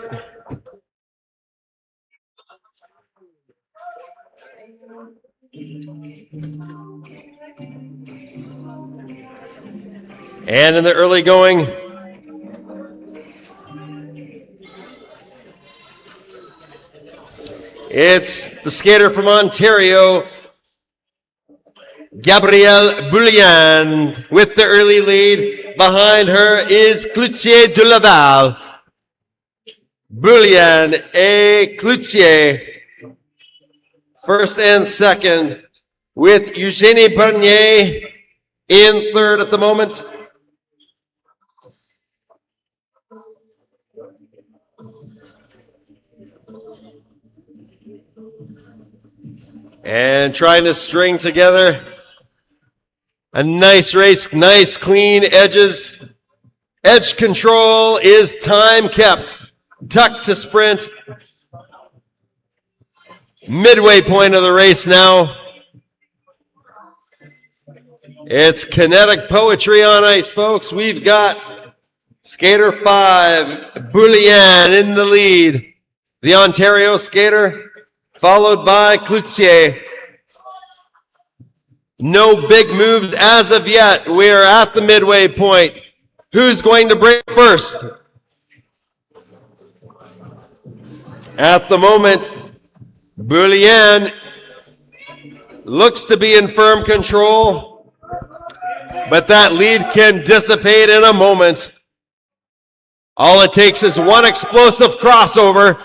And in the early going, it's the skater from Ontario, Gabrielle Boulian, with the early lead. Behind her is Cloutier de Laval. Boulian et Cloutier, first and second, with Eugénie Bernier in third at the moment. And trying to string together a nice race, nice clean edges. Edge control is time kept. Tuck to sprint. Midway point of the race now. It's kinetic poetry on ice, folks. We've got skater 5, Boulian, in the lead. The Ontario skater, followed by Cloutier. No big moves as of yet. We are at the midway point. Who's going to break first? At the moment, Boulian looks to be in firm control, but that lead can dissipate in a moment. All it takes is one explosive crossover.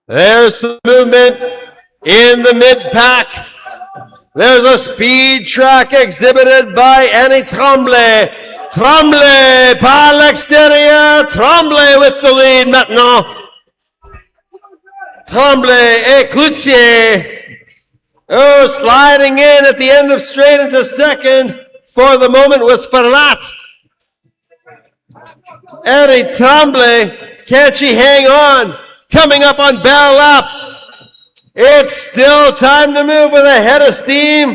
There's some movement in the mid-pack. There's a speed track exhibited by Annie Tremblay. Tremblay par l'extérieur. Tremblay with the lead maintenant. Tremblay et Cloutier. Oh, sliding in at the end of straight into second. For the moment was Ferlat. Annie Tremblay. Can she hang on? Coming up on Bell Lap. It's still time to move with a head of steam.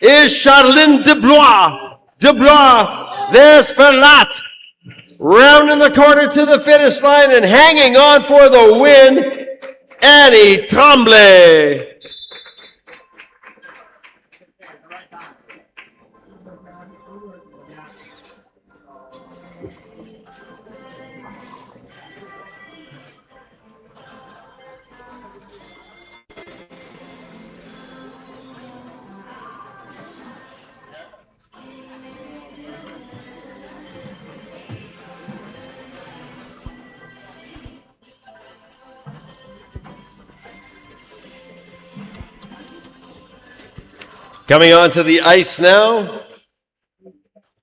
Is Charline Deblois. Deblois, there's Ferlat. Rounding the corner to the finish line and hanging on for the win, Annie Tremblay. Coming onto the ice now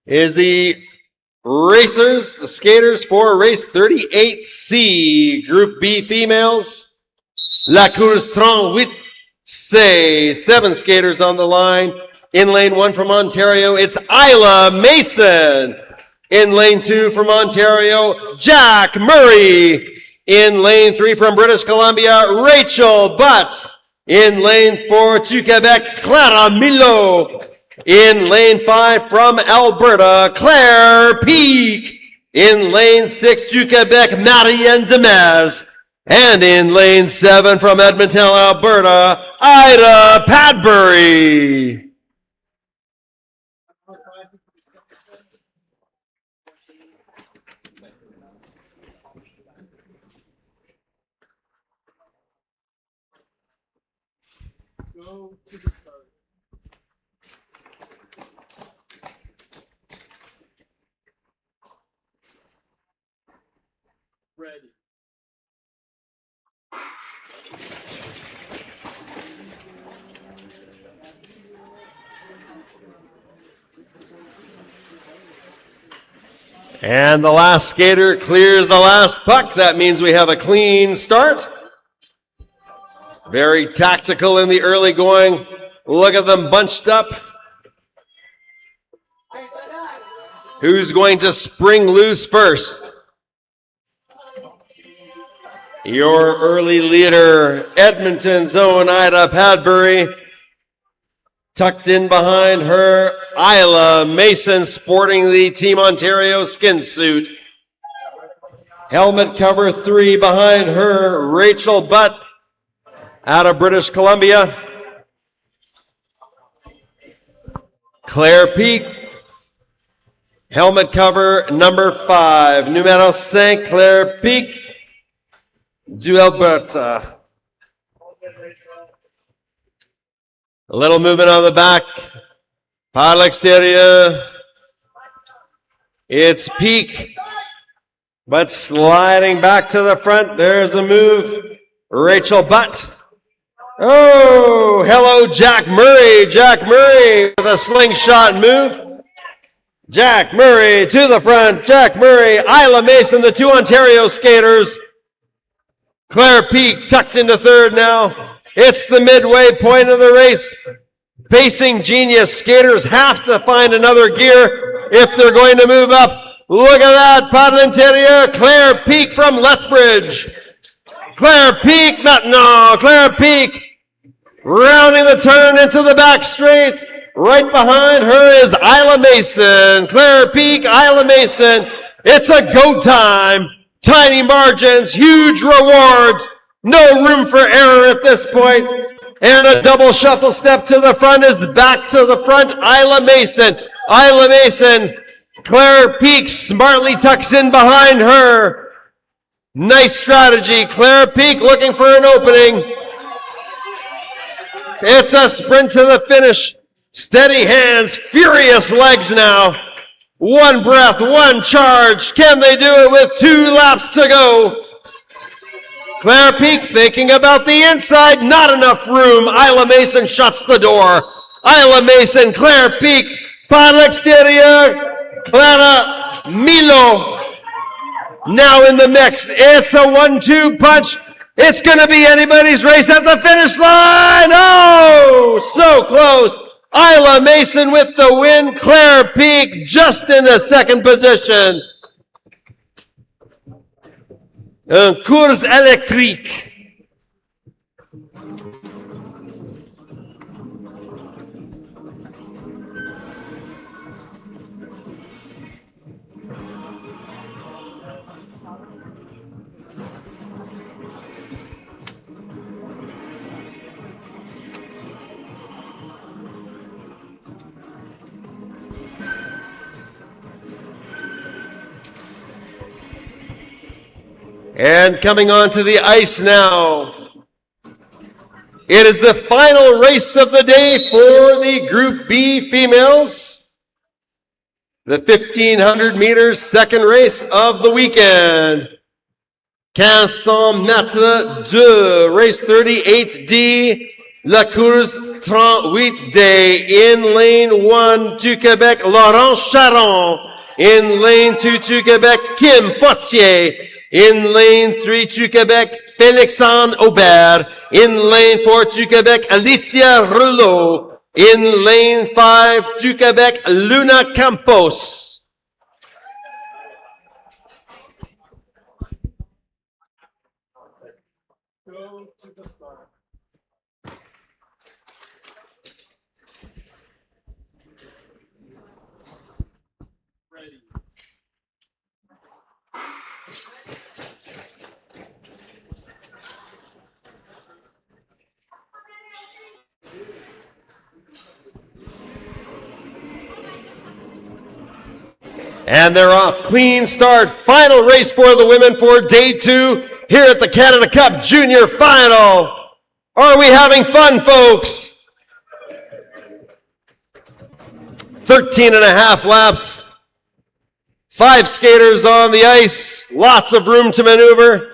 is the racers, the skaters for race 38C, Group B females. La course 38, Say 7 skaters on the line. In lane 1 from Ontario, it's Isla Mason. In lane 2 from Ontario, Jack Murray. In lane 3 from British Columbia, Rachel Butt. In lane 4 to Quebec, Clara Milo. In lane 5 from Alberta, Claire Peak. In lane 6 to Quebec, Marianne Demers. And in lane 7 from Edmonton, Alberta, Ida Padbury. Go to the start. Ready. And the last skater clears the last puck. That means we have a clean start. Very tactical in the early going. Look at them bunched up. Who's going to spring loose first? Your early leader, Edmonton's own Ida Padbury. Tucked in behind her, Isla Mason, sporting the Team Ontario skin suit. Helmet cover 3 behind her, Rachel Butt out of British Columbia. Claire Peak, helmet cover number 5, numero 5, Claire Peak du Alberta. A little movement on the back. Par l'extérieur. It's Peak, but sliding back to the front. There's a move. Rachel Butt. Oh, hello, Jack Murray. Jack Murray with a slingshot move. Jack Murray to the front. Jack Murray, Isla Mason, the 2 Ontario skaters. Claire Peak tucked into third now. It's the midway point of the race. Pacing genius. Skaters have to find another gear if they're going to move up. Look at that. Par l'intérieur. Claire Peak from Lethbridge. Claire Peak. Claire Peak. Rounding the turn into the back straight. Right behind her is Isla Mason. Claire Peak, Isla Mason. It's a go time. Tiny margins, huge rewards. No room for error at this point. And a double shuffle step to the front is back to the front. Isla Mason. Isla Mason. Claire Peak smartly tucks in behind her. Nice strategy. Claire Peak looking for an opening. It's a sprint to the finish. Steady hands, furious legs now. One breath, one charge. Can they do it with 2 laps to go? Claire Peak thinking about the inside. Not enough room. Isla Mason shuts the door. Isla Mason, Claire Peak, par l'extérieur, Clara Milo. Now in the mix. It's a 1-2 punch. It's going to be anybody's race at the finish line. Oh, so close. Isla Mason with the win. Claire Peak just in the second position. Un course électrique. And coming onto the ice now. It is the final race of the day for the Group B females. The 1,500 meters second race of the weekend. 1500 mètres de race 38D. La course 38D. In lane 1 to Quebec, Laurent Charon. In lane 2 to Quebec, Kim Fortier. In lane 3 to Quebec, Félixandre Aubert. In lane 4 to Quebec, Alicia Rouleau. In lane 5 to Quebec, Luna Campos. Go to the start. Ready. And they're off. Clean start. Final race for the women for day 2 here at the Canada Cup Junior Final. Are we having fun, folks? 13 and a half laps. 5 skaters on the ice. Lots of room to maneuver.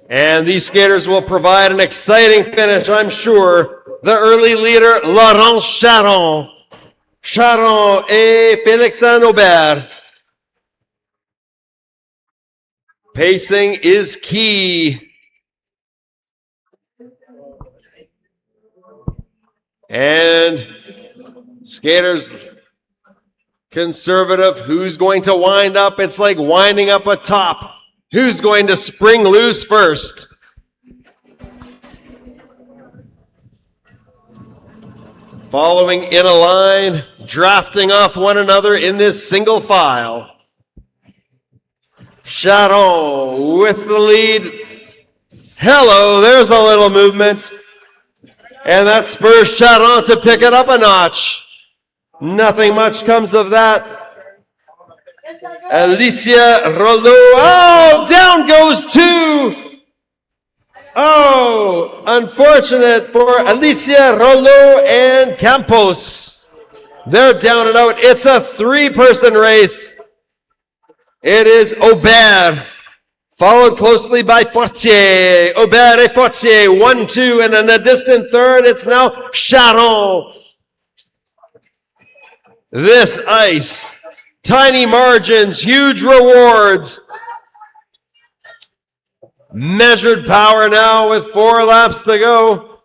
And these skaters will provide an exciting finish, I'm sure. The early leader, Laurent Charon. Charon et Félixandre Aubert. Pacing is key. And skaters, conservative. Who's going to wind up? It's like winding up a top. Who's going to spring loose first? Following in a line, drafting off one another in this single file. Charon with the lead. Hello, there's a little movement. And that spurs Charon to pick it up a notch. Nothing much comes of that. Alicia Rouleau. Oh, down goes 2. Oh, unfortunate for Alicia Rouleau and Campos. They're down and out. It's a 3-person race. It is Aubert, followed closely by Fortier. Aubert and Fortier, 1-2, and in a distant third, it's now Charon. This ice, tiny margins, huge rewards. Measured power now with 4 laps to go.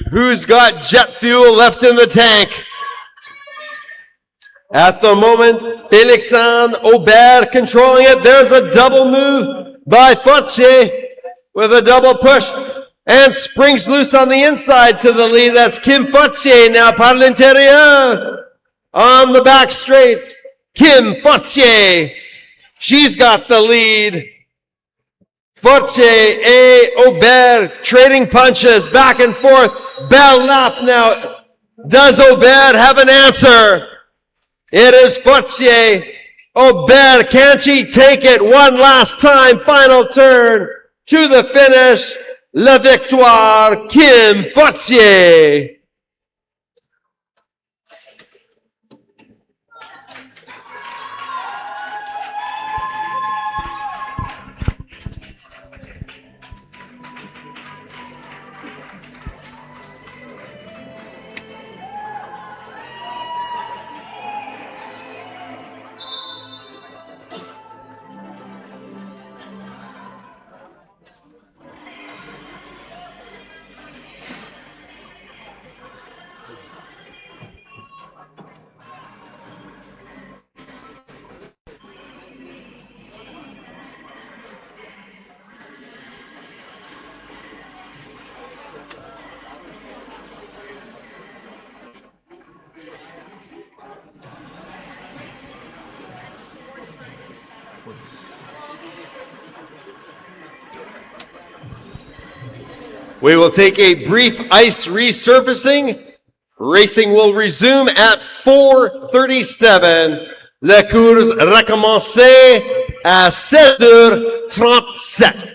Who's got jet fuel left in the tank? At the moment, Félixandre Aubert controlling it. There's a double move by Fortier with a double push and springs loose on the inside to the lead. That's Kim Fortier now par l'intérieur on the back straight. Kim Fortier. She's got the lead. Fortier et Aubert trading punches back and forth. Bell lap now. Does Aubert have an answer? It is Fortier. Aubert, can she take it one last time? Final turn to the finish. La victoire, Kim Fortier. We will take a brief ice resurfacing. Racing will resume at 4:37. La course recommencer à 7h37.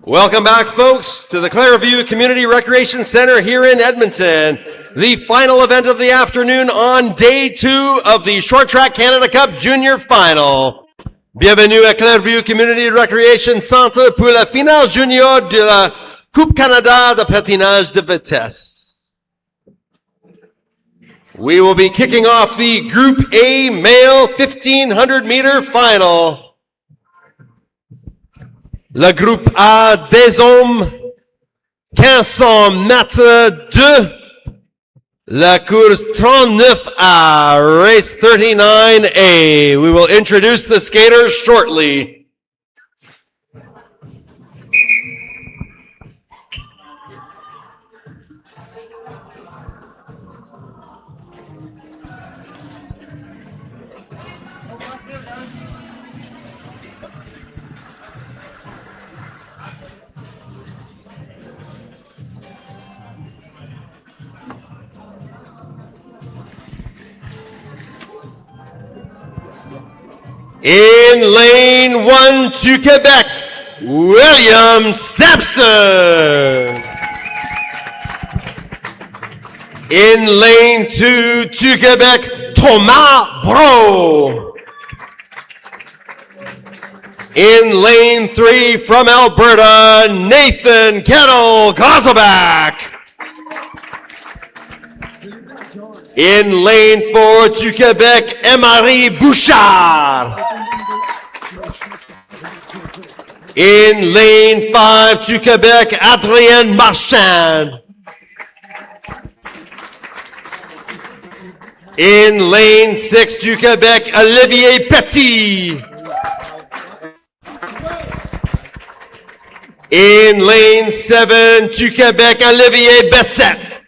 Welcome back, folks, to the Clareview Community Recreation Center here in Edmonton. The final event of the afternoon on day 2 of the Short Track Canada Cup Junior Final. Bienvenue à Clareview Community Recreation Centre pour la finale junior de la Coupe Canada de patinage de vitesse. We will be kicking off the Group A male 1500 meter final. Le groupe A des hommes, 1500 mètres 2, la course 39A, race 39A. We will introduce the skaters shortly. In lane 1 to Quebec, William Sampson. In lane 2 to Quebec, Thomas Bro. In lane 3 from Alberta, Nathan Kettle-Kozlebak. In lane 4 to Quebec, Emery Bouchard. In lane 5 to Quebec, Adrien Marchand. In lane 6 to Quebec, Olivier Petit. In lane 7 to Quebec, Olivier Bessette.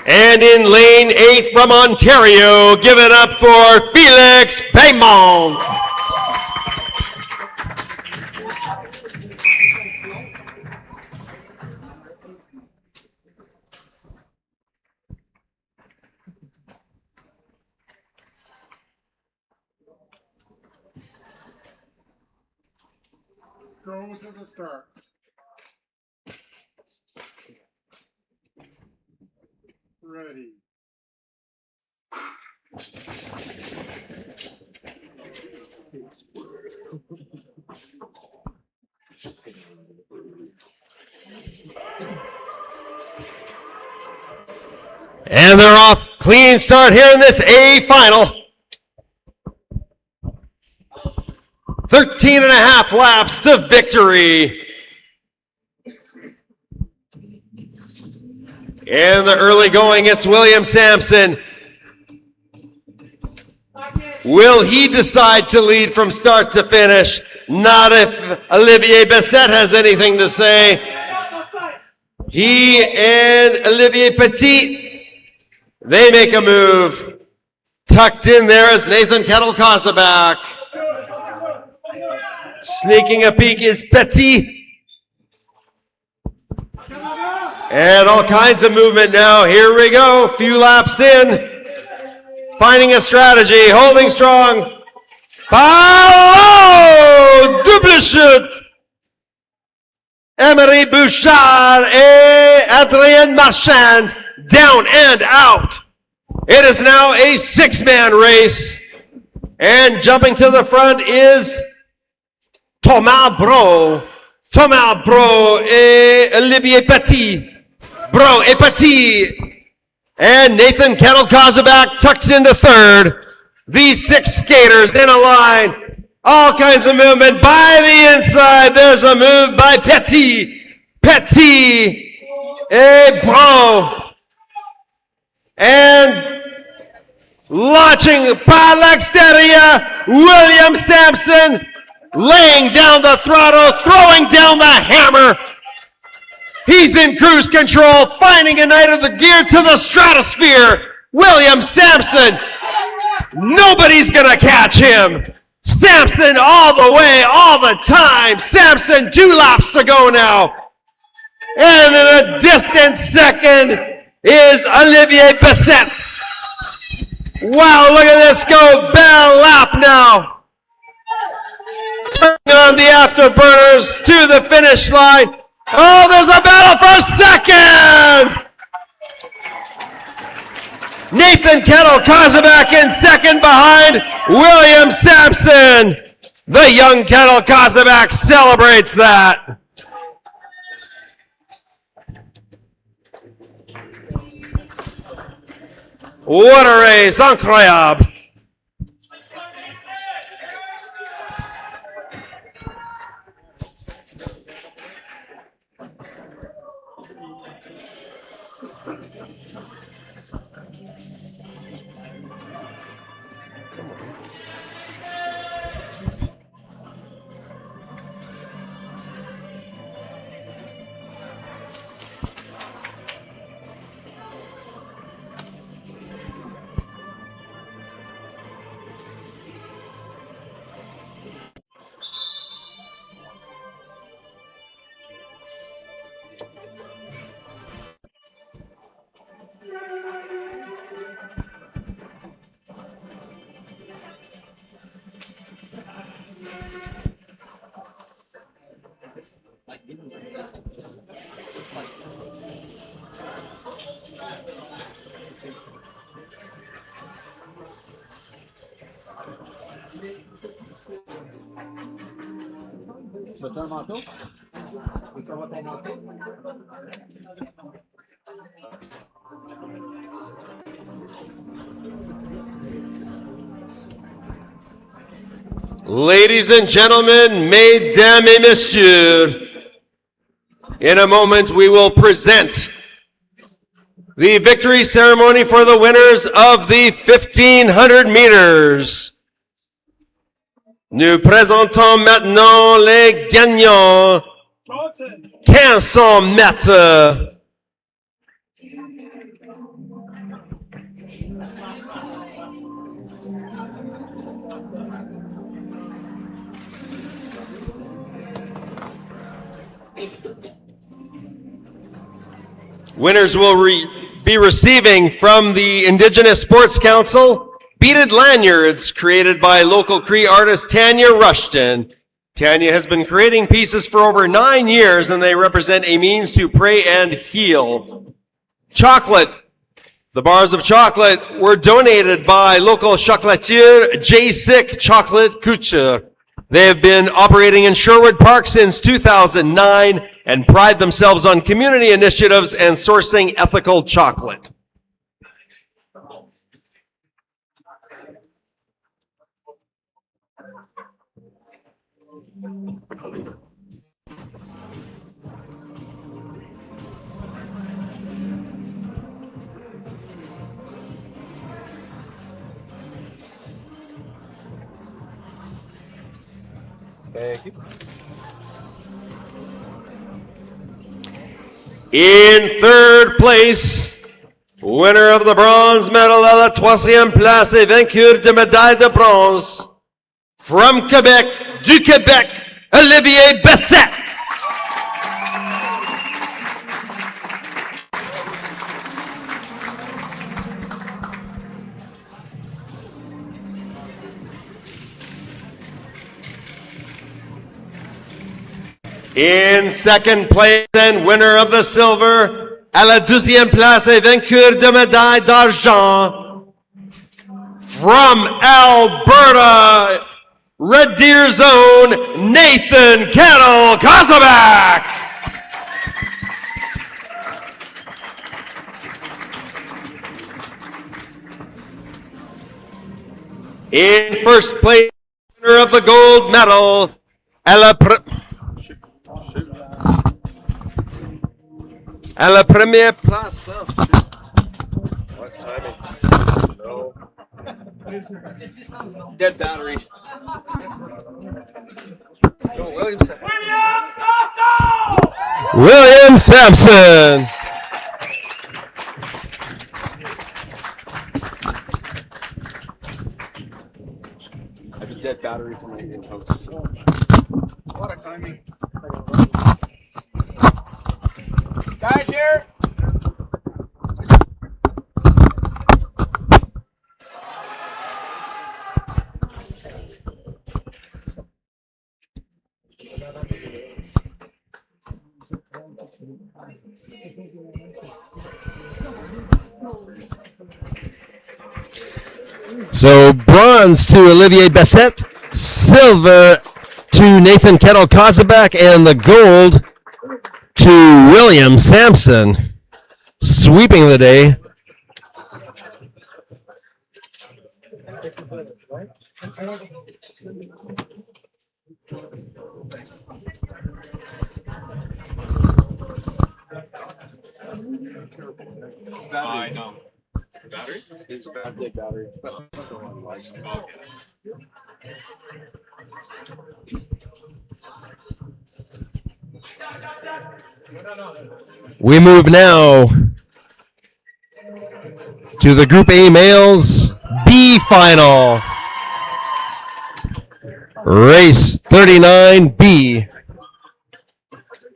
And in lane 8 from Ontario, give it up for Felix Paymont. Go to the start. Ready. And they're off. Clean start here in this A final. 13 and a half laps to victory. In the early going, it's William Sampson. Will he decide to lead from start to finish? Not if Olivier Bessette has anything to say. He and Olivier Petit, they make a move. Tucked in there is Nathan Kettle-Kozlebak. Sneaking a peek is Petit. And all kinds of movement now. Here we go. Few laps in. Finding a strategy. Holding strong. Paulo! Double chute. Emery Bouchard et Adrien Marchand down and out. It is now a 6-man race. And jumping to the front is Thomas Bro. Thomas Bro et Olivier Petit. Bro et Petit. And Nathan Kettle-Kozlebak tucks into third. These 6 skaters in a line. All kinds of movement by the inside. There's a move by Petit. Petit et Bro. And launching par l'extérieur, William Sampson laying down the throttle, throwing down the hammer. He's in cruise control, finding a night of the gear to the stratosphere. William Sampson. Nobody's going to catch him. Sampson all the way, all the time. Sampson 2 laps to go now. And in a distant second is Olivier Bessette. Wow, look at this go. Bell lap now. Bring on the afterburners to the finish line. Oh, there's a battle for second! Nathan Kettle Kozabak in second behind William Sampson. The young Kettle Kozabak celebrates that. What a race, incroyable. Ladies and gentlemen, mesdames et messieurs, in a moment we will present the victory ceremony for the winners of the 1500 meters. Nous présentons maintenant les gagnants 1500 mètres. Winners will be receiving from the Indigenous Sports Council beaded lanyards created by local Cree artist Tanya Rushton. Tanya has been creating pieces for over 9 years, and they represent a means to pray and heal. Chocolate. The bars of chocolate were donated by local chocolatier J. Sick Chocolate Couture. They have been operating in Sherwood Park since 2009 and pride themselves on community initiatives and sourcing ethical chocolate. Thank you. In third place, winner of the bronze medal à la 3e place et vainqueur de médaille de bronze, from Quebec, du Québec, Olivier Bessette. In second place and winner of the silver, à la 12e place et vainqueur de médaille d'argent, from Alberta, Red Deer Zone, Nathan Kettle Kozabak. In first place, winner of the gold medal, à la première place. What timing? No. Dead battery. No, William Sampson. William Sampson. I have a dead battery for my in-house. What a timing. Guys here? So bronze to Olivier Bessette, silver to Nathan Kettle-Kozabek, and the gold to William Sampson. Sweeping the day. I know. Battery? It's a bad day battery. We move now to the Group A males B final. Race 39B.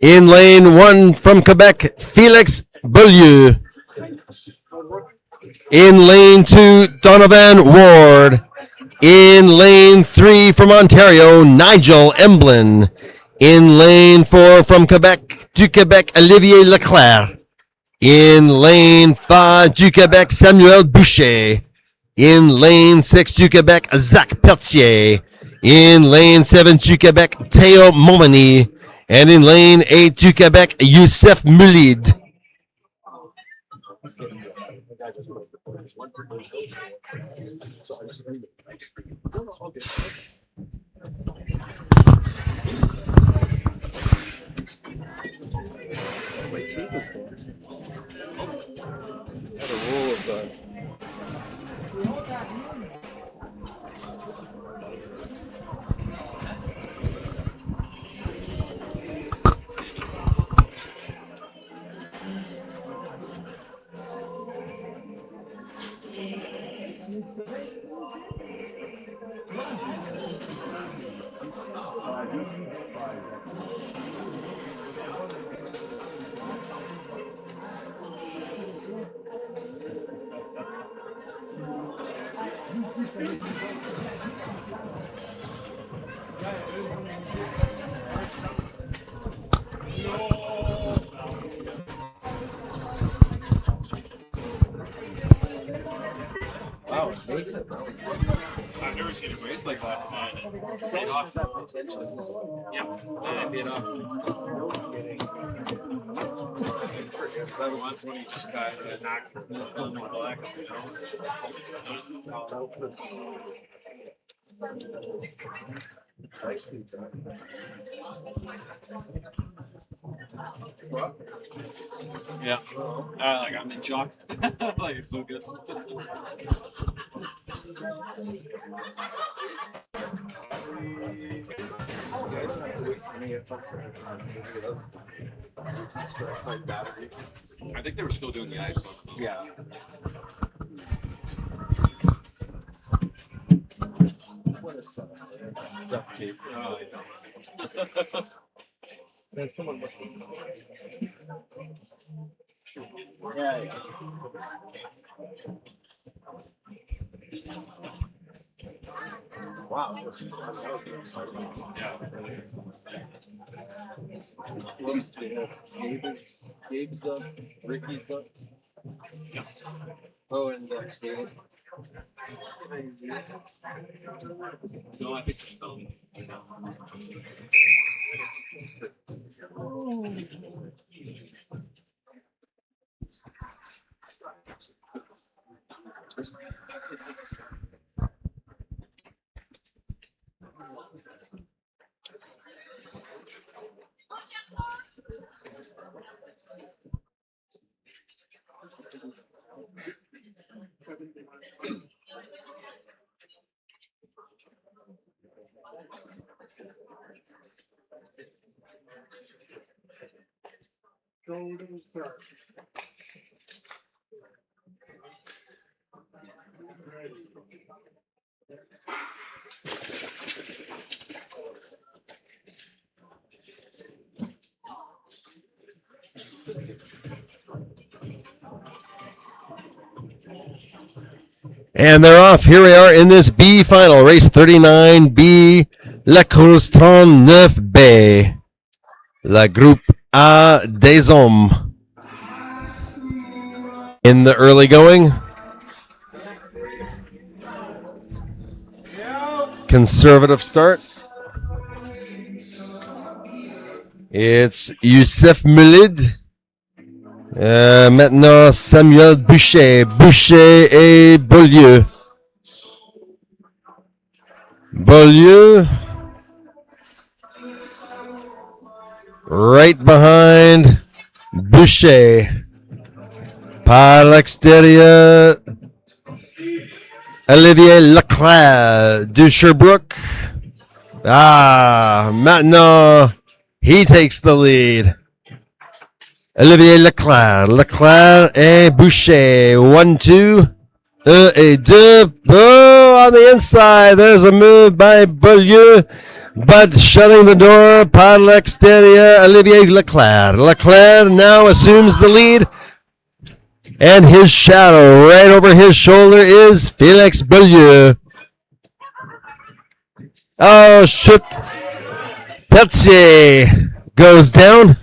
In lane 1 from Quebec, Felix Beaulieu. In lane 2, Donovan Ward. In lane 3 from Ontario, Nigel Emblin. In lane 4 from Quebec, du Québec, Olivier Leclerc. In lane 5 du Québec, Samuel Boucher. In lane 6 du Québec, Zach Peltier. In lane 7 du Québec, Théo Momani. And in lane 8 du Québec, Youssef Moulid. Wow, I've never seen a race like that. And paid off. Yeah, and it paid off. Once when he just got knocked on the black, you yeah, like I'm in shock. Like it's so good. I think they were still doing the ice one. Yeah. What a setup. Duct tape. Oh, Man, someone must have. yeah. Wow, that was an exciting. yeah. At least they have Gabe's up, Ricky's up. Yeah. Oh, and Gabe. No, I think just Golden start. And they're off. Here we are in this B final, race 39B, La Course 39B, la Groupe A des Hommes. In the early going, conservative start. It's Youssef Moulid. Maintenant, Samuel Boucher. Boucher et Beaulieu. Beaulieu. Right behind Boucher. Par l'extérieur, Olivier Leclerc de Sherbrooke. Maintenant, he takes the lead. Olivier Leclerc. Leclerc et Boucher. 1, 2. Et 2. Oh, on the inside. There's a move by Beaulieu. But shutting the door par l'extérieur, Olivier Leclerc. Leclerc now assumes the lead. And his shadow right over his shoulder is Félix Beaulieu. Oh, shit. Peltier goes down.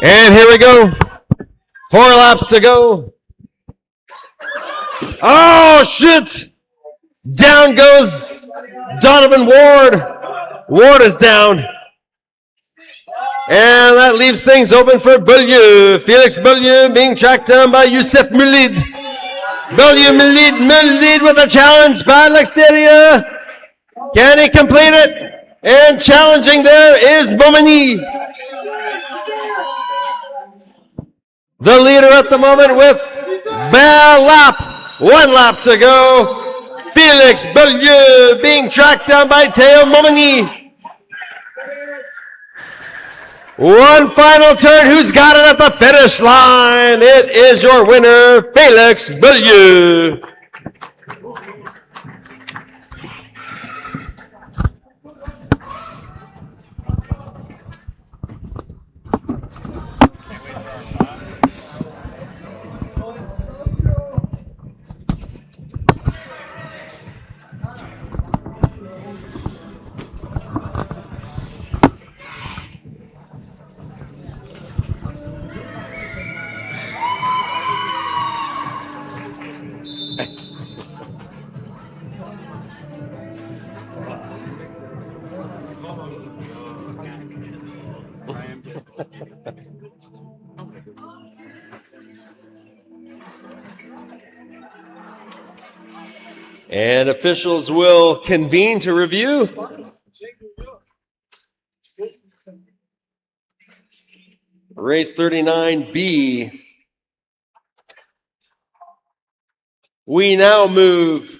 And here we go. 4 laps to go. Oh, shit. Down goes Donovan Ward. Ward is down. And that leaves things open for Beaulieu. Félix Beaulieu being tracked down by Youssef Moulid. Beaulieu Moulid with a challenge by l'extérieur. Can he complete it? And challenging there is Momani. The leader at the moment with bare lap. 1 lap to go. Félix Beaulieu being tracked down by Théo Momani. One final turn. Who's got it at the finish line? It is your winner, Félix Beaulieu. And officials will convene to review. Race 39B. We now move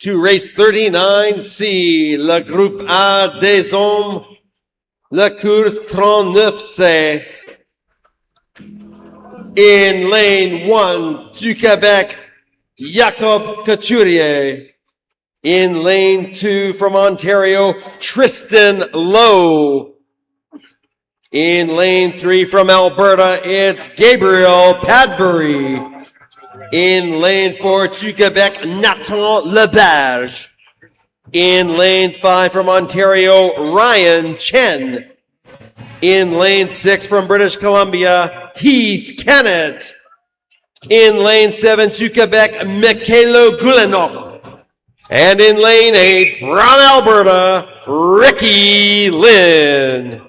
to race 39C, le groupe A des hommes, la course 39C. In lane 1 du Quebec, Jacob Couturier. In lane 2 from Ontario, Tristan Lowe. In lane 3 from Alberta, it's Gabriel Padbury. In lane 4 to Quebec, Nathan Leberge. In lane 5 from Ontario, Ryan Chen. In lane 6 from British Columbia, Heath Kennett. In lane 7 to Quebec, Mikhailo Gulenok. And in lane 8 from Alberta, Ricky Lynn.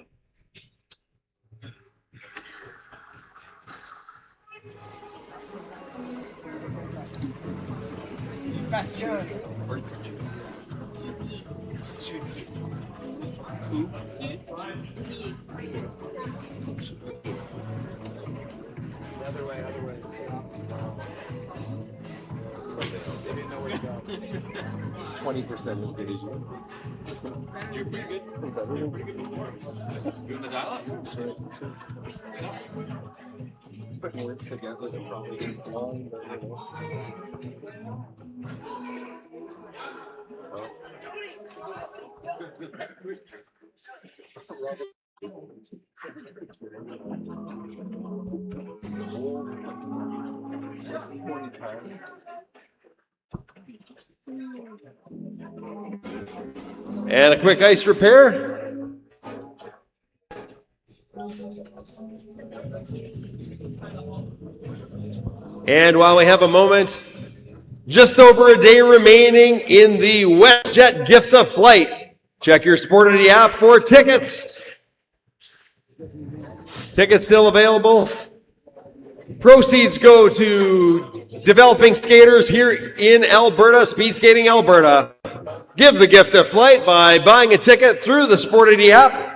Other way. 20% as good as you. You're pretty good. You in the dial-up? Put words together, they're probably long. And a quick ice repair. And while we have a moment, just over a day remaining in the WestJet Gift of Flight. Check your Sportity app for tickets. Tickets still available. Proceeds go to developing skaters here in Alberta, Speed Skating Alberta. Give the gift of flight by buying a ticket through the Sportity app.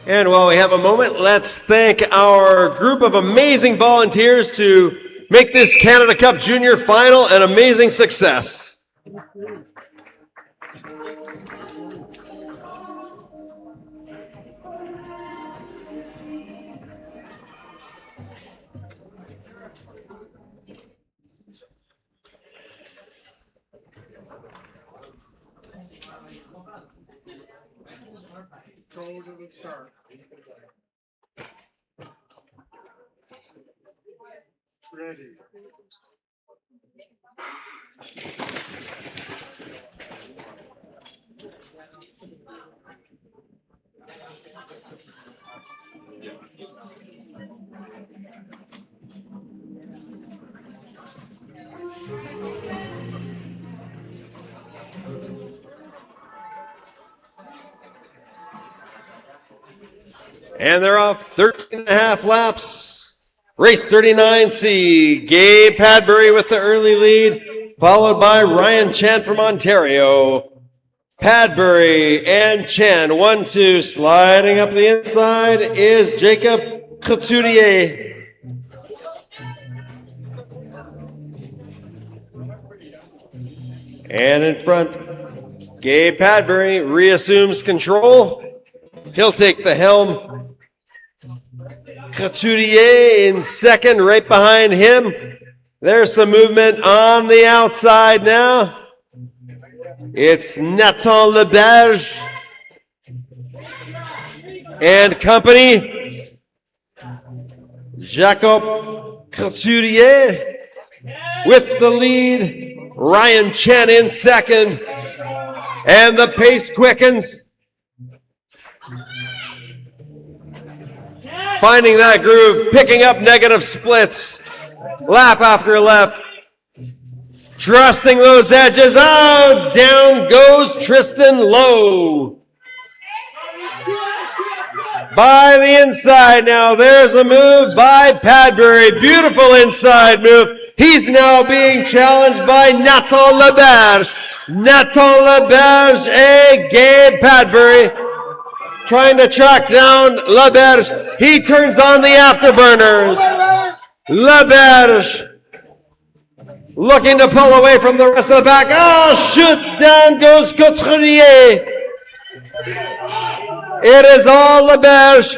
And while we have a moment, let's thank our group of amazing volunteers to make this Canada Cup Junior Final an amazing success. Go to the start. Ready. And they're off 13 and a half laps. Race 39C, Gabe Padbury with the early lead, followed by Ryan Chen from Ontario. Padbury and Chen, 1-2, sliding up the inside is Jacob Couturier. And in front, Gabe Padbury reassumes control. He'll take the helm. Couturier in second, right behind him. There's some movement on the outside now. It's Nathan Leberge and company. Jacob Couturier with the lead. Ryan Chen in second. And the pace quickens. Finding that groove, picking up negative splits, lap after lap, trusting those edges. Oh, down goes Tristan Lowe. By the inside now, there's a move by Padbury. Beautiful inside move. He's now being challenged by Nathan Leberge. Nathan Leberge and Gabe Padbury. Trying to track down Leberge. He turns on the afterburners. Leberge looking to pull away from the rest of the pack. Oh, shoot, down goes Couturier. It is all Leberge.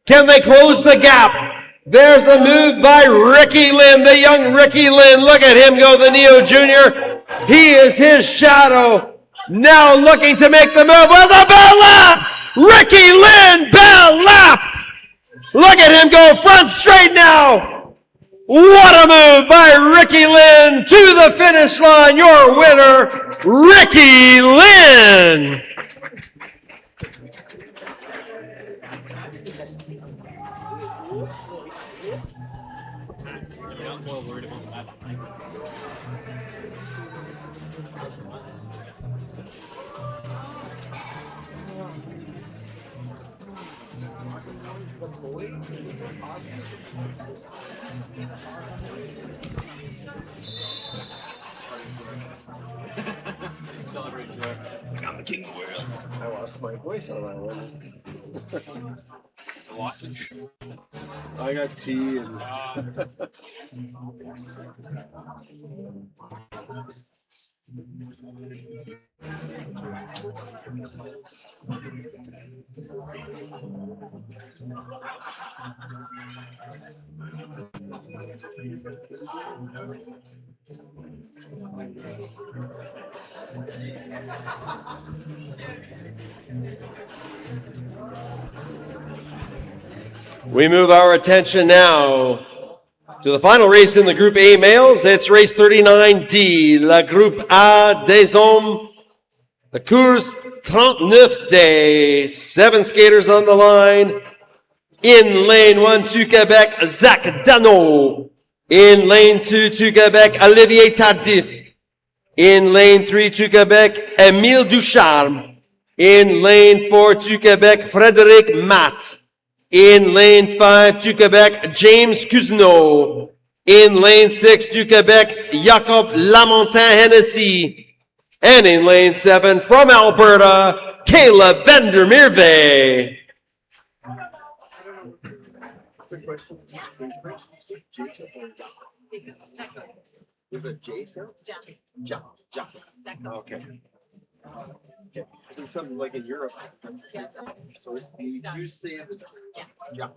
Can they close the gap? There's a move by Ricky Lynn, the young Ricky Lynn. Look at him go, the Neo Junior. He is his shadow. Now looking to make the move with a bell lap. Ricky Lynn, bell lap. Look at him go front straight now. What a move by Ricky Lynn to the finish line. Your winner, Ricky Lynn. I lost my voice on that one. Lozenge. I got tea and. We move our attention now to the final race in the Group A males. It's race 39D, la Groupe A des Hommes, the course 39 day. 7 skaters on the line. In lane 1 to Quebec, Zach Dano. In lane 2 to Quebec, Olivier Tardif. In lane 3 to Quebec, Émile Ducharme. In lane 4 to Quebec, Frédéric Matt. In lane 5 to Quebec, James Cousineau. In lane 6 to Quebec, Jacob Lamontin-Hennessy. And in lane 7 from Alberta, Caleb Vandermeerve. Is it Jason? Jack. Okay. Okay. So something like in Europe. So you say it. Yeah.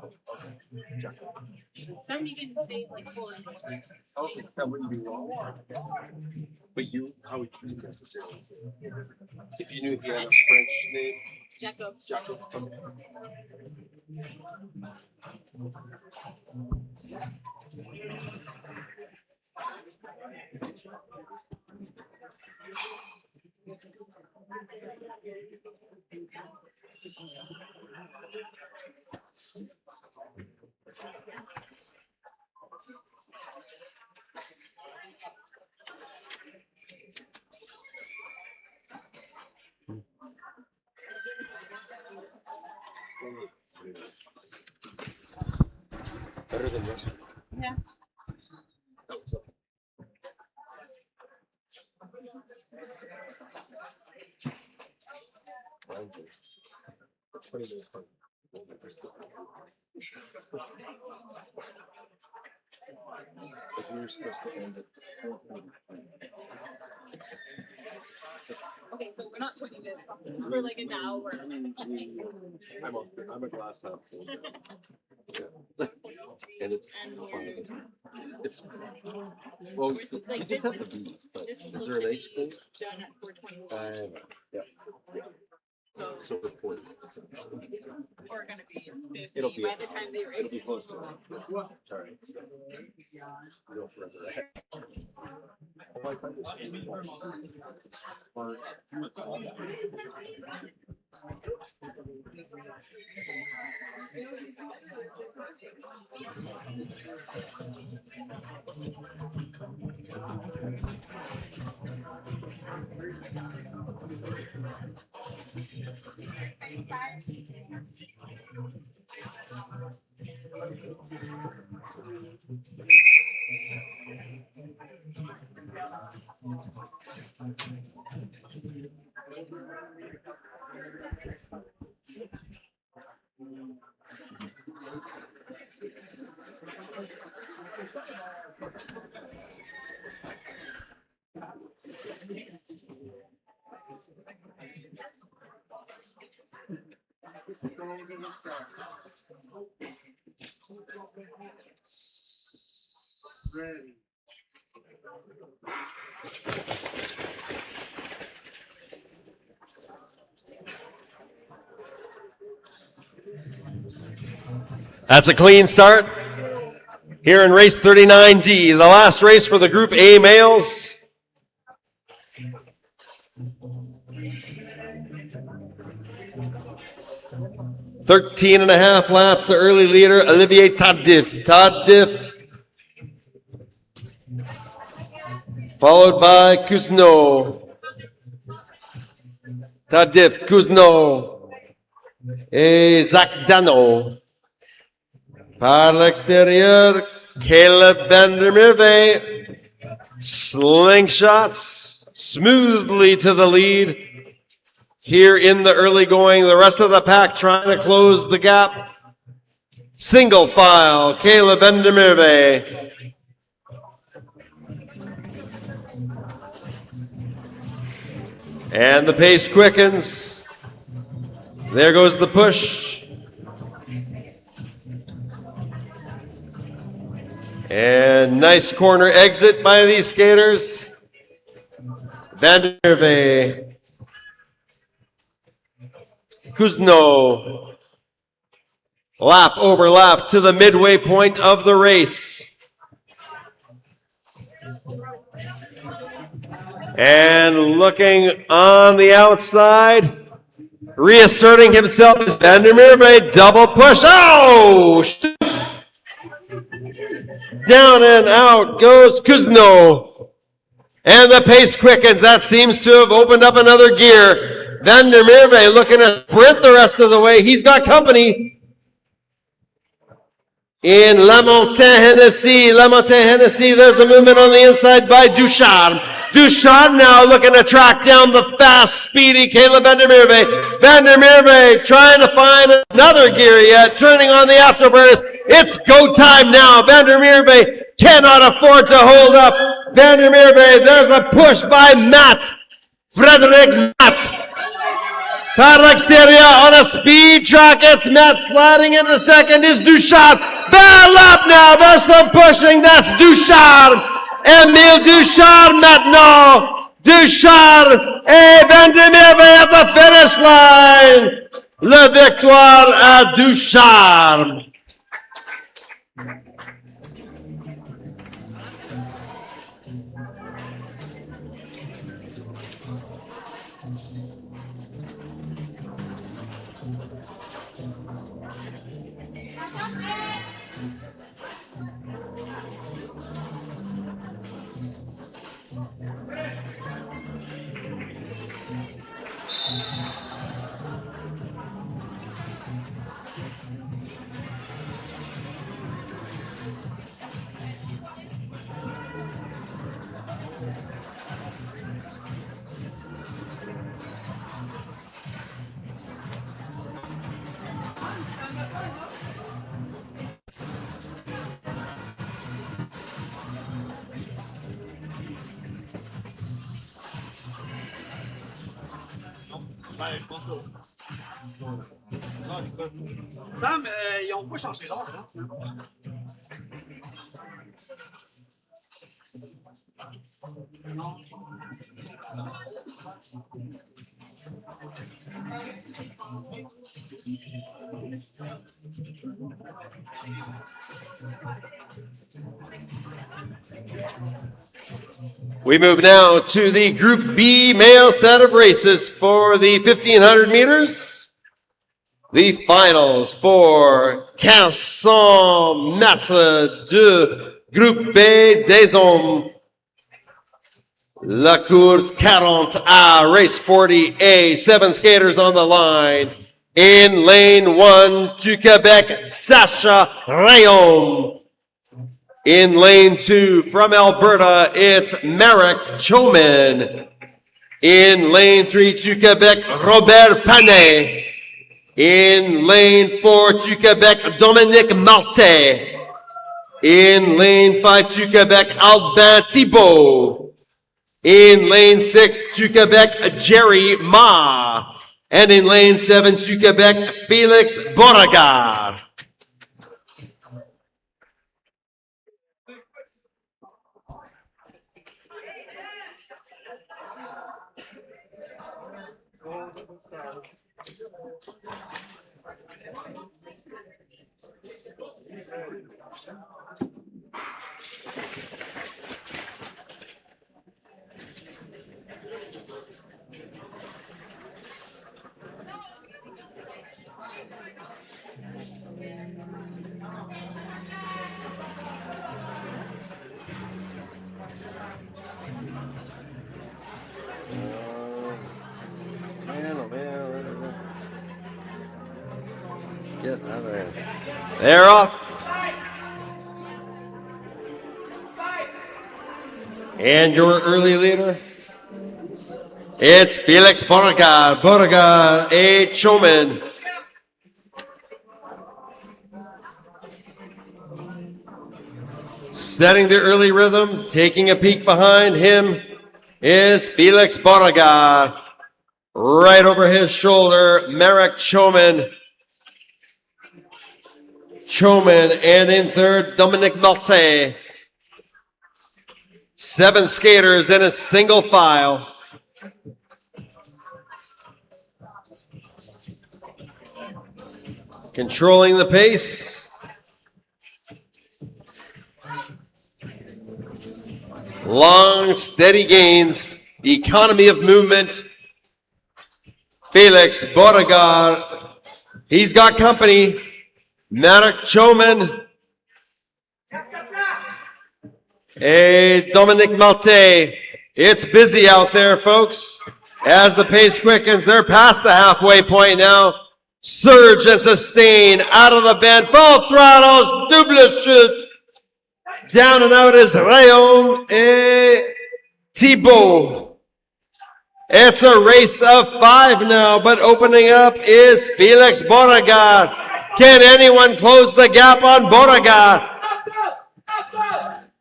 Some you can say like full English. Okay, that wouldn't be wrong. But how would you necessarily say it? If you knew he had a French name. Jacob. Okay. Better than yesterday. Yeah. That's 20 minutes fun. But we were supposed to end at 4:30. Okay, so we're not 20 minutes. We're like an hour. I'm a glass half full. Yeah. And it's it's well, you just have the bees, but is there an ice cream? Done at 4:20. Yeah. So for 40. Or gonna be 50 It'll be by the time they race. It'll be close to it. All right. So go further ahead. Oh, I find this or Ready. That's a clean start here in race 39D, the last race for the Group A males. Thirteen and a half laps, the early leader, Olivier Tardif. Followed by Cousineau. Tardif, Cousineau. Et Zach Dano. Par l'extérieur, Caleb Vandermeerve. Slingshots smoothly to the lead. here in the early going. The rest of the pack trying to close the gap. Single file, Caleb van der Merwe. And the pace quickens. There goes the push. And nice corner exit by these skaters. Van der Merwe. Kuzno. Lap over lap to the midway point of the race. And looking on the outside, reasserting himself is Van der Merwe. Double push. Oh! Shoot. Down and out goes Kuzno. And the pace quickens. That seems to have opened up another gear. Van der Merwe looking to sprint the rest of the way. He's got company. In La Montagne Hennessy, there's a movement on the inside by Ducharme. Ducharme now looking to track down the fast, speedy Caleb van der Merwe. Van der Merwe trying to find another gear yet, turning on the afterburners. It's go time now. Van der Merwe cannot afford to hold up. Van der Merwe, there's a push by Matt. Frederick Matt. Par l'exterior on a speed track. It's Matt sliding into second is Ducharme. Bell up now. There's some pushing. That's Ducharme. Emile Ducharme maintenant. Ducharme et Van der Merwe at the finish line. La victoire à Ducharme. Sam, ils n'ont pas changé l'heure, hein? We move now to the Group B male set of races for the 1500 meters. The finals for 1500 mètres de Groupe B des hommes. La course 40A, race 40A, 7 skaters on the line. In lane 1 to Quebec, Sacha Rayon. In lane 2 from Alberta, it's Marek Choman. In lane 3 to Quebec, Robert Panet. In lane 4 to Quebec, Dominique Martin. In lane 5 to Quebec, Albin Thibault. In lane 6 to Quebec, Jerry Ma. And in lane 7 to Quebec, Felix Beauregard. They're off. And your early leader, It's Felix Beauregard. Beauregard, a Choman. Setting the early rhythm, taking a peek behind him is Felix Beauregard. Right over his shoulder, Marek Choman. Choman, and in third, Dominic Malte. 7 skaters in a single file. Controlling the pace. Long, steady gains. Economy of movement. Felix Beauregard. He's got company. Marek Choman. Hey, Dominic Malte. It's busy out there, folks. As the pace quickens, they're past the halfway point now. Surge and sustain out of the bend. Full throttle, double chute. Down and out is Rayon et Thibault. It's a race of 5 now, but opening up is Felix Beauregard. Can anyone close the gap on Beauregard?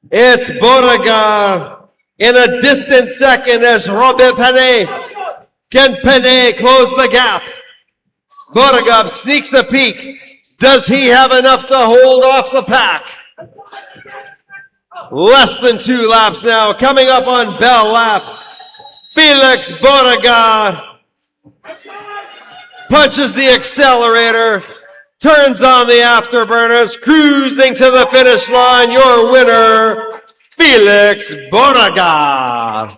It's Beauregard in a distant second as Robert Penet. Can Penet close the gap? Beauregard sneaks a peek. Does he have enough to hold off the pack? Less than 2 laps now. Coming up on bell lap. Felix Beauregard punches the accelerator. Turns on the afterburners, cruising to the finish line. Your winner, Felix Beauregard.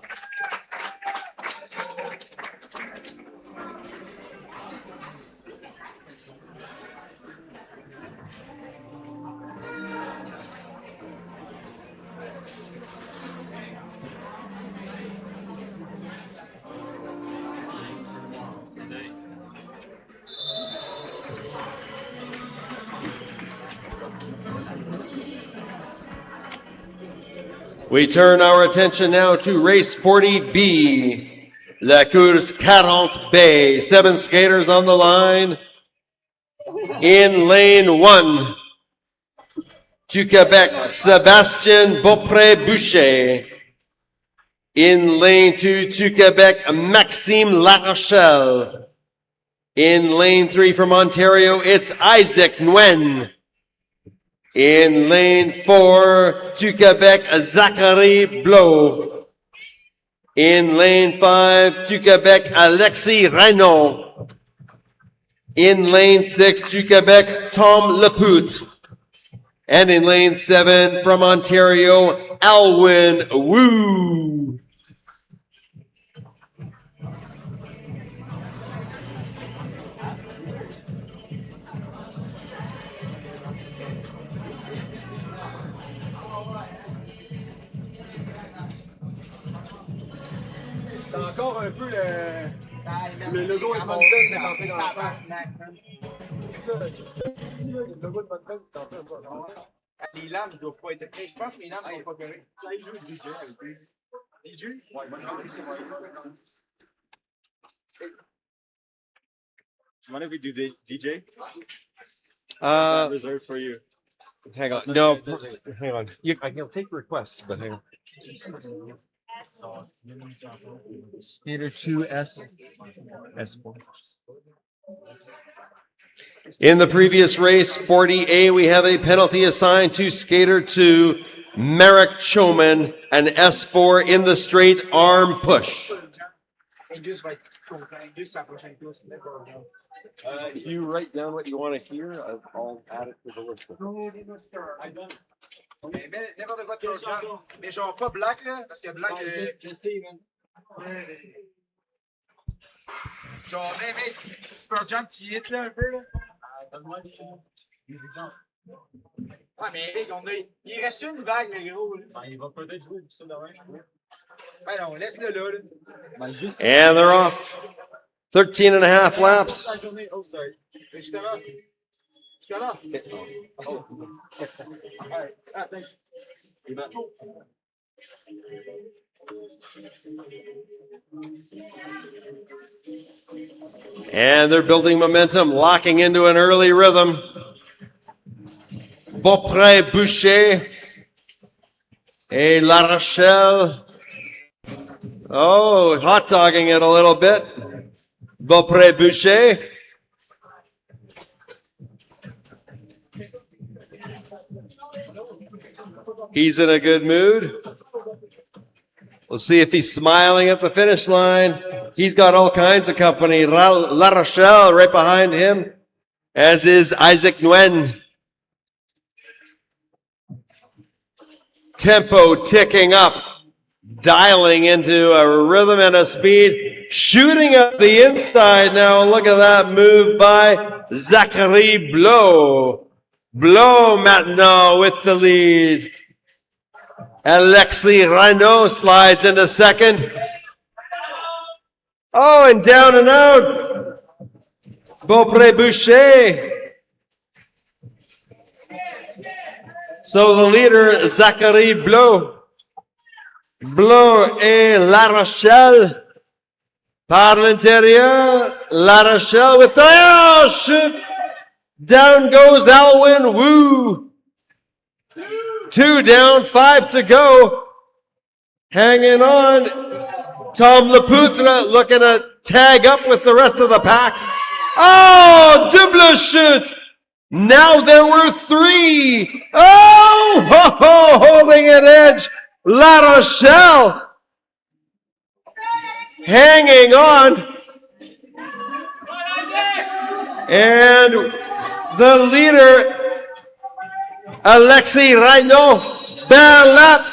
We turn our attention now to race 40B, La Course 40B. 7 skaters on the line. In lane 1, to Quebec, Sébastien Beaupré-Boucher. In lane 2, to Quebec, Maxime Larochelle. In lane 3 from Ontario, it's Isaac Nguyen. In lane 4, to Quebec, Zachary Blo. In lane 5, to Quebec, Alexis Reynaud. In lane 6, to Quebec, Tom Lepout. And in lane 7, from Ontario, Alwyn Wu. T'as encore un peu le logo Edmonton qui est entré dans la face. Le logo Edmonton qui est entré un peu dans la face. Les lames ne doivent pas être prêtes. Je pense que les lames ne sont pas correctes. Tu sais, jouer DJ avec lui. DJ? Ouais, bonne idée. Mind if we do DJ? Reserved for you. Hang on. No, hang on. I'll take requests, but hang on. Skater 2S. S4. In the previous race, 40A, we have a penalty assigned to Skater 2, Marek Choman, an S4 in the straight arm push. If you write down what you want to hear, I'll add it to the list. N'importe quoi de Pearl Jam. Mais genre pas Black, là, parce que Black. Je sais, man. Genre, mec, Pearl Jam qui hit, là, un peu, là. Ouais, mais mec, il reste une vague, le gros, là. Il va peut-être jouer ça demain, je crois. Ben non, laisse-le là, là. And they're off. 13 and a half laps. Oh, sorry. Justement. Oh. All right. Thanks. And they're building momentum, locking into an early rhythm. Beaupré Boucher et La Rochelle. Oh, hot dogging it a little bit. Beaupré Boucher. He's in a good mood. We'll see if he's smiling at the finish line. He's got all kinds of company. La Rochelle right behind him, as is Isaac Nguyen. Tempo ticking up, dialing into a rhythm and a speed, shooting up the inside now. Look at that move by Zachary Blow. Blow maintenant with the lead. Alexis Reynaud slides into second. Oh, and down and out. Beaupré Boucher. So the leader, Zachary Blow. Blow et La Rochelle. Par l'intérieur, La Rochelle with the shoot. Down goes Alwyn Wu. 2 down, 5 to go. Hanging on. Tom Lepoutre looking to tag up with the rest of the pack. Oh, double shoot. Now there were 3. Oh, ho, ho, holding an edge. La Rochelle hanging on. And the leader, Alexis Reynaud, bad lap.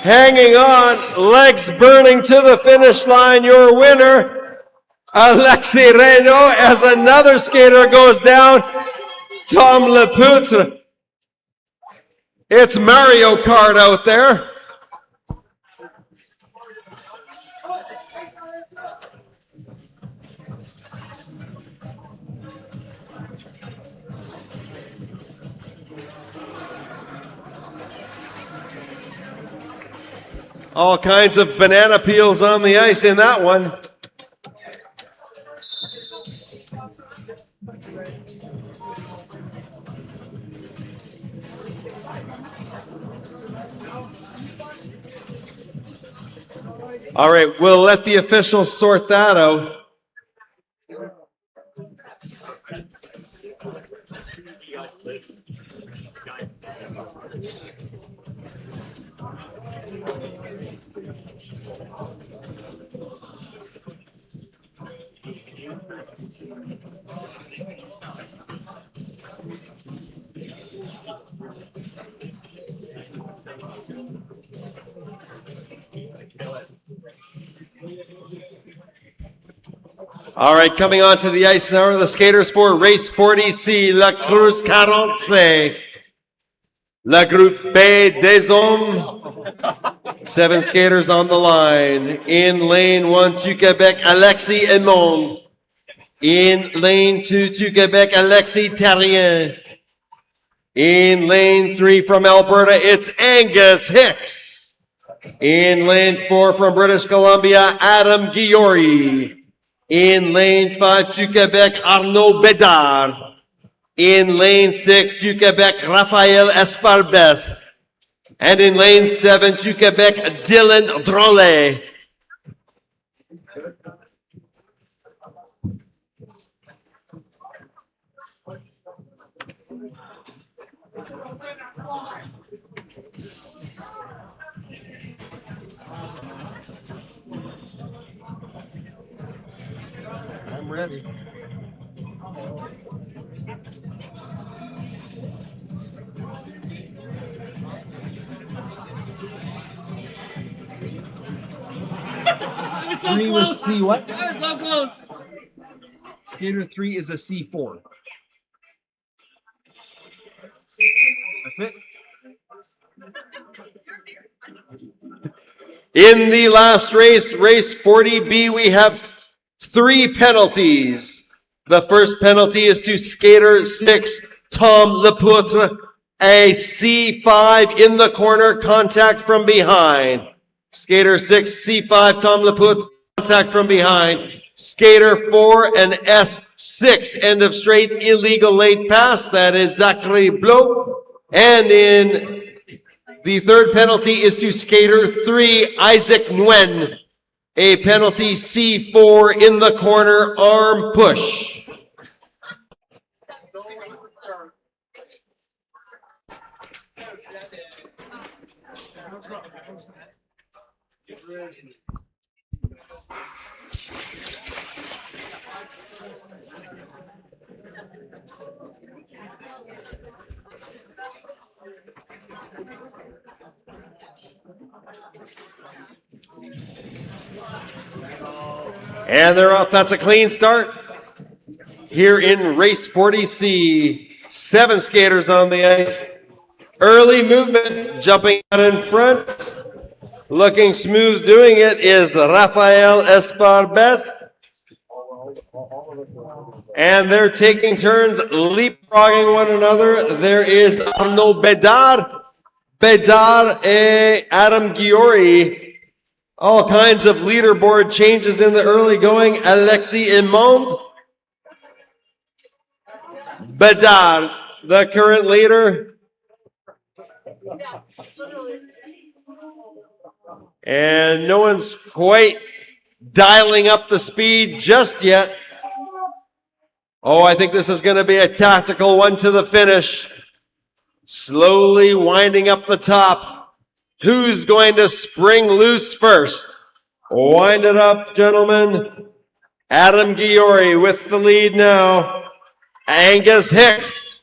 Hanging on, legs burning to the finish line. Your winner, Alexis Reynaud, as another skater goes down, Tom Lepoutre. It's Mario Kart out there. All kinds of banana peels on the ice in that one. All right, we'll let the officials sort that out. All right, coming onto the ice now are the skaters for race 40C, La Cruz 40. La Groupe B des Hommes. 7 skaters on the line. In lane 1 to Quebec, Alexis Edmond. In lane 2 to Quebec, Alexis Terrien. In lane 3 from Alberta, it's Angus Hicks. In lane 4 from British Columbia, Adam Giori. In lane 5 to Quebec, Arnaud Bédard. In lane 6 to Quebec, Raphaël Esparbes. And in lane 7 to Quebec, Dylan Drolet. I'm ready. So 3 was C what? That was so close. Skater 3 is a C4. That's it. In the last race, race 40B, we have 3 penalties. The first penalty is to skater 6, Tom Lepoutre. a C5 in the corner, contact from behind. Skater 6, C5, Tom Lapoute, contact from behind. Skater 4 and S6, end of straight, illegal late pass. That is Zachary Blot. And in the third penalty is to skater 3, Isaac Nguyen. A penalty C4 in the corner, arm push. And they're off. That's a clean start. Here in race 40C, 7 skaters on the ice. Early movement, jumping out in front. Looking smooth doing it is Rafael Esparbes. And they're taking turns leapfrogging one another. There is Arnaud Bedard and Adam Giori. All kinds of leaderboard changes in the early going. Alexis Imond. Bedard, the current leader. And no one's quite dialing up the speed just yet. Oh, I think this is going to be a tactical one to the finish. Slowly winding up the top. Who's going to spring loose first? Wind it up, gentlemen. Adam Giori with the lead now. Angus Hicks.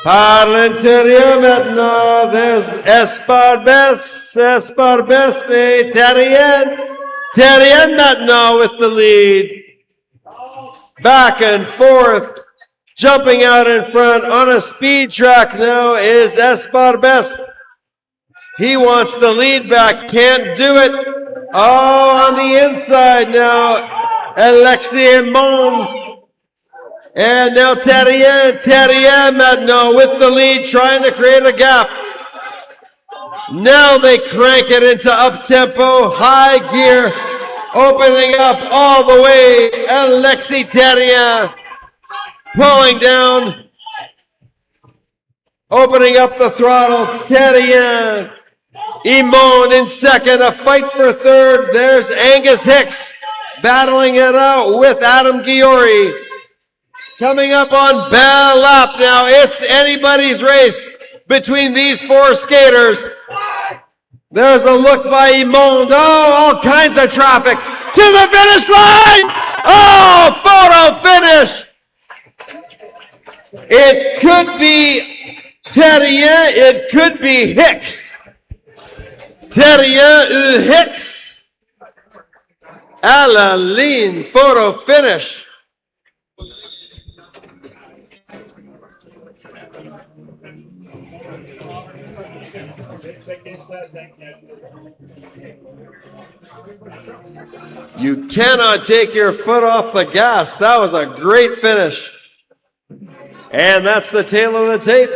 Par l'intérieur maintenant. There's Esparbes et Terrien. Terrien maintenant with the lead. Back and forth. Jumping out in front on a speed track now is Esparbes. He wants the lead back, can't do it. Oh, on the inside now, Alexis Imond. And now Terrien maintenant with the lead, trying to create a gap. Now they crank it into up-tempo, high gear, opening up all the way. Alexis Terrien pulling down, opening up the throttle. Terrien. Imon in second, a fight for third. There's Angus Hicks battling it out with Adam Giori. Coming up on Bell Lap now. It's anybody's race between these 4 skaters. There's a look by Imon. Oh, all kinds of traffic to the finish line. Oh, photo finish. It could be Terrien. It could be Hicks. Terrien Hicks. À la ligne, photo finish. You cannot take your foot off the gas. That was a great finish. And that's the tail of the tape.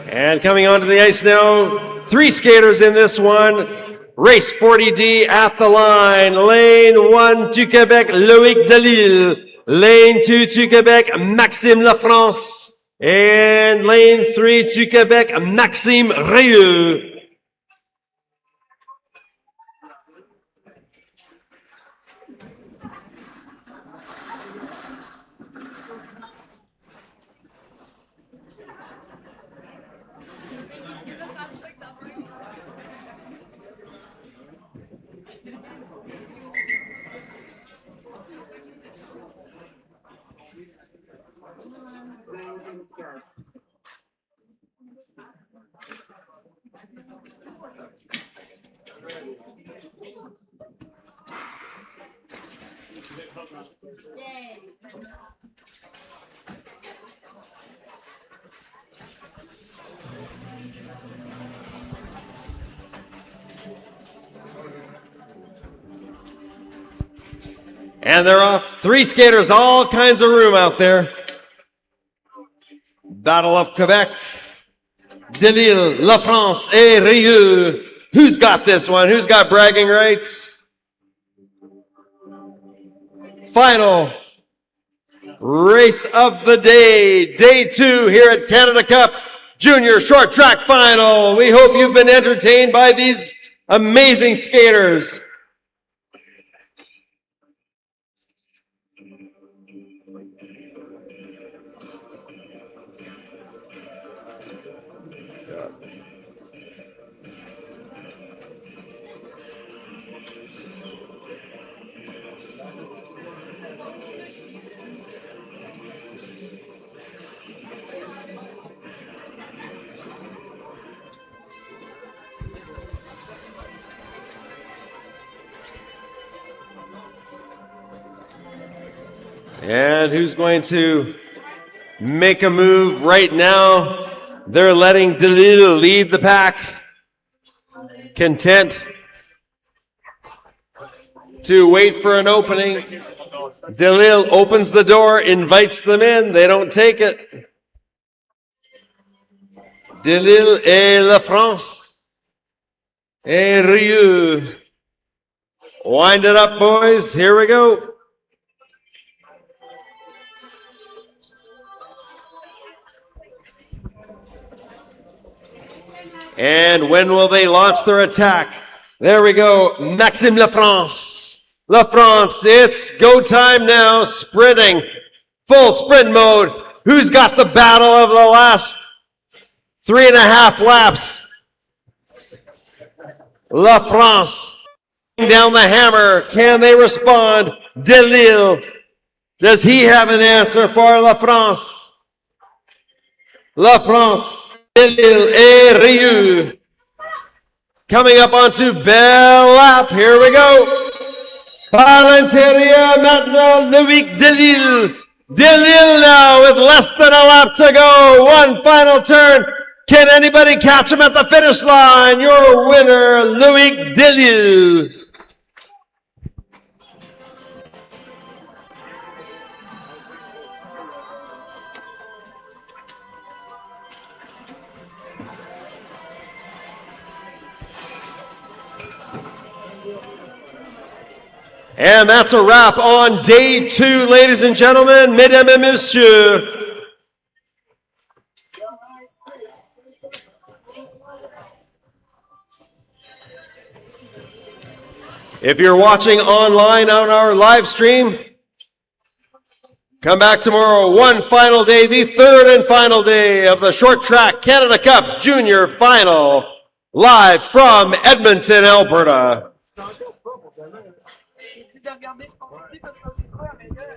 And coming onto the ice now, 3 skaters in this one. Race 40D at the line. Lane 1 to Quebec, Loïc Delisle. Lane 2 to Quebec, Maxime Lafrance. And lane 3 to Quebec, Maxime Rieux. And they're off. 3 skaters, all kinds of room out there. Battle of Quebec. Delisle, La France, et Rieux. Who's got this one? Who's got bragging rights? Final race of the day. Day 2 here at Canada Cup Junior Short Track Final. We hope you've been entertained by these amazing skaters. And who's going to make a move right now? They're letting Delisle lead the pack. Content to wait for an opening. Delisle opens the door, invites them in. They don't take it. Delisle et La France. Et Rieux. Wind it up, boys. Here we go. And when will they launch their attack? There we go. Maxime La France. La France, it's go time now. Sprinting. Full sprint mode. Who's got the battle of the last 3.5 laps? La France. Down the hammer. Can they respond? Delisle. Does he have an answer for La France? La France. Delisle et Rieux. Coming up onto Belle Lap. Here we go. Par l'intérieur maintenant, Loïc Delisle. Delisle now with less than a lap to go. One final turn. Can anybody catch him at the finish line? Your winner, Loïc Delisle. And that's a wrap on day 2, ladies and gentlemen, mesdames et messieurs. If you're watching online on our live stream, come back tomorrow. One final day, the 3rd and final day of the Short Track Canada Cup Junior Final, live from Edmonton, Alberta. De regarder ce qu'on dit parce qu'on sait quoi, mais là,